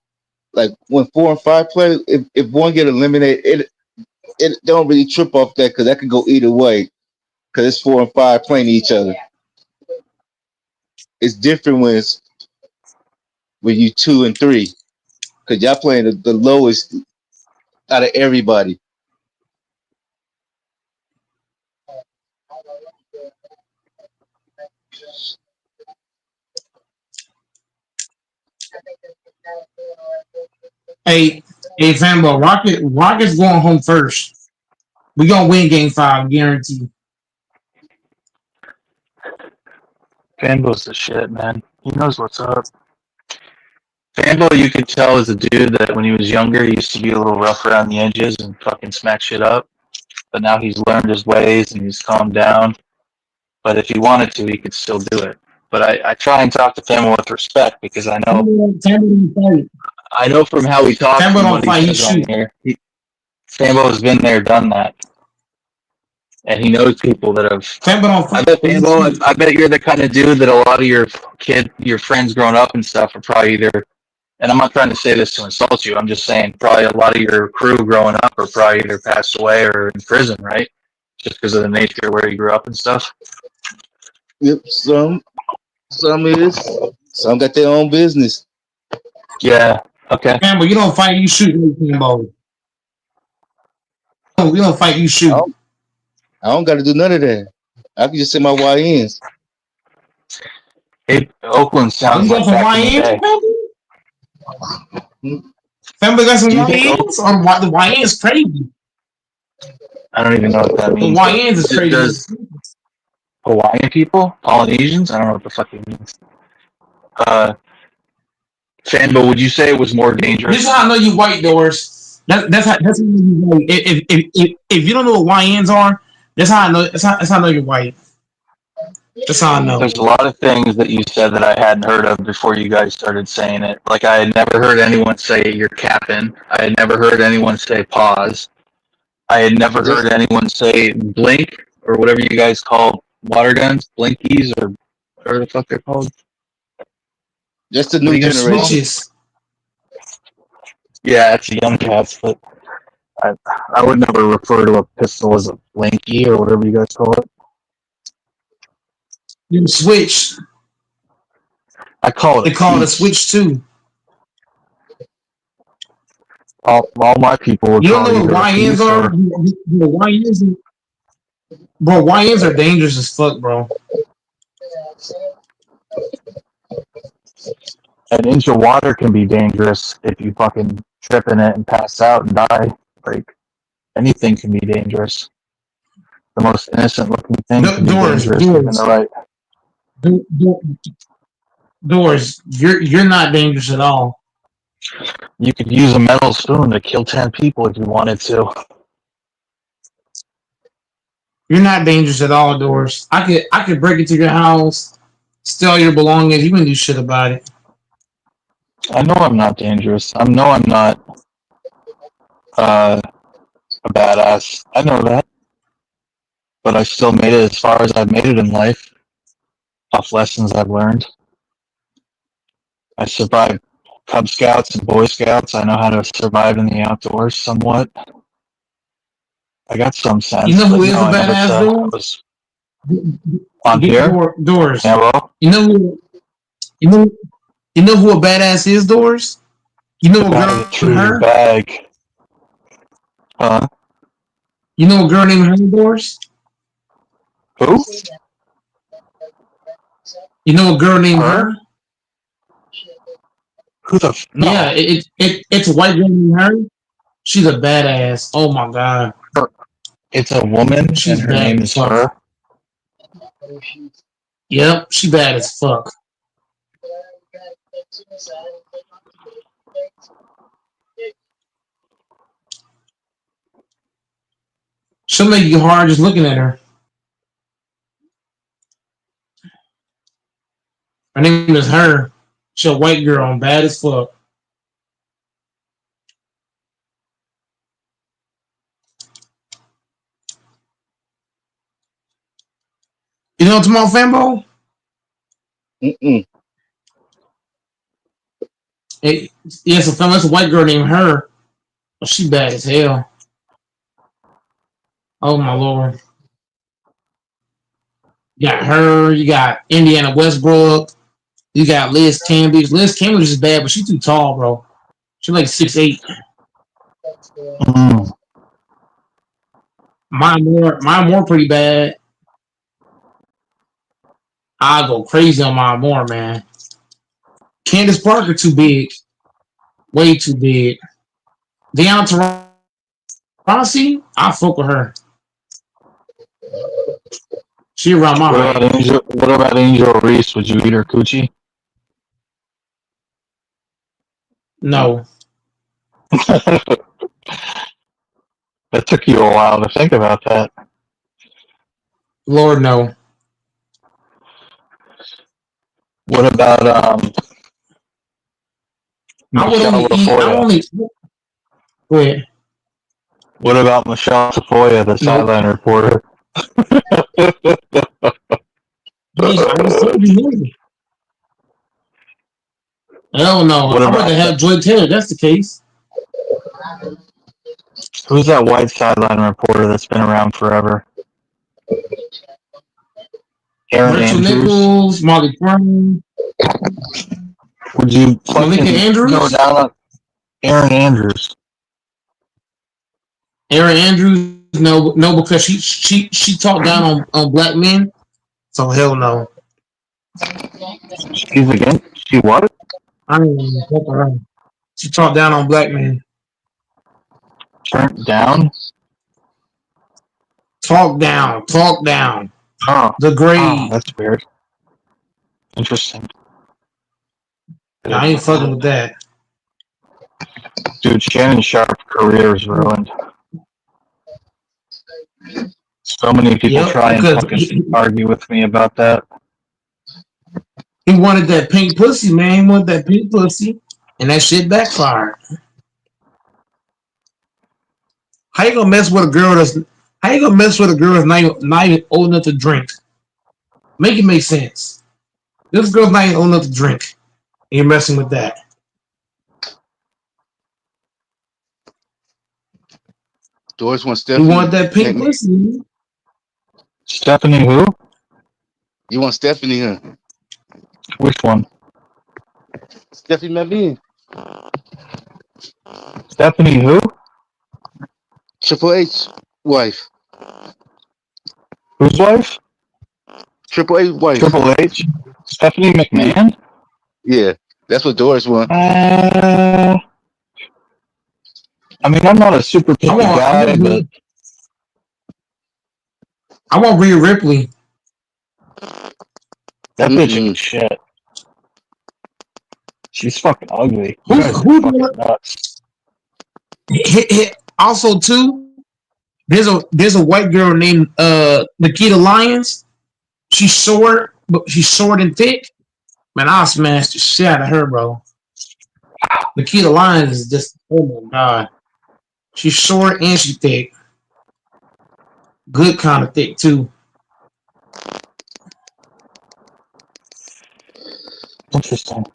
when 4 and 5 play, if one get eliminated, it don't really trip off that because that could go either way because it's 4 and 5 playing each other. It's different when you 2 and 3 because y'all playing the lowest out of everybody. Hey, fanboy, Rockets going home first. We gonna win game 5, guaranteed. Fanbo's the shit, man. He knows what's up. Fanbo, you could tell, is a dude that when he was younger, he used to be a little rough around the edges and fucking smack shit up. But now he's learned his ways and he's calmed down. But if he wanted to, he could still do it. But I try and talk to Fanbo with respect because I know from how he talks Fanbo and don't what he fight, he says on shoot. here. Fanbo has been there, done that. And he knows people that have. Fanbo don't I fight. bet Fanbo, I bet you're the kind of dude that a lot of your friends growing up and stuff are probably either. And I'm not trying to say this to insult you. I'm just saying probably a lot of your crew growing up are probably either passed away or in prison, right? Just because of the nature of where you grew up and stuff. Yep, some is, some got their own business. Yeah. Okay. Fanboy, you don't fight, you shoot. Fanboy. We don't fight, you shoot. I don't got to do none of that. I can just say my YNs. Hey, Oakland sounds You like got some back in the day. YNs, Fanboy got some Do you think YNs? Or the YN is crazy. I don't even know what that The means. YNs is crazy. Does Hawaiian people, Polynesians? I don't know what the fuck it means. Fanbo, would you say it was more dangerous? This is how I know you white, Doors. That's how you know you white. If you don't know what YNs are, that's how I know. That's how I know you're white. That's how I know. There's a lot of things that you said that I hadn't heard of before you guys started saying it. Like I had never heard anyone say you're capping. I had never heard anyone say pause. I had never heard anyone say blink or whatever you guys call water guns, blinkies or whatever the fuck they're called. Just the new generation. Switches. Yeah, it's young cats, but I would never refer to a pistol as a blinky or whatever you guys call it. You switch. I call it. They call it a switch too. All my people would You don't call know it what either a YNs piece are? or Bro, YNs are dangerous as fuck, bro. an inch of water can be dangerous if you fucking trip in it and pass out and die. Like anything can be dangerous. The most innocent looking thing can be dangerous given the right. Doors, you're not dangerous at all. You could use a metal spoon to kill 10 people if you wanted to. You're not dangerous at all, Doors. I could break into your house, steal your belongings. You can do shit about it. I know I'm not dangerous. I know I'm not a badass. I know that. But I still made it as far as I've made it in life. Tough lessons I've learned. I survived Cub Scouts and Boy Scouts. I know how to survive in the outdoors somewhat. I got some sense. You know who but is no, a badass, Doors? On here? Doors. Hello? You know who a badass is, Doors? You know a girl named her? Bag. Huh? You know a girl named her, Doors? Who? You know a girl named her? Who the f- no. Yeah, it's a white girl named her. She's a badass. Oh my god. It's a woman She's and her name is her. Yep, she bad as fuck. She'll make you hard just looking at her. Her name is Her. She a white girl and bad as fuck. You know what I'm talking about, Mm-mm. Hey, yeah, so Fambo, that's a white girl named Her. Oh, she bad as hell. Oh my lord. You got Her, you got Indiana Westbrook, you got Liz Cambridge. Liz Cambridge is bad, but she's too tall, bro. She's like 6'8". Mm. Mine more pretty bad. I go crazy on Mine Moore, man. Candace Parker too big. Way too big. Deonta Rossi, I fuck with her. She around my height. What about Angel Reese? Would you eat her coochie? No. That took you a while to think about that. Lord, no. What about Michelle Tafoya? Go ahead. What about Michelle Tafoya, the sideline reporter? Hell no. I'd rather have Joy Taylor. That's the case. Who's that white sideline reporter that's been around forever? Aaron Rachel Andrews. Nichols, Molly Brown. Would you Malika Andrews? go down on Aaron Andrews? Aaron Andrews, no, because she talked down on black men. So hell no. She's again. She what? I don't even fuck her. She talked down on black men. Turned down? Talk down. Oh. The grade. Oh, that's weird. Interesting. No, I ain't fucking with that. Dude, Shannon Sharp's career is ruined. So many people try and fucking argue with me about that. He wanted that pink pussy, man. He wanted that pink pussy. And that shit backfired. How you gonna mess with a girl that's not even old enough to drink? Make it make sense. This girl's not even old enough to drink. And you're messing with that. Doris wants Stephanie. You want that pink pussy? Stephanie who? You want Stephanie, huh? Which one? Stephanie McMahon. Stephanie who? Triple H wife. Whose wife? Triple H wife. Triple H? Stephanie McMahon? Yeah, that's what Doris wants. I mean, I'm not a super picky guy, but I want Rhea Ripley. That bitch ain't shit. She's fucking ugly. Who's fucking nuts. Also, too, there's a white girl named Nikita Lyons. She's short, but she's short and thick. Man, I'll smash the shit out of her, bro. Nikita Lyons is just, oh my god. She's short and she's thick. Good kind of thick, too. Interesting.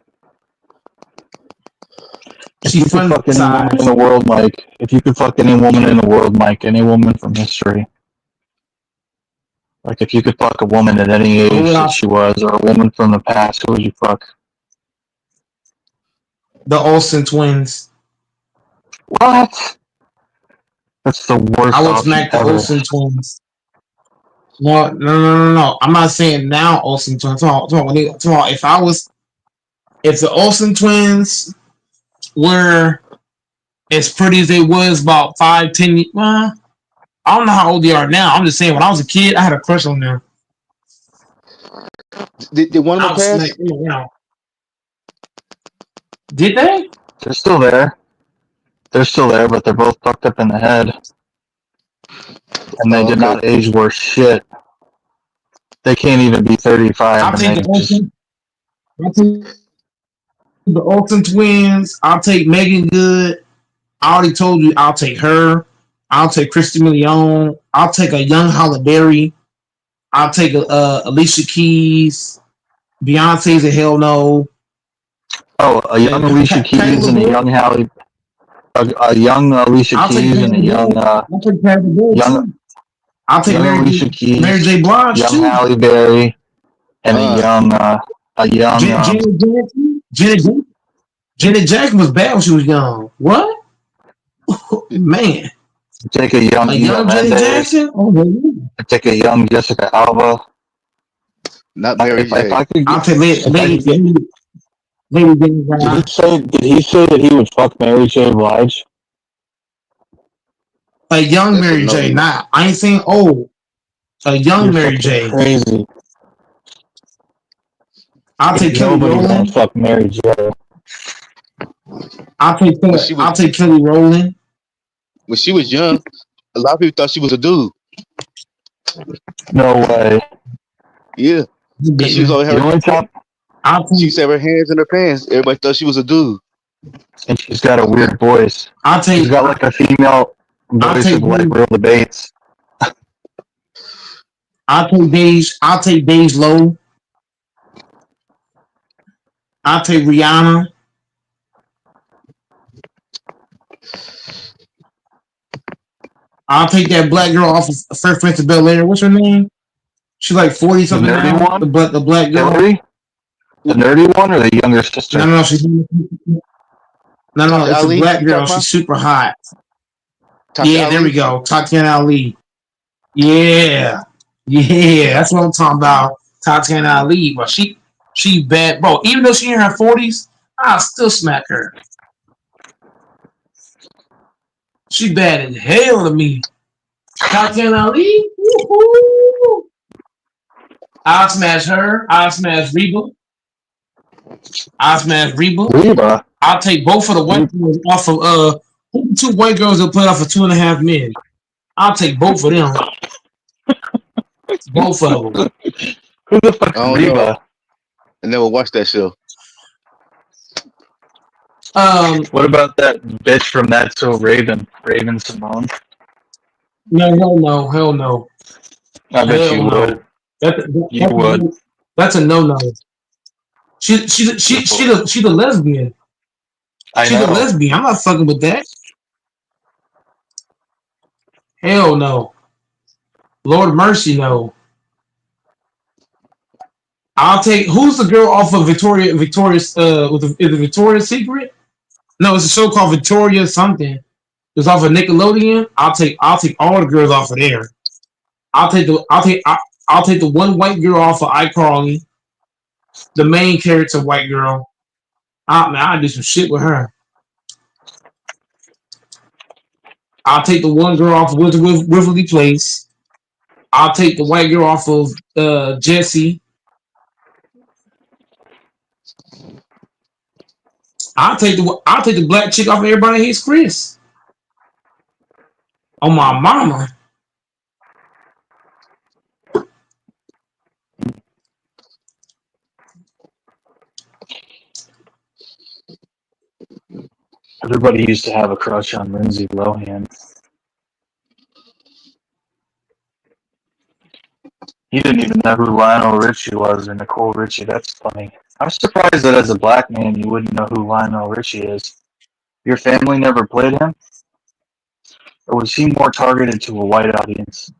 If you could fuck any woman in the world, Mike, if you could fuck any woman in the world, Mike, any woman from history, like if you could fuck a woman at any age that she was, or a woman from the past, who would you fuck? The Olsen twins. What? That's the worst. I would smack the Olsen twins. No. I'm not saying now Olsen twins. I'm talking if the Olsen twins were as pretty as they was about 5-10 years. Well, I don't know how old they are now. I'm just saying when I was a kid, I had a crush on them. Did one of them pass? Did they? They're still there. They're still there, but they're both fucked up in the head. And they did not age worth shit. They can't even be 35. I'll take the Olsen twins. I'll take Megan Good. I already told you I'll take her. I'll take Christy Milione. I'll take a young Halle Berry. I'll take Alicia Keys. Beyonce's a hell no. Oh, a young Alicia Keys and a young Halle. A young Alicia Keys and a young. I'll take Patty Boyd young. too. I'll take young Alicia Keys, Mary J. Blige young too. Halle Berry, and a young. Janet Jackson was bad when she was young. What? Man. Take a young Janet Mendes. Jackson? Oh, yeah. Take a young Jessica Alba. Not Mary J. I'll take Lady Gaga. Did he say that he would fuck Mary J. Blige? A young Mary J. Not. I ain't saying old. A young Mary J. Crazy. I'll take Kelly Nobody Rowland. gonna fuck Mary J. I'll take Kelly Rowland. When she was young, a lot of people thought she was a dude. No way. Yeah. She was always she said her hands in her pants. Everybody thought she was a dude. And she's got a weird voice. She's got like a female voice of like real debates. I'll take Dej Low. I'll take Rihanna. I'll take that black girl off of Fresh Prince of Bel-Air. What's her name? She's like 40 something now. The black girl. Hillary? The nerdy one or the younger sister? No, she's it's a black girl. She's super hot. Yeah, there we go. Tatiana Ali. Yeah, that's what I'm talking about. Tatiana Ali, but she bad, bro. Even though she's in her 40s, I'll still smack her. She bad as hell to me. Tatiana Ali. Woo-hoo. I'll smash her. I'll smash Reba. Reba. I'll take both of the white girls off of two white girls that played off of 2.5 Men. I'll take both of them. Both of them. Who the fuck is Reba? Know. I never watched that show. What about that bitch from That's So Raven? Raven Simone? No, hell no. I bet you would. You would. That's a no. She's a lesbian. She's a lesbian. I'm not fucking with that. Hell no. Lord mercy, no. I'll take who's the girl off of Victoria's is it Victoria's Secret? No, it's a show called Victoria something. It's off of Nickelodeon. I'll take all the girls off of there. I'll take the one white girl off of iCarly. The main character white girl. I'll do some shit with her. I'll take the one girl off of Waverly Place. I'll take the white girl off of Jessie. I'll take the black chick off of Everybody Hates Chris. On my mama. Everybody used to have a crush on Lindsay Lohan. You didn't even know who Lionel Richie was or Nicole Richie. That's funny. I'm surprised that as a black man you wouldn't know who Lionel Richie is. Your family never played him? Or was he more targeted to a white audience?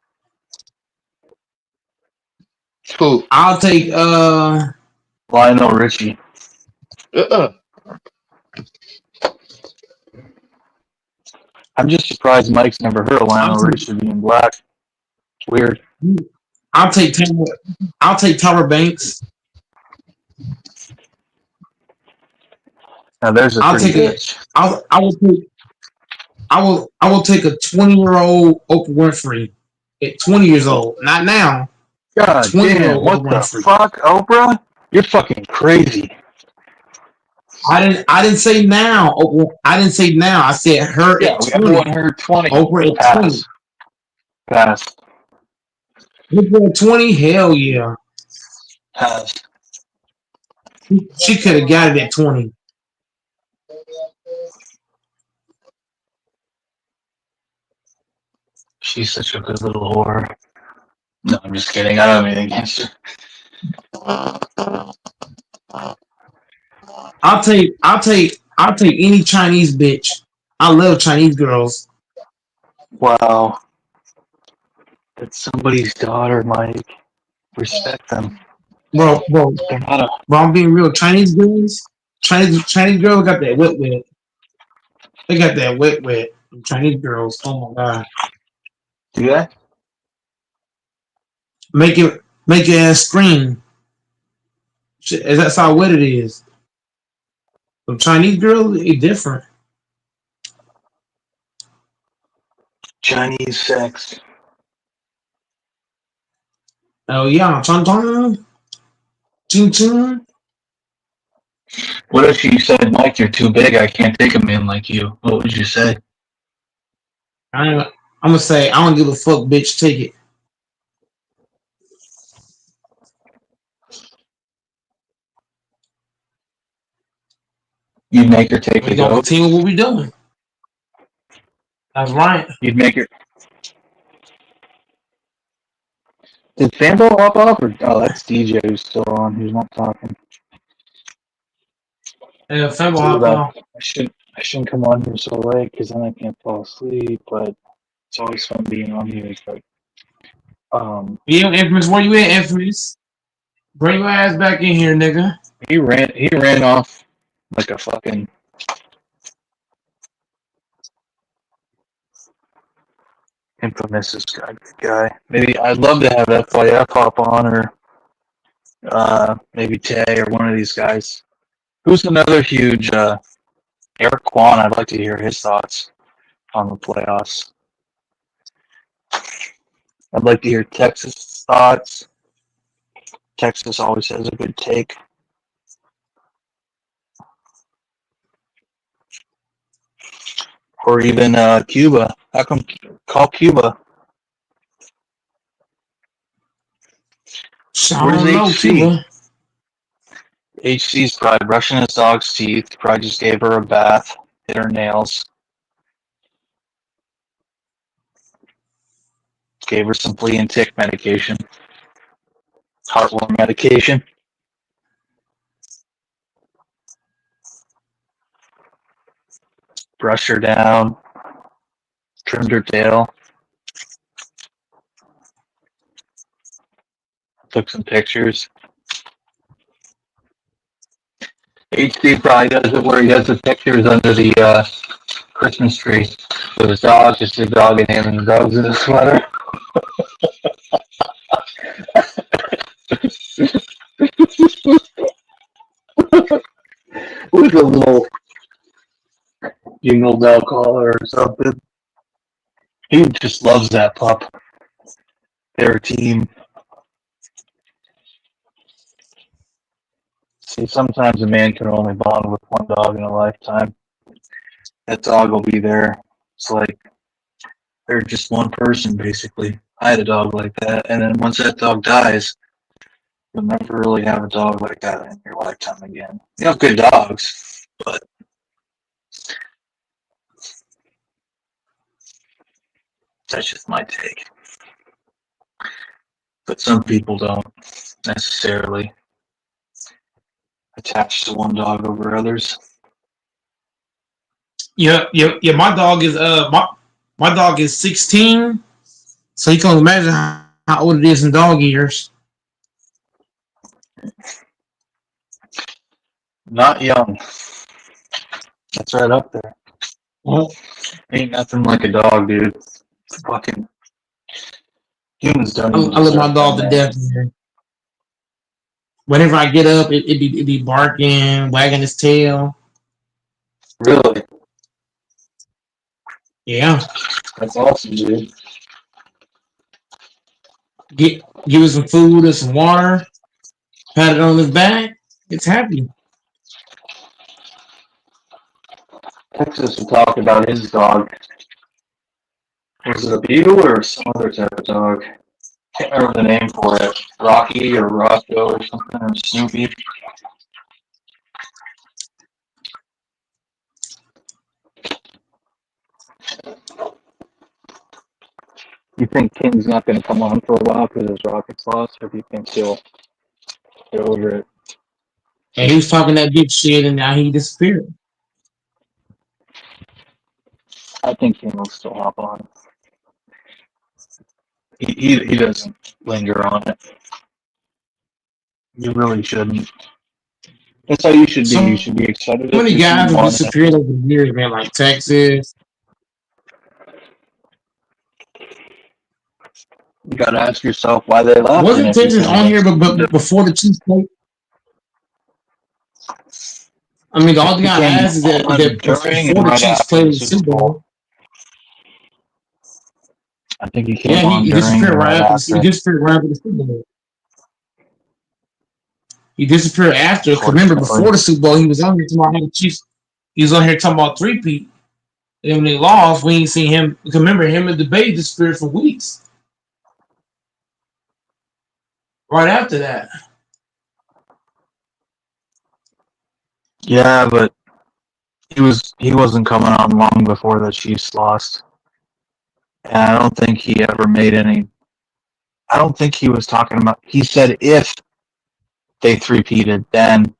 Who? I'll take Lionel Richie. I'm just surprised Mike's never heard of Lionel Richie being black. It's weird. I'll take Tyra Banks. Now there's a pretty bitch. I will take a 20-year-old Oprah Winfrey at 20 years old. Not now. God damn, what the fuck, Oprah? You're fucking crazy. I didn't say now. Oprah, I didn't say now. I said her at 20. Everyone heard 20. Oprah at 20. Pass. Oprah at 20? Hell yeah. Pass. She could have got it at 20. She's such a good little whore. No, I'm just kidding. I don't have anything against her. I'll take any Chinese bitch. I love Chinese girls. Wow. That's somebody's daughter, Mike. Respect them. Bro, They're not a. I'm being real. Chinese girls got that wet. They got that wet. Chinese girls. Oh my god. Do that? Make it scream. That's how wet it is. The Chinese girls, it's different. Chinese sex. Oh yeah, chong chong, ching ching. What if you said, Mike, you're too big, I can't take a man like you? What would you say? I'm gonna say I don't give a fuck, bitch. Take it. You'd make her take We the gonna goat? continue what we doing. That's right. You'd make her. Did Sambo hop off? Or, oh, that's DJ who's still on. Who's not talking. Yeah, Fembo So hop off. I shouldn't come on here so late because then I can't fall asleep. But it's always fun being on here. It's like, Yeah, Infamous, where you at, Infamous? Bring your ass back in here, nigga. he ran off like a fucking. Infamous is a good guy. Maybe I'd love to have FYF hop on, or maybe Tay or one of these guys. Who's another huge Eric Kwan? I'd like to hear his thoughts on the playoffs. I'd like to hear Texas' thoughts. Texas always has a good take. Or even Cuba. How come call Cuba? Where's HC? HC's probably brushing his dog's teeth. Probably just gave her a bath. Hit her nails. Gave her some flea and tick medication. Heartworm medication. Brushed her down. Trimmed her tail. Took some pictures. HC probably does it where he does the pictures under the Christmas tree with his dog, just a dog and him, and the dog's in a sweater. With a little jingle bell collar or something. He just loves that pup. They're a team. See, sometimes a man can only bond with one dog in a lifetime. That dog will be there. It's like they're just one person, basically. I had a dog like that, and then once that dog dies, you'll never really have a dog like that in your lifetime again. You have good dogs, but that's just my take. But some people don't necessarily attach to one dog over others. Yeah. My dog is my dog is 16, so you can imagine how old it is in dog years. Not young. That's right up there. Well, ain't nothing like a dog, dude. Fucking humans don't. I love my dog to death, man. Whenever I get up, it be barking, wagging his tail. Really? Yeah. That's awesome, dude. Give it some food or some water, pat it on his back, it's happy. Texas will talk about his dog. Was it a beagle or some other type of dog? Can't remember the name for it. Rocky or Roscoe or something, or Snoopy. You think King's not going to come on for a while because his Rockets lost, or do you think he'll get over it? And he was talking that big shit, and now he disappeared. I think King will still hop on. He doesn't linger on it. You really shouldn't. That's how you should be. You should be excited. So many if your guys team have won. disappeared over the years, man, like Texas. You got to ask yourself why they left. Wasn't and if you Texas think on here, it's- but before the Chiefs played? I mean, the only thing I Became ask is that on before during the and right Chiefs after played the the Super Bowl. I think he came Yeah, on he during disappeared and right right after. He after. disappeared right after the Super Bowl. He disappeared after. Because remember, before the Super Bowl, he was on here talking about how the Chiefs. He was on here talking about three-peat. And when they lost, we ain't seen him. Because remember, him and the Bay disappeared for weeks. Right after that. Yeah, but he wasn't coming on long before the Chiefs lost. And I don't think he ever made any. I don't think he was talking about. He said if they three-peated, then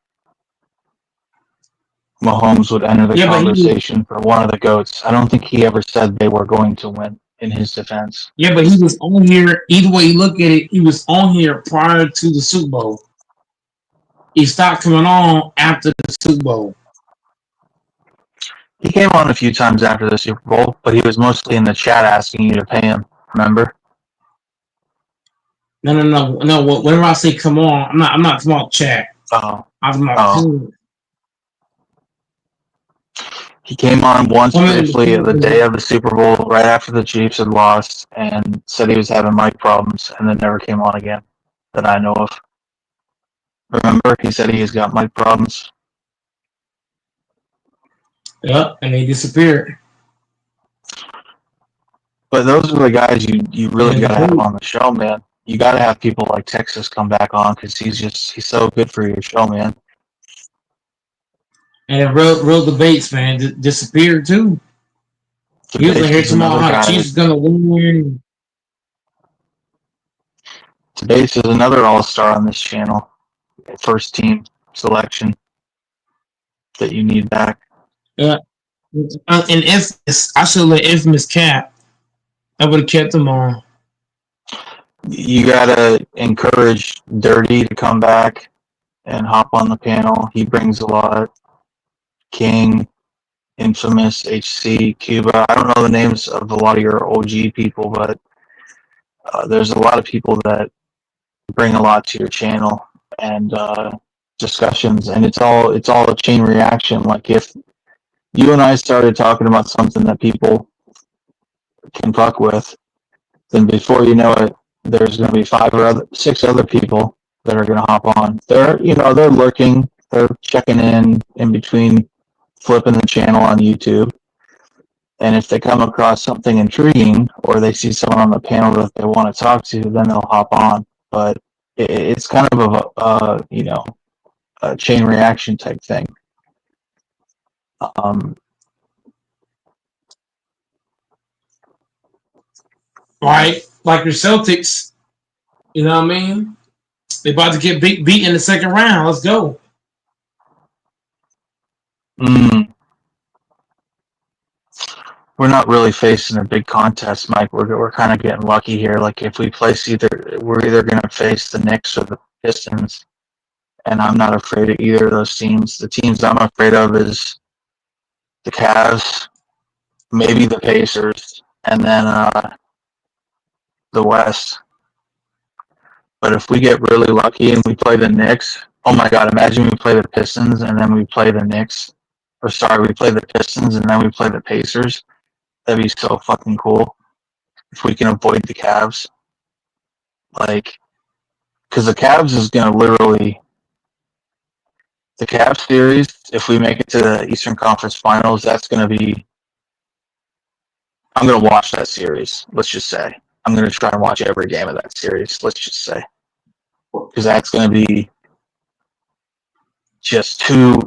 Mahomes would enter the Yeah, but he was, conversation for one of the GOATs. I don't think he ever said they were going to win, in his defense. yeah, but he was on here. Either way you look at it, he was on here prior to the Super Bowl. He stopped coming on after the Super Bowl. He came on a few times after the Super Bowl, but he was mostly in the chat asking you to pay him. Remember? No. Whenever I say come on, I'm not talking about chat. Oh. I'm talking about team. He came on once briefly the day of the Super Bowl, right after the Chiefs had lost, and said he was having mic problems, and then never came on again, that I know of. Remember, he said he's got mic problems. Yep, and they disappeared. But those are the guys you really got to have on the show, man. You got to have people like Texas come back on because he's so good for your show, man. And real debates, man, disappeared too. He was in here tomorrow how the Chiefs is gonna win. Debates is another all-star on this channel. First team selection that you need back. Yeah. And Infamous, I should have let Infamous cap. I would have kept him on. You gotta encourage Dirty to come back and hop on the panel. He brings a lot. King, Infamous, HC, Cuba. I don't know the names of a lot of your OG people, but there's a lot of people that bring a lot to your channel and discussions, and it's all a chain reaction. Like if you and I started talking about something that people can fuck with, then before you know it, there's going to be 5 or 6 other people that are going to hop on. They're lurking, they're checking in between flipping the channel on YouTube. And if they come across something intriguing or they see someone on the panel that they want to talk to, then they'll hop on. But it's kind of a chain reaction type thing. Right? Like your Celtics, you know what I mean? They about to get beat in the second round. Let's go. We're not really facing a big contest, Mike. We're kind of getting lucky here. Like if we place we're either going to face the Knicks or the Pistons, and I'm not afraid of either of those teams. The teams I'm afraid of is the Cavs, maybe the Pacers, and then the West. But if we get really lucky and we play the Knicks, oh my God, imagine we play the Pistons and then we play the Knicks. Or sorry, we play the Pistons and then we play the Pacers. That'd be so fucking cool if we can avoid the Cavs. Like, because the Cavs is going to literally... The Cavs series, if we make it to the Eastern Conference Finals, that's going to be... I'm going to watch that series, let's just say. I'm going to try and watch every game of that series, let's just say. Because that's going to be just 2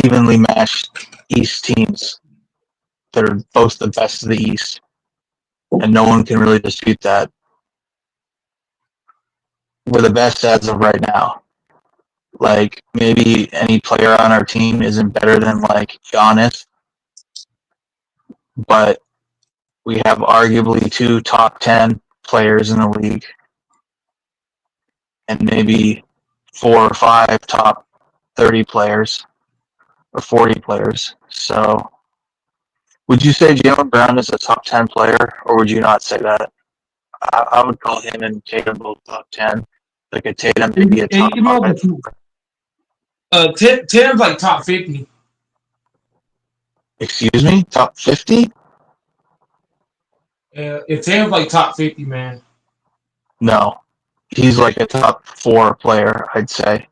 evenly matched East teams they're both the best of the East, and no one can really dispute that. We're the best as of right now. Like, maybe any player on our team isn't better than, like, Giannis, but we have arguably 2 top 10 players in the league, and maybe 4 or 5 top 30 players or 40 players. So, would you say Jaylen Brown is a top 10 player, or would you not say that? I would call him and Tatum both top 10. Like a Tatum, maybe a top 5. Tatum's like top 50. Excuse me? Top 50? If Tatum's like top 50, man. No. He's like a top 4 player, I'd say.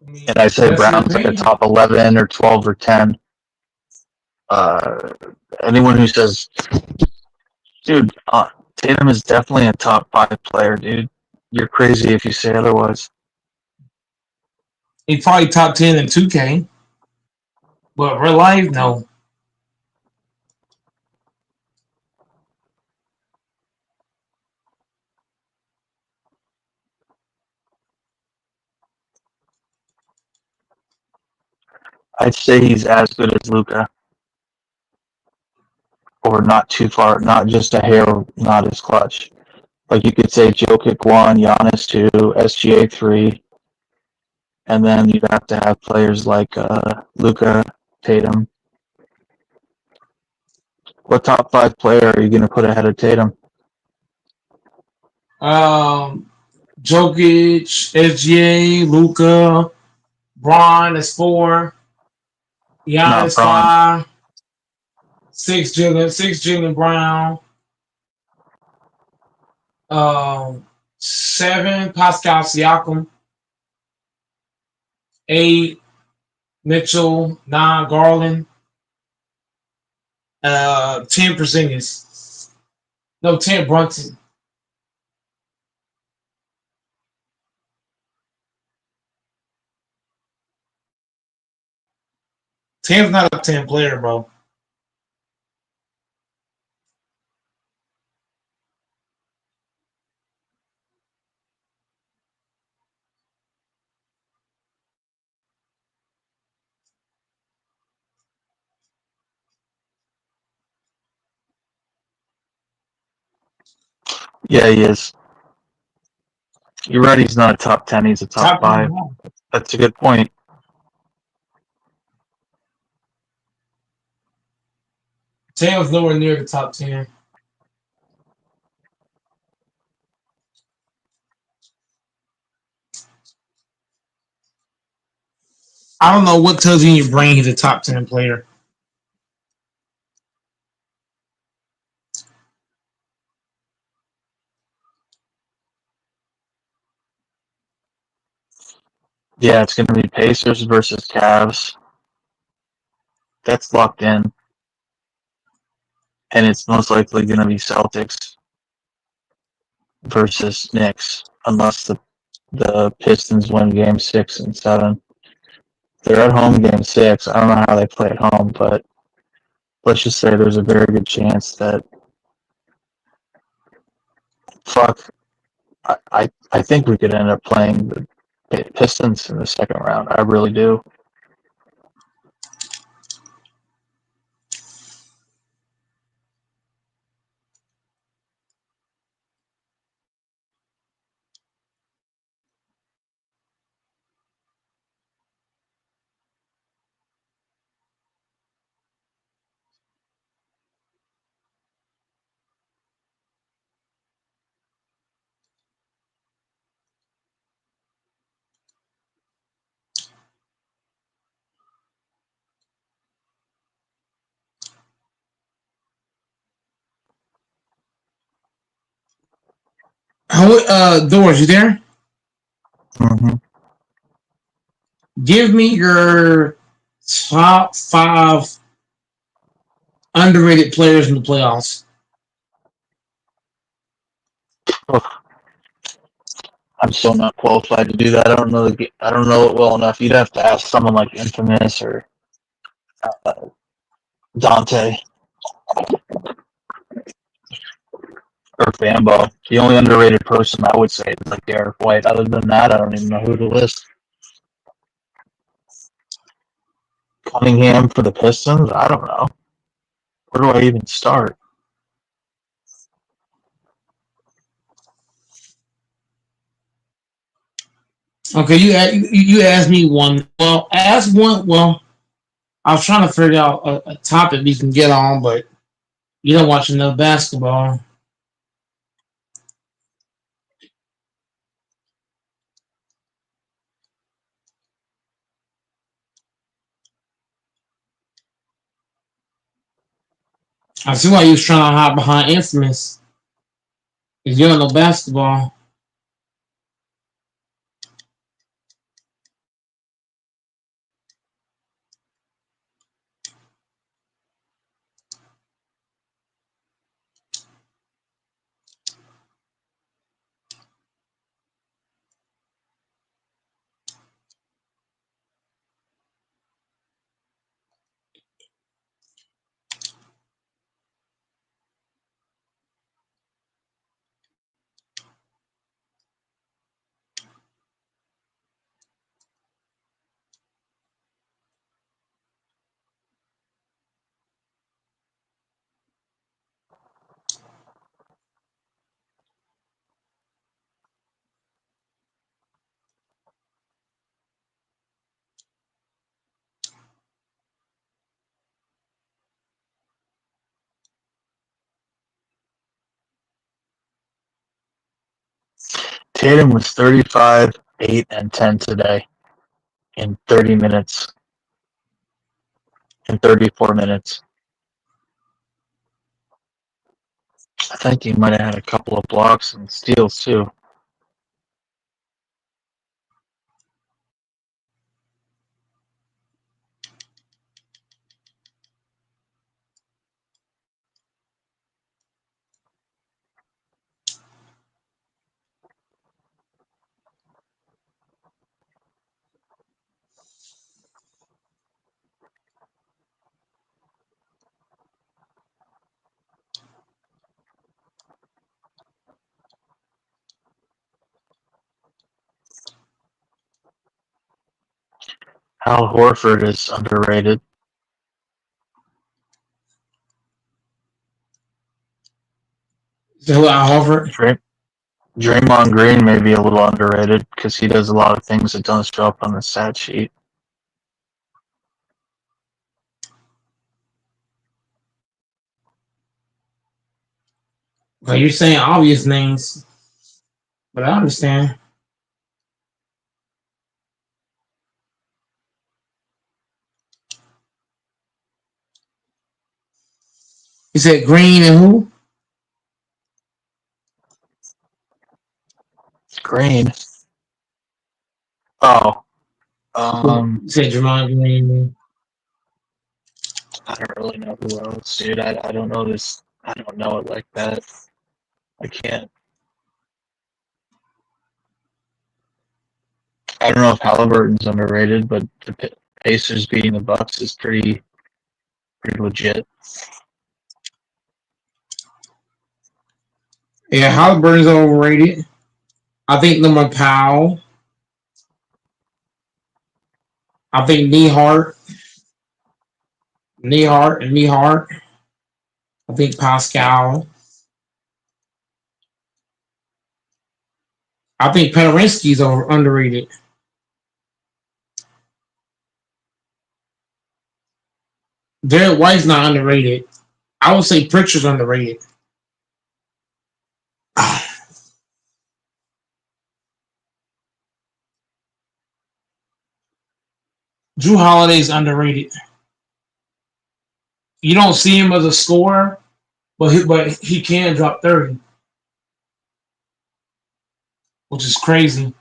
And I'd say Brown's like a top 11 or 12 or 10. Anyone who says, dude, Tatum is definitely a top 5 player, dude. You're crazy if you say otherwise. He's probably top 10 in 2K. But real life, no. I'd say he's as good as Luka. Or not too far, not just a hair, not as clutch. Like you could say Jokic 1, Giannis 2, SGA 3, and then you'd have to have players like Luka, Tatum. What top 5 player are you going to put ahead of Tatum? Jokic, SGA, Luka, Bron is 4, Giannis 5, 6 Jaylen Brown, 7 Pascal Siakam, 8 Mitchell, 9 Garland, 10 Porzingis. No, 10 Brunson. Tatum's not a 10 player, bro. Yeah, he is. You're right, he's not a top 10, he's a top 5. That's a good point. Tatum's nowhere near the top 10. I don't know what tells you in your brain he's a top 10 player. Yeah, it's going to be Pacers versus Cavs. That's locked in. And it's most likely going to be Celtics versus Knicks, unless the Pistons win game 6 and 7. They're at home game 6. I don't know how they play at home, but let's just say there's a very good chance that I think we could end up playing the Pistons in the second round. I really do. Doors, you there? Mm-hmm. Give me your top 5 underrated players in the playoffs. I'm still not qualified to do that. I don't know it well enough. You'd have to ask someone like Infamous or Dante or Fambo. The only underrated person I would say is like Derek White. Other than that, I don't even know who to list. Cunningham for the Pistons? I don't know. Where do I even start? Okay, you asked me one. Well, ask one. Well, I was trying to figure out a topic we can get on, but you don't watch enough basketball. I see why you was trying to hide behind Infamous. Because you don't know basketball. Tatum was 35, 8, and 10 today in 30 minutes. In 34 minutes. I think he might have had a couple of blocks and steals too. Al Horford is underrated. So Al Horford? Draymond Green may be a little underrated because he does a lot of things that don't show up on the stat sheet. Well, you're saying obvious names, but I understand. You said Green and who? Green. Oh. You said Draymond Green. I don't really know who else, dude. I don't know this. I don't know it like that. I can't. I don't know if Halliburton's underrated, but the Pacers beating the Bucks is pretty legit. Yeah, Halliburton's overrated. I think Norman Powell. I think Nehart. I think Pascal. I think Penarinsky's underrated. Derek White's not underrated. I would say Pritchard's underrated. Drew Holiday's underrated. You don't see him as a scorer, but he can drop 30, which is crazy.